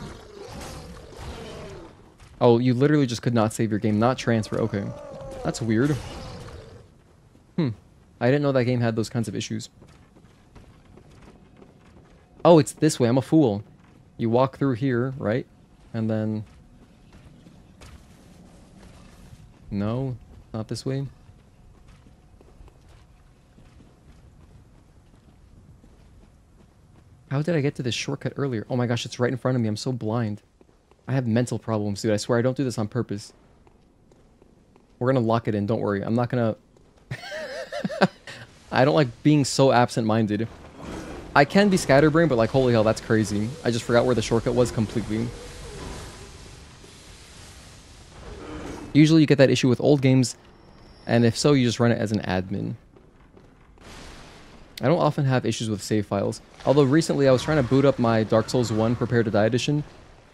Oh, you literally just could not save your game, not transfer. Okay. That's weird. I didn't know that game had those kinds of issues. Oh, it's this way. I'm a fool. You walk through here, right? And then... No, not this way. How did I get to this shortcut earlier? Oh my gosh, it's right in front of me. I'm so blind. I have mental problems, dude. I swear I don't do this on purpose. We're gonna lock it in. Don't worry. I'm not gonna... I don't like being so absent-minded. I can be scatterbrained, but like, holy hell, that's crazy. I just forgot where the shortcut was completely. Usually you get that issue with old games, and if so, you just run it as an admin. I don't often have issues with save files. Although recently I was trying to boot up my Dark Souls 1 Prepare to Die edition,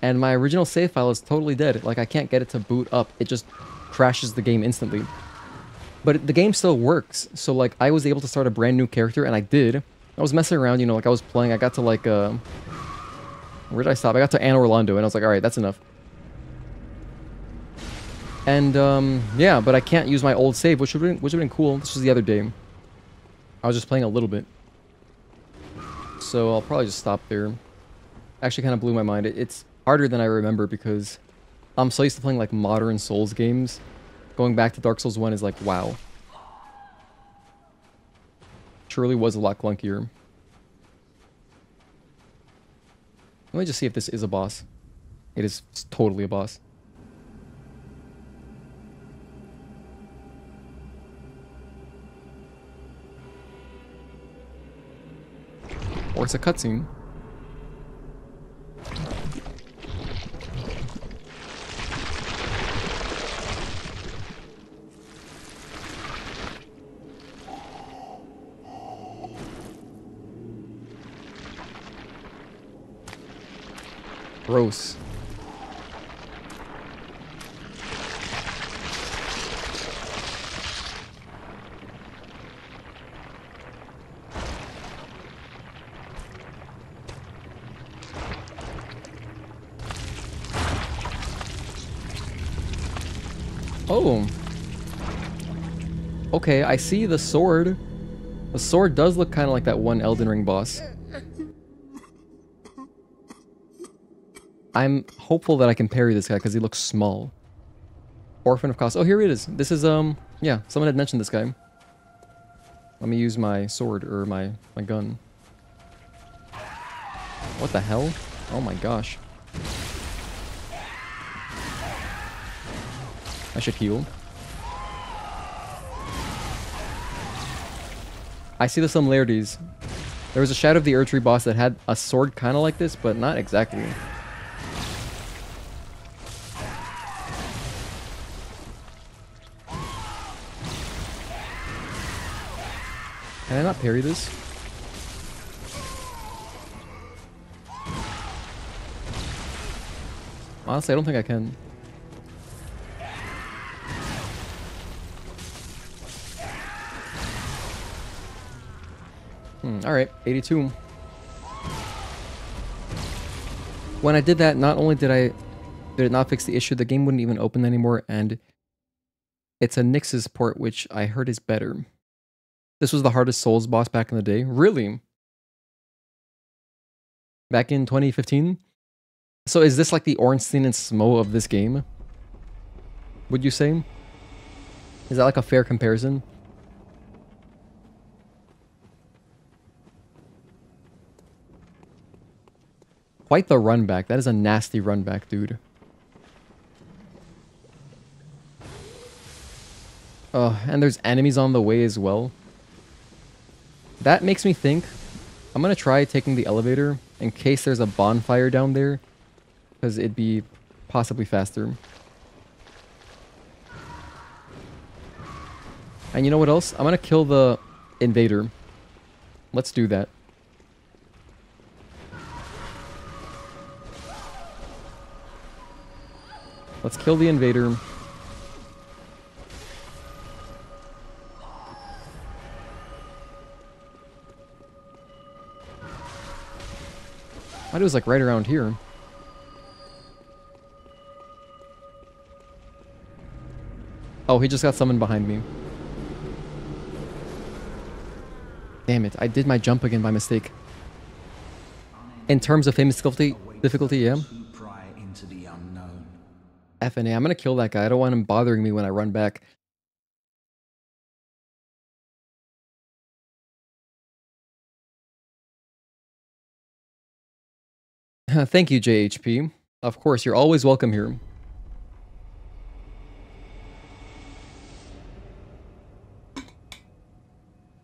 and my original save file is totally dead. Like, I can't get it to boot up. It just crashes the game instantly. But the game still works. So, like, I was able to start a brand new character, and I did. I was messing around, you know, like, I was playing. I got to, like, where did I stop? I got to Anne Orlando, and I was like, alright, that's enough. And, yeah, but I can't use my old save, which would have been cool. This was the other day. I was just playing a little bit. So, I'll probably just stop there. Actually kind of blew my mind. It's harder than I remember because I'm so used to playing like modern Souls games. Going back to Dark Souls 1 is like, wow. Truly was a lot clunkier. Let me just see if this is a boss. It is totally a boss. Or it's a cutscene. Gross. Oh. Okay, I see the sword. The sword does look kind of like that one Elden Ring boss. I'm hopeful that I can parry this guy because he looks small. Orphan of Kos. Oh, here it is. This is, yeah, someone had mentioned this guy. Let me use my sword, or my gun. What the hell? Oh my gosh. I should heal. I see the similarities. There was a Shadow of the Erdtree boss that had a sword kind of like this, but not exactly. Can I not parry this? Honestly, I don't think I can. Alright, 82. When I did that, not only did it not fix the issue, the game wouldn't even open anymore, and it's a Nyx's port, which I heard is better. This was the hardest Souls boss back in the day. Really? Back in 2015? So is this like the Ornstein and Smo of this game? Would you say? Is that like a fair comparison? Quite the run back. That is a nasty run back, dude. And there's enemies on the way as well. That makes me think I'm gonna try taking the elevator in case there's a bonfire down there, because it'd be possibly faster. And you know what else? I'm gonna kill the invader. Let's do that. Let's kill the invader. I was like right around here. Oh, he just got summoned behind me. Damn it, I did my jump again by mistake. In terms of famous difficulty, yeah. F and A. I'm gonna kill that guy. I don't want him bothering me when I run back. Thank you, JHP. Of course, you're always welcome here.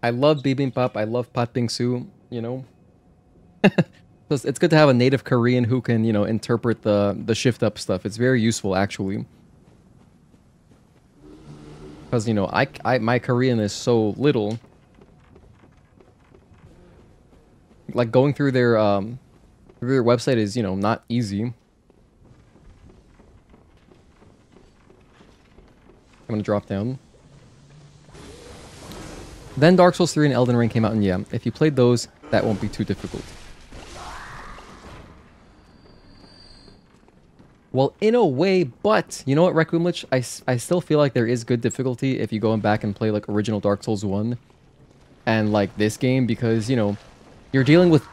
I love bibimbap. I love patbingsu, you know. It's good to have a native Korean who can, you know, interpret the shift up stuff. It's very useful, actually. Because, you know, my Korean is so little. Like, going through their website is, you know, not easy. I'm gonna drop down. Then Dark Souls 3 and Elden Ring came out, and yeah, if you played those, that won't be too difficult. Well, in a way, but you know what, Requiem Lich? I still feel like there is good difficulty if you go back and play like original Dark Souls 1 and like this game, because, you know, you're dealing with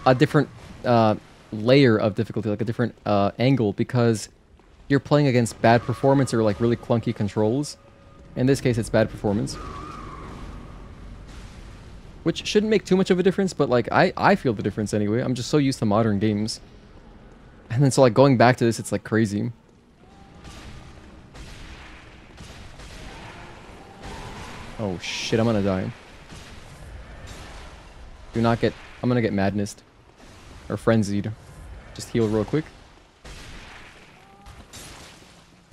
a different layer of difficulty, like a different angle, because you're playing against bad performance or like really clunky controls. In this case, it's bad performance. Which shouldn't make too much of a difference, but like I feel the difference anyway. I'm just so used to modern games. And then so like going back to this, it's like crazy. Oh shit, I'm gonna die. Do not get... I'm gonna get madnessed. Or frenzied. Just heal real quick.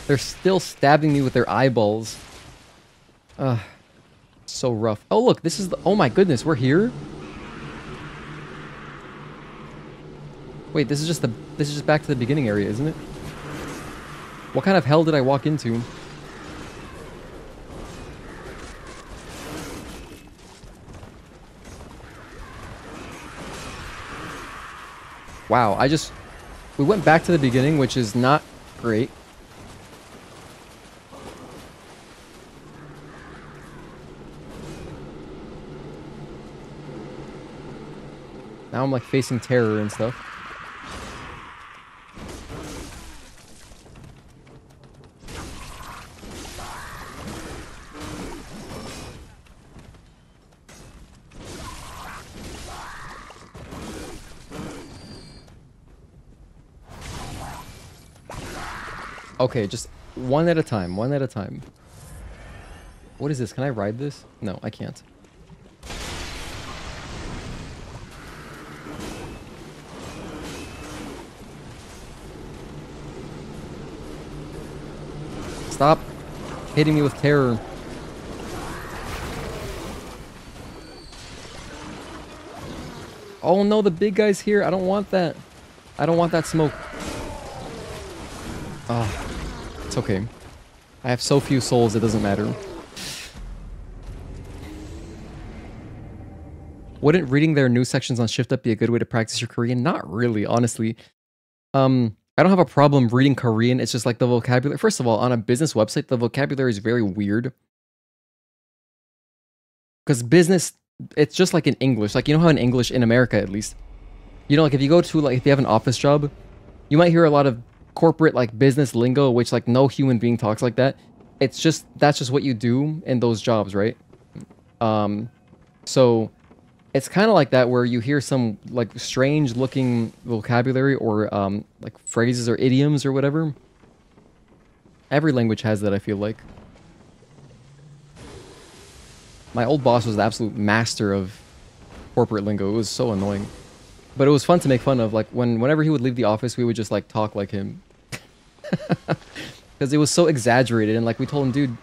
They're still stabbing me with their eyeballs. Ugh. So rough. Oh look, this is the... Oh my goodness, we're here? Wait, this is just back to the beginning area, isn't it? What kind of hell did I walk into? Wow, we went back to the beginning, which is not great. Now I'm like facing terror and stuff. Okay, just one at a time, one at a time. What is this? Can I ride this? No, I can't. Stop hitting me with terror. Oh no, the big guy's here. I don't want that. I don't want that smoke. Oh, it's okay. I have so few souls, it doesn't matter. Wouldn't reading their news sections on Shift Up be a good way to practice your Korean? Not really, honestly. I don't have a problem reading Korean. It's just like the vocabulary. First of all, on a business website, the vocabulary is very weird. Because business, it's just like in English. Like, you know how in English, in America at least, you know, like if you go to, like, if you have an office job, you might hear a lot of corporate, like, business lingo, which, like, no human being talks like that. It's just, that's just what you do in those jobs, right? So it's kind of like that, where you hear some, like, strange looking vocabulary or, like, phrases or idioms or whatever. Every language has that, I feel like. My old boss was the absolute master of corporate lingo. It was so annoying. But it was fun to make fun of. Like, whenever he would leave the office, we would just, like, talk like him. Because it was so exaggerated. And, like, we told him, dude,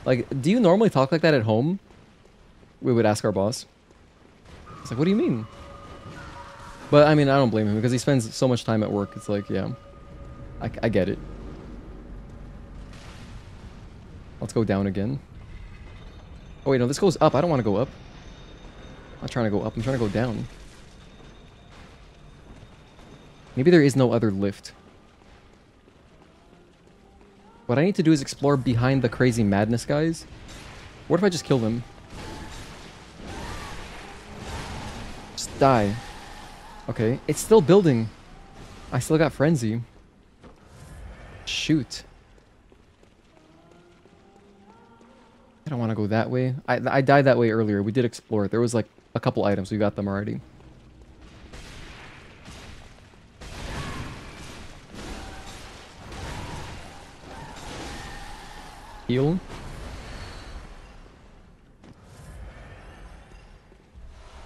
like, do you normally talk like that at home? We would ask our boss. It's like, what do you mean? But, I mean, I don't blame him, because he spends so much time at work. It's like, yeah, I get it. Let's go down again. Oh, wait, no, this goes up. I don't want to go up. I'm not trying to go up. I'm trying to go down. Maybe there is no other lift. What I need to do is explore behind the crazy madness guys. What if I just kill them? Just die. Okay, it's still building. I still got frenzy. Shoot. I don't want to go that way. I died that way earlier. We did explore it. There was like a couple items. We got them already. Heal.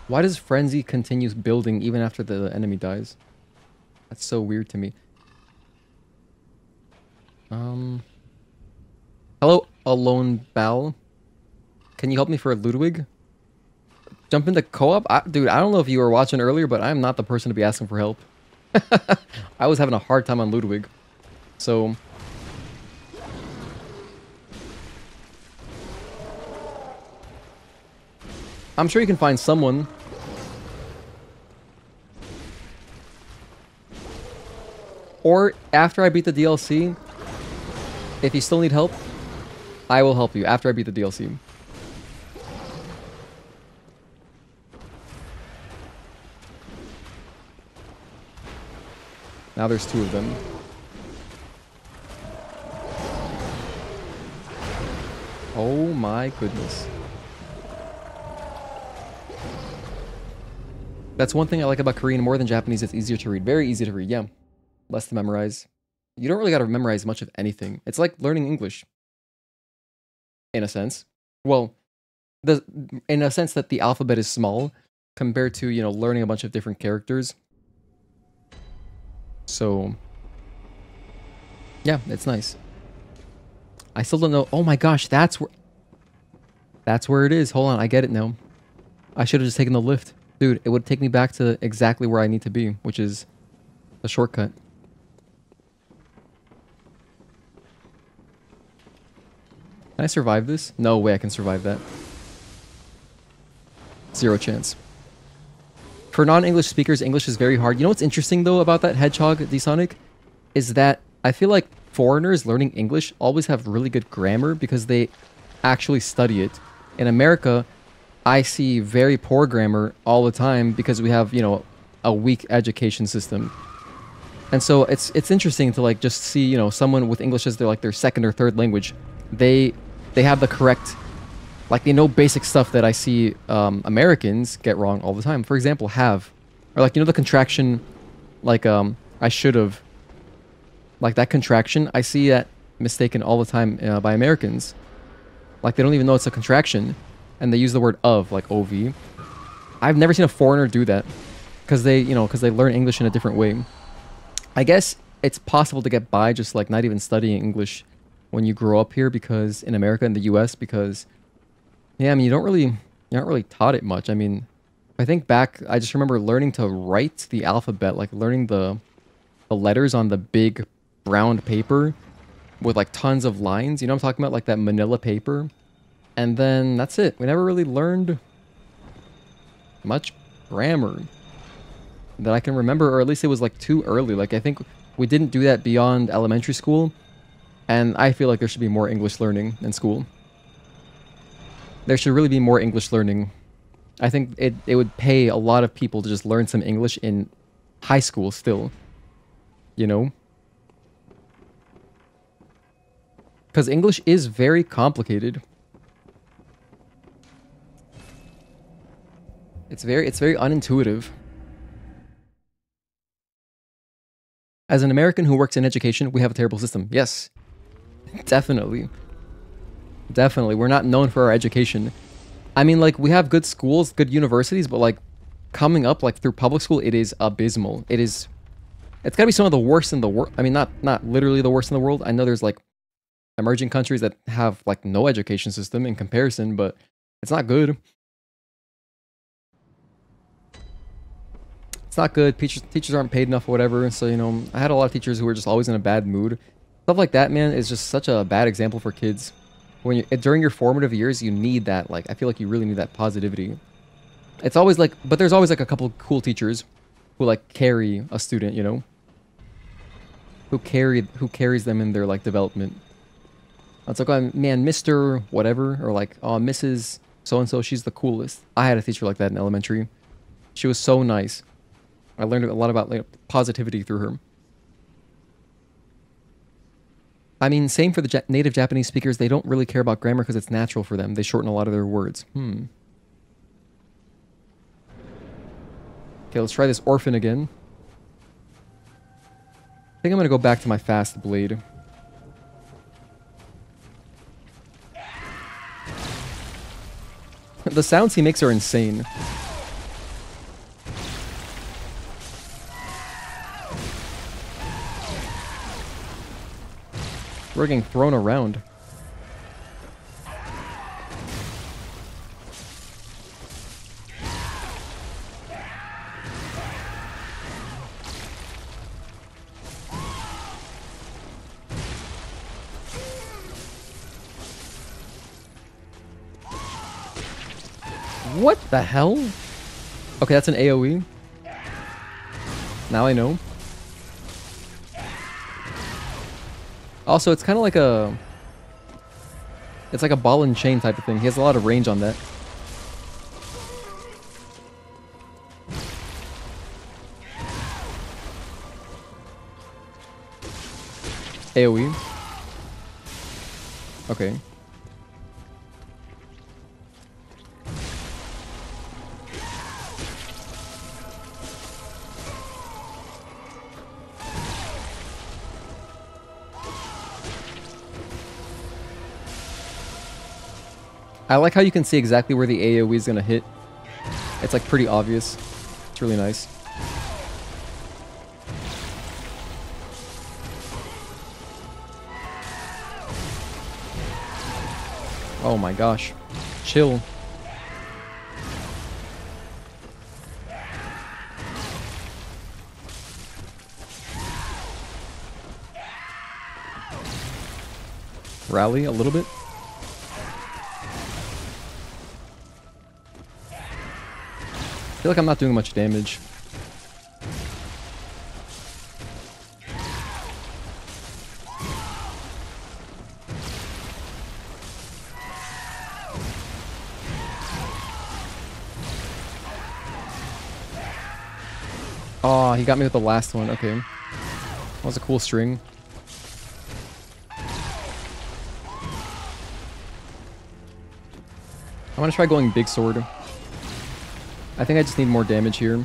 Why does frenzy continue building even after the enemy dies? That's so weird to me. Hello, Alone Bal. Can you help me for Ludwig? Jump into co-op? Dude, I don't know if you were watching earlier, but I'm not the person to be asking for help. I was having a hard time on Ludwig. So... I'm sure you can find someone. Or after I beat the DLC, if you still need help, I will help you after I beat the DLC. Now there's two of them. Oh my goodness. That's one thing I like about Korean more than Japanese. It's easier to read. Very easy to read, yeah. Less to memorize. You don't really got to memorize much of anything. It's like learning English. In a sense. Well, in a sense that the alphabet is small compared to, you know, learning a bunch of different characters. So, yeah, it's nice. I still don't know. Oh my gosh, that's where it is. Hold on, I get it now. I should have just taken the lift. Dude, it would take me back to exactly where I need to be, which is a shortcut. Can I survive this? No way I can survive that. Zero chance. For non-English speakers, English is very hard. You know what's interesting though about that Hedgehog D-Sonic? Is that I feel like foreigners learning English always have really good grammar because they actually study it. In America, I see very poor grammar all the time because we have, you know, a weak education system. And so it's interesting to like just see, you know, someone with English as their second or third language. They have the correct, like they know basic stuff that I see Americans get wrong all the time. For example, have, or like, you know, the contraction, like I should have, like that contraction, I see that mistaken all the time by Americans. Like they don't even know it's a contraction, and they use the word of, like OV. I've never seen a foreigner do that, because they, you know, because they learn English in a different way. I guess it's possible to get by just like not even studying English when you grow up here, because in America and the US, because yeah, I mean, you're not really taught it much. I mean, I think back, I just remember learning to write the alphabet, like learning the letters on the big brown paper with like tons of lines. You know what I'm talking about? Like that manila paper. And then that's it. We never really learned much grammar that I can remember, or at least it was like too early. Like I think we didn't do that beyond elementary school. And I feel like there should be more English learning in school. There should really be more English learning. I think it would pay a lot of people to just learn some English in high school still. You know? Because English is very complicated. It's very unintuitive. As an American who works in education, we have a terrible system. Yes. Definitely. Definitely. We're not known for our education. I mean, like, we have good schools, good universities, but, like, coming up, like, through public school, it is abysmal. It's gotta be some of the worst in the world. I mean, not literally the worst in the world. I know there's, like, emerging countries that have, like, no education system in comparison, but it's not good. It's not good. Teachers aren't paid enough or whatever. So, you know, I had a lot of teachers who were just always in a bad mood. Stuff like that, man, is just such a bad example for kids. When you, during your formative years, you need that, like, I feel like you really need that positivity. It's always like, but there's always like a couple cool teachers who like carry a student, you know? Who carries them in their like development. It's like, oh, man, Mr. whatever, or like, oh, Mrs. So-and-so, she's the coolest. I had a teacher like that in elementary. She was so nice. I learned a lot about like positivity through her. I mean, same for the native Japanese speakers. They don't really care about grammar because it's natural for them. They shorten a lot of their words. Okay, let's try this Orphan again. I think I'm going to go back to my fast blade. The sounds he makes are insane. We're getting thrown around. What the hell? Okay, that's an AoE. Now I know. Also, it's kind of like a... It's like a ball and chain type of thing. He has a lot of range on that. AoE. Okay. I like how you can see exactly where the AoE is going to hit. It's like pretty obvious. It's really nice. Oh my gosh. Chill. rally a little bit. I feel like I'm not doing much damage. Oh, he got me with the last one. Okay. That was a cool string. I'm gonna try going big sword. I think I just need more damage here.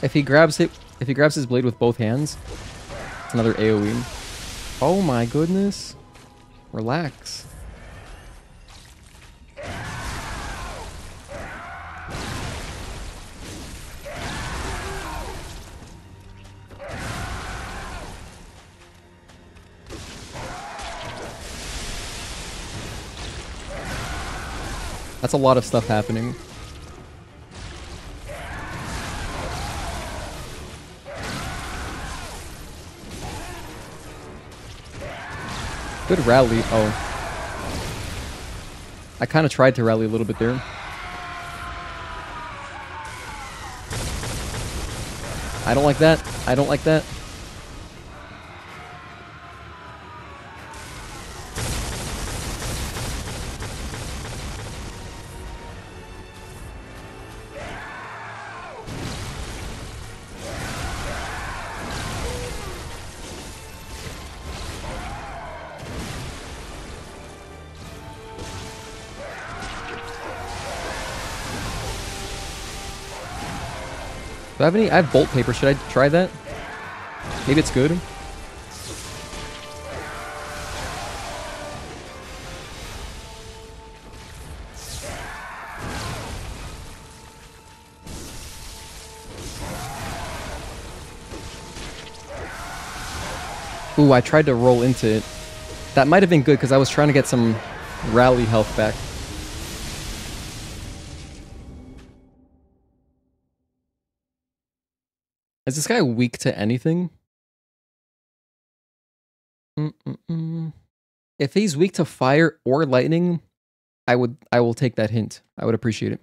If he grabs his blade with both hands, it's another AoE. Oh my goodness. Relax. That's a lot of stuff happening. Good rally. Oh. I kind of tried to rally a little bit there. I don't like that. I don't like that. Do I have any? I have bolt paper. Should I try that? Maybe it's good. Ooh, I tried to roll into it. That might have been good because I was trying to get some rally health back. Is this guy weak to anything? If he's weak to fire or lightning, I will take that hint. I would appreciate it.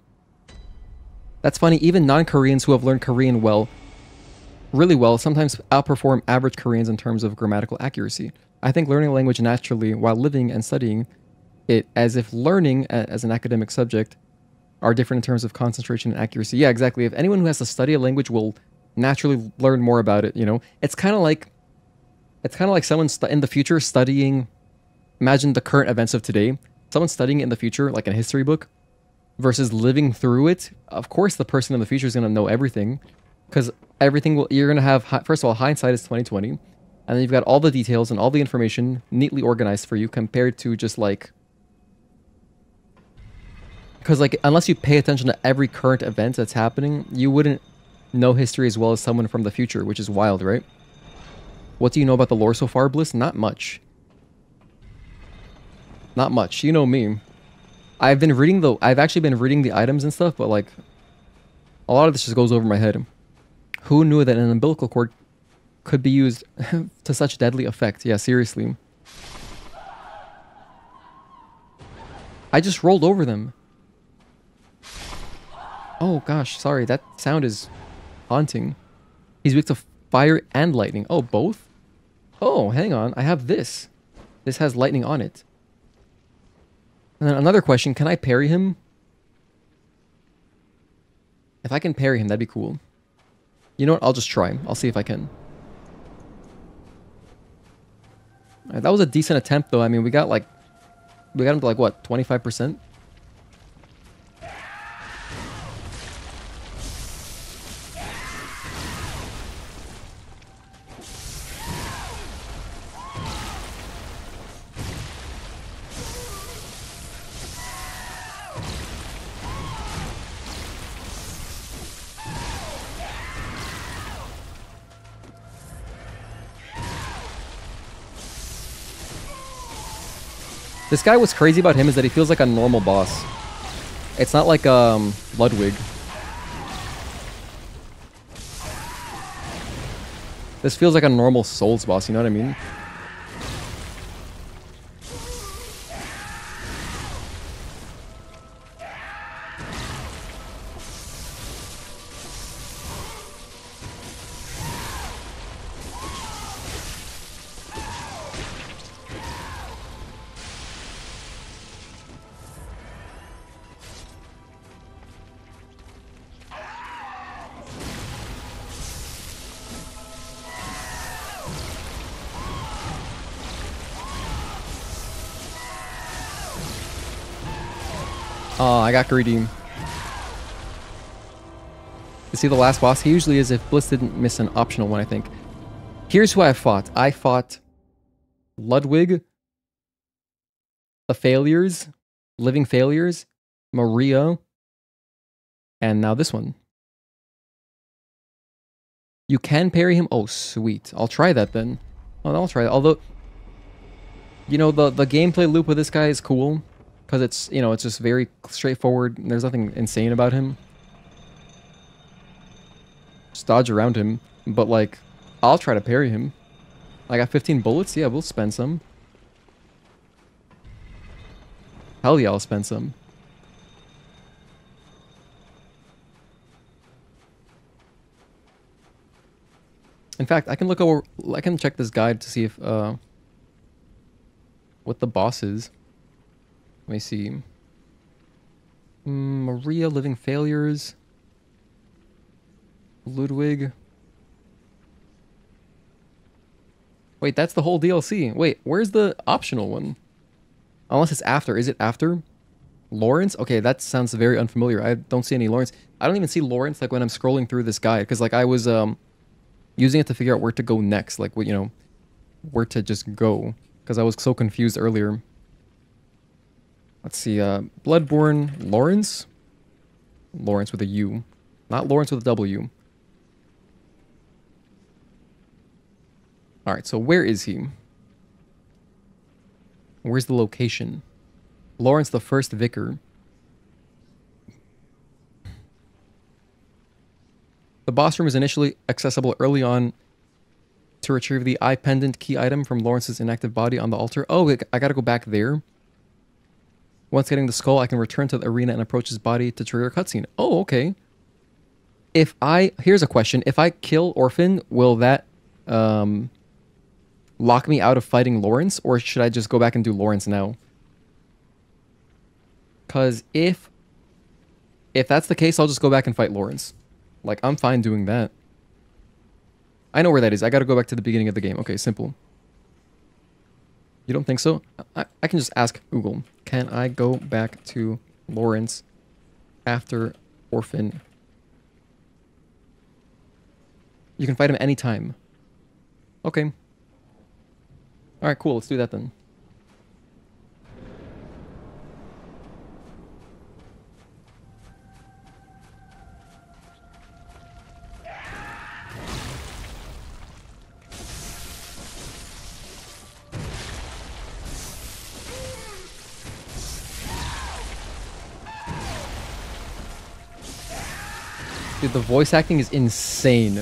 That's funny, even non-Koreans who have learned Korean really well, sometimes outperform average Koreans in terms of grammatical accuracy. I think learning a language naturally while living and studying it as if learning as an academic subject are different in terms of concentration and accuracy. Yeah, exactly. If anyone who has to study a language will naturally learn more about it, you know, it's kind of like someone in the future studying. Imagine the current events of today. Someone studying it in the future, like in a history book, versus living through it. Of course, the person in the future is going to know everything, because everything you're going to have. First of all, hindsight is 2020, and then you've got all the details and all the information neatly organized for you, compared to just like. Because like, unless you pay attention to every current event that's happening, you wouldn't know history as well as someone from the future, which is wild, right? What do you know about the lore so far, Bliss? Not much. Not much. You know me. I've actually been reading the items and stuff, but like, a lot of this just goes over my head. Who knew that an umbilical cord could be used to such deadly effect? Yeah, seriously. I just rolled over them. Oh gosh, sorry, that sound is haunting. He's weak to fire and lightning. Oh, both? Oh, hang on, I have this. This has lightning on it. And then another question, can I parry him? If I can parry him, that'd be cool. You know what, I'll just try. I'll see if I can. Right, that was a decent attempt though. I mean, we got him to like what, 25%? This guy, what's crazy about him is that he feels like a normal boss. It's not like Ludwig. This feels like a normal Souls boss, you know what I mean? Oh, I got greedy. You see the last boss? He usually is if Bliss didn't miss an optional one, I think. Here's who I fought. I fought Ludwig, the Failures, Living Failures, Maria, and now this one. You can parry him? Oh, sweet. I'll try that then. Oh, I'll try that. Although, you know, the gameplay loop with this guy is cool. Because it's, you know, it's just very straightforward. There's nothing insane about him. Just dodge around him. But, like, I'll try to parry him. I got 15 bullets? Yeah, we'll spend some. Hell yeah, I'll spend some. In fact, I can look over... I can check this guide to see if, what the boss is. Let me see. Maria, Living Failures. Ludwig. Wait, that's the whole DLC. Wait, where's the optional one? Unless it's after. Is it after? Laurence? Okay, that sounds very unfamiliar. I don't see any Laurence. I don't even see Laurence like when I'm scrolling through this guide. Because like I was using it to figure out where to go next. Like, you know, where to just go. Because I was so confused earlier. Let's see, Bloodborne, Laurence? Laurence with a U. Not Laurence with a W. Alright, so where is he? Where's the location? Laurence the First Vicar. The boss room is initially accessible early on to retrieve the eye pendant key item from Laurence's inactive body on the altar. Oh, I gotta go back there. Once getting the skull, I can return to the arena and approach his body to trigger a cutscene. Oh, okay. Here's a question. If I kill Orphan, will that lock me out of fighting Laurence? Or should I just go back and do Laurence now? Because if that's the case, I'll just go back and fight Laurence. Like, I'm fine doing that. I know where that is. I gotta go back to the beginning of the game. Okay, simple. You don't think so? I can just ask Google. Can I go back to Laurence after Orphan? You can fight him anytime. Okay. Alright, cool. Let's do that then. Dude, the voice acting is insane.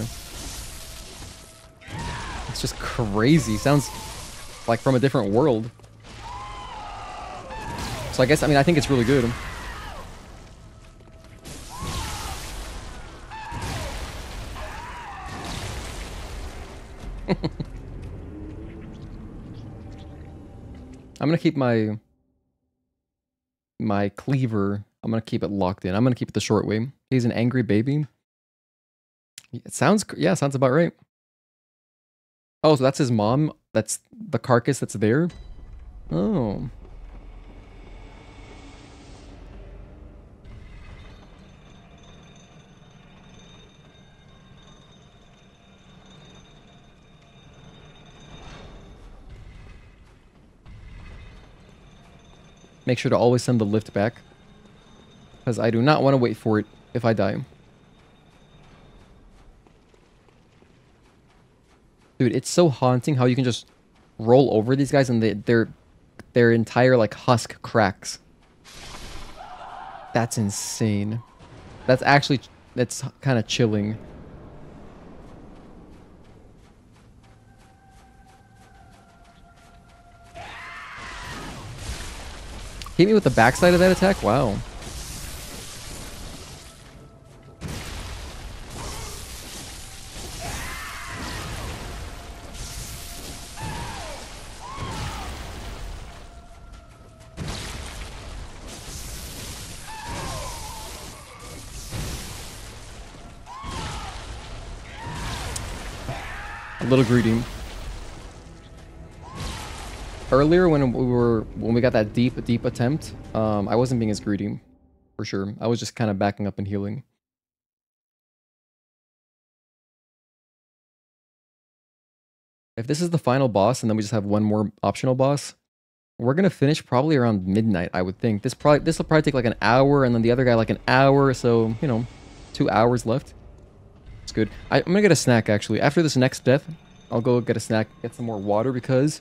It's just crazy. Sounds like from a different world. So I guess, I think it's really good. I'm gonna keep my cleaver. I'm gonna keep it locked in. I'm gonna keep it the short way. He's an angry baby. It sounds, yeah, sounds about right. Oh, so that's his mom. That's the carcass that's there. Oh. Make sure to always send the lift back, because I do not want to wait for it if I die. Dude, it's so haunting how you can just roll over these guys and they're their entire like husk cracks. That's insane. That's actually, that's kind of chilling. Hit me with the backside of that attack? Wow. A little greedy. Earlier when we got that deep attempt, I wasn't being as greedy, for sure. I was just kind of backing up and healing. If this is the final boss and then we just have one more optional boss, we're gonna finish probably around midnight, I would think. This will probably take like an hour, and then the other guy like an hour, so you know, 2 hours left. It's good. I'm gonna get a snack actually. After this next death, I'll go get a snack, get some more water because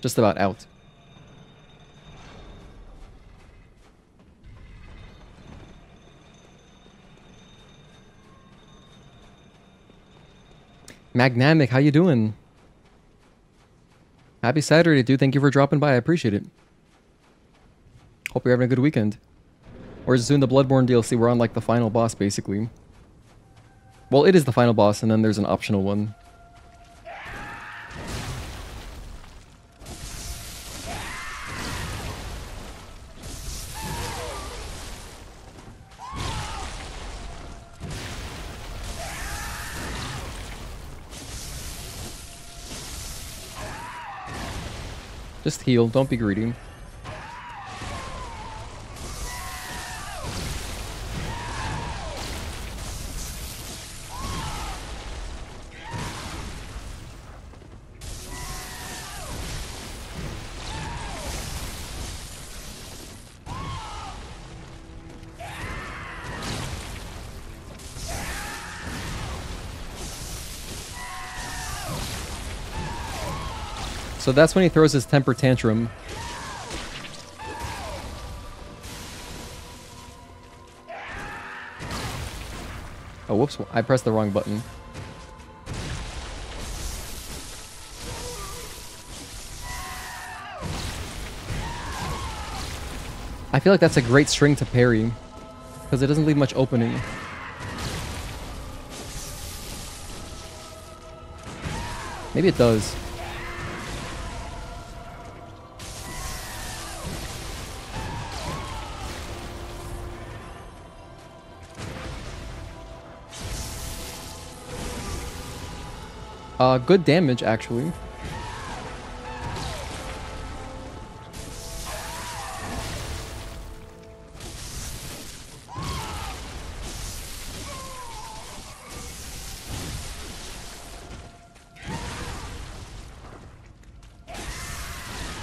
just about out. Magnamic, how you doing? Happy Saturday, dude. Thank you for dropping by. I appreciate it. Hope you're having a good weekend. We're just doing the Bloodborne DLC. We're on like the final boss, basically. Well, it is the final boss, and then there's an optional one. Just heal, don't be greedy. So that's when he throws his temper tantrum. Oh, whoops, I pressed the wrong button. I feel like that's a great string to parry, because it doesn't leave much opening. Maybe it does. Good damage, actually.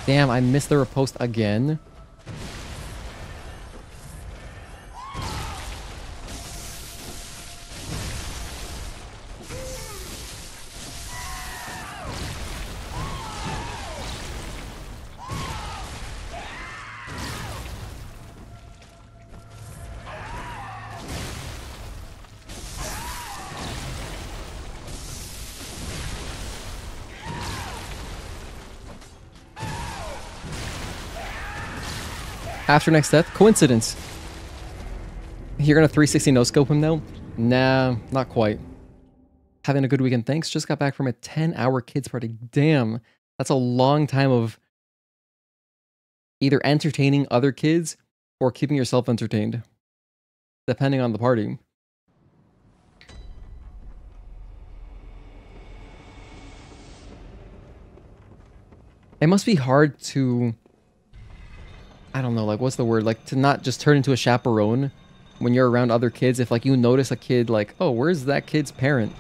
Damn, I missed the riposte again. After next death? Coincidence. You're gonna 360 no-scope him now? Nah, not quite. Having a good weekend, thanks. Just got back from a 10-hour kids party. Damn, that's a long time of either entertaining other kids or keeping yourself entertained, depending on the party. It must be hard to... I don't know, like, what's the word? Like, to not just turn into a chaperone when you're around other kids. If, like, you notice a kid, like, oh, where's that kid's parent?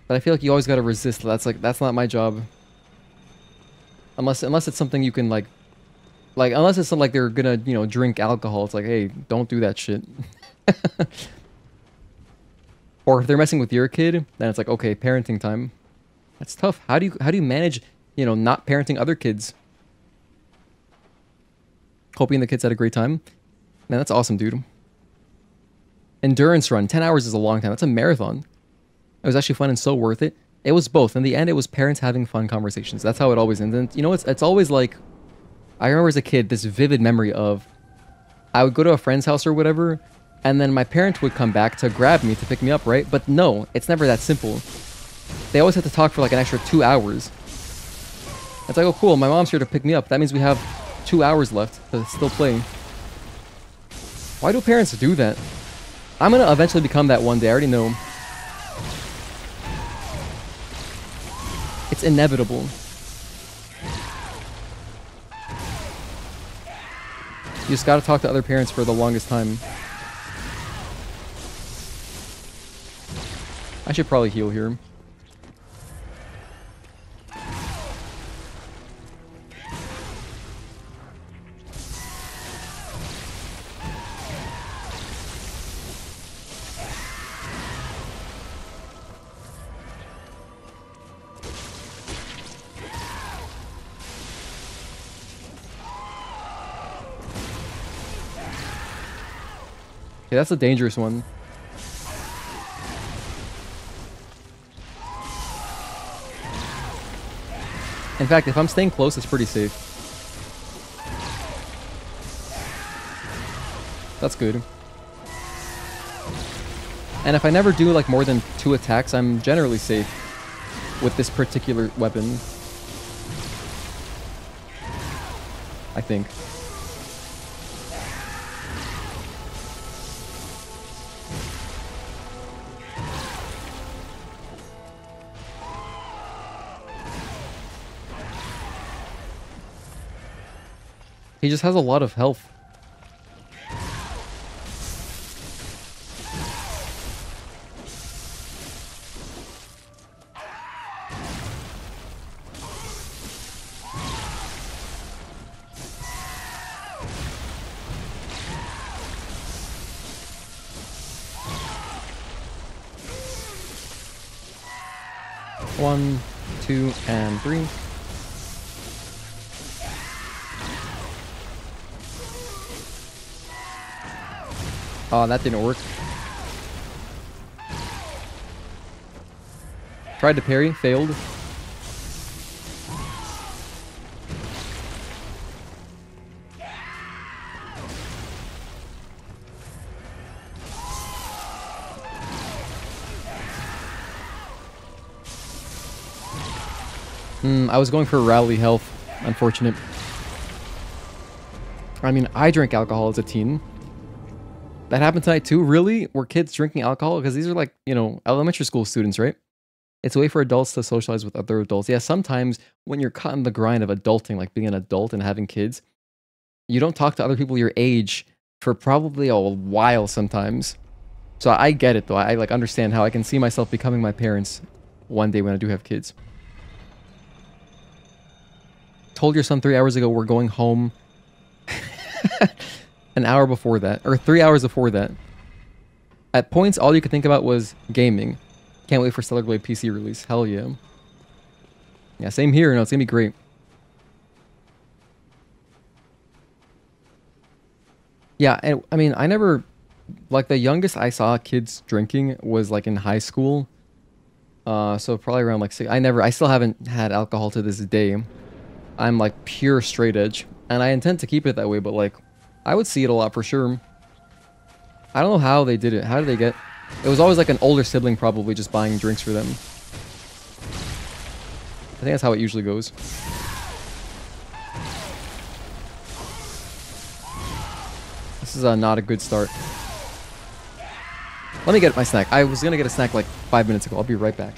But I feel like you always gotta resist. That's, like, that's not my job. Unless it's something you can, like, unless it's something like they're gonna, you know, drink alcohol. It's like, hey, don't do that shit. Or if they're messing with your kid, then it's like, okay, parenting time. That's tough. How do you manage, you know, not parenting other kids? Hoping the kids had a great time. Man, that's awesome, dude. Endurance run. 10 hours is a long time. That's a marathon. It was actually fun and so worth it. It was both. In the end, it was parents having fun conversations. That's how it always ends. And you know, it's always like, I remember as a kid, this vivid memory of, I would go to a friend's house or whatever, and then my parents would come back to grab me, to pick me up, right? But no, it's never that simple. They always have to talk for like an extra 2 hours. It's like, oh cool, my mom's here to pick me up. That means we have 2 hours left to still play. Why do parents do that? I'm gonna eventually become that one day, I already know. It's inevitable. You just gotta talk to other parents for the longest time. I should probably heal here. Okay, that's a dangerous one. In fact, if I'm staying close, it's pretty safe. That's good. And if I never do like more than 2 attacks, I'm generally safe with this particular weapon. I think. He just has a lot of health. One, 2, and 3. Oh, that didn't work. Tried to parry, failed. I was going for rally health. Unfortunate. I mean, I drank alcohol as a teen. That happened tonight too? Really? Were kids drinking alcohol? Because these are like, you know, elementary school students, right? It's a way for adults to socialize with other adults. Yeah, sometimes when you're caught in the grind of adulting, like being an adult and having kids, you don't talk to other people your age for probably a while sometimes. So I get it though. I like understand how I can see myself becoming my parents one day when I do have kids. Told your son 3 hours ago we're going home. An hour before that, or 3 hours before that. At points, all you could think about was gaming. Can't wait for Stellar Blade PC release. Hell yeah. Yeah, same here. No, it's gonna be great. Yeah, and I mean, I never, like the youngest I saw kids drinking was like in high school. So probably around like 6. I still haven't had alcohol to this day. I'm like pure straight edge, and I intend to keep it that way, but like, I would see it a lot for sure. I don't know how they did it. How did they get... It was always like an older sibling probably just buying drinks for them. I think that's how it usually goes. This is not a good start. Let me get my snack. I was gonna get a snack like 5 minutes ago. I'll be right back.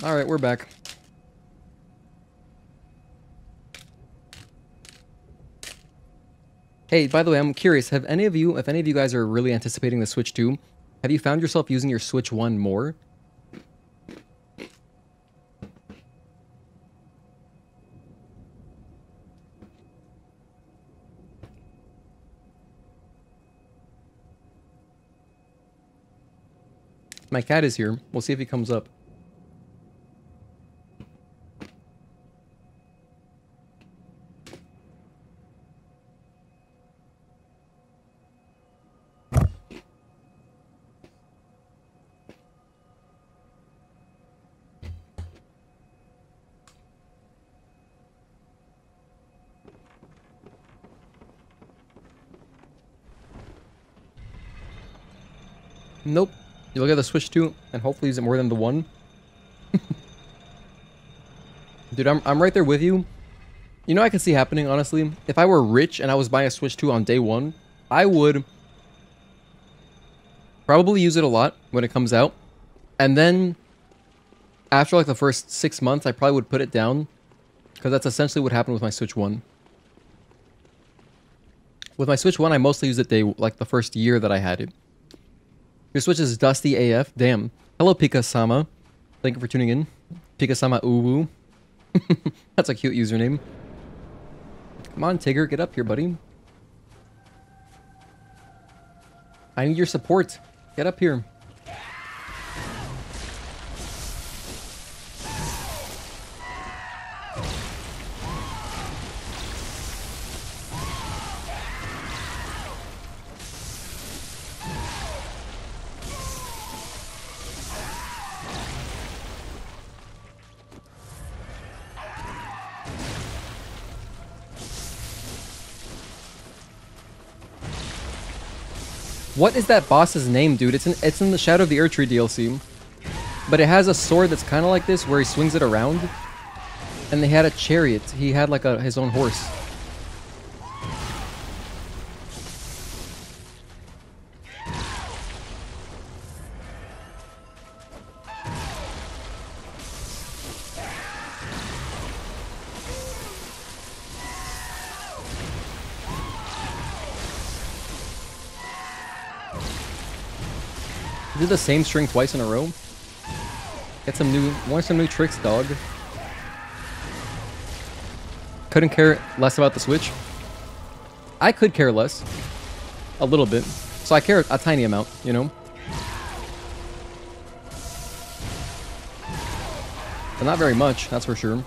Alright, we're back. Hey, by the way, I'm curious, if any of you guys are really anticipating the Switch 2, have you found yourself using your Switch 1 more? My cat is here. We'll see if he comes up. Nope. You'll get the Switch 2 and hopefully use it more than the 1. Dude, I'm right there with you. You know I can see happening, honestly. If I were rich and I was buying a Switch 2 on day 1, I would probably use it a lot when it comes out. And then after like the first 6 months, I probably would put it down. Because that's essentially what happened with my Switch 1. With my Switch 1, I mostly used it like the first year that I had it. Your Switch is dusty AF. Damn. Hello, Pika-sama. Thank you for tuning in. Pika-sama Uwu. That's a cute username. Come on, Tigger. Get up here, buddy. I need your support. Get up here. What is that boss's name, dude? It's in the Shadow of the Erdtree DLC. But it has a sword that's kind of like this, where he swings it around. And they had a chariot. He had like his own horse. Did the same string twice in a row. Get some new tricks, dog. Couldn't care less about the Switch. I could care less. A little bit. So I care a tiny amount, you know? But not very much, that's for sure.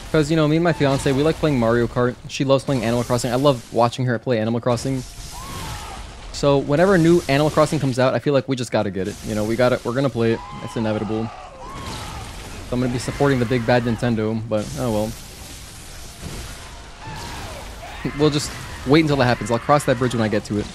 Because, you know, me and my fiance, we like playing Mario Kart. She loves playing Animal Crossing. I love watching her play Animal Crossing. So whenever a new Animal Crossing comes out, I feel like we just gotta get it. You know, we're gonna play it. It's inevitable. So I'm gonna be supporting the big bad Nintendo, but oh well. We'll just wait until that happens. I'll cross that bridge when I get to it.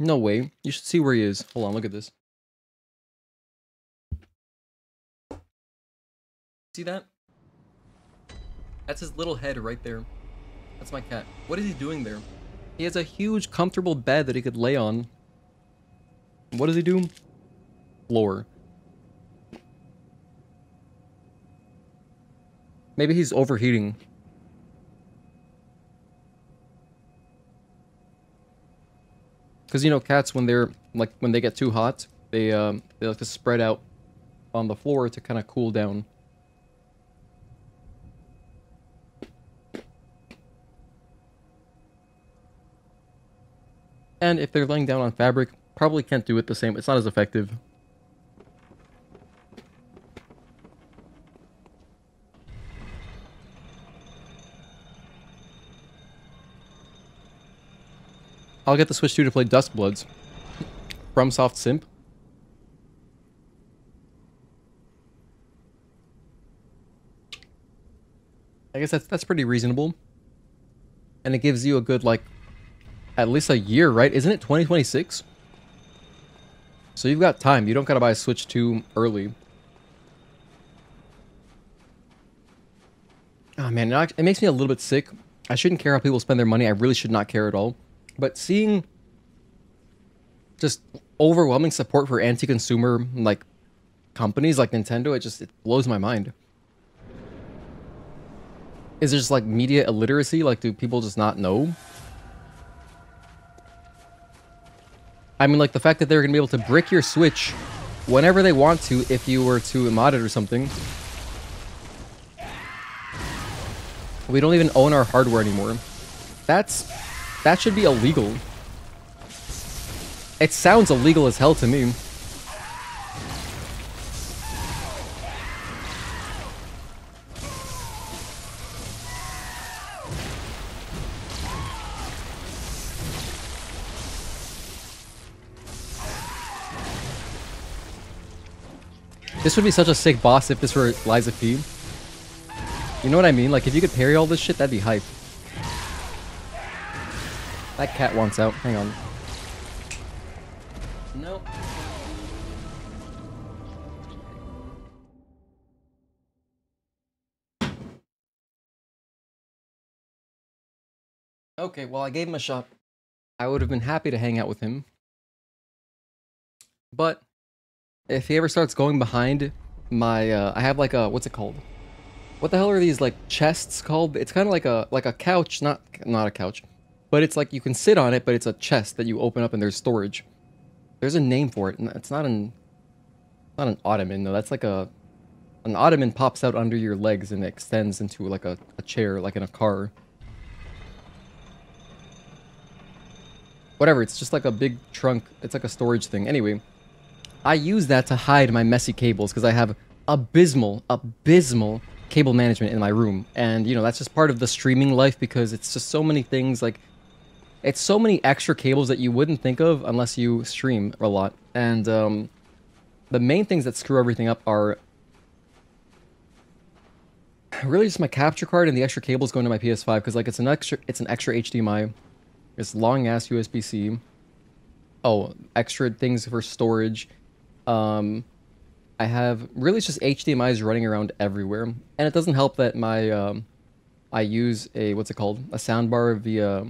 No way. You should see where he is. Hold on, look at this. See that? That's his little head right there. That's my cat. What is he doing there? He has a huge, comfortable bed that he could lay on. What does he do? Floor. Maybe he's overheating. Because, you know, cats, when they get too hot, they like to spread out on the floor to kind of cool down. And if they're laying down on fabric, probably can't do it the same. It's not as effective. I'll get the Switch 2 to play Duskbloods. FromSoft Simp. I guess that's pretty reasonable. And it gives you a good, like, at least a year, right? Isn't it 2026? So you've got time. You don't gotta buy a Switch 2 early. Oh man, it makes me a little bit sick. I shouldn't care how people spend their money. I really should not care at all. But seeing just overwhelming support for anti-consumer, like, companies like Nintendo, it blows my mind. Is there just, like, media illiteracy? Like, do people just not know? I mean, like, the fact that they're gonna be able to brick your Switch whenever they want to if you were to mod it or something. We don't even own our hardware anymore. That should be illegal. It sounds illegal as hell to me. This would be such a sick boss if this were Liza P. You know what I mean? Like, if you could parry all this shit, that'd be hype. That cat wants out. Hang on. Nope. Okay, well, I gave him a shot. I would have been happy to hang out with him. But if he ever starts going behind my, I have like a, what's it called? What the hell are these, like, chests called? It's kind of like a couch, not a couch, but it's like you can sit on it, but it's a chest that you open up and there's storage. There's a name for it. It's not an ottoman. No, that's like an ottoman pops out under your legs and extends into like a chair, like in a car. Whatever, it's just like a big trunk. It's like a storage thing. Anyway, I use that to hide my messy cables because I have abysmal cable management in my room. And, you know, that's just part of the streaming life because it's just so many things, like, it's so many extra cables that you wouldn't think of unless you stream a lot. And, the main things that screw everything up are really just my capture card and the extra cables going to my PS5 because, like, it's an extra HDMI. It's long-ass USB-C. Oh, extra things for storage. I have really just HDMIs running around everywhere, and it doesn't help that my I use a what's it called, a soundbar via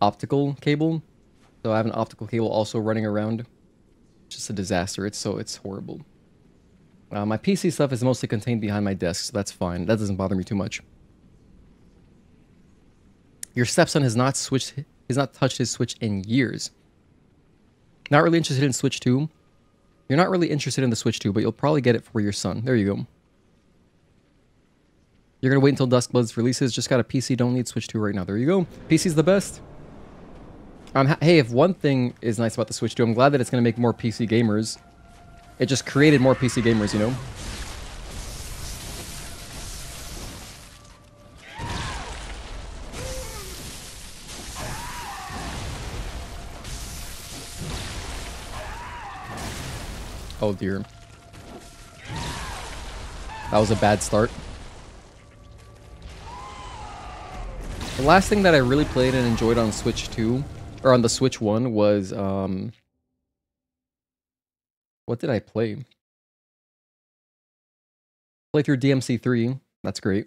optical cable. So I have an optical cable also running around. It's just a disaster. It's horrible. My PC stuff is mostly contained behind my desk, so that's fine. That doesn't bother me too much. Your stepson has not touched his Switch in years. Not really interested in Switch 2. You're not really interested in the Switch 2, but you'll probably get it for your son. There you go. You're gonna wait until Duskblood's releases. Just got a PC, don't need Switch 2 right now. There you go. PC's the best. Hey, if one thing is nice about the Switch 2, I'm glad that it's gonna make more PC gamers. It just created more PC gamers, you know? Oh dear. That was a bad start. The last thing that I really played and enjoyed on Switch 2, or on the Switch 1, was, what did I play? Play through DMC 3. That's great.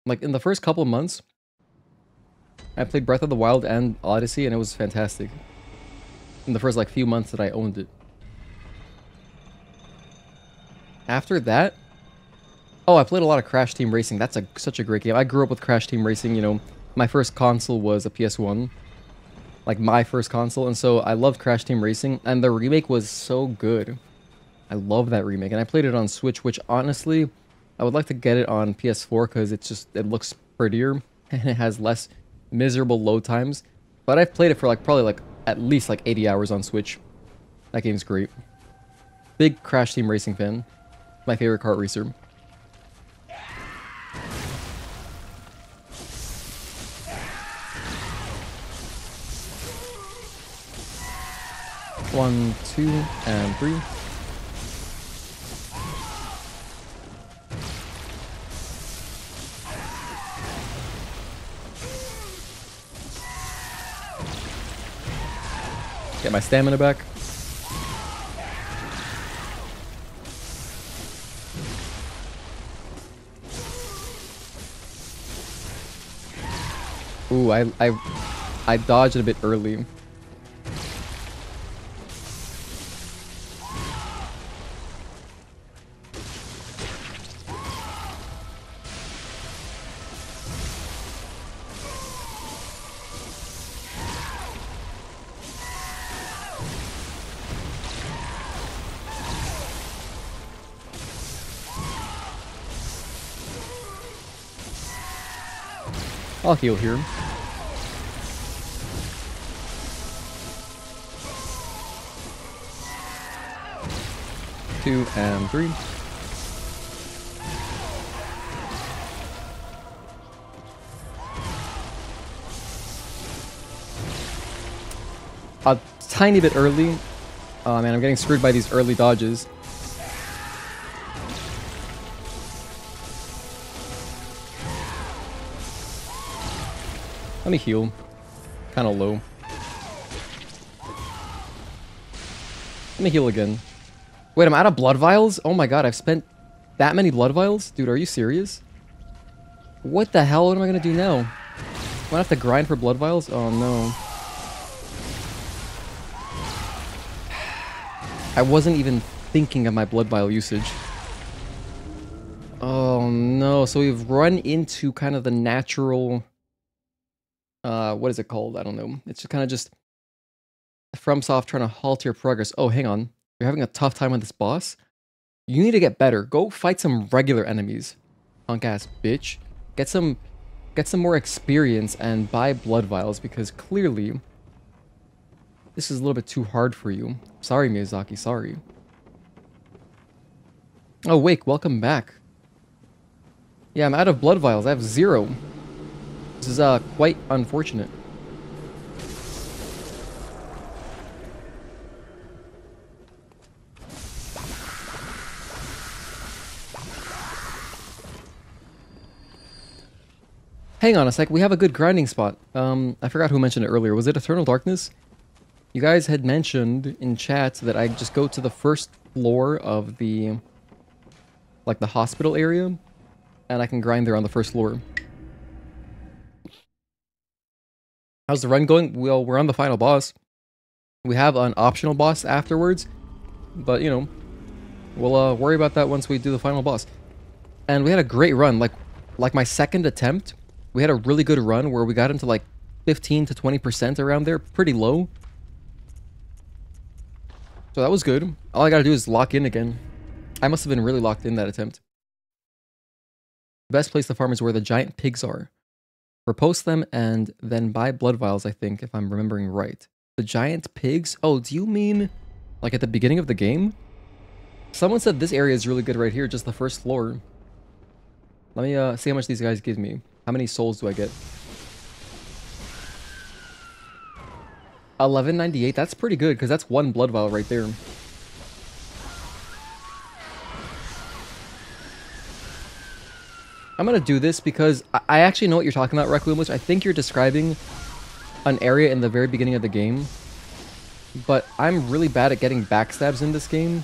Like, in the first couple of months, I played Breath of the Wild and Odyssey, and it was fantastic. In the first, like, few months that I owned it. After that... Oh, I played a lot of Crash Team Racing. That's such a great game. I grew up with Crash Team Racing, you know. My first console was a PS1. Like, my first console. And so I loved Crash Team Racing. And the remake was so good. I love that remake. And I played it on Switch, which, honestly, I would like to get it on PS4 because it looks prettier. And it has less miserable load times. But I've played it for, like, probably, like, at least, like, 80 hours on Switch. That game's great. Big Crash Team Racing fan. My favorite kart racer. One, 2, and 3. Get my stamina back. Ooh, I dodged it a bit early. I'll heal here. Two and three. A tiny bit early. Oh man, I'm getting screwed by these early dodges. Let me heal. Kind of low. Let me heal again. Wait, I'm out of blood vials? Oh my god, I've spent that many blood vials? Dude, are you serious? What the hell? What am I gonna do now? I'm gonna have to grind for blood vials? Oh no. I wasn't even thinking of my blood vial usage. Oh no, so we've run into kind of the natural... what is it called? I don't know. It's just kind of just FromSoft trying to halt your progress. Oh, hang on. You're having a tough time with this boss? You need to get better. Go fight some regular enemies. Punk ass bitch. Get some more experience and buy blood vials because clearly this is a little bit too hard for you. Sorry, Miyazaki, sorry. Oh, Wake, welcome back. Yeah, I'm out of blood vials. I have 0. This is quite unfortunate. Hang on a sec, we have a good grinding spot. I forgot who mentioned it earlier. Was it Eternal Darkness? You guys had mentioned in chat that I just go to the first floor of the... like the hospital area, and I can grind there on the first floor. How's the run going? Well, we're on the final boss. We have an optional boss afterwards, but you know, we'll worry about that once we do the final boss. And we had a great run. Like my second attempt, we had a really good run where we got into like 15 to 20% around there, pretty low. So that was good. All I gotta do is lock in again. I must have been really locked in that attempt. The best place to farm is where the giant pigs are. Repose them and then buy blood vials, I think, if I'm remembering right. The giant pigs? Oh, do you mean like at the beginning of the game? Someone said this area is really good right here, just the first floor. Let me see how much these guys give me. How many souls do I get? 1198, that's pretty good, because that's one blood vial right there. I'm gonna do this because I actually know what you're talking about, Requiem, which I think you're describing an area in the very beginning of the game. But I'm really bad at getting backstabs in this game.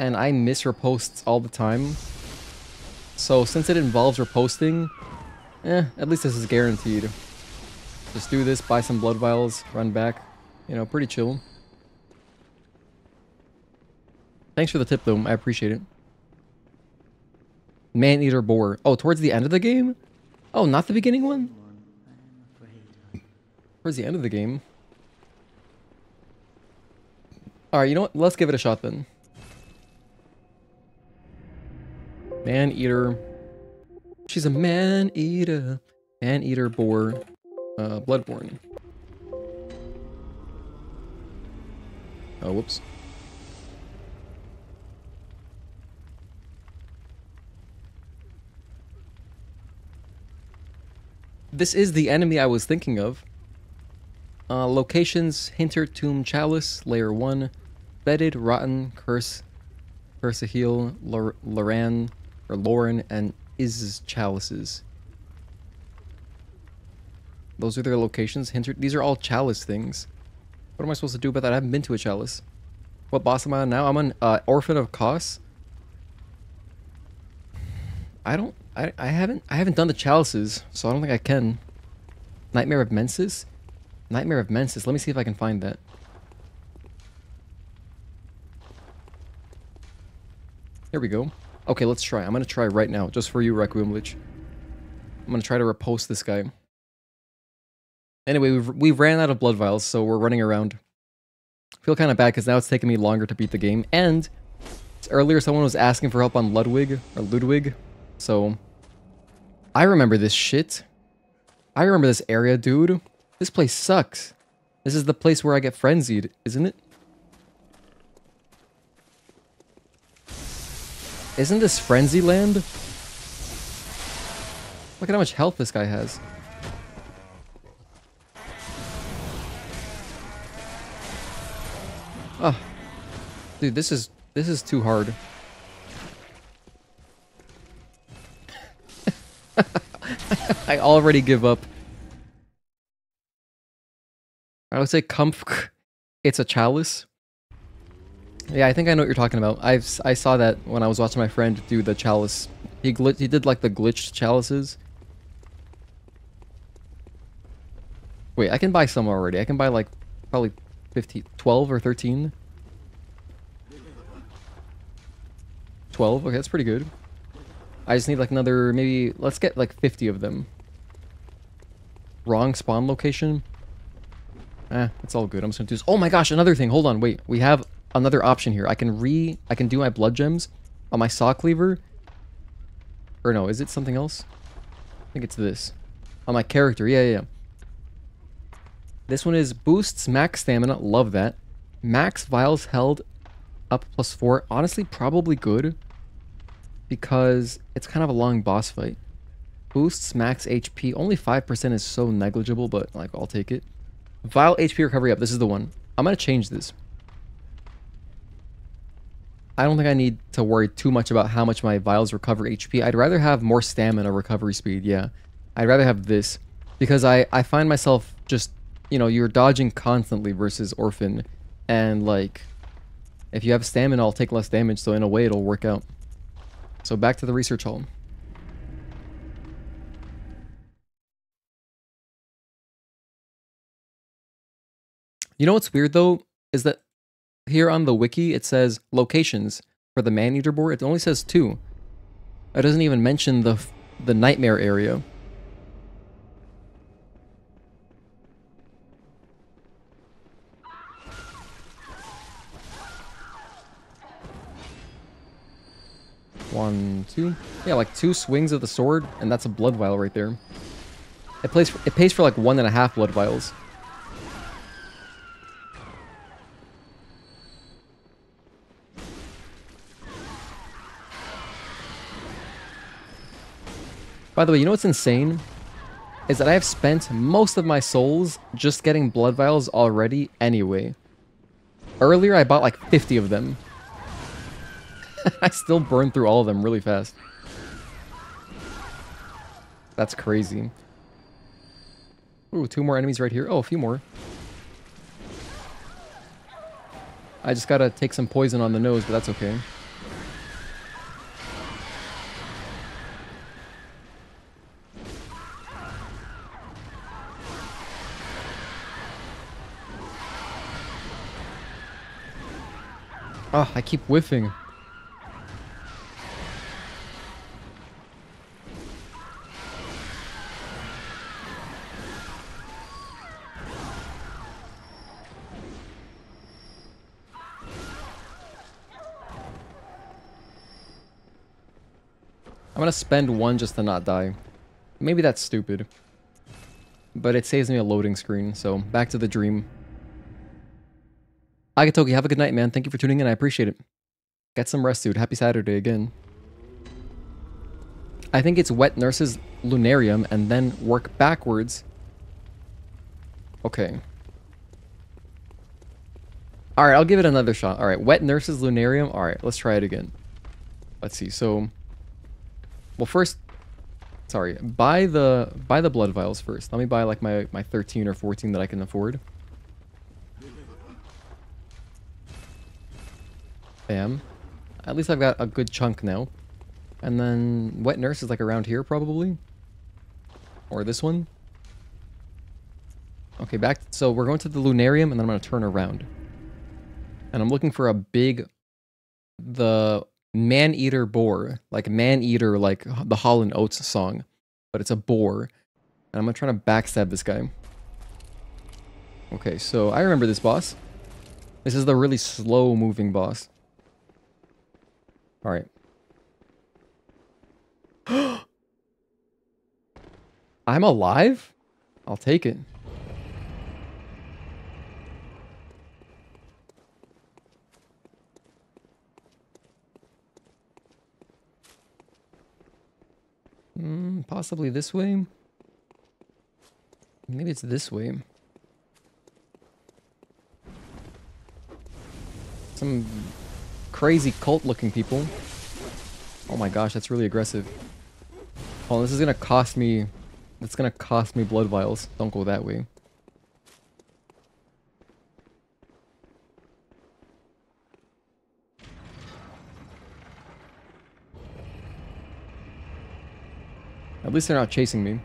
And I miss riposts all the time. So since it involves riposting, at least this is guaranteed. Just do this, buy some blood vials, run back. You know, pretty chill. Thanks for the tip though, I appreciate it. Man-eater boar. Oh, towards the end of the game? Oh, not the beginning one? Towards the end of the game. Alright, you know what? Let's give it a shot then. Man-eater. She's a man-eater. Man-eater boar. Bloodborne. Oh, whoops. This is the enemy I was thinking of. Locations: Hinter, Tomb, Chalice, Layer 1, Bedded, Rotten, Curse, Heal, Lauren, and Iz's Chalices. Those are their locations. Hinter, these are all Chalice things. What am I supposed to do about that? I haven't been to a chalice. What boss am I on now? I'm on Orphan of Kos. I haven't done the chalices, so I don't think I can. Nightmare of Mensis? Nightmare of Mensis. Let me see if I can find that. Here we go. Okay, let's try. I'm gonna try right now, just for you, Requiem Lich. I'm gonna try to repost this guy. Anyway, we've ran out of blood vials, so we're running around. I feel kind of bad because now it's taking me longer to beat the game. And earlier someone was asking for help on Ludwig, so I remember this shit. I remember this area, dude. This place sucks. This is the place where I get frenzied, isn't it? Isn't this Frenzy Land? Look at how much health this guy has. Oh, dude, this is too hard. I already give up. I would say Kampf. It's a chalice. Yeah, I think I know what you're talking about. I saw that when I was watching my friend do the chalice. He did like the glitched chalices. Wait, I can buy some already. I can buy like probably 12 or 13. 12, okay, that's pretty good. I just need like another, maybe, let's get like 50 of them. Wrong spawn location. It's all good. I'm just gonna do this. Oh my gosh, another thing. Hold on, wait. We have another option here. I can do my blood gems on my saw cleaver. Or no, is it something else? I think it's this. On my character, yeah. This one is boosts max stamina, love that. Max vials held up +4. Honestly, probably good. Because it's kind of a long boss fight. Boosts max HP. Only 5% is so negligible, but like I'll take it. Vial HP recovery up. This is the one. I'm going to change this. I don't think I need to worry too much about how much my vials recover HP. I'd rather have more stamina recovery speed, yeah. I'd rather have this. Because I find myself just, you know, you're dodging constantly versus Orphan. And like, if you have stamina, I'll take less damage, so in a way it'll work out. So back to the research hall. You know what's weird though? Is that here on the wiki it says locations for the man-eater board. It only says 2. It doesn't even mention the nightmare area. One, two. Yeah, like 2 swings of the sword, and that's a blood vial right there. It pays for like 1.5 blood vials. By the way, you know what's insane? Is that I have spent most of my souls just getting blood vials already anyway. Earlier, I bought like 50 of them. I still burned through all of them really fast. That's crazy. Ooh, 2 more enemies right here. Oh, a few more. I just gotta take some poison on the nose, but that's okay. Oh, I keep whiffing. I'm gonna spend 1 just to not die. Maybe that's stupid. But it saves me a loading screen, so back to the dream. Agatoki, have a good night, man. Thank you for tuning in. I appreciate it. Get some rest, dude. Happy Saturday again. I think it's Wet Nurse's Lunarium and then work backwards. Okay. Alright, I'll give it another shot. Alright, Wet Nurse's Lunarium. Alright, let's try it again. Let's see. So, well, first, sorry, buy the blood vials first. Let me buy like my 13 or 14 that I can afford. Bam. At least I've got a good chunk now. And then Wet Nurse is like around here probably. Or this one. Okay, back. So we're going to the Lunarium and then I'm going to turn around. And I'm looking for a big... The Man-Eater boar. Like Man-Eater, like the Holland Oates song. But it's a boar. And I'm going to try to backstab this guy. Okay, so I remember this boss. This is the really slow moving boss. Alright. I'm alive? I'll take it. Possibly this way? Maybe it's this way. Some crazy cult looking people. Oh my gosh, that's really aggressive. Oh, this is gonna cost me... It's gonna cost me blood vials. Don't go that way. At least they're not chasing me.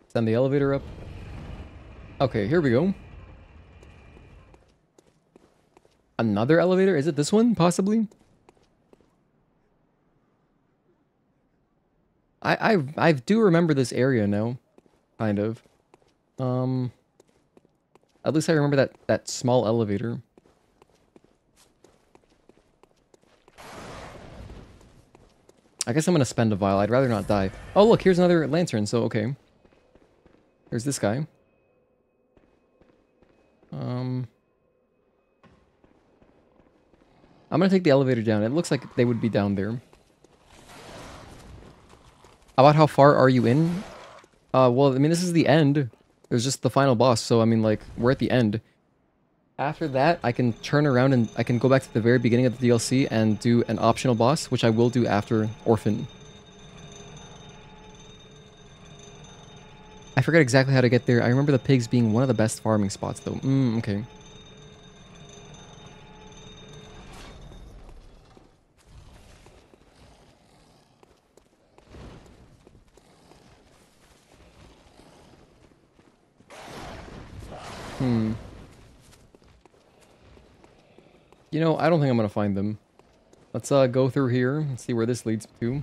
Send the elevator up. Okay, here we go. Another elevator? Is it this one, possibly? I do remember this area now. Kind of. At least I remember that small elevator. I guess I'm gonna spend a vial. I'd rather not die. Oh look, here's another lantern, so okay. There's this guy. I'm gonna take the elevator down. It looks like they would be down there. About how far are you in? Well, I mean, this is the end. There's just the final boss, so I mean, like, we're at the end. After that, I can turn around and I can go back to the very beginning of the DLC and do an optional boss, which I will do after Orphan. I forget exactly how to get there. I remember the pigs being one of the best farming spots, though. Okay. You know, I don't think I'm gonna find them. Let's go through here and see where this leads to.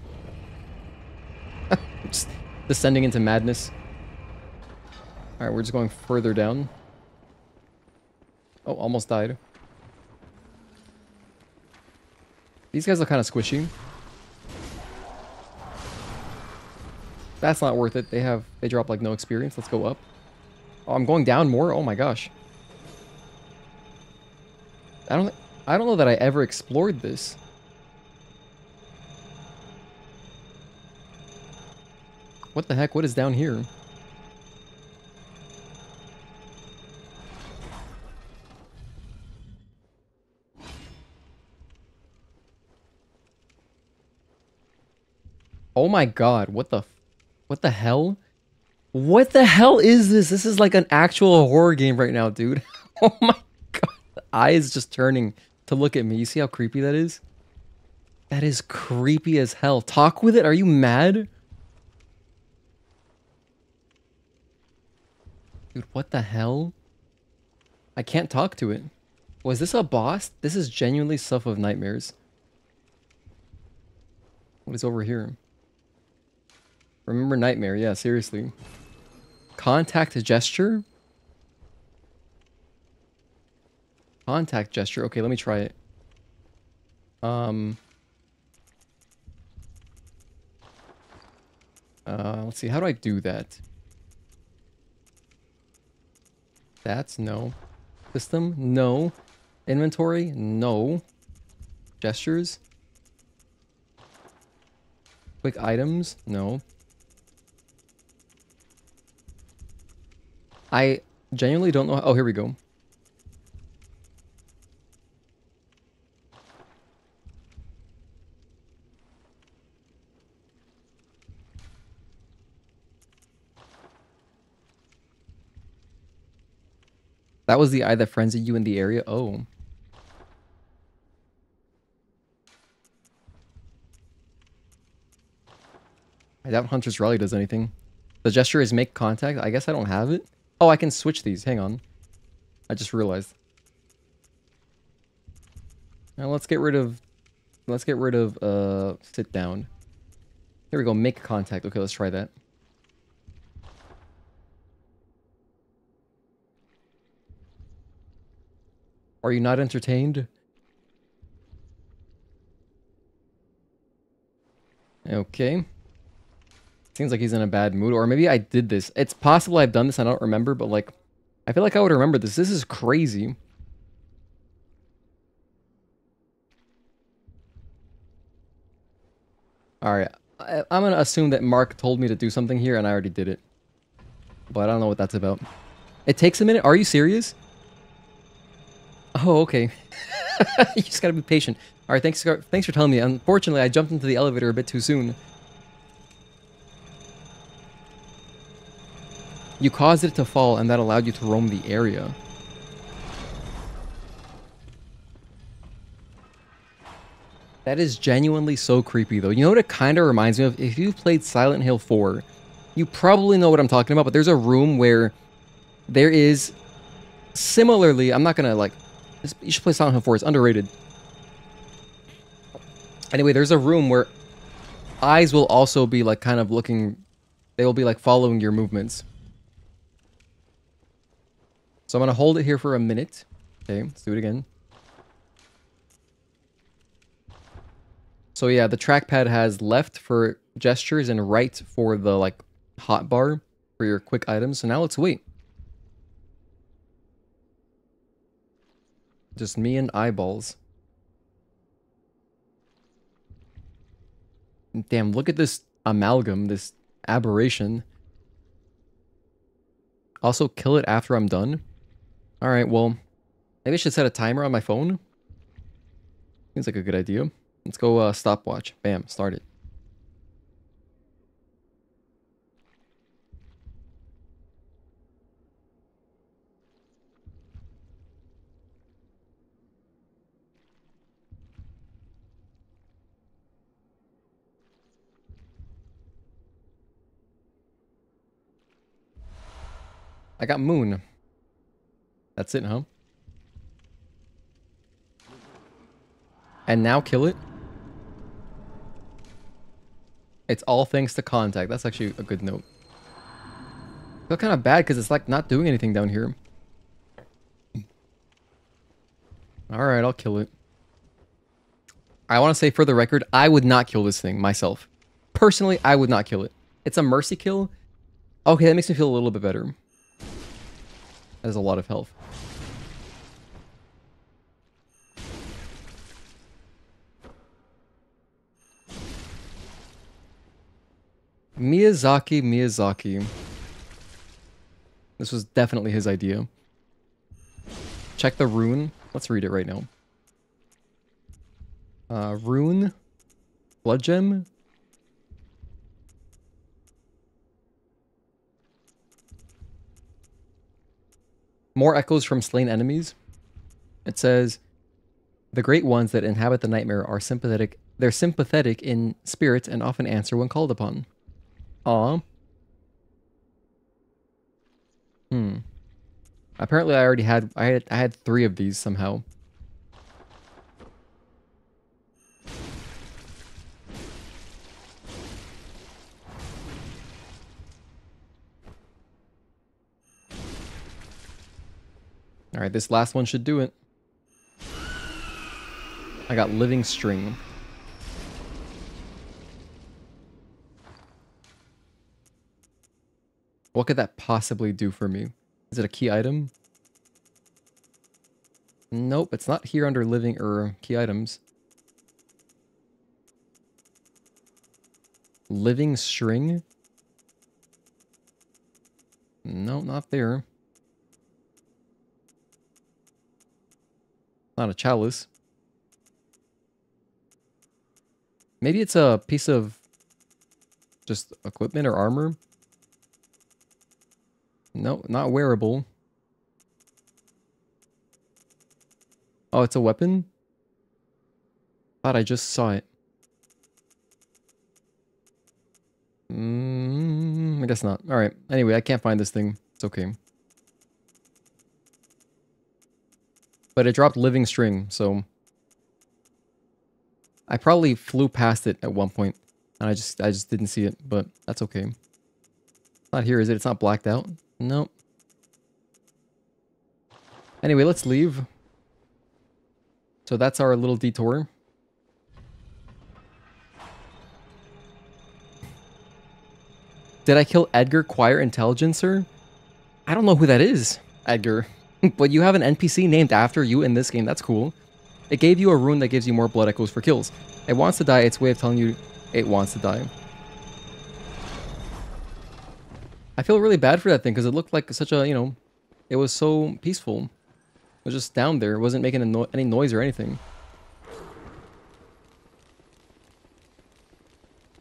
Just descending into madness. Alright, we're just going further down. Oh, almost died. These guys look kind of squishy. That's not worth it. They drop like no experience. Let's go up. Oh, I'm going down more? Oh my gosh. I don't know that I ever explored this. What the heck? What is down here? Oh my god, what the hell? What the hell is this? This is like an actual horror game right now, dude. Oh my god. The eye is just turning to look at me. You see how creepy that is? That is creepy as hell. Talk with it? Are you mad? Dude, what the hell? I can't talk to it. Was this a boss? This is genuinely stuff of nightmares. What is over here? Remember Nightmare, yeah, seriously. Contact gesture? Contact gesture. Okay, let me try it. Let's see, how do I do that? That's no. System? No. Inventory? No. Gestures? Quick items? No. I genuinely don't know. Oh, here we go. That was the eye that frenzied you in the area? Oh. I doubt Hunter's Rally does anything. The gesture is make contact. I guess I don't have it. Oh, I can switch these. Hang on. I just realized. Now let's get rid of sit down. Here we go, make contact. Okay, let's try that. Are you not entertained? Okay. Seems like he's in a bad mood. Or maybe I did this. It's possible I've done this, I don't remember, but like, I feel like I would remember this. This is crazy. Alright. I'm gonna assume that Mark told me to do something here, and I already did it. But I don't know what that's about. It takes a minute? Are you serious? Oh, okay. You just gotta be patient. Alright, thanks for telling me. Unfortunately, I jumped into the elevator a bit too soon. You caused it to fall, and that allowed you to roam the area. That is genuinely so creepy, though. You know what it kind of reminds me of? If you've played Silent Hill 4, you probably know what I'm talking about, but there's a room where there is... Similarly, I'm not gonna, like... You should play Silent Hill 4, it's underrated. Anyway, there's a room where eyes will also be, like, kind of looking... They will be, like, following your movements. So I'm gonna hold it here for a minute. Okay, let's do it again. So yeah, the trackpad has left for gestures and right for the, like, hotbar for your quick items. So now let's wait. Just me and eyeballs. Damn, look at this amalgam, this aberration. Also, kill it after I'm done. Alright, well, maybe I should set a timer on my phone. Seems like a good idea. Let's go stopwatch. Bam, start it. I got moon. That's it, huh? And now kill it? It's all thanks to contact. That's actually a good note. I feel kind of bad because it's like not doing anything down here. Alright, I'll kill it. I want to say for the record, I would not kill this thing myself. Personally, I would not kill it. It's a mercy kill. Okay, that makes me feel a little bit better. That is a lot of health. Miyazaki. This was definitely his idea. Check the rune. Let's read it right now. Rune. Blood gem. More echoes from slain enemies. It says, the great ones that inhabit the nightmare are sympathetic. They're sympathetic in spirit and often answer when called upon. Aw. Apparently I already had, I had 3 of these somehow. Alright, this last one should do it. I got living string. What could that possibly do for me? Is it a key item? Nope, it's not here under living or key items. Living string? No, not there. Not a chalice. Maybe it's a piece of just equipment or armor. No, not wearable. Oh, it's a weapon? Thought I just saw it. I guess not. Alright. Anyway, I can't find this thing. It's okay. But it dropped living string, so... I probably flew past it at one point. And I just didn't see it, but that's okay. It's not here, is it? It's not blacked out? Nope. Anyway, let's leave. So that's our little detour. Did I kill Edgar Choir Intelligencer? I don't know who that is, Edgar. But you have an NPC named after you in this game. That's cool. It gave you a rune that gives you more blood echoes for kills. It wants to die. Its way of telling you it wants to die. I feel really bad for that thing because it looked like such a, you know, it was so peaceful. It was just down there. It wasn't making any noise or anything.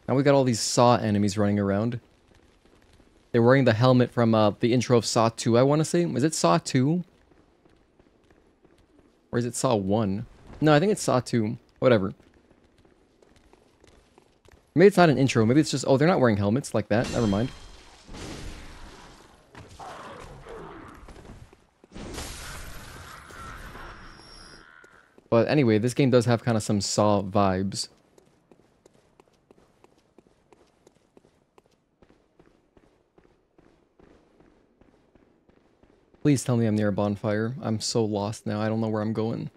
Now we got all these Saw enemies running around. They're wearing the helmet from the intro of Saw 2, I want to say. Is it Saw 2? Or is it Saw 1? No, I think it's Saw 2. Whatever. Maybe it's not an intro. Maybe it's just... Oh, they're not wearing helmets like that. Never mind. But anyway, this game does have kind of some Saw vibes. Please tell me I'm near a bonfire. I'm so lost now. I don't know where I'm going.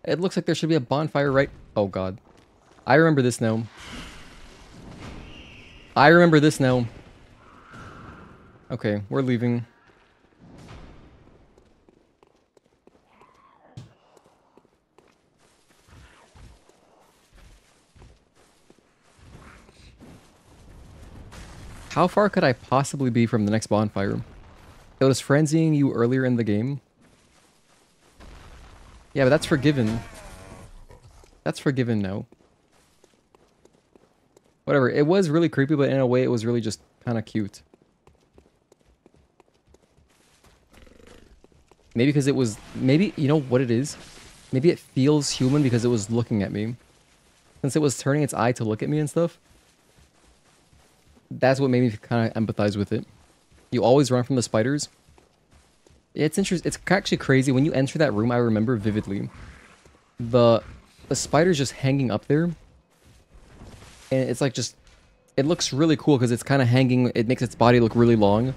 It looks like there should be a bonfire right... Oh, God. I remember this now. I remember this now. Okay, we're leaving. How far could I possibly be from the next bonfire? It was frenzying you earlier in the game. Yeah, but that's forgiven. That's forgiven now. Whatever, it was really creepy, but in a way it was really just kind of cute. Maybe because it was... Maybe, you know what it is? Maybe it feels human because it was looking at me. Since it was turning its eye to look at me and stuff. That's what made me kind of empathize with it. You always run from the spiders. It's interesting. It's actually crazy. When you enter that room, I remember vividly. The spider's just hanging up there. And it's like just... It looks really cool because it's kind of hanging... It makes its body look really long. And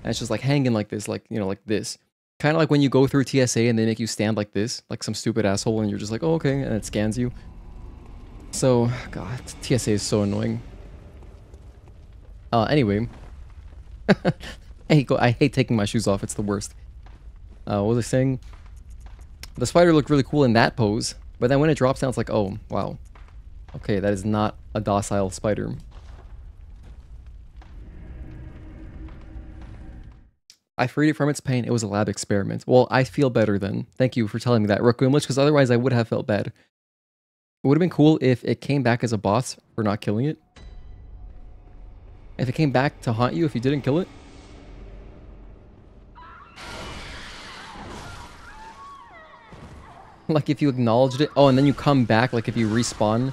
it's just like hanging like this. Like, you know, like this. Kind of like when you go through TSA and they make you stand like this. Like some stupid asshole and you're just like, oh, okay. And it scans you. So, God, TSA is so annoying. Anyway... I hate taking my shoes off. It's the worst. What was I saying? The spider looked really cool in that pose, but then when it drops down, it's like, oh, wow. Okay, that is not a docile spider. I freed it from its pain. It was a lab experiment. Well, I feel better then. Thank you for telling me that, Rookimlich, because otherwise I would have felt bad. It would have been cool if it came back as a boss for not killing it. If it came back to haunt you if you didn't kill it. Like if you acknowledged it. Oh, and then you come back. Like if you respawn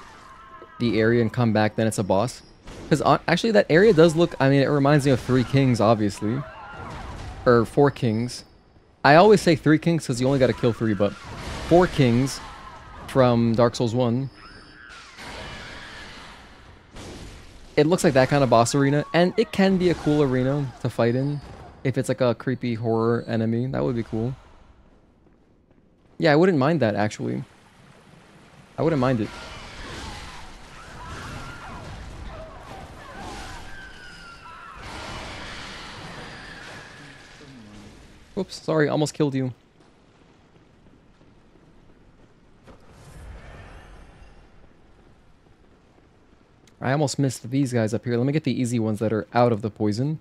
the area and come back, then it's a boss. Because actually that area does look... I mean, it reminds me of 3 Kings, obviously. Or 4 Kings. I always say 3 Kings because you only got to kill 3, but 4 Kings from Dark Souls 1. It looks like that kind of boss arena, and it can be a cool arena to fight in. If it's like a creepy horror enemy, that would be cool. Yeah, I wouldn't mind that, actually. I wouldn't mind it. Oops, sorry, almost killed you. I almost missed these guys up here. Let me get the easy ones that are out of the poison.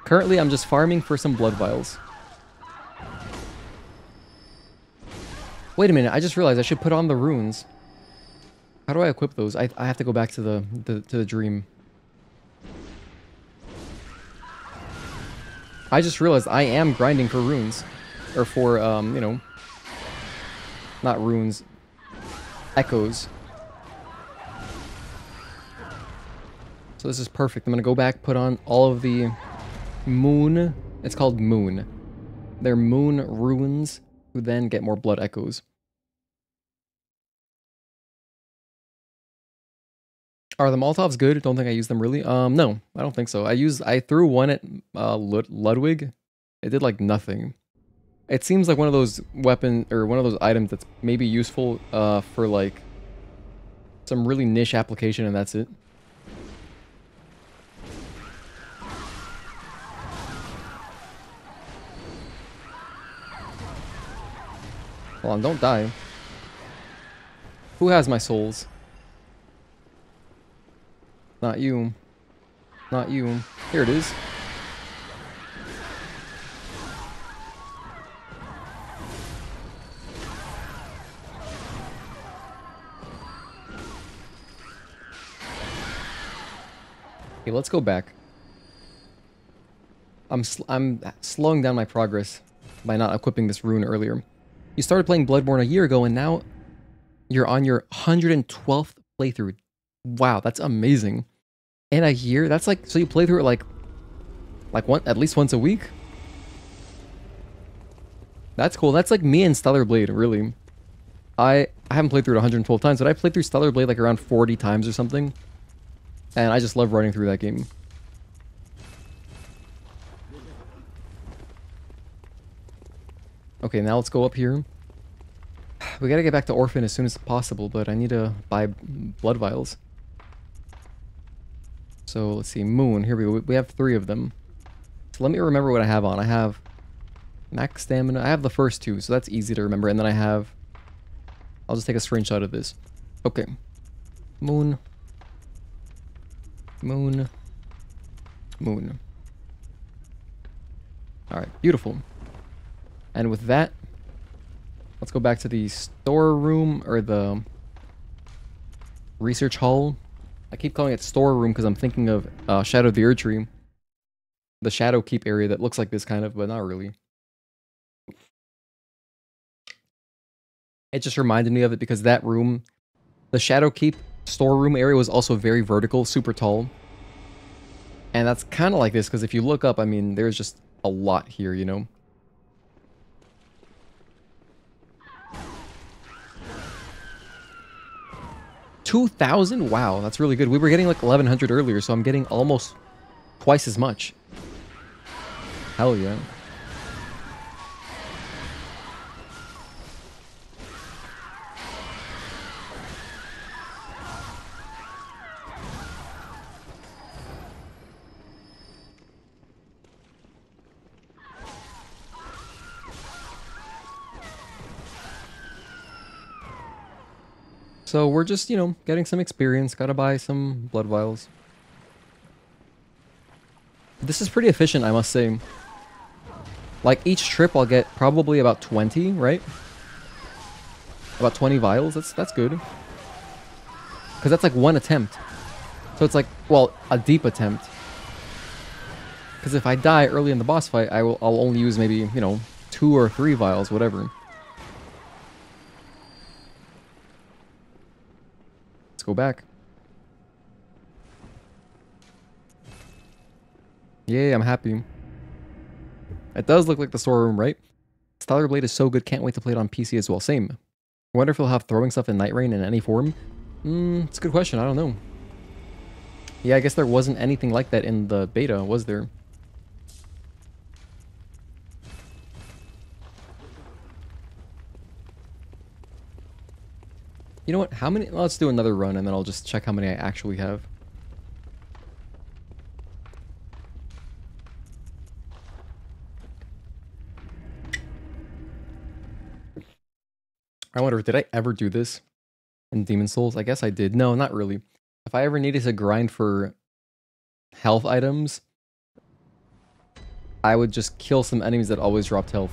Currently, I'm just farming for some blood vials. Wait a minute, I just realized I should put on the runes. How do I equip those? I have to go back to the dream. I just realized I am grinding for runes. or for, you know, not runes, echoes. So this is perfect. I'm gonna go back, put on all of the moon. It's called moon. They're moon runes, who then get more blood echoes. Are the Molotovs good? Don't think I use them really. No, I don't think so. I threw one at Ludwig. It did like nothing. It seems like one of those weapon or one of those items that's maybe useful for like some really niche application, and that's it. Hold on, don't die. Who has my souls? Not you. Not you. Here it is. Okay, let's go back. I'm slowing down my progress by not equipping this rune earlier. You started playing Bloodborne a year ago, and now you're on your 112th playthrough. Wow, that's amazing. In a year? That's like, so you play through it like one, at least once a week? That's cool. That's like me and Stellar Blade, really. I haven't played through it 112 times, but I played through Stellar Blade like around 40 times or something. And I just love running through that game. Okay, now let's go up here. We gotta get back to Orphan as soon as possible, but I need to buy blood vials. So let's see, Moon. Here we go. We have 3 of them. So let me remember what I have on. I have max stamina. I have the first 2, so that's easy to remember. And then I have... I'll just take a screenshot of this. Okay. Moon. Moon. Moon. Alright, beautiful. And with that, let's go back to the storeroom, or the research hall. I keep calling it storeroom because I'm thinking of Shadow of the Erdtree. The Shadow Keep area that looks like this kind of, but not really. It just reminded me of it because that room, the Shadow Keep storeroom area, was also very vertical, super tall. And that's kind of like this because if you look up, I mean, there's just a lot here, you know? 2,000? Wow, that's really good. We were getting like 1,100 earlier, so I'm getting almost twice as much. Hell yeah. So we're just, you know, getting some experience. Gotta buy some blood vials. This is pretty efficient, I must say. Like, each trip I'll get probably about 20, right? About 20 vials. That's good. Because that's like one attempt. So it's like, well, a deep attempt. Because if I die early in the boss fight, I'll only use maybe, you know, 2 or 3 vials, whatever. Go back. Yay, I'm happy. It does look like the storeroom, right? Stellar Blade is so good, can't wait to play it on PC as well. Same. I wonder if he'll have throwing stuff in Night Rain in any form. It's a good question, I don't know. Yeah, I guess there wasn't anything like that in the beta, was there? You know what? How many? Let's do another run and then I'll just check how many I actually have. I wonder, did I ever do this in Demon Souls? I guess I did. No, not really. If I ever needed to grind for health items, I would just kill some enemies that always dropped health.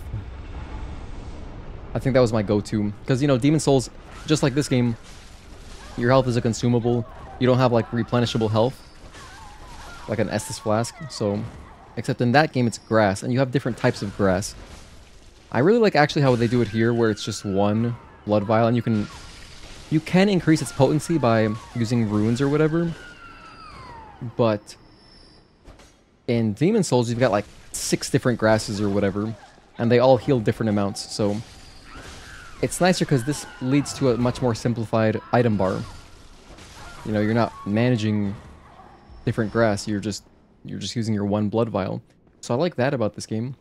I think that was my go-to. Because, you know, Demon Souls, just like this game, your health is a consumable. You don't have, like, replenishable health. Like an Estus Flask. So, except in that game, it's grass. And you have different types of grass. I really like actually how they do it here, where it's just one blood vial, and you can increase its potency by using runes or whatever. But in Demon Souls, you've got like 6 different grasses or whatever, and they all heal different amounts. So it's nicer because this leads to a much more simplified item bar. You know, you're not managing different grass. You're just using your one blood vial. So I like that about this game.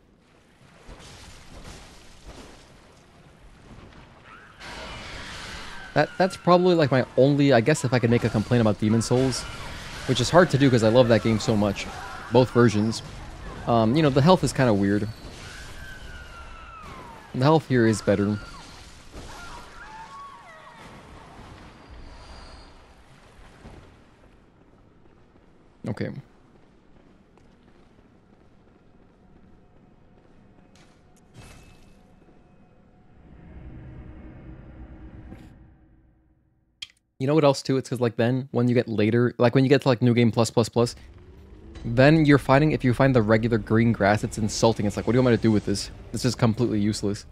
That's probably like my only, I guess, if I could make a complaint about Demon Souls, which is hard to do because I love that game so much, both versions. You know, the health is kind of weird. The health here is better. Okay. You know what else too? It's because like then when you get later, like when you get to like New Game Plus, then you're finding, if you find the regular green grass, it's insulting. It's like, what do you want me to do with this? This is completely useless.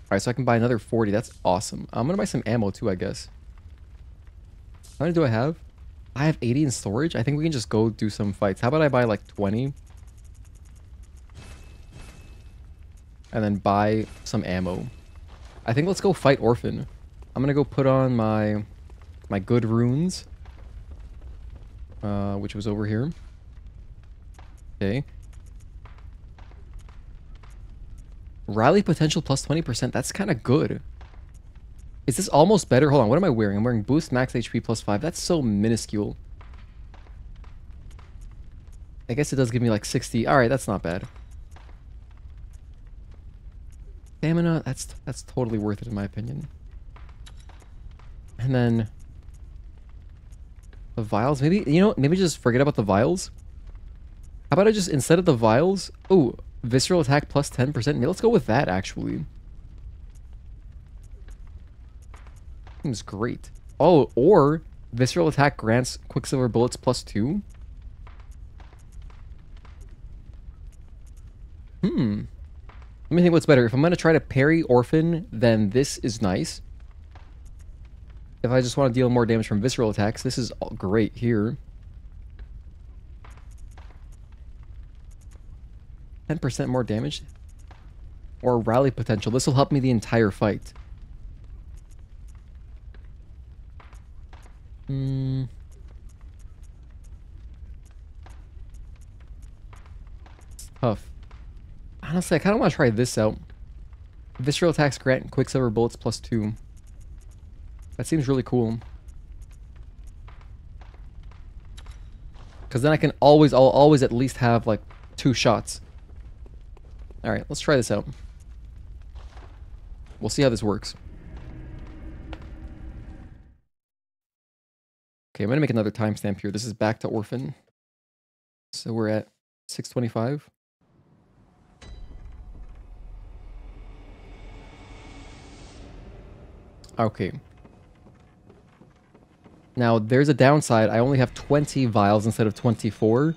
Alright, so I can buy another 40. That's awesome. I'm gonna buy some ammo too, I guess. How many do I have? I have 80 in storage. I think we can just go do some fights. How about I buy like 20? And then buy some ammo. I think let's go fight Orphan. I'm gonna go put on my good runes. Which was over here. Okay. Rally potential plus 20%. That's kind of good. Is this almost better? Hold on, what am I wearing? I'm wearing boost max HP plus 5. That's so minuscule. I guess it does give me like 60. Alright, that's not bad. Stamina, that's totally worth it in my opinion. And then the vials, maybe, you know, maybe just forget about the vials. How about I just, instead of the vials, ooh, visceral attack plus 10%. Maybe let's go with that actually. Seems great. Oh, or visceral attack grants quicksilver bullets plus 2. Let me think what's better. If I'm gonna try to parry Orphan, then this is nice. If I just want to deal more damage from visceral attacks, this is great here. 10% more damage. Or rally potential. This will help me the entire fight. It's tough. Honestly, I kind of want to try this out. Visceral attacks grant quicksilver bullets plus 2. That seems really cool. Because then I can I'll always at least have like 2 shots. Alright, let's try this out. We'll see how this works. Okay, I'm going to make another timestamp here. This is back to Orphan. So we're at 6:25. Okay. Now, there's a downside. I only have 20 vials instead of 24.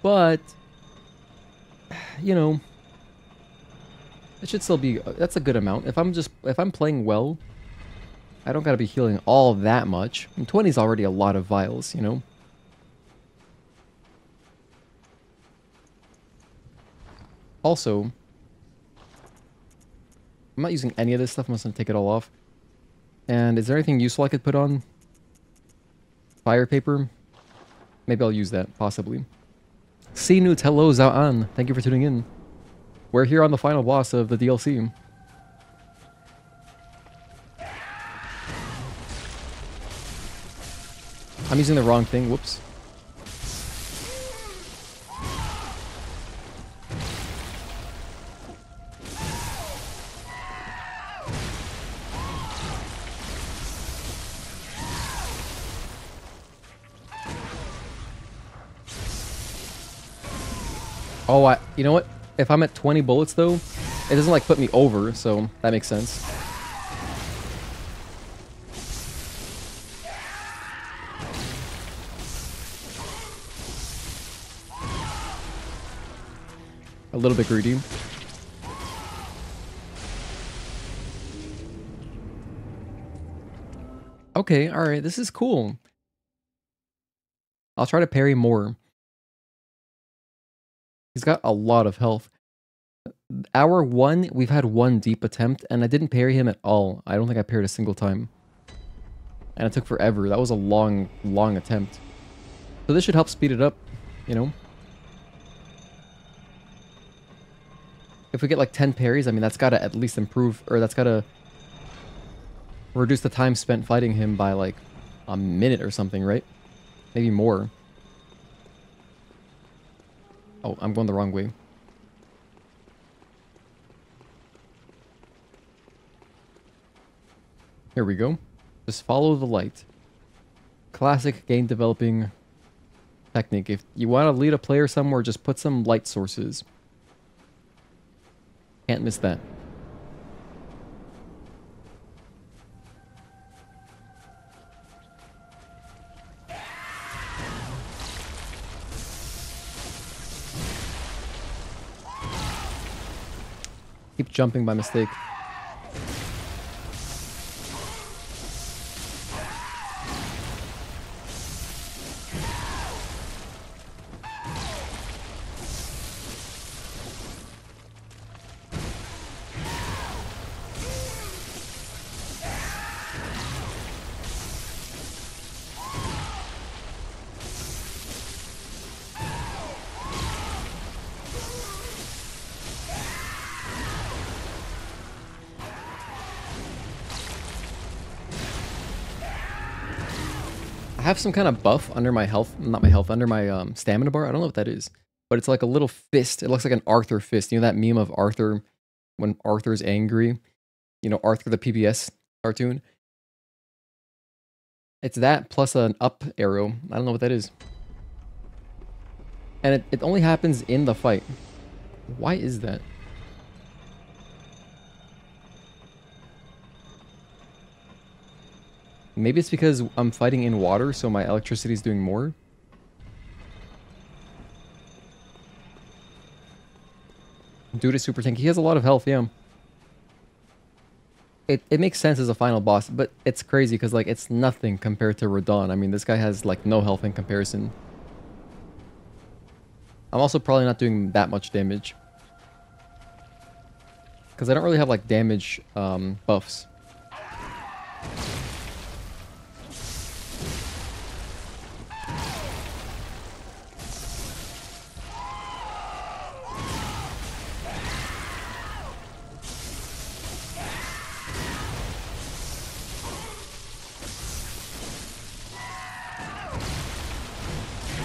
But, you know, it should still be, that's a good amount. If I'm playing well, I don't gotta be healing all that much. And 20 is already a lot of vials, you know? Also, I'm not using any of this stuff. I'm just gonna take it all off. And is there anything useful I could put on? Fire paper? Maybe I'll use that, possibly. Sinut, hello, Zao-an. Thank you for tuning in. We're here on the final boss of the DLC. I'm using the wrong thing, whoops. Oh, you know what? If I'm at 20 bullets, though, it doesn't, like, put me over, so that makes sense. A little bit greedy. Okay, alright, this is cool. I'll try to parry more. He's got a lot of health. Hour 1, we've had one deep attempt, and I didn't parry him at all. I don't think I parried a single time. And it took forever. That was a long, long attempt. So this should help speed it up, you know? If we get like 10 parries, I mean, that's gotta at least improve, or that's gotta reduce the time spent fighting him by like a minute or something, right? Maybe more. Oh, I'm going the wrong way. Here we go. Just follow the light. Classic game developing technique. If you want to lead a player somewhere, just put some light sources. Can't miss that. Keep jumping by mistake. I have some kind of buff under my health, not my health, under my stamina bar. I don't know what that is, but it's like a little fist. It looks like an Arthur fist. You know that meme of Arthur when Arthur's angry? You know, Arthur the PBS cartoon? It's that plus an up arrow. I don't know what that is. And it only happens in the fight. Why is that? Maybe it's because I'm fighting in water, so my electricity is doing more. Dude is super tanky. He has a lot of health, yeah. It makes sense as a final boss, but it's crazy because like it's nothing compared to Radon. I mean, this guy has like no health in comparison. I'm also probably not doing that much damage. Because I don't really have like damage buffs.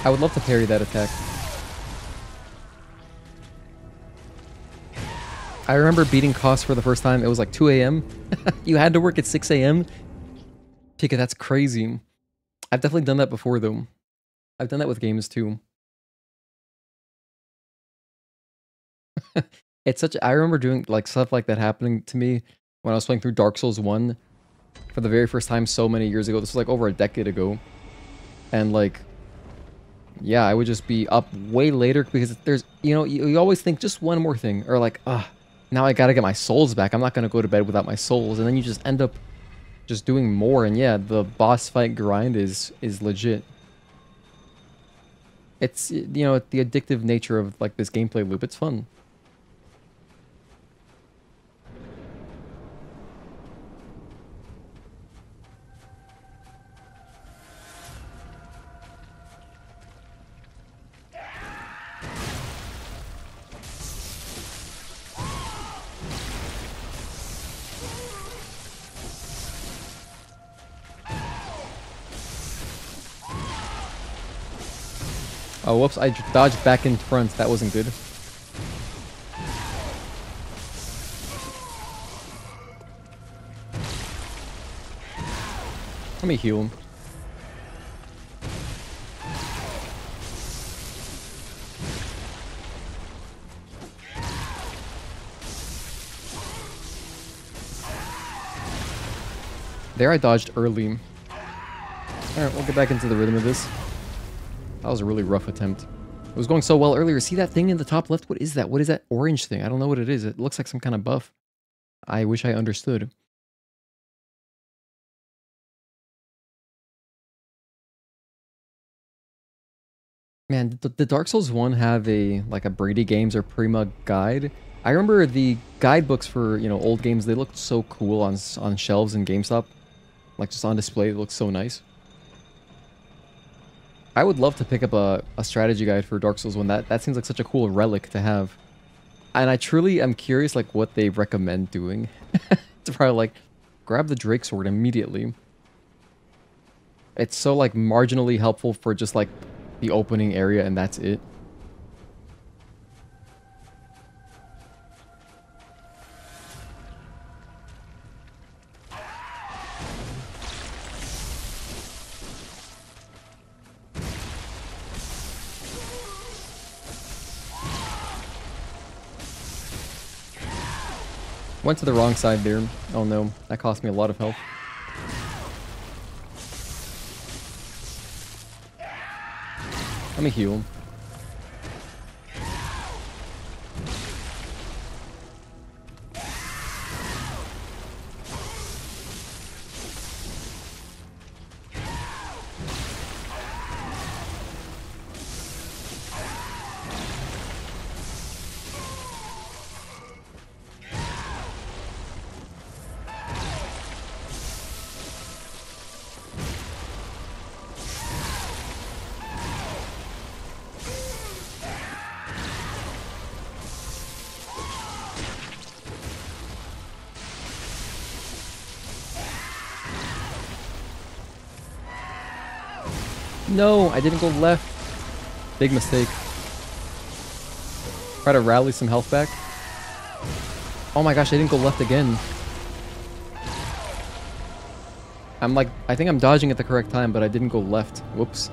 I would love to parry that attack. I remember beating Kos for the first time. It was like 2 a.m. You had to work at 6 a.m. Pika, that's crazy. I've definitely done that before, though. I've done that with games, too. It's such... I remember doing like stuff like that happening to me when I was playing through Dark Souls 1 for the very first time so many years ago. This was like over a decade ago. And like... yeah, I would just be up way later because there's... you know, you always think just one more thing. Or like, now I gotta get my souls back. I'm not gonna go to bed without my souls. And then you just end up just doing more. And yeah, the boss fight grind is legit. It's, you know, the addictive nature of like this gameplay loop. It's fun. Oh, whoops, I dodged back in front. That wasn't good. Let me heal him. There I dodged early. Alright, we'll get back into the rhythm of this. That was a really rough attempt. It was going so well earlier. See that thing in the top left? What is that? What is that orange thing? I don't know what it is. It looks like some kind of buff. I wish I understood. Man, the Dark Souls 1 have a like a Brady Games or Prima guide? I remember the guidebooks for, you know, old games, they looked so cool on shelves in GameStop. Like just on display, it looks so nice. I would love to pick up a strategy guide for Dark Souls 1. That seems like such a cool relic to have. And I truly am curious like what they recommend doing. To probably like grab the Drake Sword immediately. It's so like marginally helpful for just like the opening area and that's it. Went to the wrong side there. Oh no, that cost me a lot of health. Let me heal. No, I didn't go left. Big mistake. Try to rally some health back. Oh my gosh, I didn't go left again. I'm like, I think I'm dodging at the correct time, but I didn't go left. Whoops.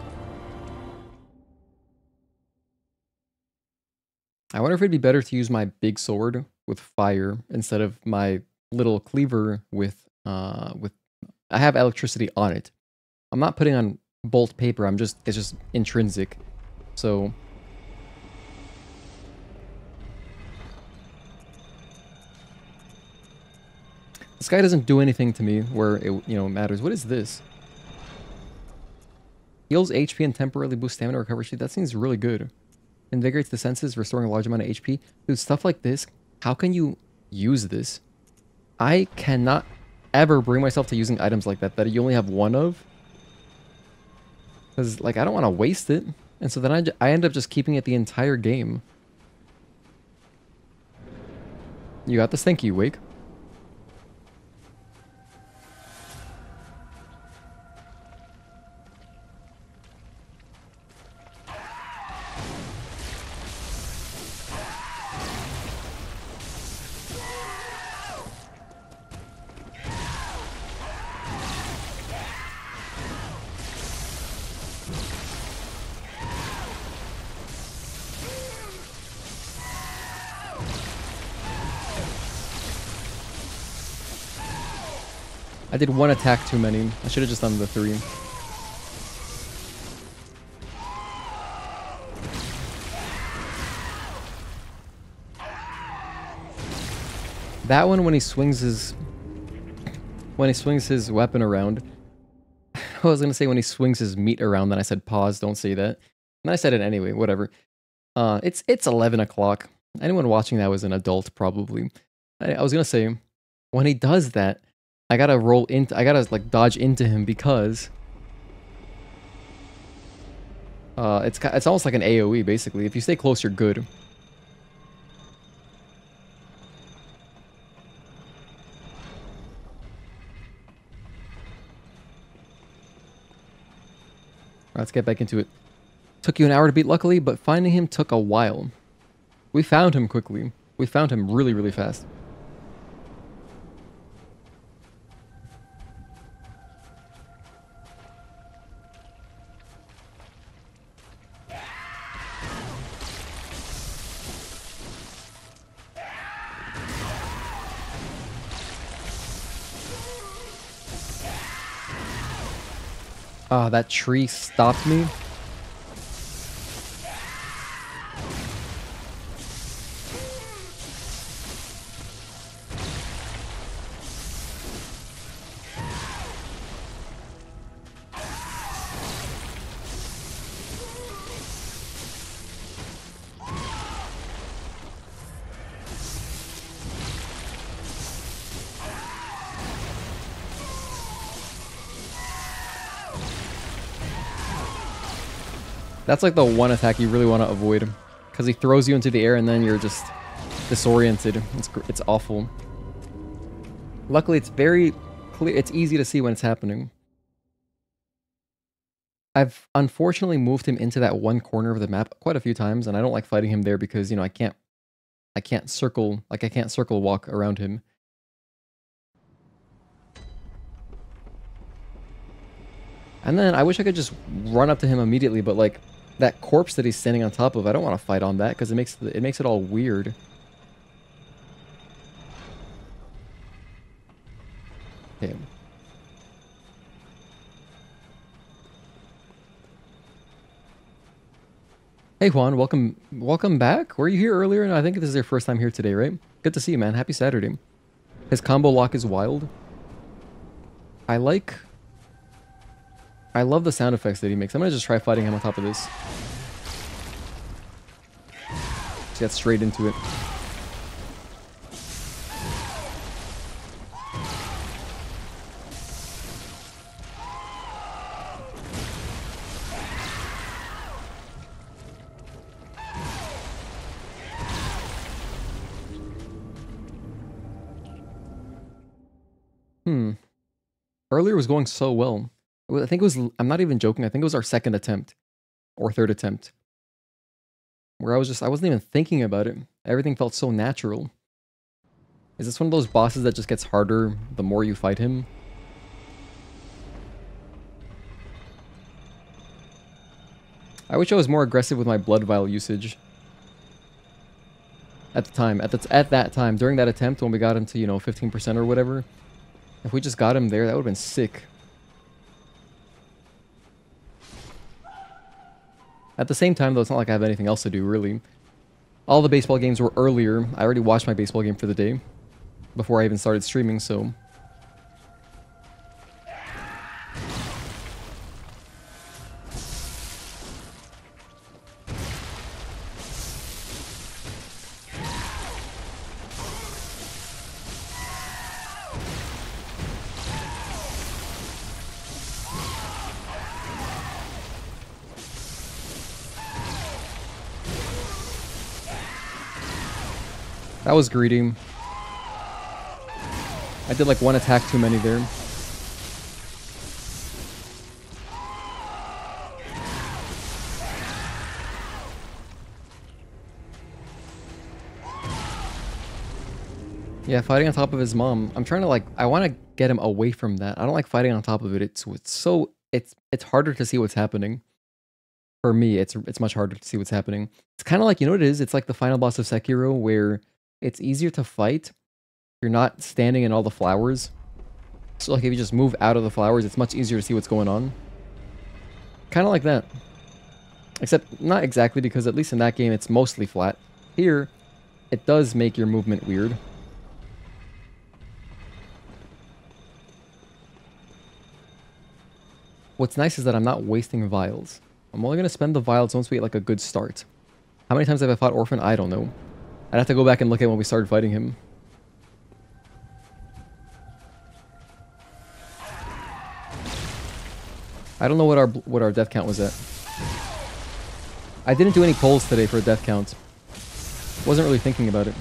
I wonder if it'd be better to use my big sword with fire instead of my little cleaver with I have electricity on it. I'm not putting on bolt paper, it's just intrinsic. So this guy doesn't do anything to me where it, you know, matters. What is this? Heals HP and temporarily boosts stamina recovery sheet. That seems really good. Invigorates the senses, restoring a large amount of HP. Dude, stuff like this, how can you use this? I cannot ever bring myself to using items like that you only have one of. Because, like, I don't want to waste it. And so then I end up just keeping it the entire game. You got this? Thank you, Wake. I did one attack too many. I should have just done the 3. That one when he swings his weapon around. I was gonna say when he swings his meat around, then I said pause, don't say that. And then I said it anyway, whatever. It's 11 o'clock. Anyone watching that was an adult probably. I was gonna say when he does that, I gotta like dodge into him because it's almost like an AoE basically. If you stay close, you're good. Let's get back into it. Took you an hour to beat luckily, but finding him took a while. We found him quickly. We found him really, really fast. Ah, that tree stopped me. That's like the one attack you really want to avoid. Because he throws you into the air and then you're just disoriented. It's awful. Luckily, it's very clear. It's easy to see when it's happening. I've unfortunately moved him into that one corner of the map quite a few times, and I don't like fighting him there because, you know, I can't circle walk around him. And then I wish I could just run up to him immediately, but like that corpse that he's standing on top of, I don't want to fight on that because it makes it all weird. Okay. Hey Juan, welcome back. Were you here earlier? And I think this is your first time here today, right? Good to see you, man. Happy Saturday. His combo lock is wild. I love the sound effects that he makes. I'm gonna just try fighting him on top of this. Just get straight into it. Earlier was going so well. I think it was, I'm not even joking, I think it was our second attempt. Or third attempt. Where I wasn't even thinking about it. Everything felt so natural. Is this one of those bosses that just gets harder the more you fight him? I wish I was more aggressive with my blood vial usage. At the time, at that time, during that attempt when we got him to, you know, 15% or whatever. If we just got him there, that would have been sick. At the same time, though, it's not like I have anything else to do, really. All the baseball games were earlier. I already watched my baseball game for the day. Before I even started streaming, so... That was greedy. I did like one attack too many there. Yeah, fighting on top of his mom. I'm trying to like, I want to get him away from that. I don't like fighting on top of it. It's harder to see what's happening. For me, it's much harder to see what's happening. It's kind of like, you know what it is? It's like the final boss of Sekiro where it's easier to fight. You're not standing in all the flowers. So like if you just move out of the flowers, it's much easier to see what's going on. Kind of like that. Except not exactly, because at least in that game it's mostly flat. Here, it does make your movement weird. What's nice is that I'm not wasting vials. I'm only going to spend the vials once we get like a good start. How many times have I fought Orphan? I don't know. I'd have to go back and look at when we started fighting him. I don't know what our death count was at. I didn't do any polls today for a death count. Wasn't really thinking about it.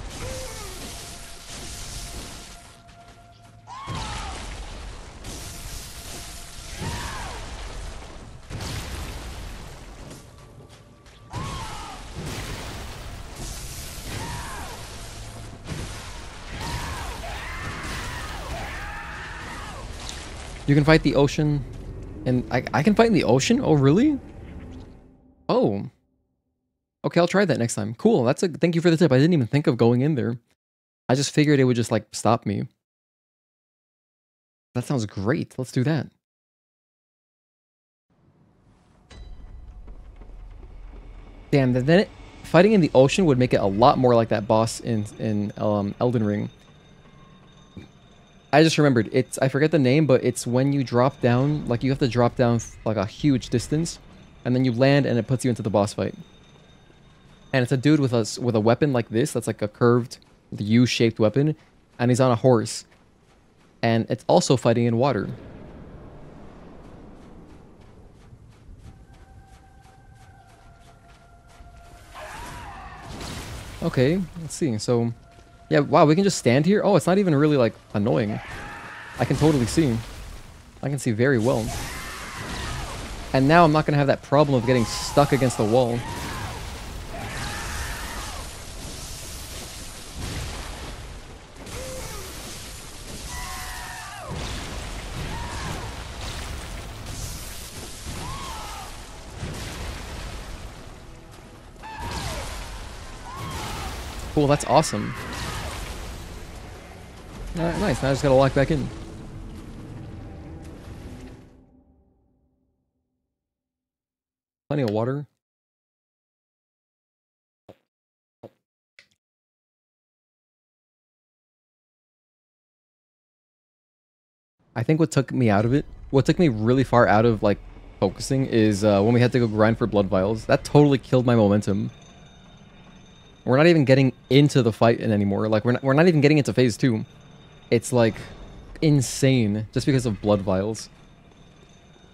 You can fight the ocean, and I can fight in the ocean? Oh, really? Oh. Okay, I'll try that next time. Cool, thank you for the tip. I didn't even think of going in there. I just figured it would just, like, stop me. That sounds great. Let's do that. Damn, then fighting in the ocean would make it a lot more like that boss in Elden Ring. I just remembered, I forget the name, but it's when you drop down, like you have to drop down like a huge distance, and then you land and it puts you into the boss fight. And it's a dude with a weapon like this, that's like a curved U-shaped weapon, and he's on a horse. And it's also fighting in water. Okay, let's see. So, yeah, wow, we can just stand here? Oh, it's not even really, like, annoying. I can totally see. I can see very well. And now I'm not going to have that problem of getting stuck against the wall. Cool, that's awesome. Alright, nice. Now I just gotta lock back in. Plenty of water. I think what took me out of it, what took me really far out of, like, focusing is when we had to go grind for blood vials. That totally killed my momentum. We're not even getting into the fight anymore. Like, we're not even getting into phase 2. It's, like, insane just because of blood vials.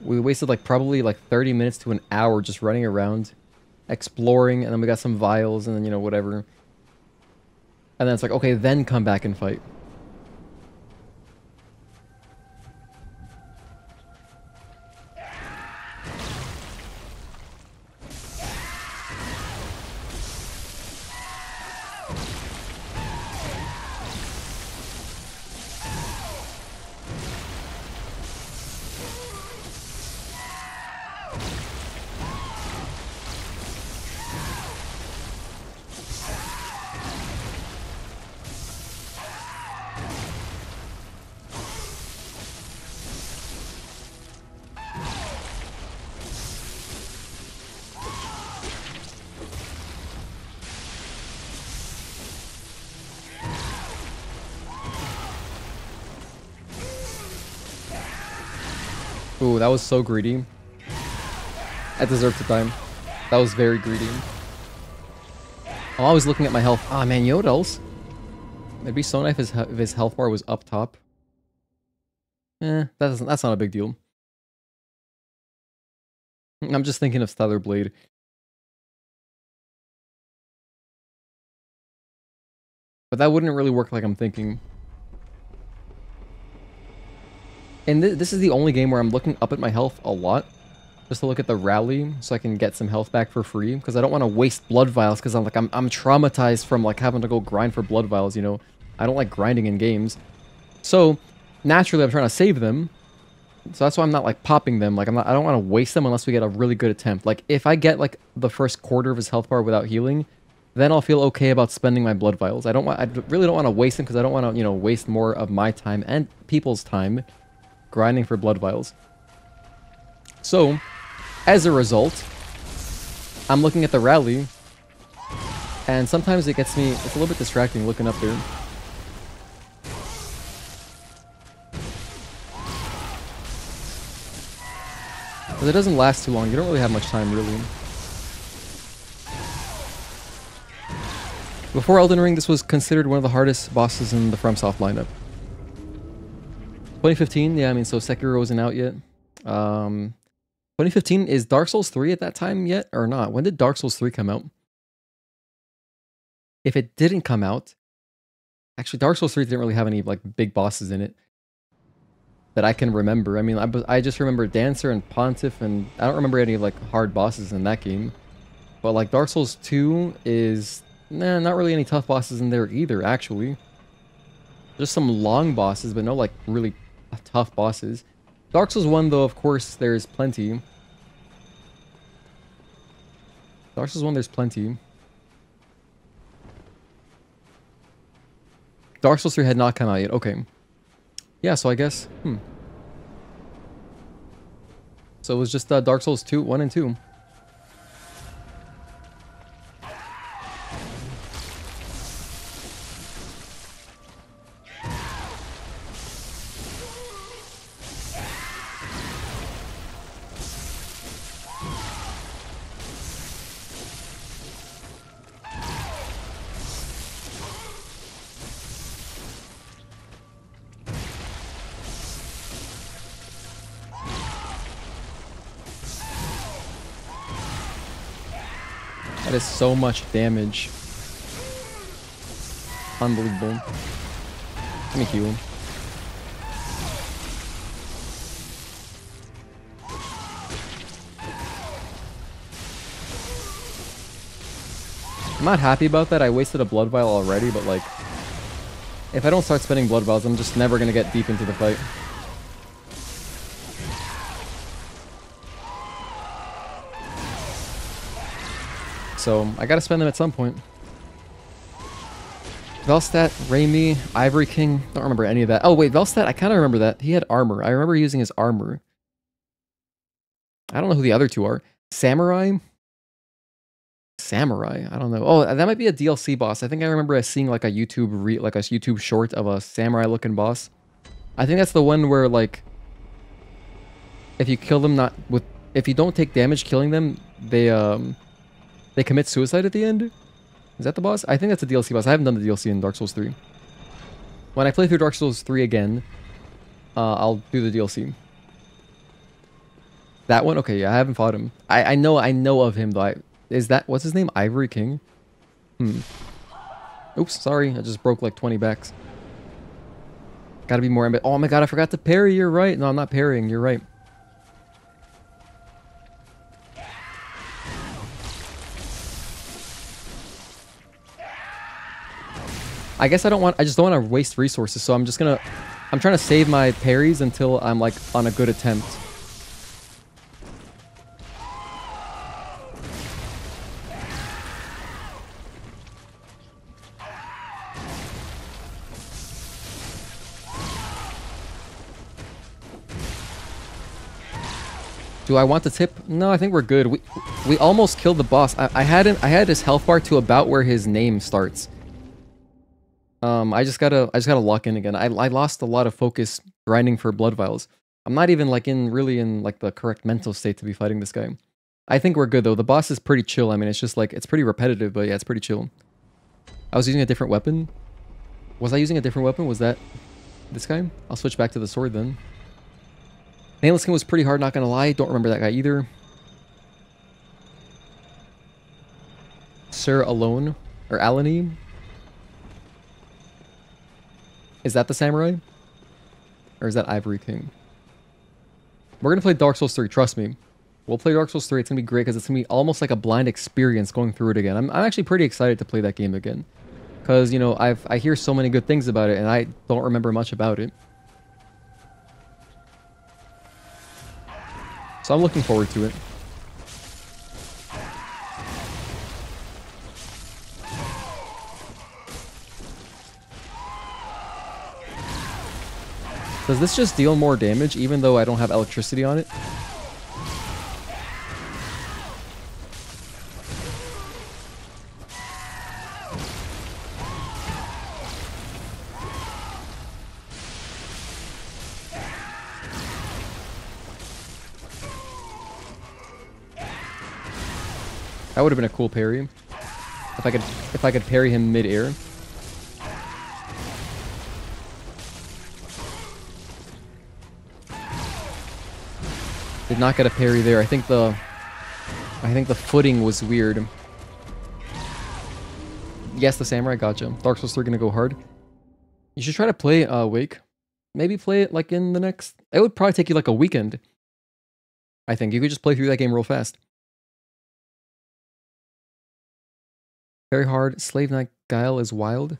We wasted, like, probably, like, 30 minutes to an hour just running around, exploring, and then we got some vials, and then, you know, whatever. And then it's like, okay, then come back and fight. Ooh, that was so greedy. I deserved to die. That was very greedy. I'm always looking at my health. Ah, man, you know what else? It'd be so nice if his health bar was up top. That's not a big deal. I'm just thinking of Stellar Blade. But that wouldn't really work like I'm thinking. And this is the only game where I'm looking up at my health a lot. Just to look at the rally so I can get some health back for free. Because I don't want to waste blood vials because I'm traumatized from like having to go grind for blood vials, you know. I don't like grinding in games. So, naturally I'm trying to save them. So that's why I'm not like popping them. Like I don't want to waste them unless we get a really good attempt. Like if I get like the first quarter of his health bar without healing, then I'll feel okay about spending my blood vials. I really don't want to waste them because I don't want to, you know, waste more of my time and people's time grinding for blood vials. So, as a result, I'm looking at the rally, and sometimes it gets me, it's a little bit distracting looking up there. Because it doesn't last too long, you don't really have much time, really. Before Elden Ring, this was considered one of the hardest bosses in the FromSoft lineup. 2015, yeah, I mean, so Sekiro wasn't out yet. 2015, is Dark Souls 3 at that time yet, or not? When did Dark Souls 3 come out? If it didn't come out... Actually, Dark Souls 3 didn't really have any, like, big bosses in it. That I can remember. I mean, I just remember Dancer and Pontiff, and I don't remember any, like, hard bosses in that game. But, like, Dark Souls 2 is... Nah, not really any tough bosses in there either, actually. Just some long bosses, but no, like, really tough bosses. Dark Souls 1, though, of course, there's plenty. Dark Souls 1, there's plenty. Dark Souls 3 had not come out yet. Okay. Yeah, so I guess... So it was just Dark Souls 2, 1 and 2. That is so much damage. Unbelievable. Let me heal him. I'm not happy about that. I wasted a blood vial already, but like, if I don't start spending blood vials, I'm just never gonna get deep into the fight. So I gotta spend them at some point. Velstadt, Raimi, Ivory King. Don't remember any of that. Oh wait, Velstadt, I kind of remember that. He had armor. I remember using his armor. I don't know who the other two are. Samurai? Samurai? I don't know. Oh, that might be a DLC boss. I think I remember seeing like a YouTube short of a samurai looking boss. I think that's the one where like if you kill them if you don't take damage killing them, they commit suicide at the end. Is that the boss? I think that's a DLC boss. I haven't done the DLC in Dark Souls 3. When I play through Dark Souls 3 again, I'll do the DLC. That one? Okay, yeah, I haven't fought him. I know of him though. What's his name? Ivory King? Oops, sorry. I just broke like 20 backs. Gotta be more oh my god, I forgot to parry. You're right. No, I'm not parrying. You're right. I guess I just don't want to waste resources, so I'm trying to save my parries until I'm like on a good attempt. Do I want the tip? No, I think we're good. We almost killed the boss. I had his health bar to about where his name starts. I just gotta lock in again. I lost a lot of focus grinding for blood vials. I'm not even like really in like the correct mental state to be fighting this guy. I think we're good though. The boss is pretty chill. I mean, it's just like it's pretty repetitive, but yeah, it's pretty chill. I was using a different weapon. Was I using a different weapon? Was that this guy? I'll switch back to the sword then. Nameless Skin was pretty hard, not gonna lie. Don't remember that guy either. Sir Alone or Alani. Is that the samurai? Or is that Ivory King? We're going to play Dark Souls 3, trust me. We'll play Dark Souls 3. It's going to be great because it's going to be almost like a blind experience going through it again. I'm actually pretty excited to play that game again. Because, you know, I hear so many good things about it and I don't remember much about it. So I'm looking forward to it. Does this just deal more damage even though I don't have electricity on it? That would have been a cool parry. If I could parry him mid-air. Did not get a parry there. I think the footing was weird. Yes, the samurai, gotcha. Dark Souls 3 gonna go hard. You should try to play Wake. Maybe play it like in the next... It would probably take you like a weekend. I think you could just play through that game real fast. Very hard. Slave Knight Guile is wild.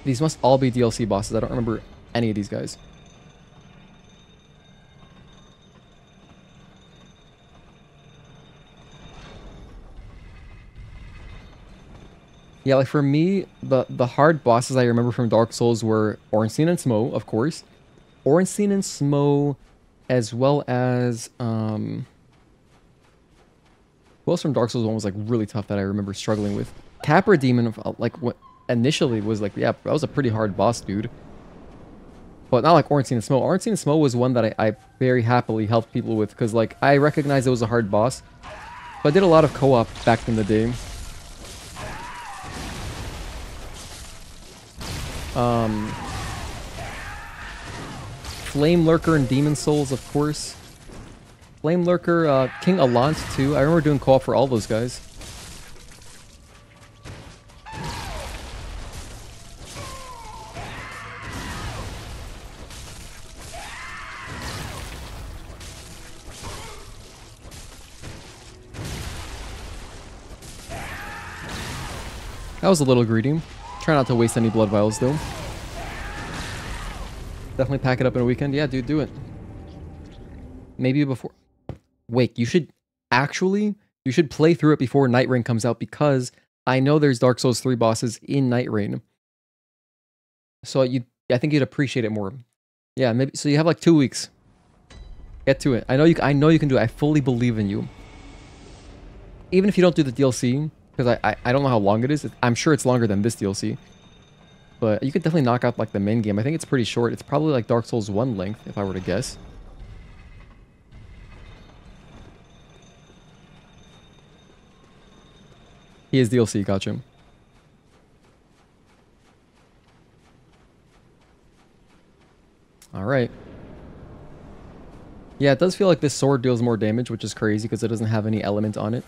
These must all be DLC bosses. I don't remember any of these guys. Yeah, like for me, the hard bosses I remember from Dark Souls were Ornstein and Smo, of course. Ornstein and Smo, as well as who else from Dark Souls 1 was like really tough that I remember struggling with? Capra Demon, like what initially was like, yeah, that was a pretty hard boss, dude. But not like Ornstein and Smo. Ornstein and Smo was one that I very happily helped people with because like I recognized it was a hard boss. But I did a lot of co-op back in the day. Flame Lurker and Demon Souls, of course. Flame Lurker, King Allant too. I remember doing co-op for all those guys. That was a little greedy. Try not to waste any blood vials, though. Definitely pack it up in a weekend. Yeah, dude, do it. Maybe before... Wait, you should play through it before Night Rain comes out, because I know there's Dark Souls 3 bosses in Night Rain. So I think you'd appreciate it more. Yeah, maybe. So you have like 2 weeks. Get to it. I know you can do it. I fully believe in you. Even if you don't do the DLC, because I don't know how long it is. I'm sure it's longer than this DLC. But you could definitely knock out like the main game. I think it's pretty short. It's probably like Dark Souls 1 length, if I were to guess. He is DLC, gotcha. Alright. Yeah, it does feel like this sword deals more damage, which is crazy because it doesn't have any element on it.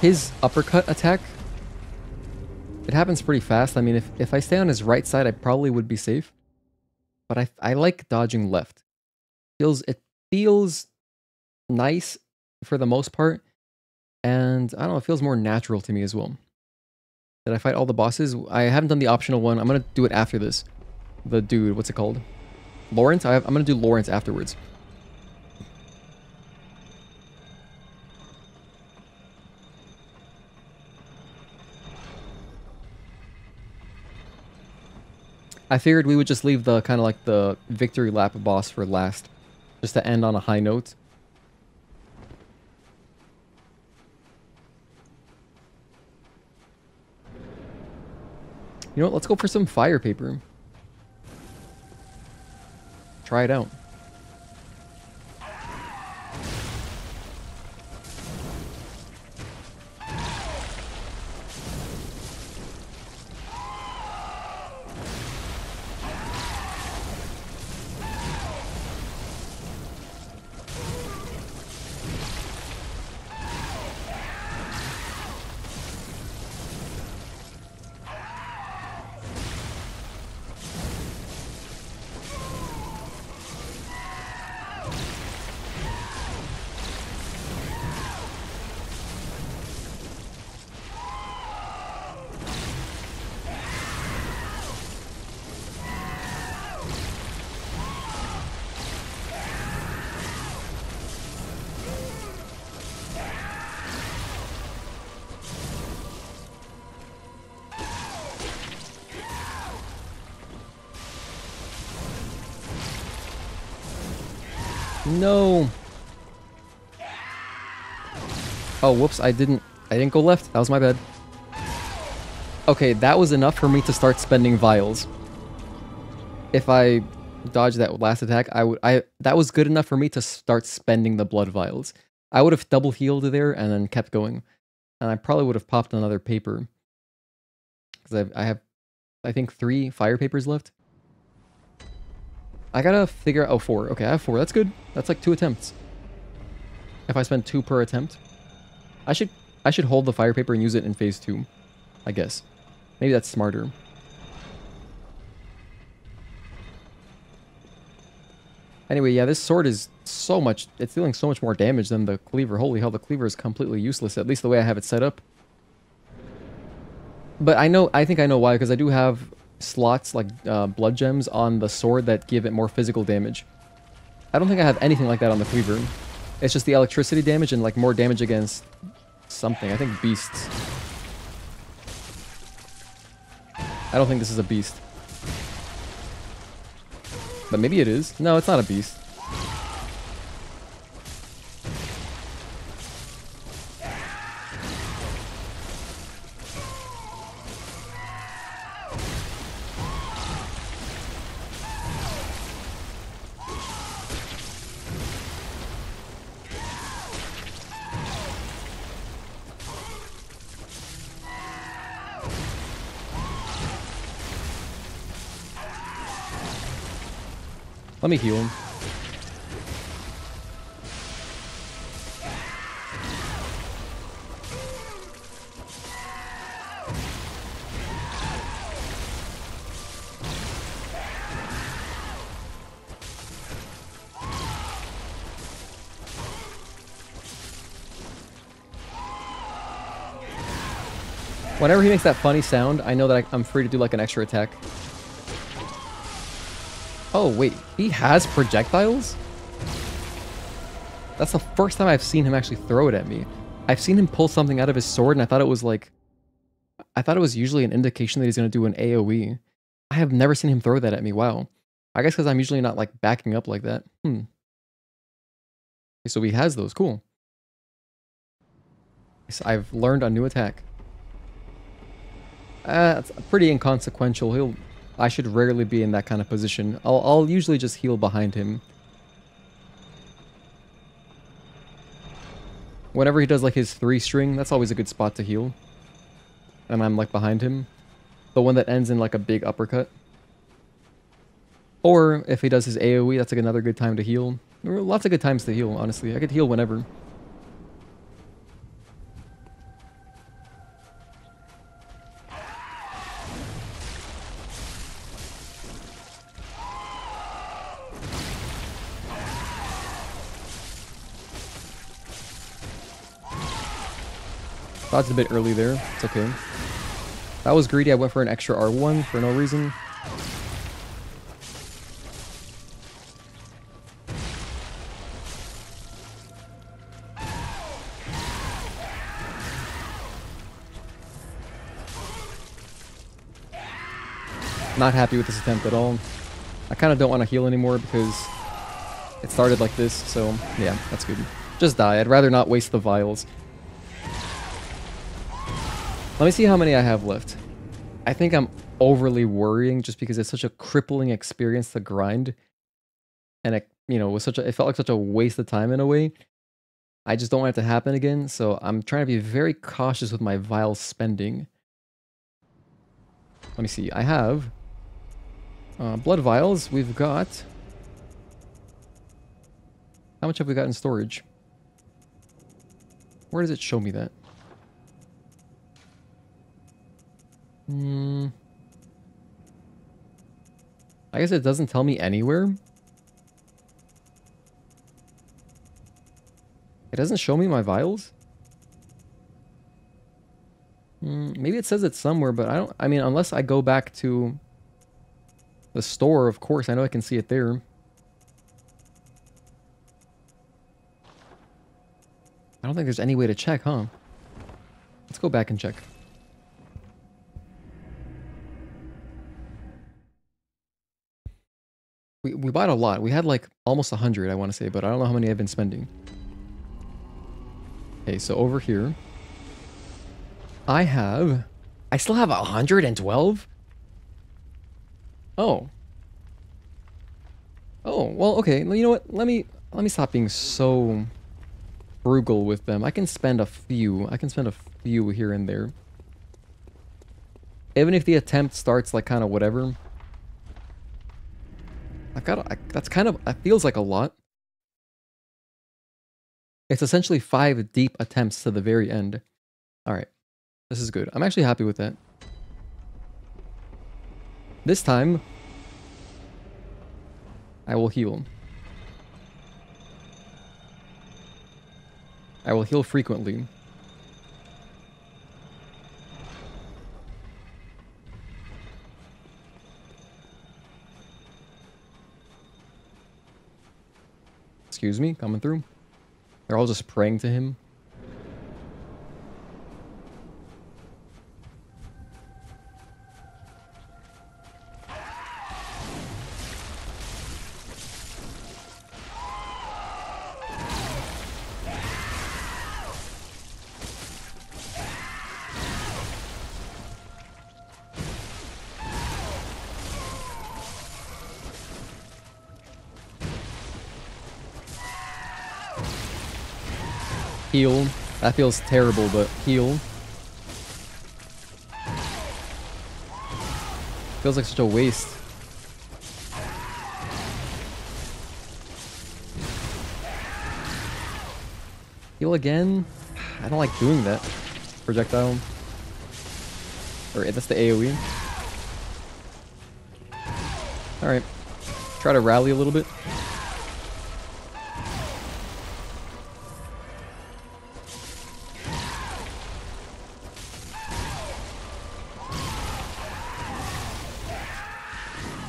His uppercut attack, it happens pretty fast. I mean, if I stay on his right side, I probably would be safe. But I like dodging left. It feels nice for the most part. And I don't know, it feels more natural to me as well. Did I fight all the bosses? I haven't done the optional one. I'm going to do it after this. The dude, what's it called? Laurence? I'm going to do Laurence afterwards. I figured we would just leave the kind of like the victory lap boss for last. Just to end on a high note. You know what? Let's go for some fire paper. Try it out. No. Oh, whoops, I didn't go left. That was my bad. Okay, that was enough for me to start spending vials. If I dodged that last attack, that was good enough for me to start spending the blood vials. I would have double healed there and then kept going. And I probably would have popped another paper. Because I have, I think, 3 fire papers left. I gotta figure out... Oh, 4. Okay, I have 4. That's good. That's like 2 attempts. If I spend 2 per attempt. I should hold the fire paper and use it in phase 2. I guess. Maybe that's smarter. Anyway, yeah, this sword is so much... It's dealing so much more damage than the cleaver. Holy hell, the cleaver is completely useless. At least the way I have it set up. But I think I know why. Because I do have slots like blood gems on the sword that give it more physical damage. I don't think I have anything like that on the cleaver. It's just the electricity damage and like more damage against something. I think beasts. I don't think this is a beast. But maybe it is. No, it's not a beast. Let me heal him. Whenever he makes that funny sound, I know that I'm free to do like an extra attack. Oh wait, he has projectiles? That's the first time I've seen him actually throw it at me. I've seen him pull something out of his sword and I thought it was like... I thought it was usually an indication that he's going to do an AoE. I have never seen him throw that at me, wow. I guess because I'm usually not like backing up like that. Okay, so he has those, cool. So I've learned a new attack. It's pretty inconsequential. I should rarely be in that kind of position. I'll usually just heal behind him. Whenever he does like his 3-string, that's always a good spot to heal. And I'm like behind him. The one that ends in like a big uppercut. Or if he does his AoE, that's like another good time to heal. There are lots of good times to heal, honestly. I could heal whenever. Dodged a bit early there. It's okay. That was greedy. I went for an extra R1 for no reason. Not happy with this attempt at all. I kind of don't want to heal anymore because it started like this, so yeah, that's good. Just die. I'd rather not waste the vials. Let me see how many I have left. I think I'm overly worrying just because it's such a crippling experience to grind. And it, you know, was it felt like such a waste of time in a way. I just don't want it to happen again, so I'm trying to be very cautious with my vial spending. Let me see. I have blood vials. We've got... How much have we got in storage? Where does it show me that? I guess it doesn't tell me anywhere. It doesn't show me my vials? Maybe it says it somewhere, but I mean, unless I go back to the store, of course, I know I can see it there. I don't think there's any way to check, huh? Let's go back and check. We bought a lot. We had like almost 100, I want to say, but I don't know how many I've been spending. Okay, so over here, I still have 112? Oh. Oh, well, okay. You know what? Let me stop being so frugal with them. I can spend a few. I can spend a few here and there. Even if the attempt starts like kind of whatever. That feels like a lot. It's essentially 5 deep attempts to the very end. Alright. This is good. I'm actually happy with that. This time, I will heal. I will heal frequently. Excuse me, coming through. They're all just praying to him. Heal. That feels terrible, but heal. Feels like such a waste. Heal again? I don't like doing that. Projectile. Or that's the AoE. Alright. Try to rally a little bit.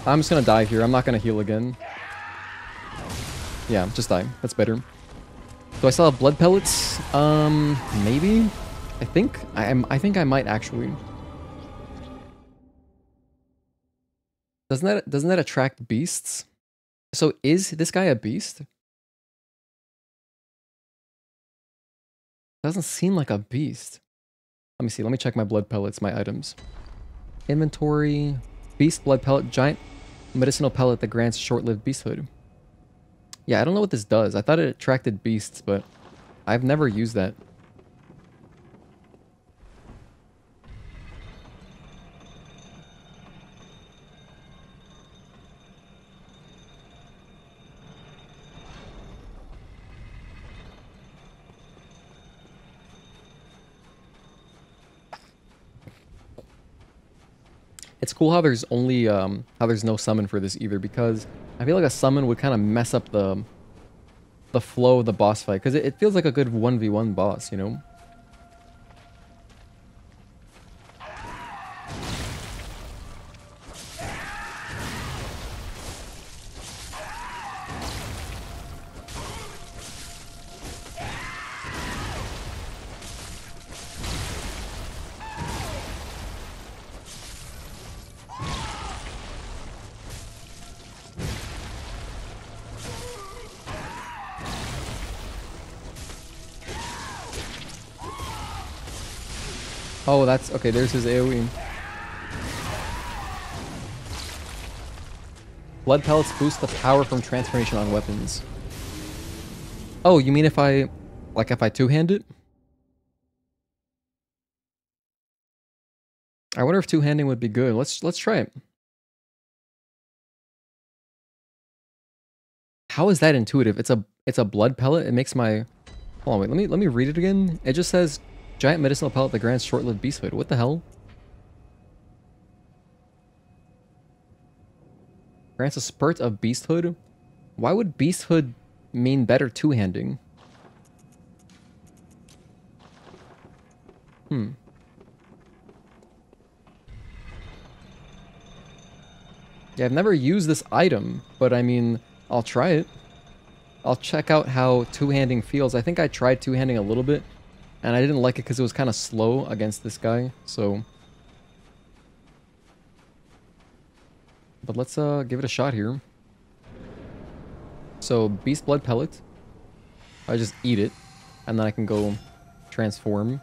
I'm just gonna die here. I'm not gonna heal again. Yeah, just die. That's better. Do I still have blood pellets? Maybe? I think I might actually. Doesn't that attract beasts? So is this guy a beast? Doesn't seem like a beast. Let me see. Let me check my blood pellets, my items. Inventory. Beast blood pellet. Giant medicinal pellet that grants short-lived beasthood. Yeah, I don't know what this does. I thought it attracted beasts, but I've never used that. It's cool how there's only how there's no summon for this either, because I feel like a summon would kind of mess up the flow of the boss fight, because it feels like a good 1v1 boss, you know? Oh, that's... okay, there's his AoE. Blood pellets boost the power from transformation on weapons. Oh, you mean if I... like if I two-hand it? I wonder if two-handing would be good. Let's try it. How is that intuitive? It's a blood pellet. It makes my... hold on, wait, let me read it again. It just says giant medicinal pellet that grants short-lived beasthood. What the hell? Grants a spurt of beasthood? Why would beasthood mean better two-handing? Yeah, I've never used this item, but I mean, I'll try it. I'll check out how two-handing feels. I think I tried two-handing a little bit, and I didn't like it because it was kind of slow against this guy, so... but let's give it a shot here. So, Beast Blood Pellet. I just eat it, and then I can go transform.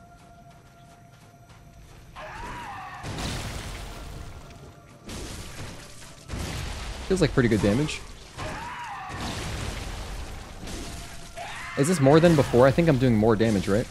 Feels like pretty good damage. Is this more than before? I think I'm doing more damage, right?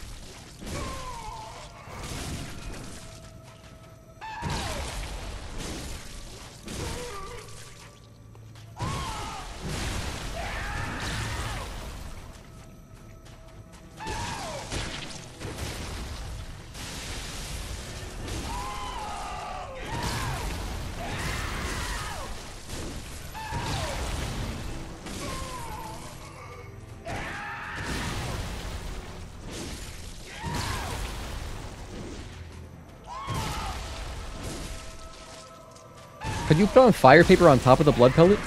Could you put on fire paper on top of the blood pellet?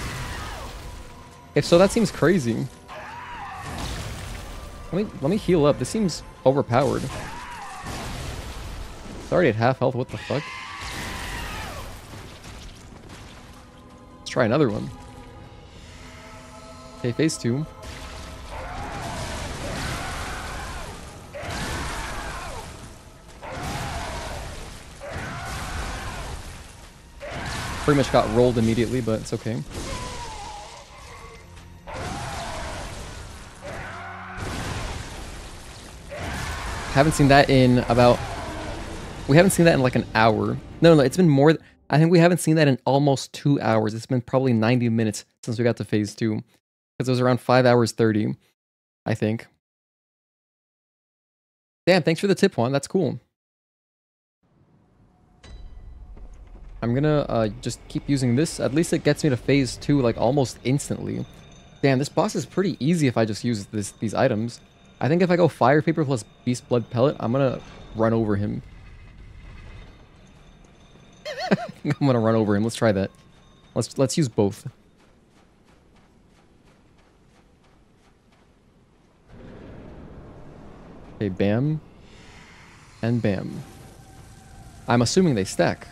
If so, that seems crazy. Let me heal up. This seems overpowered. It's already at half health. What the fuck? Let's try another one. Okay, phase 2. Pretty much got rolled immediately, but it's okay. Haven't seen that in about... we haven't seen that in like an hour. No, it's been more... I think we haven't seen that in almost 2 hours. It's been probably 90 minutes since we got to phase 2. Because it was around 5 hours 30, I think. Damn, thanks for the tip, Juan. That's cool. I'm gonna just keep using this. At least it gets me to phase 2 like almost instantly. Damn, this boss is pretty easy if I just use these items. I think if I go Fire Paper plus Beast Blood Pellet, I'm gonna run over him. I'm gonna run over him. Let's try that. Let's use both. Okay, bam. And bam. I'm assuming they stack.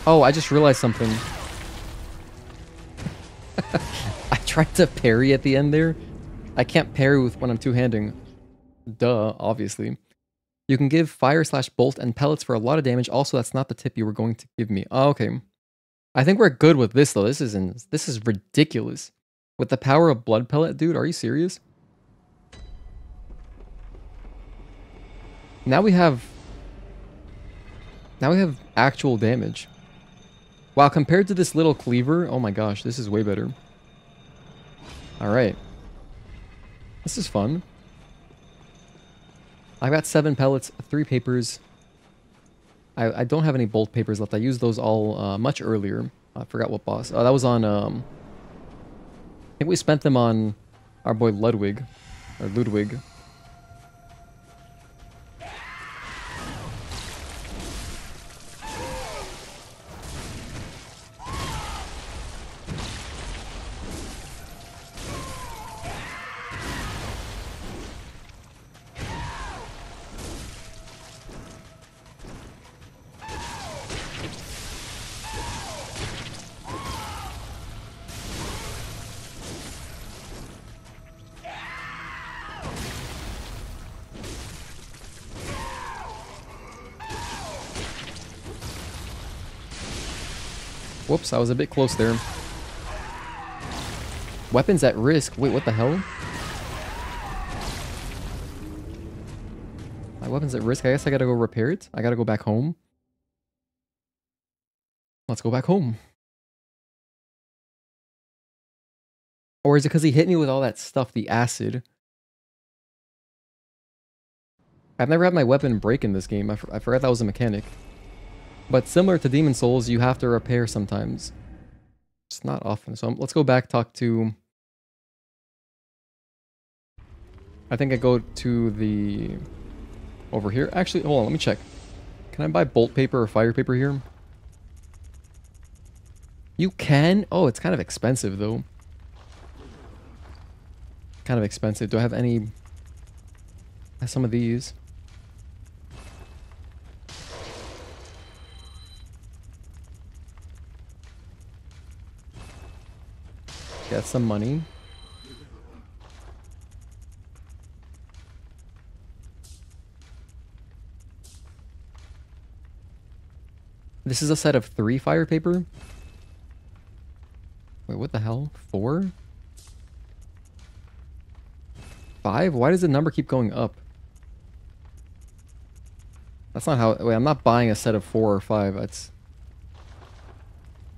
Oh, I just realized something. I tried to parry at the end there. I can't parry with when I'm two-handing. Duh, obviously. You can give fire/bolt and pellets for a lot of damage. Also, that's not the tip you were going to give me. Oh, okay. I think we're good with this though. This is ridiculous. With the power of Blood Pellet, dude, are you serious? Now we have actual damage. Wow, compared to this little cleaver, oh my gosh, this is way better. Alright. This is fun. I got 7 pellets, 3 papers. I don't have any bolt papers left. I used those all much earlier. I forgot what boss. Oh, that was on, I think we spent them on our boy Ludwig. Or Ludwig. Whoops, I was a bit close there. Weapons at risk. Wait, what the hell? My weapon's at risk. I guess I gotta go repair it. I gotta go back home. Let's go back home. Or is it because he hit me with all that stuff, the acid? I've never had my weapon break in this game. I forgot that was a mechanic. But similar to Demon Souls, you have to repair sometimes. It's not often. So let's go back, talk to... I think I go to the... over here. Actually, hold on, let me check. Can I buy bolt paper or fire paper here? You can? Oh, it's kind of expensive, though. Kind of expensive. Do I have any... some of these? Get some money. This is a set of 3 fire paper. Wait, what the hell? 4? 5? Why does the number keep going up? That's not how... Wait, I'm not buying a set of 4 or 5. That's...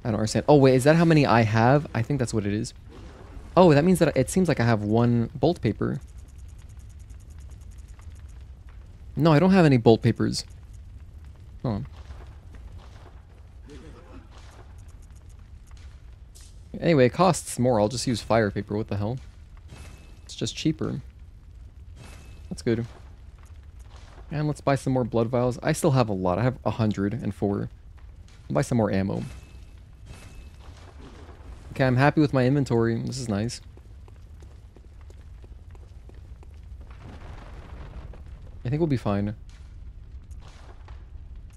I don't understand. Oh, wait, is that how many I have? I think that's what it is. Oh, that means that it seems like I have 1 bolt paper. No, I don't have any bolt papers. Hold on. Anyway, it costs more. I'll just use fire paper. What the hell? It's just cheaper. That's good. And let's buy some more blood vials. I still have a lot. I have 104. I'll buy some more ammo. Okay, I'm happy with my inventory. This is nice. I think we'll be fine.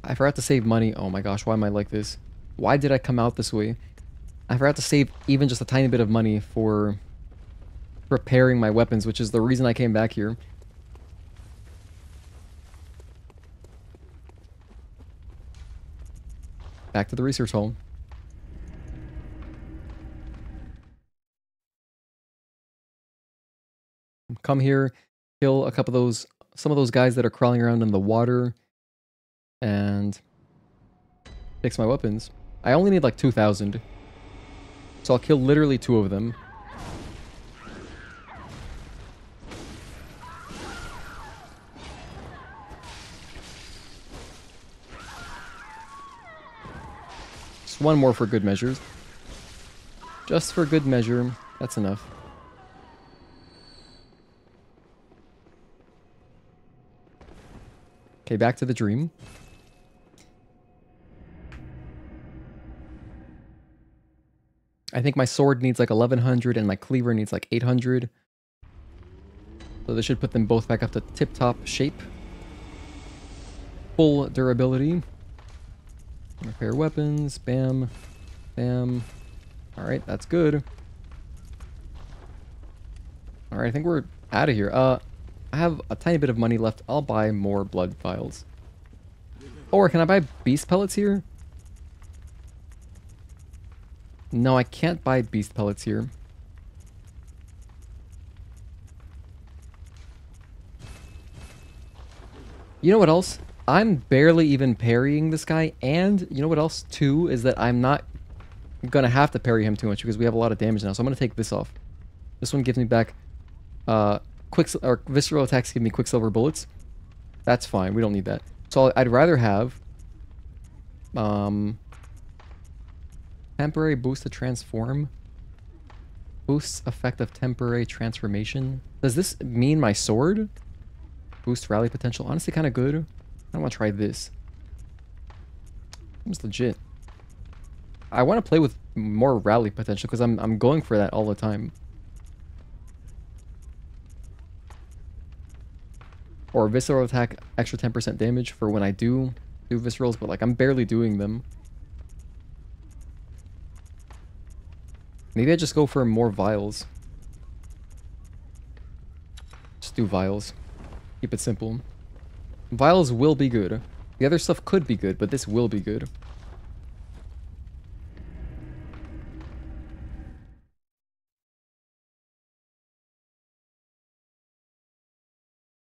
I forgot to save money. Oh my gosh, why am I like this? Why did I come out this way? I forgot to save even just a tiny bit of money for repairing my weapons, which is the reason I came back here. Back to the research hall. Come here, kill a couple of those, some of those guys that are crawling around in the water, and fix my weapons. I only need like 2,000, so I'll kill literally 2 of them. Just one more for good measures. Just for good measure, that's enough. Okay, back to the dream. I think my sword needs like 1100 and my cleaver needs like 800. So this should put them both back up to tip-top shape. Full durability. Repair weapons. Bam. Bam. Alright, that's good. Alright, I think we're out of here. I have a tiny bit of money left. I'll buy more blood vials. Or can I buy beast pellets here? No, I can't buy beast pellets here. You know what else? I'm barely even parrying this guy, and you know what else too is that I'm not gonna have to parry him too much because we have a lot of damage now. So I'm gonna take this off. This one gives me back visceral attacks give me quicksilver bullets. That's fine. We don't need that. So I'd rather have temporary boost to transform. Boosts effect of temporary transformation. Does this mean my sword? Boost rally potential. Honestly, kind of good. I want to try this. Seems legit. I want to play with more rally potential because I'm going for that all the time. Or visceral attack, extra 10% damage for when I do viscerals, but like I'm barely doing them. Maybe I just go for more vials. Just do vials. Keep it simple. Vials will be good. The other stuff could be good, but this will be good.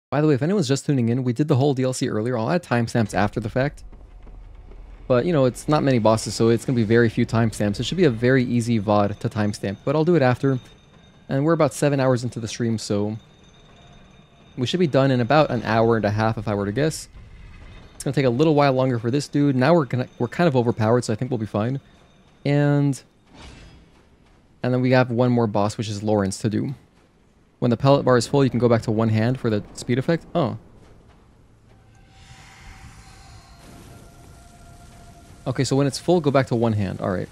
By the way, if anyone's just tuning in, we did the whole DLC earlier. I'll add timestamps after the fact. But, you know, it's not many bosses, so it's going to be very few timestamps. It should be a very easy VOD to timestamp, but I'll do it after. And we're about 7 hours into the stream, so we should be done in about an hour and a half if I were to guess. It's going to take a little while longer for this dude. Now we're kind of overpowered, so I think we'll be fine. And then we have one more boss, which is Laurence to do. When the pellet bar is full, you can go back to one hand for the speed effect. Oh. Okay, so when it's full, go back to one hand. Alright.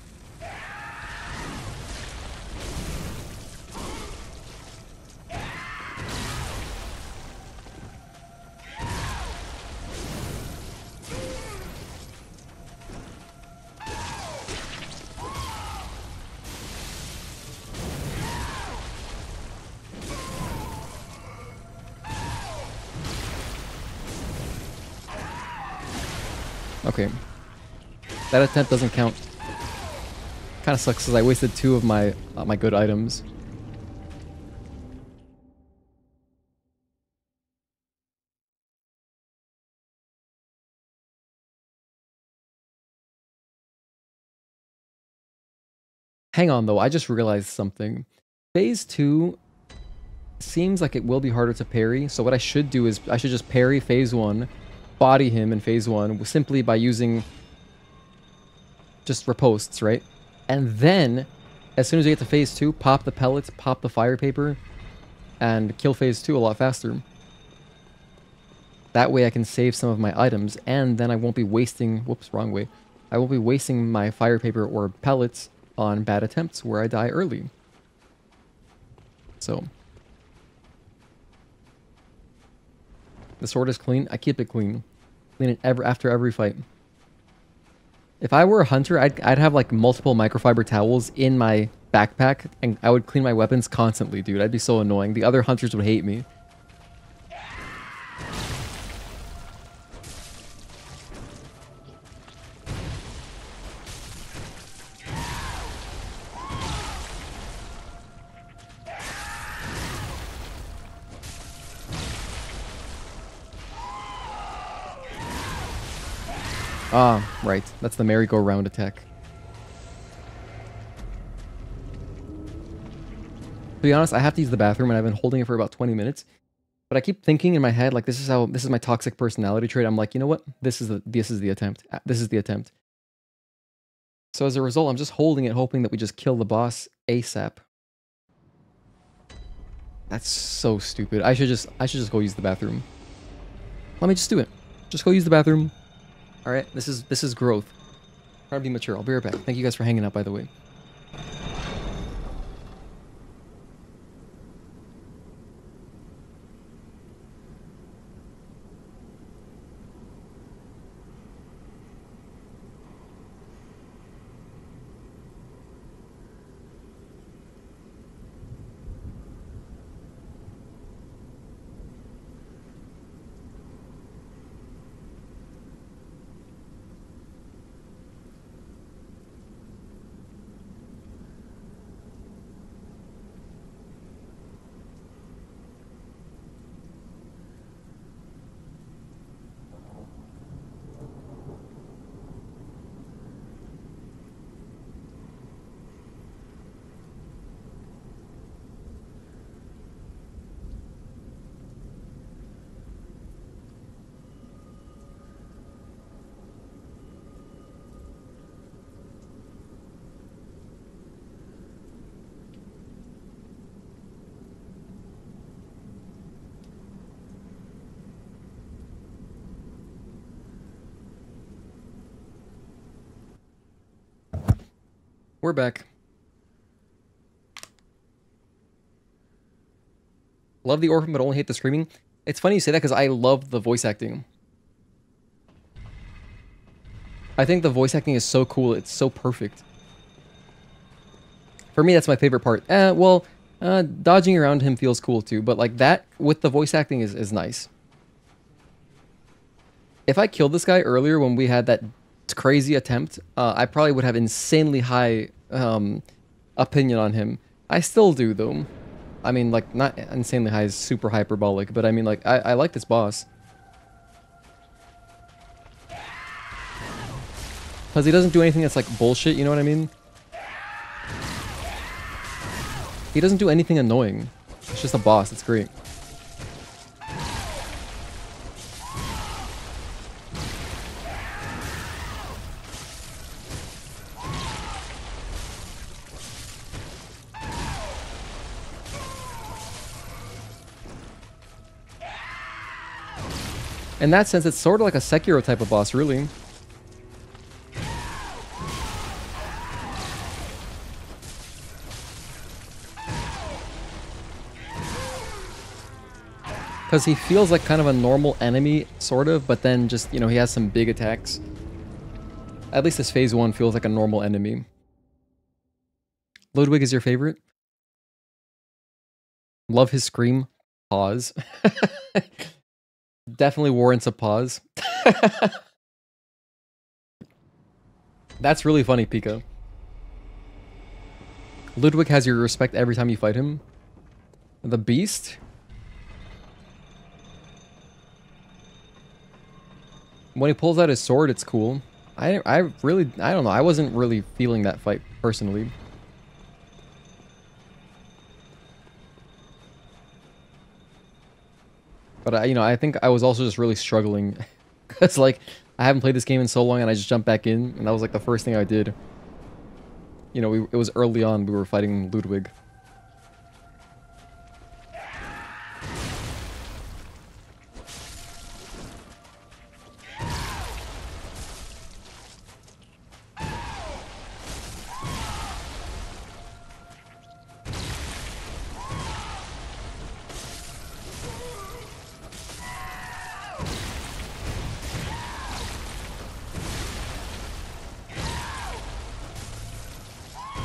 Okay. That attempt doesn't count. Kind of sucks because I wasted 2 of my my good items. Hang on though, I just realized something. Phase 2 seems like it will be harder to parry, so what I should do is I should just parry Phase 1, body him in Phase 1 simply by using just ripostes, right? And then, as soon as you get to Phase 2, pop the pellets, pop the fire paper, and kill Phase 2 a lot faster. That way I can save some of my items, and then I won't be wasting... Whoops, wrong way. I won't be wasting my fire paper or pellets on bad attempts where I die early. So. The sword is clean. I keep it clean. Clean it after every fight. If I were a hunter, I'd have like multiple microfiber towels in my backpack, and I would clean my weapons constantly, dude. I'd be so annoying. The other hunters would hate me. Ah, right. That's the merry-go-round attack. To be honest, I have to use the bathroom, and I've been holding it for about 20 minutes. But I keep thinking in my head, like, this is my toxic personality trait. I'm like, you know what? This is the attempt. This is the attempt. So as a result, I'm just holding it, hoping that we just kill the boss ASAP. That's so stupid. I should just go use the bathroom. Let me just do it. Just go use the bathroom. All right, this is growth. Trying to be mature. I'll be right back. Thank you guys for hanging out, by the way. We're back. Love the Orphan, but only hate the screaming. It's funny you say that because I love the voice acting. I think the voice acting is so cool. It's so perfect. For me, that's my favorite part. Dodging around him feels cool too, but like that with the voice acting is nice. If I killed this guy earlier when we had that crazy attempt, I probably would have insanely high opinion on him. I still do though. I mean, like, not insanely high is super hyperbolic, but I mean, like, I like this boss. Because he doesn't do anything that's like bullshit, you know what I mean? He doesn't do anything annoying. It's just a boss, it's great. In that sense, it's sort of like a Sekiro type of boss, really. Because he feels like kind of a normal enemy, sort of, but then just, you know, he has some big attacks. At least this phase 1 feels like a normal enemy. Ludwig is your favorite? Love his scream. Pause. Definitely warrants a pause. That's really funny, Pika. Ludwig has your respect every time you fight him. The Beast? When he pulls out his sword, it's cool. I don't know. I wasn't really feeling that fight, personally. But, you know, I think I was also just really struggling. Because, like, I haven't played this game in so long and I just jumped back in. And that was, like, the first thing I did. You know, it was early on. We were fighting Ludwig.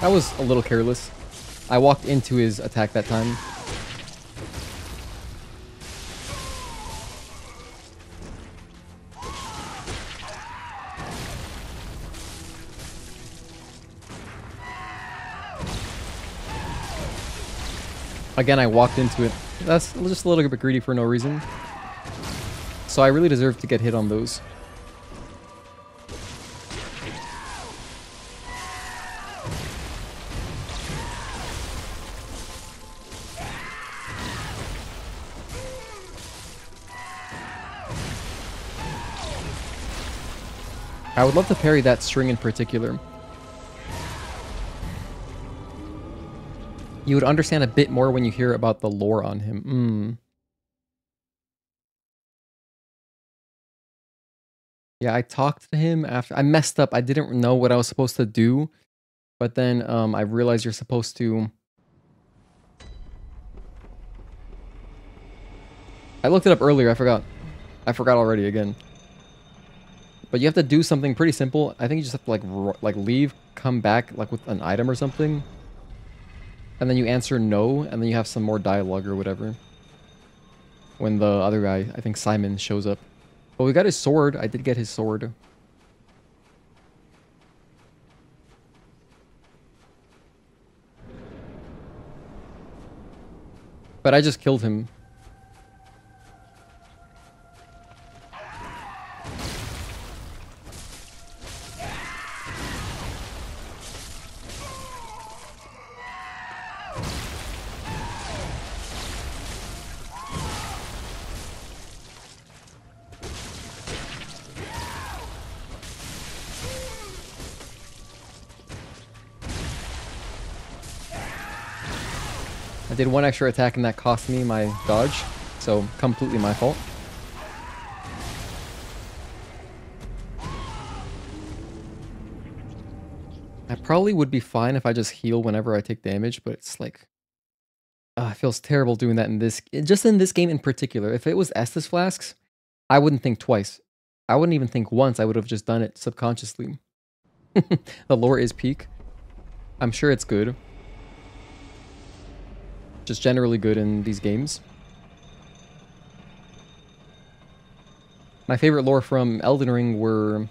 I was a little careless. I walked into his attack that time. Again, I walked into it. That's just a little bit greedy for no reason. So I really deserve to get hit on those. I would love to parry that string in particular. You would understand a bit more when you hear about the lore on him. Yeah, I talked to him after. I messed up. I didn't know what I was supposed to do. But then I realized you're supposed to... I looked it up earlier. I forgot. I forgot already again. But you have to do something pretty simple. I think you just have to like leave, come back like with an item or something. And then you answer no, and then you have some more dialogue or whatever. When the other guy, I think Simon, shows up. But we got his sword. I did get his sword. But I just killed him. I did one extra attack and that cost me my dodge, so completely my fault. I probably would be fine if I just heal whenever I take damage, but it's like... it feels terrible doing that in this... Just in this game in particular. If it was Estus Flasks, I wouldn't think twice. I wouldn't even think once. I would have just done it subconsciously. The lore is peak. I'm sure it's good. Just generally good in these games. My favorite lore from Elden Ring were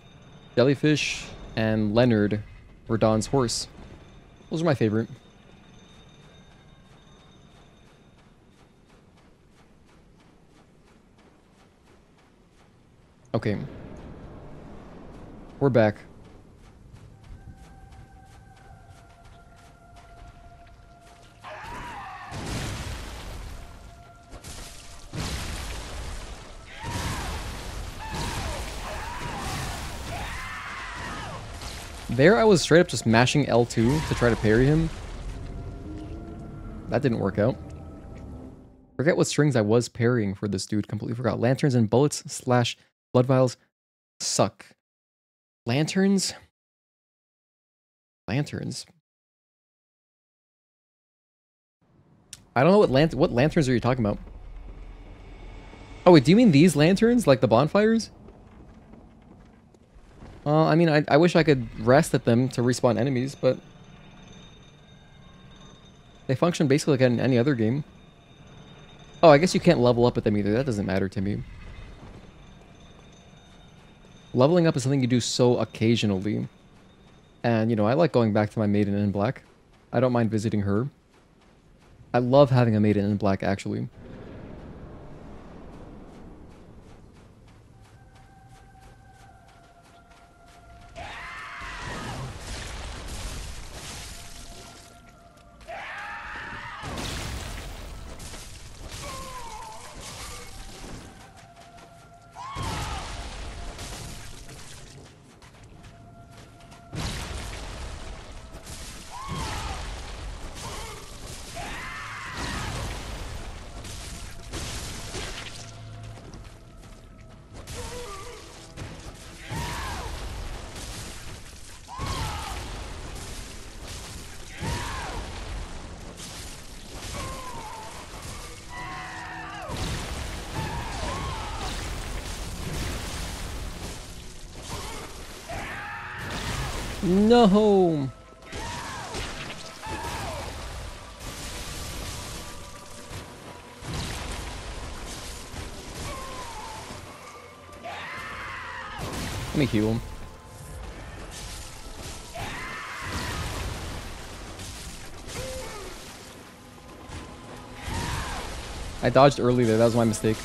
Jellyfish and Leonard, Radahn's horse. Those are my favorite. Okay. We're back. There I was straight up just mashing L2 to try to parry him. That didn't work out. Forget what strings I was parrying for this dude. Completely forgot. Lanterns and bullets / blood vials suck. Lanterns? Lanterns? I don't know what lanterns are you talking about? Oh wait, do you mean these lanterns? Like the bonfires? I mean, I wish I could rest at them to respawn enemies, but... They function basically like in any other game. Oh, I guess you can't level up at them either. That doesn't matter to me. Leveling up is something you do so occasionally. And, you know, I like going back to my maiden in black. I don't mind visiting her. I love having a maiden in black, actually. No. Let me heal him. I dodged early there, that was my mistake.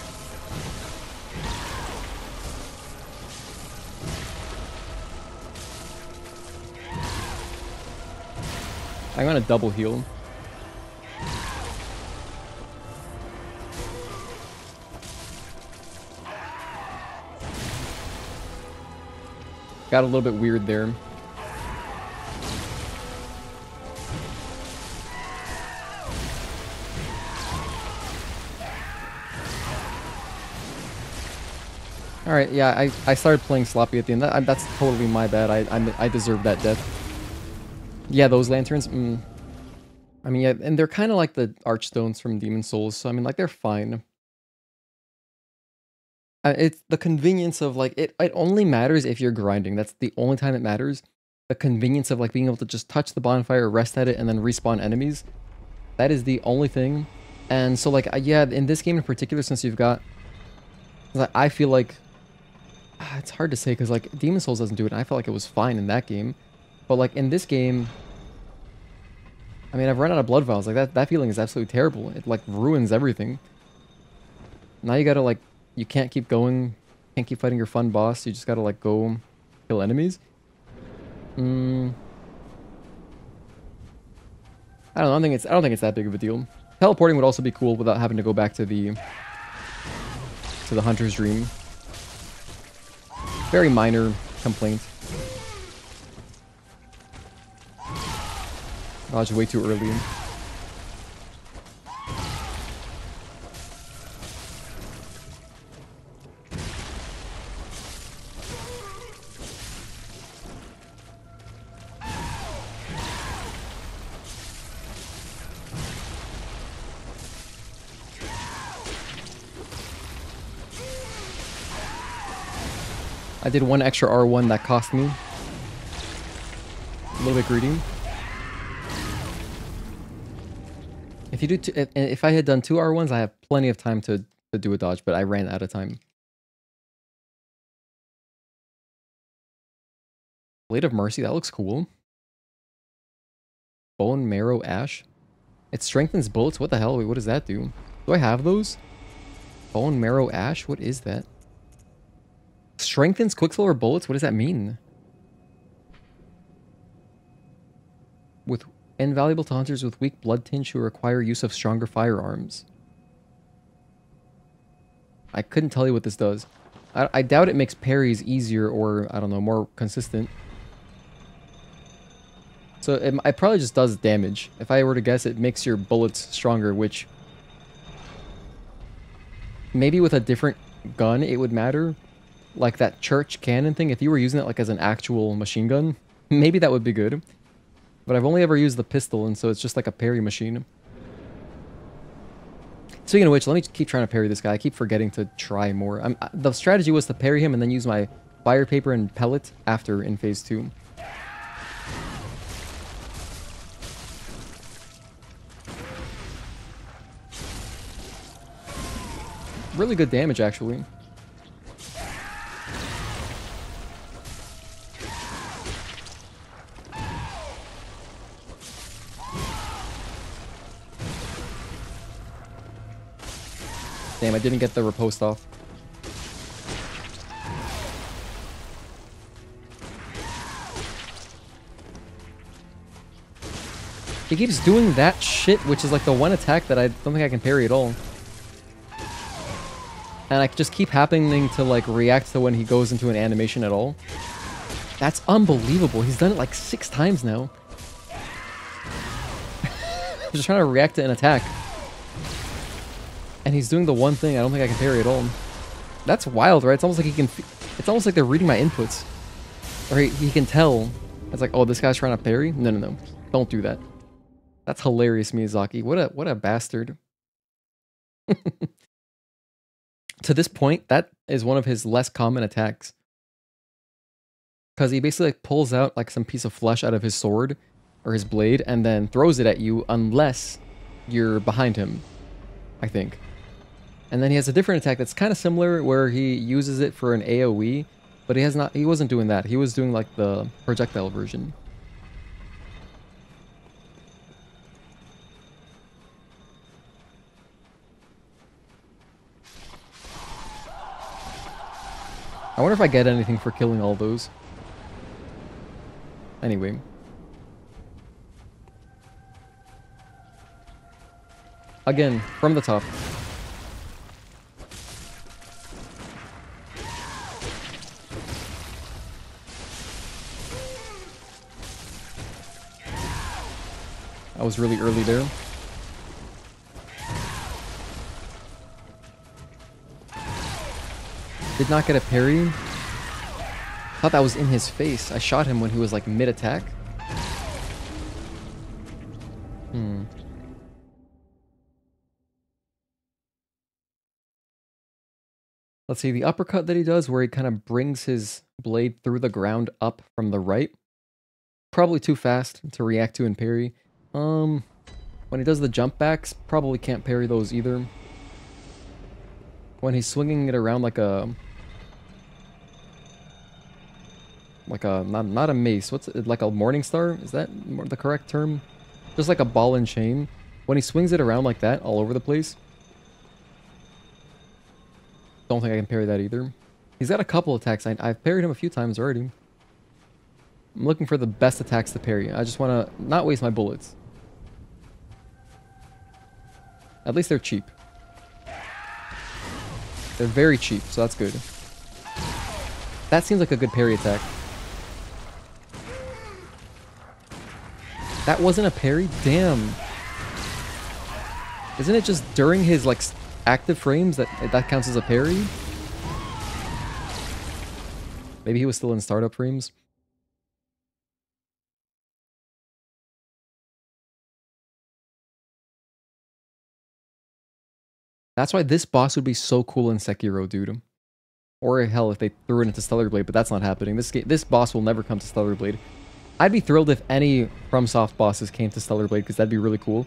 I'm gonna double heal. Got a little bit weird there. Alright, yeah, I started playing sloppy at the end. That's totally my bad. I deserve that death. Yeah, those lanterns. I mean, yeah, and they're kind of like the archstones from Demon Souls. So, I mean, like, they're fine. It's the convenience of, like, it only matters if you're grinding. That's the only time it matters. The convenience of, like, being able to just touch the bonfire, rest at it, and then respawn enemies. That is the only thing. And so, like, yeah, in this game in particular, since you've got... I feel like... It's hard to say, because, like, Demon Souls doesn't do it, and I felt like it was fine in that game. But, like, in this game... I mean, I've run out of blood vials. Like, that feeling is absolutely terrible. It, like, ruins everything. Now you gotta, like... You can't keep going. Can't keep fighting your fun boss. You just gotta, like, go kill enemies. I don't know. I don't think it's that big of a deal. Teleporting would also be cool without having to go back to the Hunter's Dream. Very minor complaint. Dodged way too early. I did one extra R1 that cost me. A little bit greedy. If you do, if I had done 2 R1s, I have plenty of time to do a dodge, but I ran out of time. Blade of Mercy, that looks cool. Bone Marrow Ash. It strengthens bullets. What the hell? Wait, what does that do? Do I have those? Bone Marrow Ash? What is that? Strengthens Quicksilver bullets? What does that mean? With invaluable to hunters with weak blood tinge who require use of stronger firearms. I couldn't tell you what this does. I doubt it makes parries easier or, I don't know, more consistent. So it probably just does damage. If I were to guess, it makes your bullets stronger, which... Maybe with a different gun it would matter. Like that church cannon thing, if you were using it like as an actual machine gun, maybe that would be good. But I've only ever used the pistol, and so it's just like a parry machine. Speaking of which, let me keep trying to parry this guy. I keep forgetting to try more. The strategy was to parry him and then use my fire paper and pellet after in phase 2. Really good damage, actually. Damn, I didn't get the riposte off. He keeps doing that shit, which is like the one attack that I don't think I can parry at all. And I just keep happening to like react to when he goes into an animation at all. That's unbelievable. He's done it like 6 times now. I'm just trying to react to an attack. And he's doing the one thing I don't think I can parry at all. That's wild, right? It's almost like he can... It's almost like they're reading my inputs. Or he can tell. It's like, oh, this guy's trying to parry? No, no, no. Don't do that. That's hilarious, Miyazaki. What a bastard. To this point, that is one of his less common attacks. Because he basically like pulls out like some piece of flesh out of his sword or his blade and then throws it at you unless you're behind him, I think. And then he has a different attack that's kind of similar where he uses it for an AoE, But he wasn't doing that. He was doing like the projectile version. I wonder if I get anything for killing all those. Anyway. Again, from the top. I was really early there. Did not get a parry. Thought that was in his face. I shot him when he was like mid-attack. Let's see, the uppercut that he does where he kind of brings his blade through the ground up from the right. Probably too fast to react to and parry. When he does the jump backs, probably can't parry those either. When he's swinging it around like a not a mace, what's it, like a morning star? Is that the correct term? Just like a ball and chain. When he swings it around like that all over the place. Don't think I can parry that either. He's got a couple attacks. I've parried him a few times already. I'm looking for the best attacks to parry. I just want to not waste my bullets. At least they're cheap. They're very cheap, so that's good. That seems like a good parry attack. That wasn't a parry? Damn. Isn't it just during his like active frames that counts as a parry? Maybe he was still in startup frames. That's why this boss would be so cool in Sekiro, dude. Or hell, if they threw it into Stellar Blade, but that's not happening. This boss will never come to Stellar Blade. I'd be thrilled if any FromSoft bosses came to Stellar Blade, because that'd be really cool.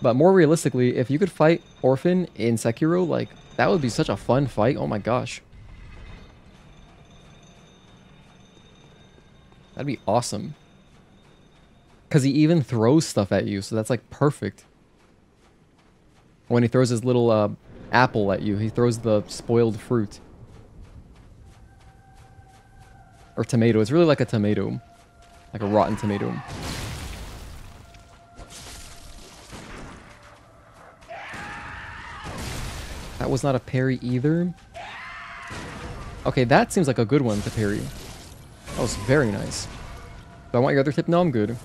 But more realistically, if you could fight Orphan in Sekiro, like, that would be such a fun fight. Oh my gosh. That'd be awesome. Because he even throws stuff at you, so that's like perfect. When he throws his little apple at you, he throws the spoiled fruit. Or tomato. It's really like a tomato. Like a rotten tomato. That was not a parry either. Okay, that seems like a good one to parry. That was very nice. Do I want your other tip? No, I'm good.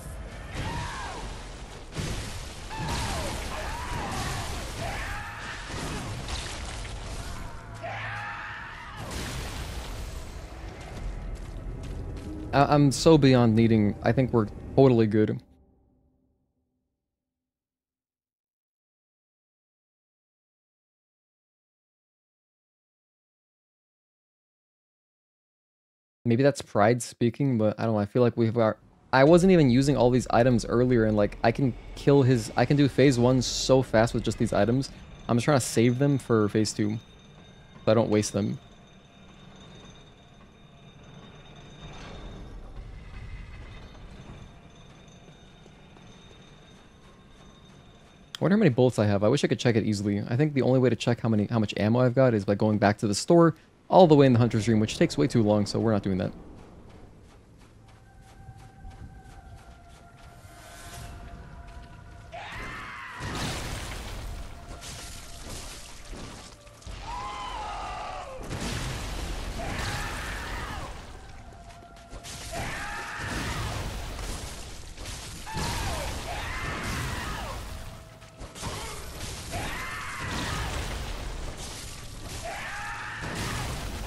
I'm so beyond needing... I think we're totally good. Maybe that's pride speaking, but I don't know. I feel like we've got... I wasn't even using all these items earlier, and like, I can kill his... I can do phase 1 so fast with just these items. I'm just trying to save them for phase 2. So I don't waste them. I wonder how many bullets I have. I wish I could check it easily. I think the only way to check how much ammo I've got is by going back to the store all the way in the Hunter's Dream, which takes way too long, so we're not doing that.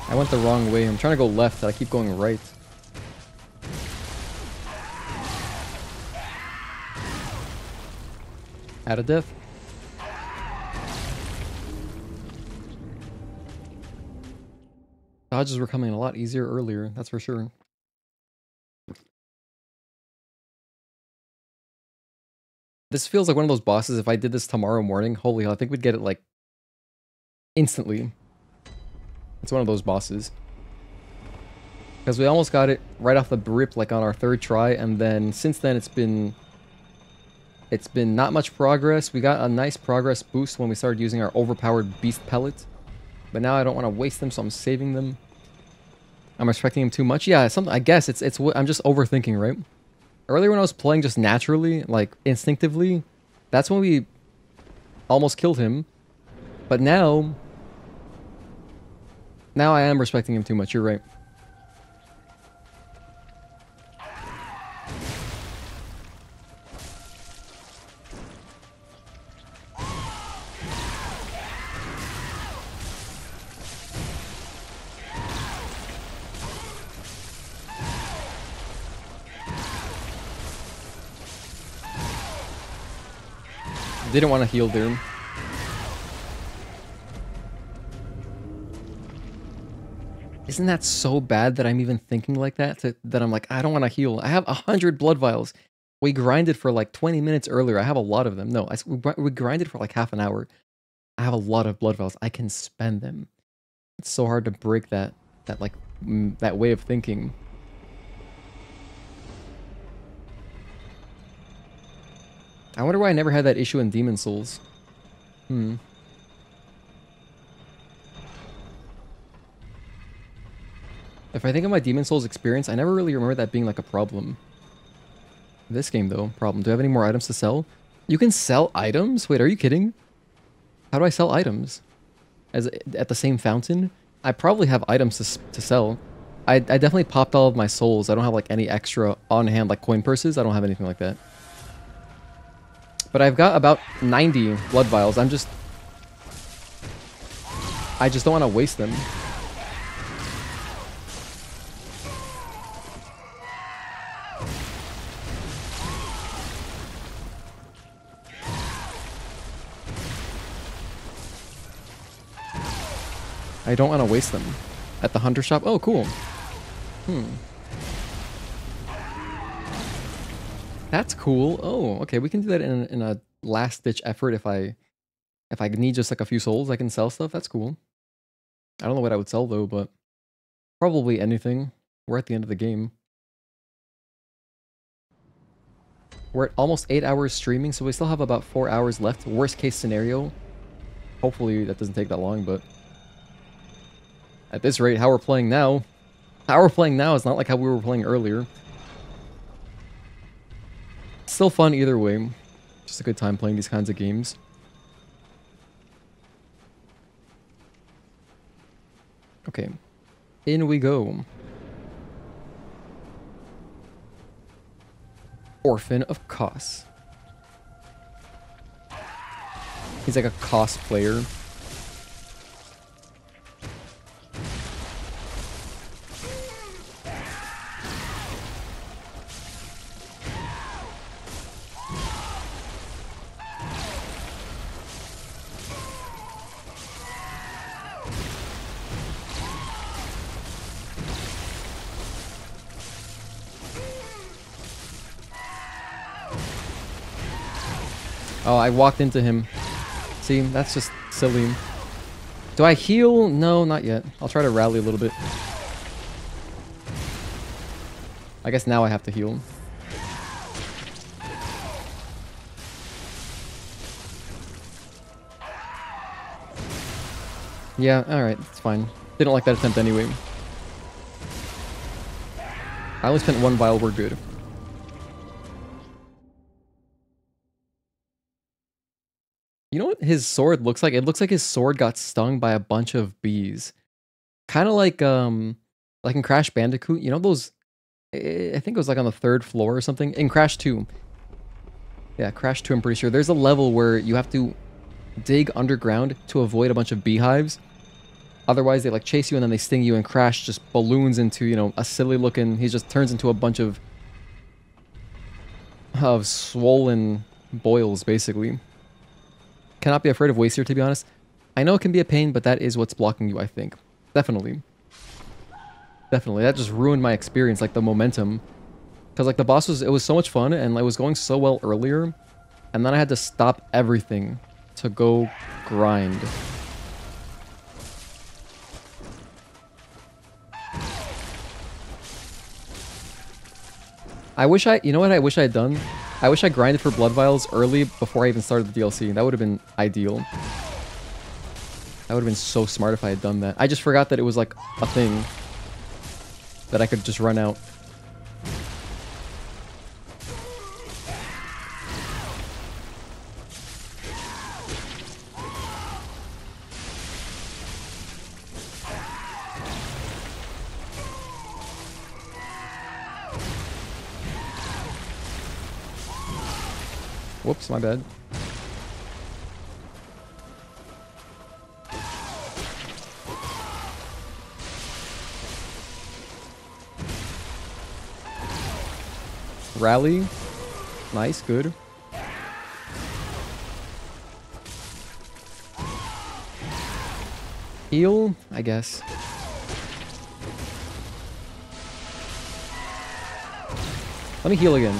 I went the wrong way. I'm trying to go left, but I keep going right. Out of death. Dodges were coming a lot easier earlier, that's for sure. This feels like one of those bosses, if I did this tomorrow morning, holy hell, I think we'd get it like instantly. It's one of those bosses. Because we almost got it right off the rip, like on our third try, and then since then it's been not much progress. We got a nice progress boost when we started using our overpowered beast pellets, but now I don't want to waste them, so I'm saving them. I'm expecting him too much. Yeah, I guess it's I'm just overthinking, right? Earlier when I was playing just naturally, like instinctively, that's when we almost killed him. But now I am respecting him too much. You're right. Didn't want to heal there. Isn't that so bad that I'm even thinking like that? That I'm like, I don't want to heal. I have 100 blood vials. We grinded for like 20 minutes earlier. I have a lot of them. No, we grinded for like half an hour. I have a lot of blood vials. I can spend them. It's so hard to break that way of thinking. I wonder why I never had that issue in Demon Souls. If I think of my Demon Souls experience, I never really remember that being like a problem. This game though, problem. Do I have any more items to sell? You can sell items? Wait, are you kidding? How do I sell items? At the same fountain? I probably have items to sell. I definitely popped all of my souls. I don't have like any extra on hand like coin purses. I don't have anything like that. But I've got about 90 blood vials. I just don't want to waste them. I don't want to waste them. At the hunter shop? Oh, cool. That's cool. Oh, okay. We can do that in a last-ditch effort if I need just like a few souls, I can sell stuff. That's cool. I don't know what I would sell though, but probably anything. We're at the end of the game. We're at almost 8 hours streaming, so we still have about 4 hours left. Worst case scenario. Hopefully that doesn't take that long, but at this rate, how we're playing now is not like how we were playing earlier. Still fun either way. Just a good time playing these kinds of games. Okay. In we go. Orphan of Kos. He's like a cosplayer. Oh, I walked into him. See, that's just silly. Do I heal? No, not yet. I'll try to rally a little bit. I guess now I have to heal. Yeah, alright, it's fine. Didn't like that attempt anyway. I only spent 1 vial, we're good. You know what his sword looks like? It looks like his sword got stung by a bunch of bees. Kind of like in Crash Bandicoot. You know those... I think it was like on the 3rd floor or something. In Crash 2. Yeah, Crash 2 I'm pretty sure. There's a level where you have to dig underground to avoid a bunch of beehives. Otherwise they like chase you and then they sting you, and Crash just balloons into, you know, a silly looking... He just turns into a bunch of swollen boils, basically. Cannot be afraid of waste here, to be honest. I know it can be a pain, but that is what's blocking you, I think. Definitely. Definitely. That just ruined my experience, like the momentum. Because like the boss it was so much fun and it was going so well earlier. And then I had to stop everything to go grind. I wish I, you know what I wish I had done? I wish I grinded for blood vials early before I even started the DLC. That would have been ideal. That would have been so smart if I had done that. I just forgot that it was like a thing that I could just run out. Whoops, my bad. Rally. Nice, good. Heal, I guess. Let me heal again.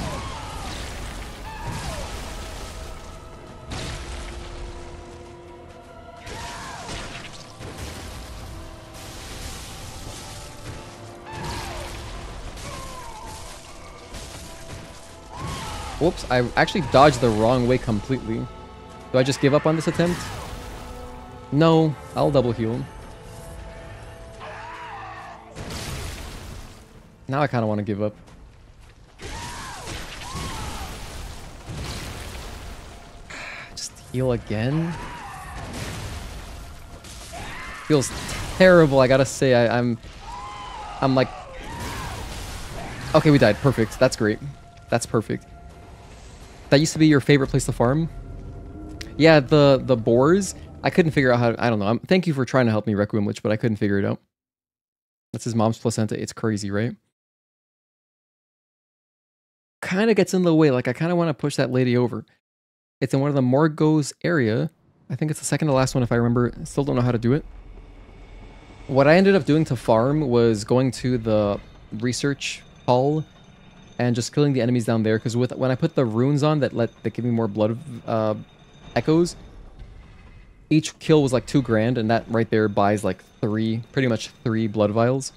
Whoops, I actually dodged the wrong way completely. Do I just give up on this attempt? No, I'll double heal. Now I kind of want to give up. Just heal again? Feels terrible, I gotta say. I'm like... Okay, we died. Perfect. That's great. That's perfect. That used to be your favorite place to farm? Yeah, the boars. I couldn't figure out how to, I don't know. Thank you for trying to help me, Requiem Witch, but I couldn't figure it out. That's his mom's placenta. It's crazy, right? Kind of gets in the way. Like, I kind of want to push that lady over. It's in one of the Morgos area. I think it's the second to last one if I remember. Still don't know how to do it. What I ended up doing to farm was going to the research hall and just killing the enemies down there, because when I put the runes on that give me more blood echoes, each kill was like 2 grand, and that right there buys like pretty much 3 blood vials.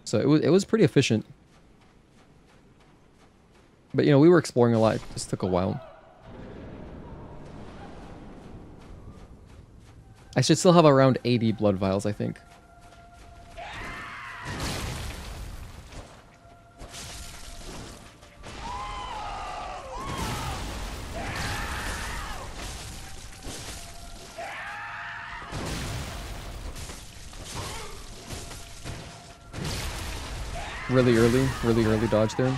So it was pretty efficient. But you know, we were exploring a lot. It just took a while. I should still have around 80 blood vials, I think. Really early dodge there.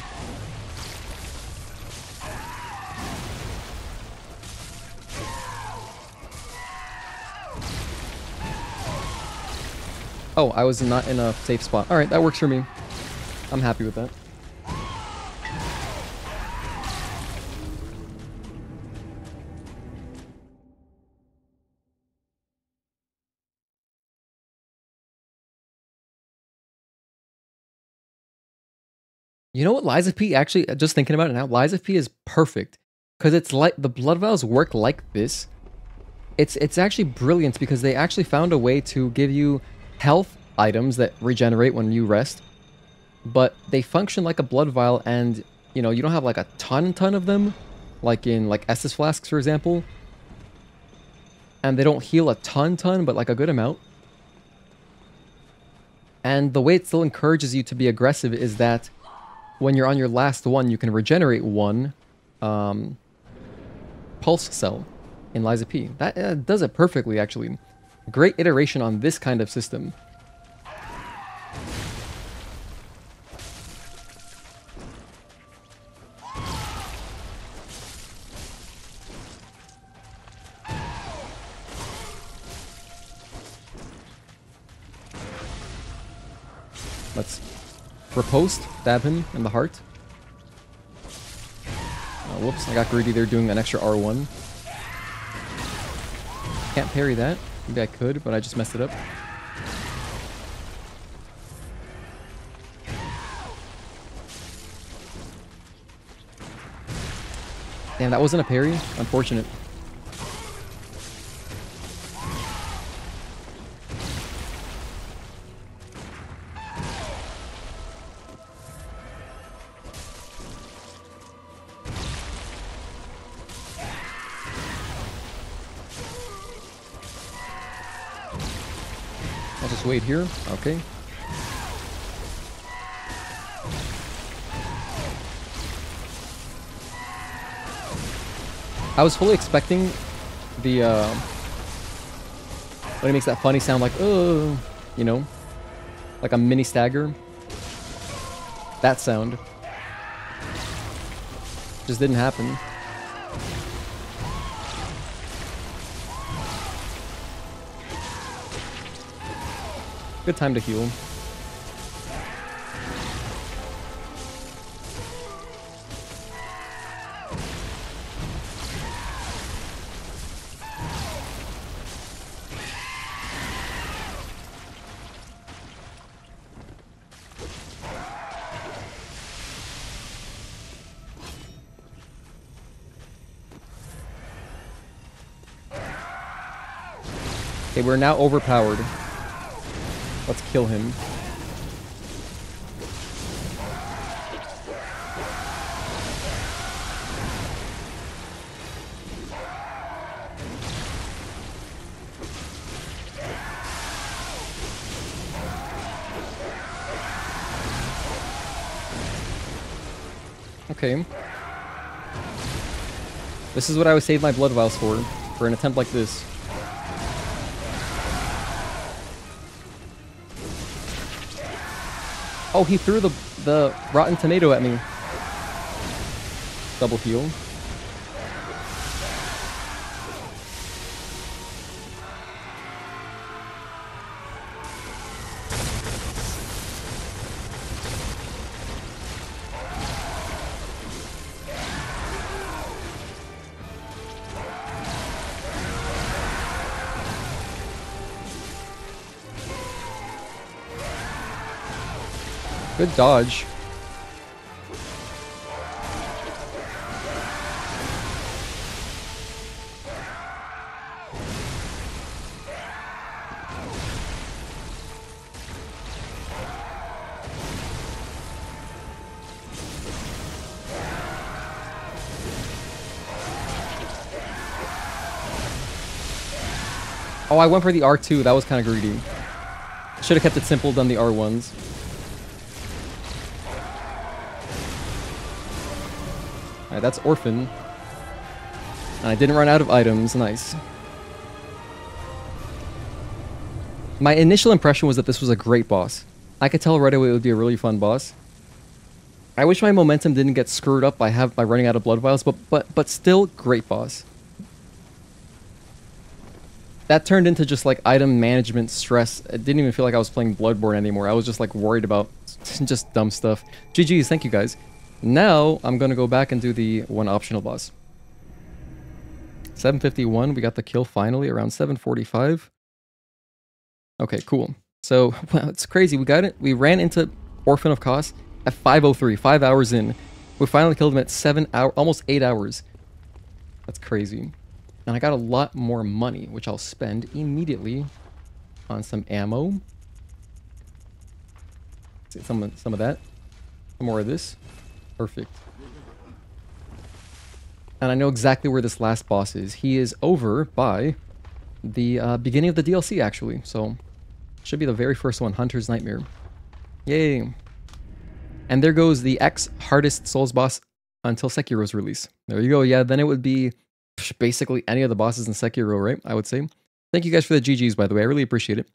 Oh, I was not in a safe spot. Alright, that works for me. I'm happy with that. You know what, Liza P, actually, just thinking about it now, Liza P is perfect. Because it's like, the blood vials work like this. It's actually brilliant because they actually found a way to give you health items that regenerate when you rest. But they function like a blood vial, and, you know, you don't have like a ton of them. Like in, like, Estus flasks, for example. And they don't heal a ton, but like a good amount. And the way it still encourages you to be aggressive is that when you're on your last one, you can regenerate 1 pulse cell in Liza P. That does it perfectly, actually. Great iteration on this kind of system. Let's riposte, stab him in the heart. Oh, whoops, I got greedy there doing an extra R1. Can't parry that. Maybe I could, but I just messed it up. Damn, that wasn't a parry? Unfortunate. I'll just wait here. Okay. I was fully expecting the when he makes that funny sound like, oh, you know, like a mini stagger. That sound just didn't happen. Good time to heal. Okay, we're now overpowered. Let's kill him. Okay. This is what I would save my blood vials for an attempt like this. Oh, he threw the rotten tomato at me. Double heal. Good dodge. Oh, I went for the R2. That was kind of greedy. Should have kept it simple, done the R1s. Alright, that's Orphan. And I didn't run out of items. Nice. My initial impression was that this was a great boss. I could tell right away it would be a really fun boss. I wish my momentum didn't get screwed up by running out of blood vials, but still great boss. That turned into just like item management stress. It didn't even feel like I was playing Bloodborne anymore. I was just like worried about just dumb stuff. GG's, thank you guys. Now, I'm going to go back and do the one optional boss. 751, we got the kill finally around 745. Okay, cool. So, well, it's crazy. We got it. We ran into Orphan of Kos at 5:03, 5 hours in. We finally killed him at 7 hours, almost 8 hours. That's crazy. And I got a lot more money, which I'll spend immediately on some ammo. Some of that. Some more of this. Perfect. And I know exactly where this last boss is. He is over by the beginning of the DLC, actually. So, should be the very first one, Hunter's Nightmare. Yay. And there goes the hardest Souls boss until Sekiro's release. There you go. Yeah, then it would be basically any of the bosses in Sekiro, right? I would say. Thank you guys for the GGs, by the way. I really appreciate it.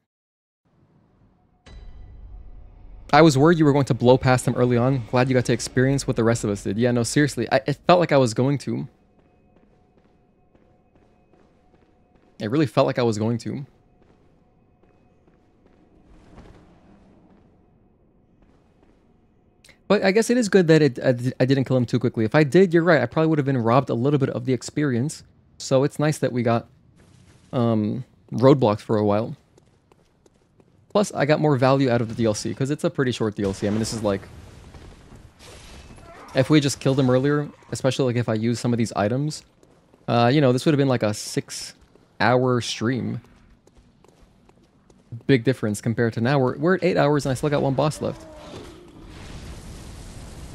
I was worried you were going to blow past him early on. Glad you got to experience what the rest of us did. Yeah, no, seriously. It felt like I was going to. It really felt like I was going to. But I guess it is good that I didn't kill him too quickly. If I did, you're right. I probably would have been robbed a little bit of the experience. So it's nice that we got roadblocked for a while. Plus, I got more value out of the DLC, because it's a pretty short DLC. I mean, this is like... If we just killed him earlier, especially like if I used some of these items, you know, this would have been like a 6-hour stream. Big difference compared to now. We're at 8 hours and I still got one boss left.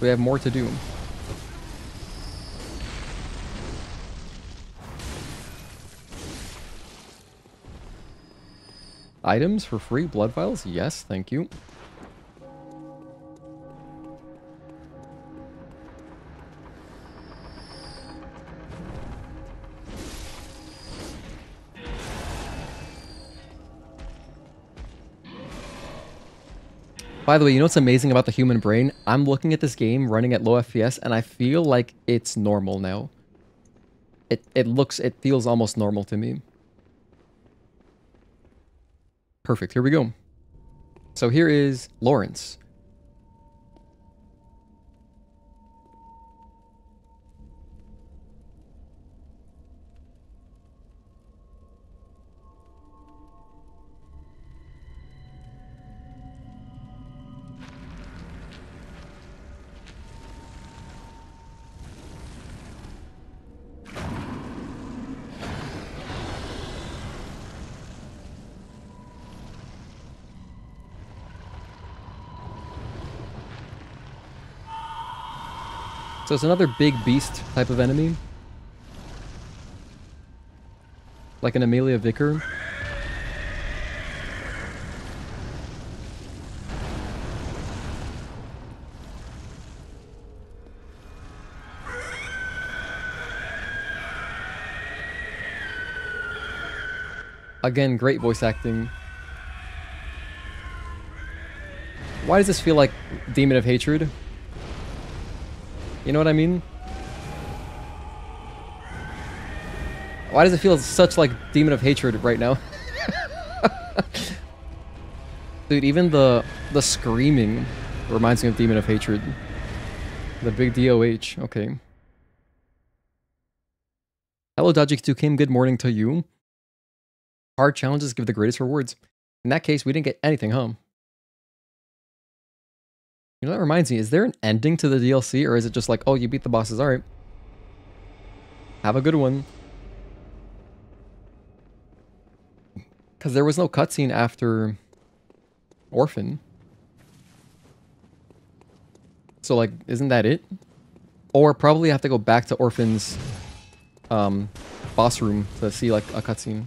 We have more to do. items for free? Blood vials? Yes, thank you. By the way, you know what's amazing about the human brain? I'm looking at this game running at low FPS and I feel like it's normal now. It feels almost normal to me. Perfect, here we go. So here is Laurence. So it's another big beast type of enemy. Like an Amelia Vicar. Again, great voice acting. Why does this feel like Demon of Hatred? You know what I mean? Why does it feel such like Demon of Hatred right now? Dude, even the screaming reminds me of Demon of Hatred. The big DOH, okay. Hello, Dodgy2 Kim, good morning to you. Hard challenges give the greatest rewards. In that case, we didn't get anything, huh? You know, that reminds me, is there an ending to the DLC, or is it just like, oh, you beat the bosses, alright. Have a good one. Because there was no cutscene after Orphan. So, like, isn't that it? Or probably have to go back to Orphan's boss room to see, like, a cutscene.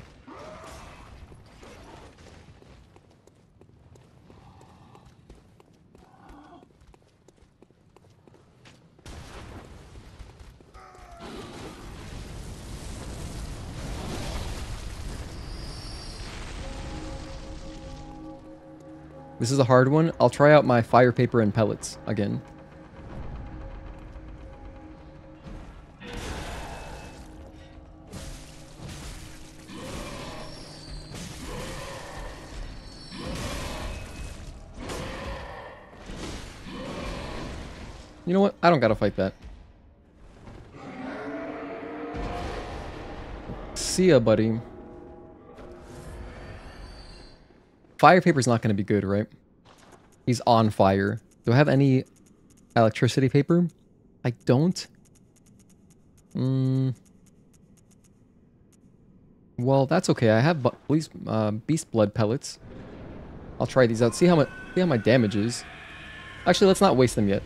This is a hard one. I'll try out my fire paper and pellets again. You know what? I don't gotta fight that. See ya, buddy. Fire paper's not going to be good, right? He's on fire. Do I have any electricity paper? I don't. Well, that's okay. I have beast blood pellets. I'll try these out. See how my damage is. Actually, let's not waste them yet.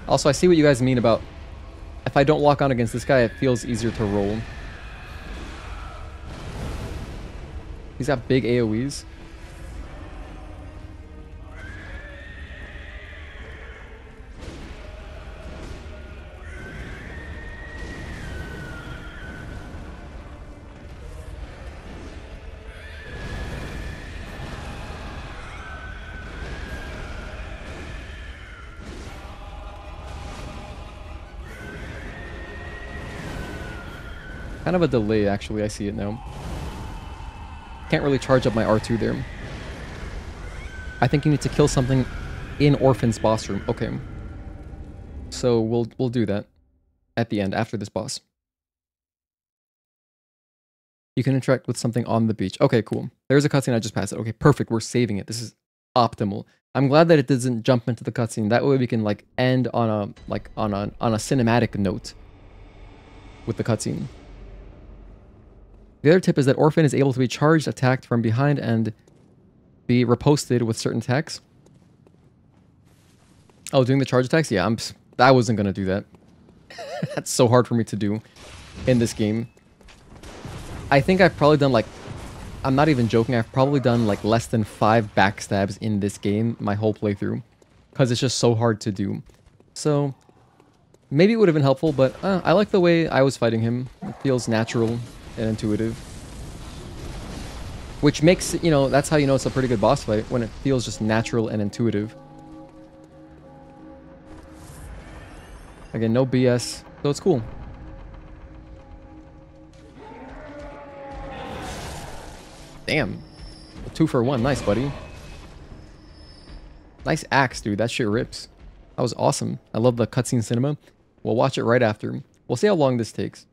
Also, I see what you guys mean about if I don't lock on against this guy, it feels easier to roll. He's got big AoEs. Kind of a delay, actually. I see it now. Can't really charge up my R2 there. I think you need to kill something in Orphan's boss room. Okay. So we'll do that at the end, after this boss. You can interact with something on the beach. Okay, cool. There's a cutscene, I just passed it. Okay, perfect. We're saving it. This is optimal. I'm glad that it doesn't jump into the cutscene. That way we can like end on a cinematic note with the cutscene. The other tip is that Orphan is able to be charged, attacked from behind, and be riposted with certain attacks. Oh, doing the charge attacks? Yeah, I wasn't gonna do that. That's so hard for me to do in this game. I think I've probably done like, I'm not even joking, I've probably done like less than 5 backstabs in this game my whole playthrough. Because it's just so hard to do. So, maybe it would have been helpful, but I like the way I was fighting him. It feels natural and intuitive. Which makes, you know, that's how you know it's a pretty good boss fight, when it feels just natural and intuitive. Again, no BS, so it's cool. Damn. 2 for 1, nice, buddy. Nice axe, dude, that shit rips. That was awesome. I love the cutscene cinema. We'll watch it right after. We'll see how long this takes.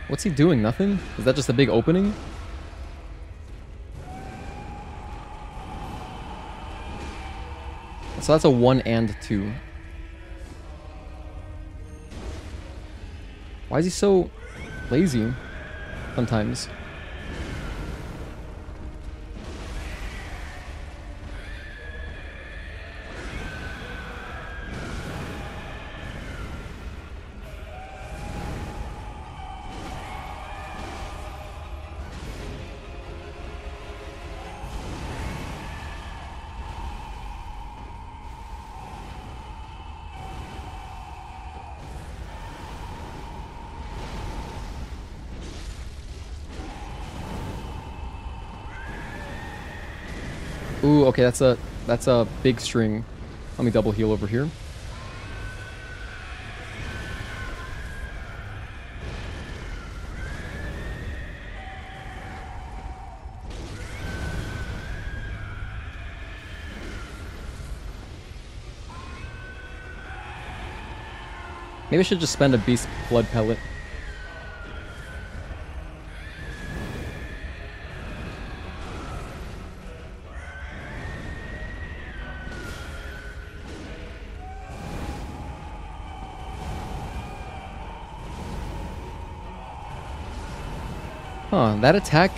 What's he doing? Nothing? Is that just a big opening? So that's a 1 and 2. Why is he so lazy sometimes? Ooh, okay, that's a big string. Let me double heal over here. Maybe I should just spend a beast blood pellet. Huh, that attack,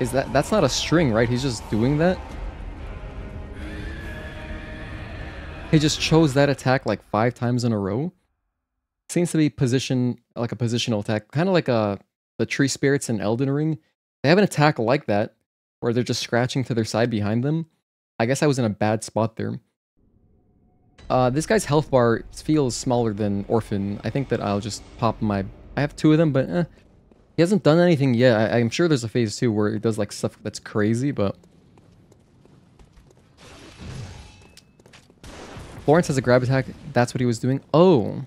that's not a string, right? He's just doing that? He just chose that attack like 5 times in a row? Seems to be like a positional attack, kind of like the tree spirits in Elden Ring. They have an attack like that, where they're just scratching to their side behind them. I guess I was in a bad spot there. This guy's health bar feels smaller than Orphan. I think that I'll just pop my... I have 2 of them, but he hasn't done anything yet. I'm sure there's a phase 2 where he does like stuff that's crazy, but... Laurence has a grab attack. That's what he was doing. Oh.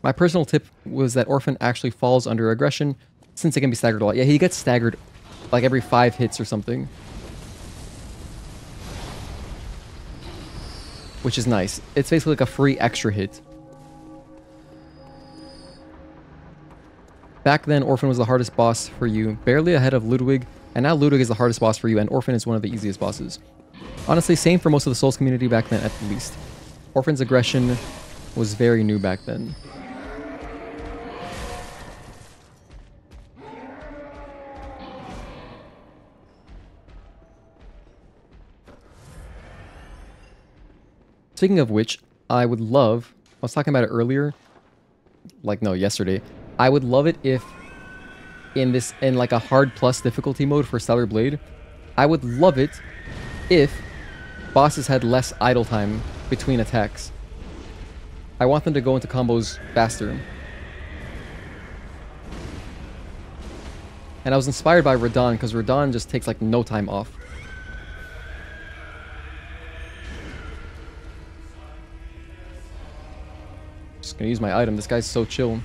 My personal tip was that Orphan actually falls under aggression, since it can be staggered a lot. Yeah, he gets staggered like every 5 hits or something. Which is nice. It's basically like a free extra hit. Back then, Orphan was the hardest boss for you, barely ahead of Ludwig, and now Ludwig is the hardest boss for you, and Orphan is one of the easiest bosses. Honestly, same for most of the Souls community back then, at least. Orphan's aggression was very new back then. Speaking of which, I would love... I was talking about it earlier. Like, no, yesterday. I would love it if in like a hard plus difficulty mode for Stellar Blade, I would love it if bosses had less idle time between attacks. I want them to go into combos faster. And I was inspired by Radahn, because Radahn just takes like no time off. Just gonna use my item. This guy's so chill.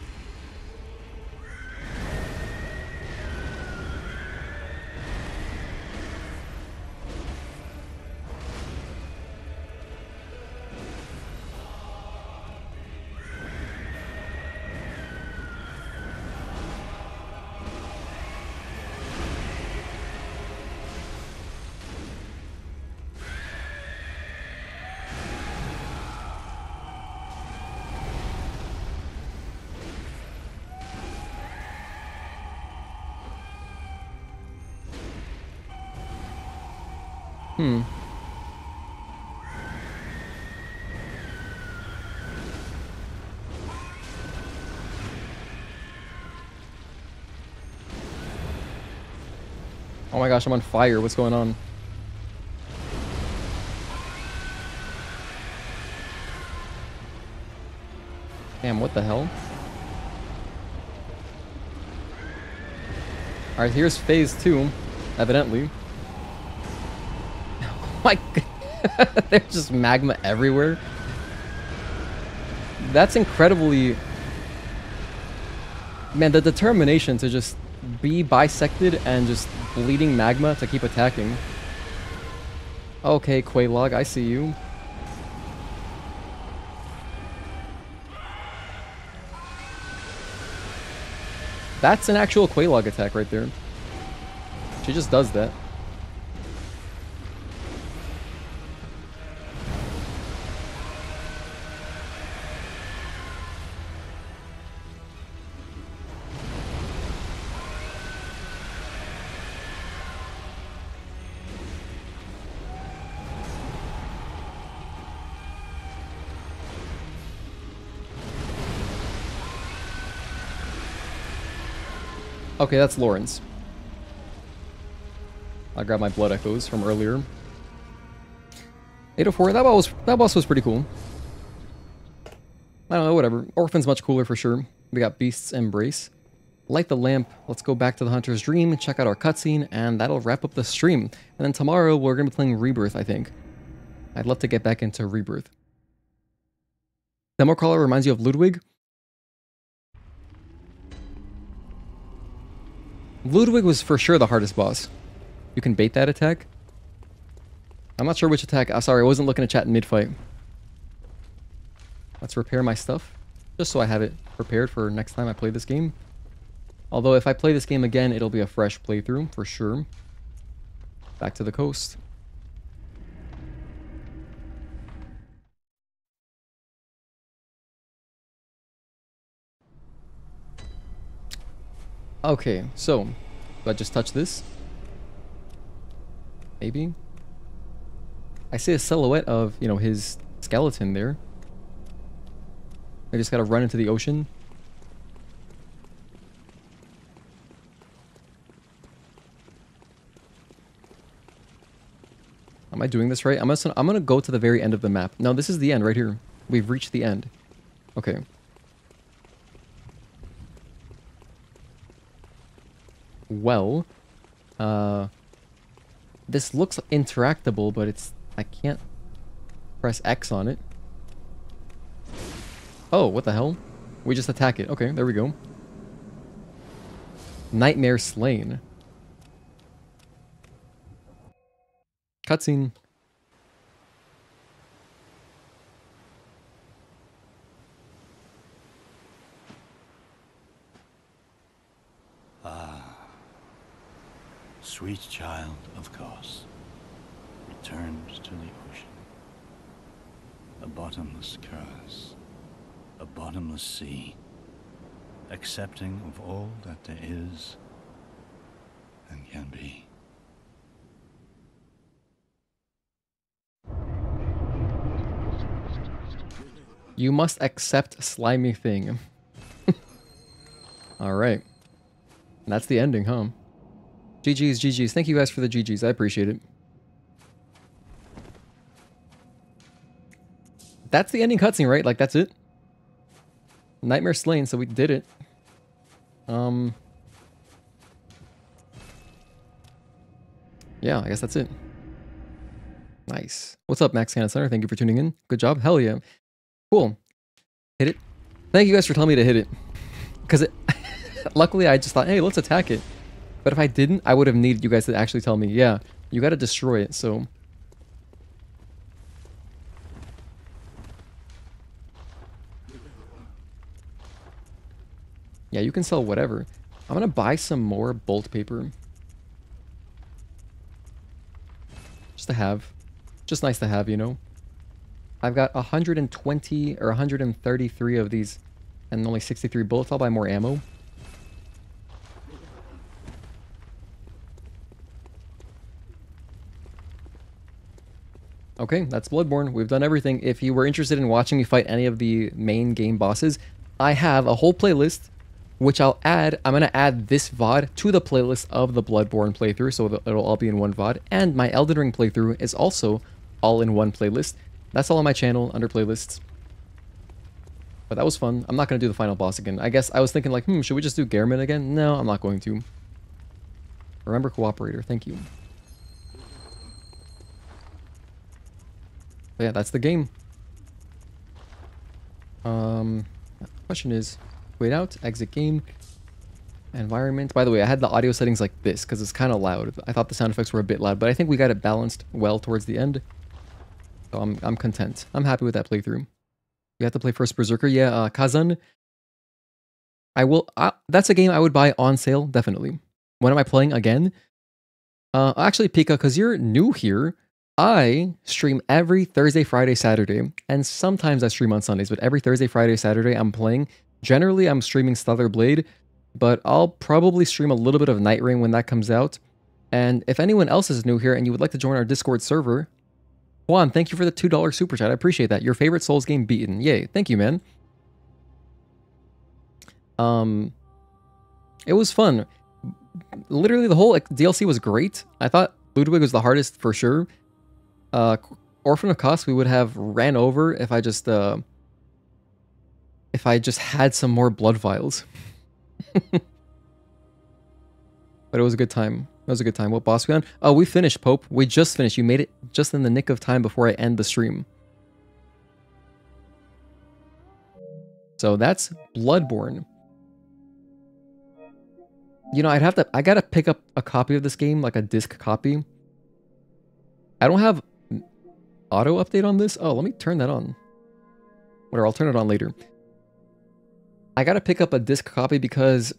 Hmm. Oh my gosh, I'm on fire. What's going on? Damn, what the hell? Alright, here's phase 2, evidently. Oh my god. There's just magma everywhere. That's incredibly... Man, the determination to just be bisected and just bleeding magma to keep attacking. Okay, Quaylog, I see you. That's an actual Quaylog attack right there. She just does that. Okay, that's Laurence. I'll grab my blood echoes from earlier. 804, that boss was pretty cool. I don't know, whatever. Orphan's much cooler for sure. We got Beast's Embrace. Light the lamp. Let's go back to the Hunter's Dream, check out our cutscene, and that'll wrap up the stream. And then tomorrow we're gonna be playing Rebirth, I think. I'd love to get back into Rebirth. Demo Crawler reminds you of Ludwig. Ludwig was for sure the hardest boss. You can bait that attack. I'm not sure which attack. I'm sorry, I wasn't looking at chat mid-fight. Let's repair my stuff, just so I have it prepared for next time I play this game. Although if I play this game again, it'll be a fresh playthrough, for sure. Back to the coast. Okay, so, do I just touch this? Maybe? I see a silhouette of, you know, his skeleton there. I just gotta run into the ocean. Am I doing this right? I'm gonna go to the very end of the map. No, this is the end right here. We've reached the end. Okay. Well, this looks interactable, but I can't press X on it. Oh, what the hell? We just attack it. Okay, there we go. Nightmare slain. Cutscene. Sweet child of Kos returns to the ocean. A bottomless curse, a bottomless sea, accepting of all that there is and can be. You must accept slimy thing. Alright. That's the ending, huh? GG's, GG's. Thank you guys for the GG's. I appreciate it. That's the ending cutscene, right? Like, that's it? Nightmare slain, so we did it. Yeah, I guess that's it. Nice. What's up, Max Cannon Center? Thank you for tuning in. Good job. Hell yeah. Cool. Hit it. Thank you guys for telling me to hit it. Because luckily I just thought, hey, let's attack it. But if I didn't, I would have needed you guys to actually tell me, yeah, you gotta destroy it, so... Yeah, you can sell whatever. I'm gonna buy some more bolt paper. Just to have. Just nice to have, you know? I've got 120 or 133 of these and only 63 bullets. I'll buy more ammo. Okay, that's Bloodborne. We've done everything. If you were interested in watching me fight any of the main game bosses, I have a whole playlist, which I'll add. I'm going to add this VOD to the playlist of the Bloodborne playthrough, so it'll all be in one VOD. And my Elden Ring playthrough is also all in one playlist. That's all on my channel under playlists. But that was fun. I'm not going to do the final boss again. I guess I was thinking like, should we just do Gehrman again? No, I'm not going to. Remember Cooperator. Thank you. But yeah, that's the game. Question is, wait out, exit game, environment. By the way, I had the audio settings like this because it's kind of loud. I thought the sound effects were a bit loud, but I think we got it balanced well towards the end. So I'm content. I'm happy with that playthrough. You have to play first Berserker. Yeah, Kazan. I will. That's a game I would buy on sale, definitely. When am I playing again? Actually, Pika, because you're new here, I stream every Thursday, Friday, Saturday, and sometimes I stream on Sundays, but every Thursday, Friday, Saturday, I'm playing. Generally, I'm streaming Stellar Blade, but I'll probably stream a little bit of Night Ring when that comes out. And if anyone else is new here and you would like to join our Discord server, Juan, thank you for the $2 super chat. I appreciate that. Your favorite Souls game beaten. Yay. Thank you, man. It was fun. Literally, the whole DLC was great. I thought Ludwig was the hardest for sure. Orphan of Kos we would have ran over if I just had some more blood vials. But it was a good time. It was a good time. What boss we on? Oh, we finished, Pope. We just finished. You made it just in the nick of time before I end the stream. So that's Bloodborne. You know, I gotta pick up a copy of this game, like a disc copy. I don't have auto update on this. Oh, let me turn that on. Whatever, I'll turn it on later. I gotta pick up a disc copy because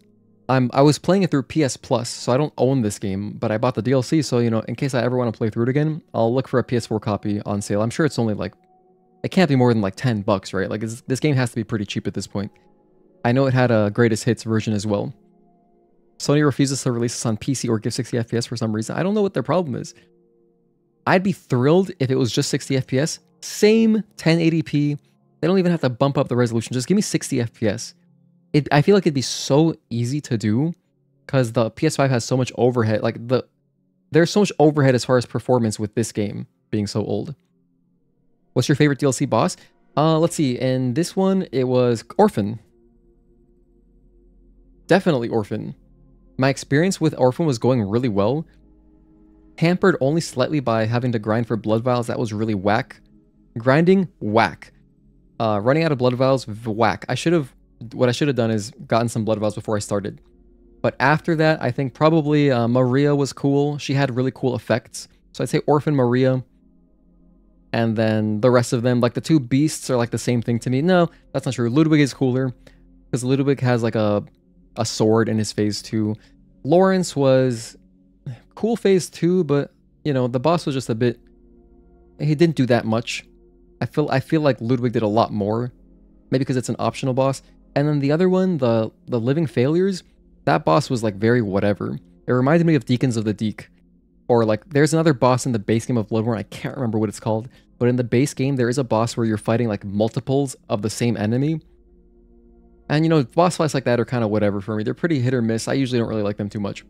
I was playing it through PS Plus, so I don't own this game, but I bought the DLC, so, you know, in case I ever want to play through it again, I'll look for a PS4 copy on sale. I'm sure it's only like, it can't be more than like 10 bucks, right? Like, this game has to be pretty cheap at this point. I know it had a greatest hits version as well. Sony refuses to release this on PC or give 60 FPS for some reason. I don't know what their problem is. I'd be thrilled if it was just 60 FPS. Same 1080p. They don't even have to bump up the resolution. Just give me 60 FPS. I feel like it'd be so easy to do because the PS5 has so much overhead. Like there's so much overhead as far as performance with this game being so old. What's your favorite DLC boss? Let's see. In this one, it was Orphan. Definitely Orphan. My experience with Orphan was going really well. Hampered only slightly by having to grind for blood vials. That was really whack. Grinding, whack. Running out of blood vials, whack. What I should have done is gotten some blood vials before I started. But after that, I think probably Maria was cool. She had really cool effects. So I'd say Orphan, Maria. And then the rest of them, like the two beasts are like the same thing to me. No, that's not true. Ludwig is cooler. Because Ludwig has like a sword in his phase 2. Laurence was cool phase 2, but you know, the boss was just a bit, he didn't do that much. I feel like Ludwig did a lot more. Maybe because it's an optional boss. And then the other one, the Living Failures, that boss was like very whatever. It reminded me of Deacons of the Deek. Or like, there's another boss in the base game of Bloodborne, I can't remember what it's called. But in the base game, there is a boss where you're fighting like multiples of the same enemy. And you know, boss fights like that are kind of whatever for me. They're pretty hit or miss. I usually don't really like them too much.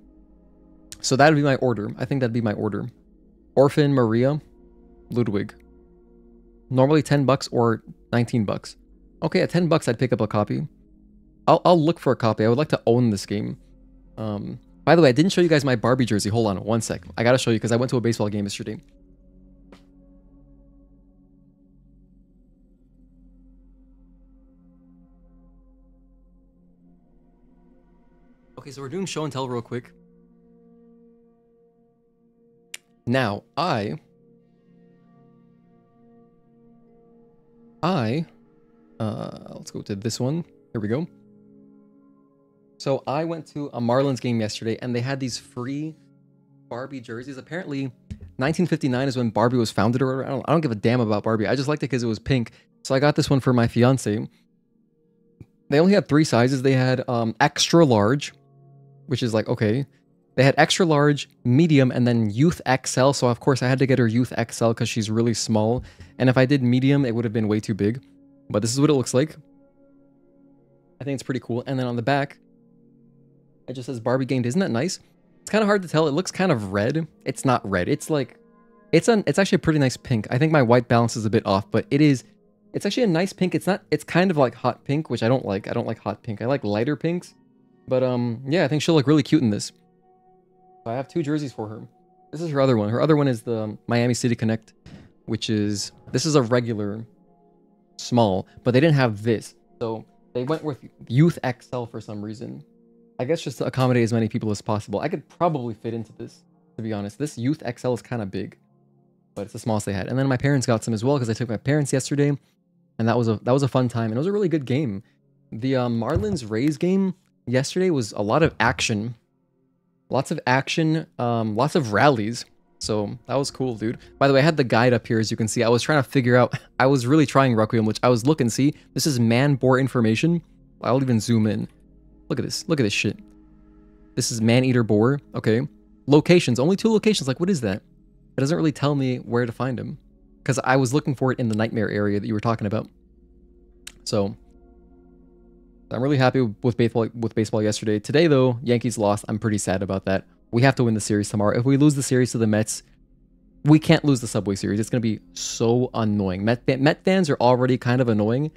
So that would be my order. I think that'd be my order. Orphan, Maria, Ludwig. Normally 10 bucks or 19 bucks. Okay, at 10 bucks, I'd pick up a copy. I'll look for a copy. I would like to own this game. By the way, I didn't show you guys my Barbie jersey. Hold on one sec. I gotta show you because I went to a baseball game yesterday. Okay, so we're doing show and tell real quick. Now, let's go to this one. Here we go. So I went to a Marlins game yesterday and they had these free Barbie jerseys. Apparently 1959 is when Barbie was founded, or I don't give a damn about Barbie. I just liked it because it was pink. So I got this one for my fiance. They only had 3 sizes. They had extra large, which is like, okay. They had extra large, medium, and then youth XL. So of course I had to get her youth XL because she's really small. And if I did medium, it would have been way too big. But this is what it looks like. I think it's pretty cool. And then on the back, it just says Barbie gained. Isn't that nice? It's kind of hard to tell. It looks kind of red. It's not red. It's like, it's actually a pretty nice pink. I think my white balance is a bit off, but it's actually a nice pink. It's kind of like hot pink, which I don't like. I don't like hot pink. I like lighter pinks. But yeah, I think she'll look really cute in this. So I have 2 jerseys for her. This is her other one. Her other one is the Miami City Connect, which is, this is a regular small, but they didn't have this. So they went with Youth XL for some reason. I guess just to accommodate as many people as possible. I could probably fit into this, to be honest. This Youth XL is kind of big, but it's the smallest they had. And then my parents got some as well because I took my parents yesterday, and that was a fun time, and it was a really good game. The Marlins Rays game yesterday was a lot of action. Lots of action, lots of rallies. So that was cool, dude. By the way, I had the guide up here, as you can see. I was trying to figure out, I was really trying Requiem, which I was looking, see, this is man-boar information. I'll even zoom in. Look at this shit. This is man-eater boar, okay. Locations, only 2 locations, like what is that? It doesn't really tell me where to find him. Because I was looking for it in the nightmare area that you were talking about. So, I'm really happy with baseball yesterday. Today, though, Yankees lost. I'm pretty sad about that. We have to win the series tomorrow. If we lose the series to the Mets, we can't lose the Subway Series. It's going to be so annoying. Met fans are already kind of annoying.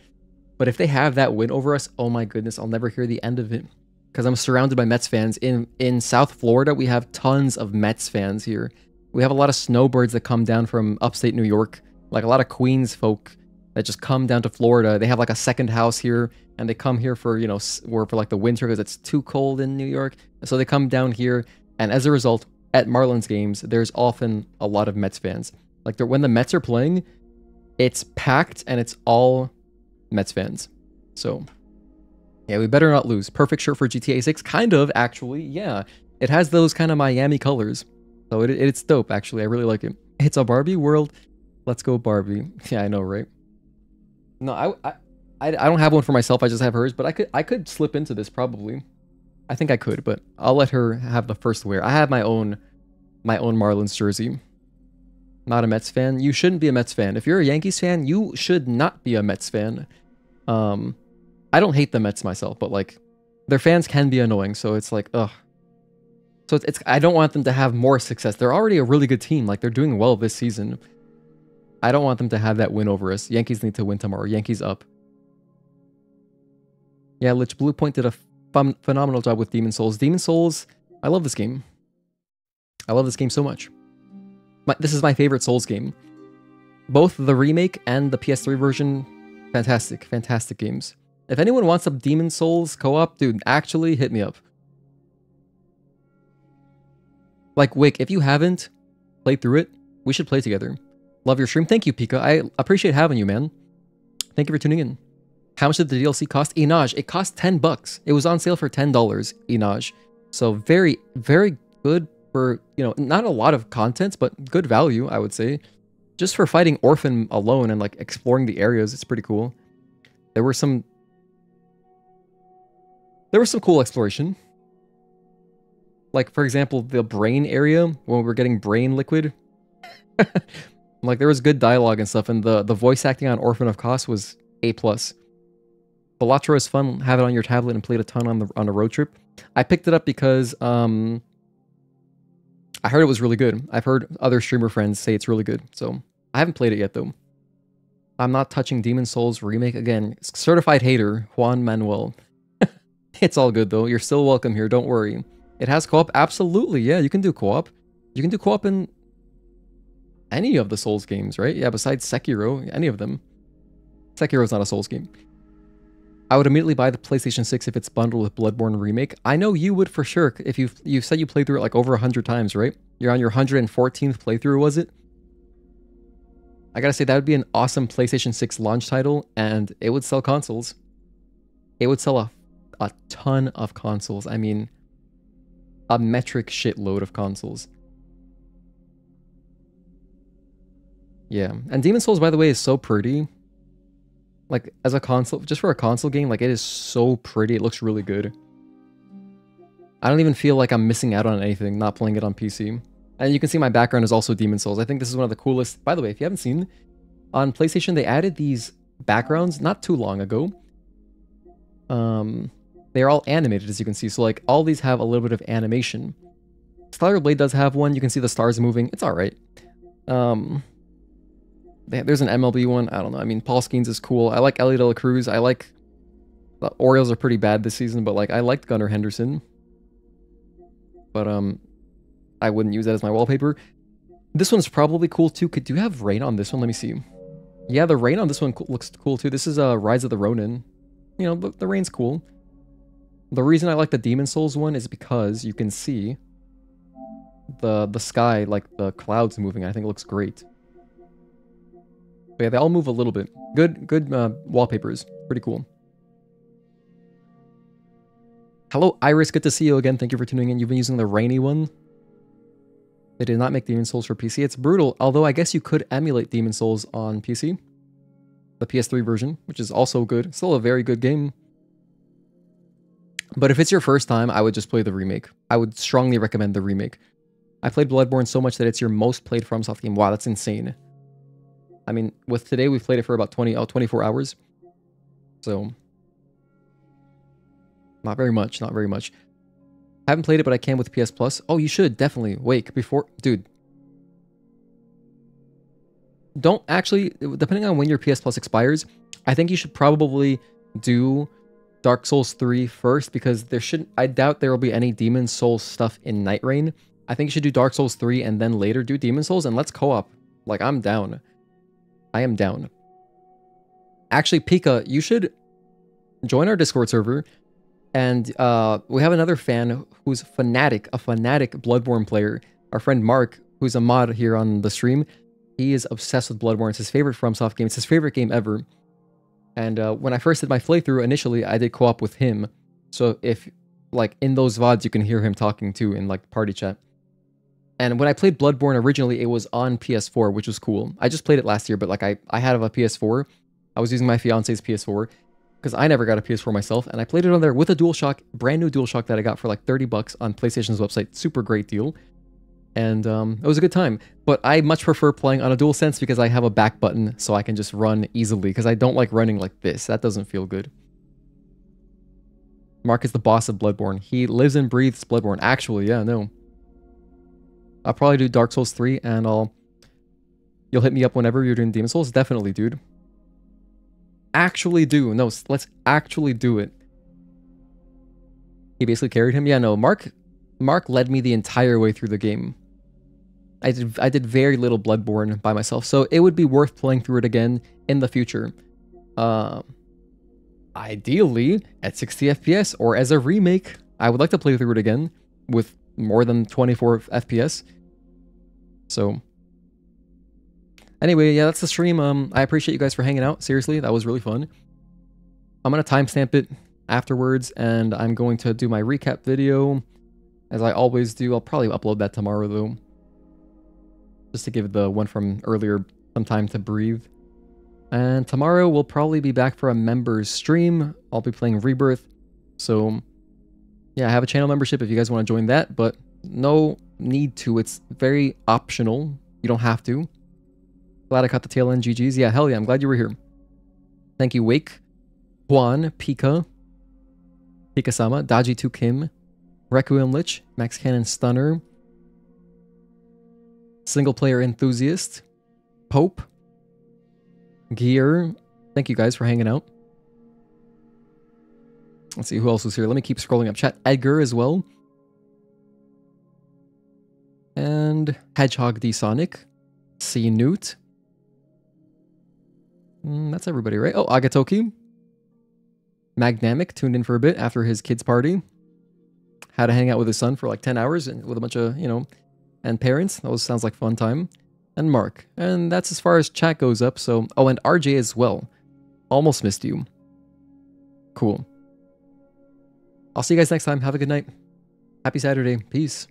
But if they have that win over us, oh my goodness, I'll never hear the end of it. Because I'm surrounded by Mets fans. In South Florida, we have tons of Mets fans here. We have a lot of snowbirds that come down from upstate New York. Like a lot of Queens folk that just come down to Florida. They have like a second house here. And they come here for, you know, for like the winter because it's too cold in New York. So they come down here. And as a result, at Marlins games, there's often a lot of Mets fans. Like when the Mets are playing, it's packed and it's all Mets fans. So, yeah, we better not lose. Perfect shirt for GTA 6. Kind of, actually. Yeah. It has those kind of Miami colors. So it's dope, actually. I really like it. It's a Barbie world. Let's go Barbie. Yeah, I know, right? No, I don't have one for myself. I just have hers. But I could slip into this, probably. I think I could, but I'll let her have the first wear. I have my own Marlins jersey. Not a Mets fan. You shouldn't be a Mets fan. If you're a Yankees fan, you should not be a Mets fan. I don't hate the Mets myself, but like their fans can be annoying, so it's like ugh. So it's I don't want them to have more success. They're already a really good team. Like they're doing well this season. I don't want them to have that win over us. Yankees need to win tomorrow. Yankees up. Yeah, Lich Blue Point did a phenomenal job with Demon Souls. Demon Souls, I love this game. I love this game so much. This is my favorite Souls game. Both the remake and the PS3 version, fantastic, fantastic games. If anyone wants a Demon Souls co-op, dude, actually hit me up. Like, Wick, if you haven't played through it, we should play together. Love your stream. Thank you, Pika. I appreciate having you, man. Thank you for tuning in. How much did the DLC cost? Inaj, it cost $10. It was on sale for $10, Inaj. So very, very good for, you know, not a lot of content, but good value, I would say. Just for fighting Orphan alone and like exploring the areas, it's pretty cool. There were some cool exploration. Like, for example, the brain area, when we're getting brain liquid. Like, there was good dialogue and stuff, and the voice acting on Orphan of Kos was A+. Balatro is fun. Have it on your tablet and played a ton on a road trip. I picked it up because I heard it was really good. I've heard other streamer friends say it's really good, so I haven't played it yet, though. I'm not touching Demon Souls remake again. Certified hater, Juan Manuel. It's all good, though. You're still welcome here. Don't worry. It has co-op? Absolutely, yeah. You can do co-op. You can do co-op in any of the Souls games, right? Yeah, besides Sekiro, any of them. Sekiro's not a Souls game. I would immediately buy the PlayStation 6 if it's bundled with Bloodborne Remake. I know you would for sure. If you said you played through it like over 100 times, right? You're on your 114th playthrough, was it? I gotta say, that would be an awesome PlayStation 6 launch title, and it would sell consoles. It would sell a ton of consoles. I mean, a metric shitload of consoles. Yeah, and Demon Souls, by the way, is so pretty. Like, as a console, just for a console game, like, it is so pretty. It looks really good. I don't even feel like I'm missing out on anything not playing it on PC. And you can see my background is also Demon Souls. I think this is one of the coolest. By the way, if you haven't seen, on PlayStation they added these backgrounds not too long ago. They're all animated, as you can see. So like all these have a little bit of animation. Stellar Blade does have one. You can see the stars moving. It's all right. There's an MLB one. I don't know. I mean, Paul Skeens is cool. I like Ellie De La Cruz. I like the Orioles are pretty bad this season, but like I liked Gunnar Henderson. But I wouldn't use that as my wallpaper. This one's probably cool too. Do you have rain on this one? Let me see. Yeah, the rain on this one looks cool too. This is Rise of the Ronin. You know, the rain's cool. The reason I like the Demon Souls one is because you can see the sky, like the clouds moving. I think it looks great. But yeah, they all move a little bit. Good wallpapers. Pretty cool. Hello, Iris. Good to see you again. Thank you for tuning in. You've been using the rainy one. They did not make Demon Souls for PC. It's brutal, although I guess you could emulate Demon Souls on PC. The PS3 version, which is also good. Still a very good game. But if it's your first time, I would just play the remake. I would strongly recommend the remake. I played Bloodborne so much that it's your most played FromSoft game. Wow, that's insane. I mean, with today, we've played it for about 24 hours. So, not very much, not very much. I haven't played it, but I can with PS Plus. Oh, you should, definitely. Wait, before... Dude. Don't actually... Depending on when your PS Plus expires, I think you should probably do Dark Souls 3 first, because there shouldn't... I doubt there will be any Demon Souls stuff in Night Rain. I think you should do Dark Souls 3 and then later do Demon Souls, and let's co-op. Like, I'm down. I am down. Actually, Pika, you should join our Discord server. And we have another fan who's a fanatic Bloodborne player. Our friend Mark, who's a mod here on the stream. He is obsessed with Bloodborne. It's his favorite FromSoft game. It's his favorite game ever. And when I first did my playthrough, initially, I did co-op with him. So if, like, in those VODs, you can hear him talking too in, like, party chat. And when I played Bloodborne originally, it was on PS4, which was cool. I just played it last year, but, like, I had a PS4. I was using my fiance's PS4. Because I never got a PS4 myself, and I played it on there with a DualShock, brand new DualShock that I got for like 30 bucks on PlayStation's website. Super great deal. And it was a good time. But I much prefer playing on a DualSense because I have a back button so I can just run easily. Because I don't like running like this. That doesn't feel good. Mark is the boss of Bloodborne. He lives and breathes Bloodborne. Actually, yeah, no. I'll probably do Dark Souls 3 and you'll hit me up whenever you're doing Demon Souls. Definitely, dude. Actually do. No, let's actually do it. He basically carried him. Yeah, no, Mark led me the entire way through the game. I did very little Bloodborne by myself, so it would be worth playing through it again in the future. Ideally at 60 FPS or as a remake. I would like to play through it again with more than 24 FPS. So anyway, yeah, that's the stream. I appreciate you guys for hanging out. Seriously, that was really fun. I'm going to timestamp it afterwards, and I'm going to do my recap video, as I always do. I'll probably upload that tomorrow, though, just to give the one from earlier some time to breathe. And tomorrow, we'll probably be back for a members stream. I'll be playing Rebirth. So, yeah, I have a channel membership if you guys want to join that, but no need to. It's very optional. You don't have to. Glad I caught the tail end. GG's. Yeah, hell yeah. I'm glad you were here. Thank you, Wake, Juan, Pika, Pika-sama, Daji2 Kim, Requiem Lich, Max Cannon Stunner, Single Player Enthusiast, Pope, Gear. Thank you guys for hanging out. Let's see who else is here. Let me keep scrolling up chat. Edgar as well. And Hedgehog D Sonic, C Newt. That's everybody, right? Oh, Agatoki. Magnamic tuned in for a bit after his kids' party. Had to hang out with his son for like 10 hours and with a bunch of, and parents. That sounds like fun time. And Mark. And that's as far as chat goes up. So, oh, and RJ as well. Almost missed you. Cool. I'll see you guys next time. Have a good night. Happy Saturday. Peace.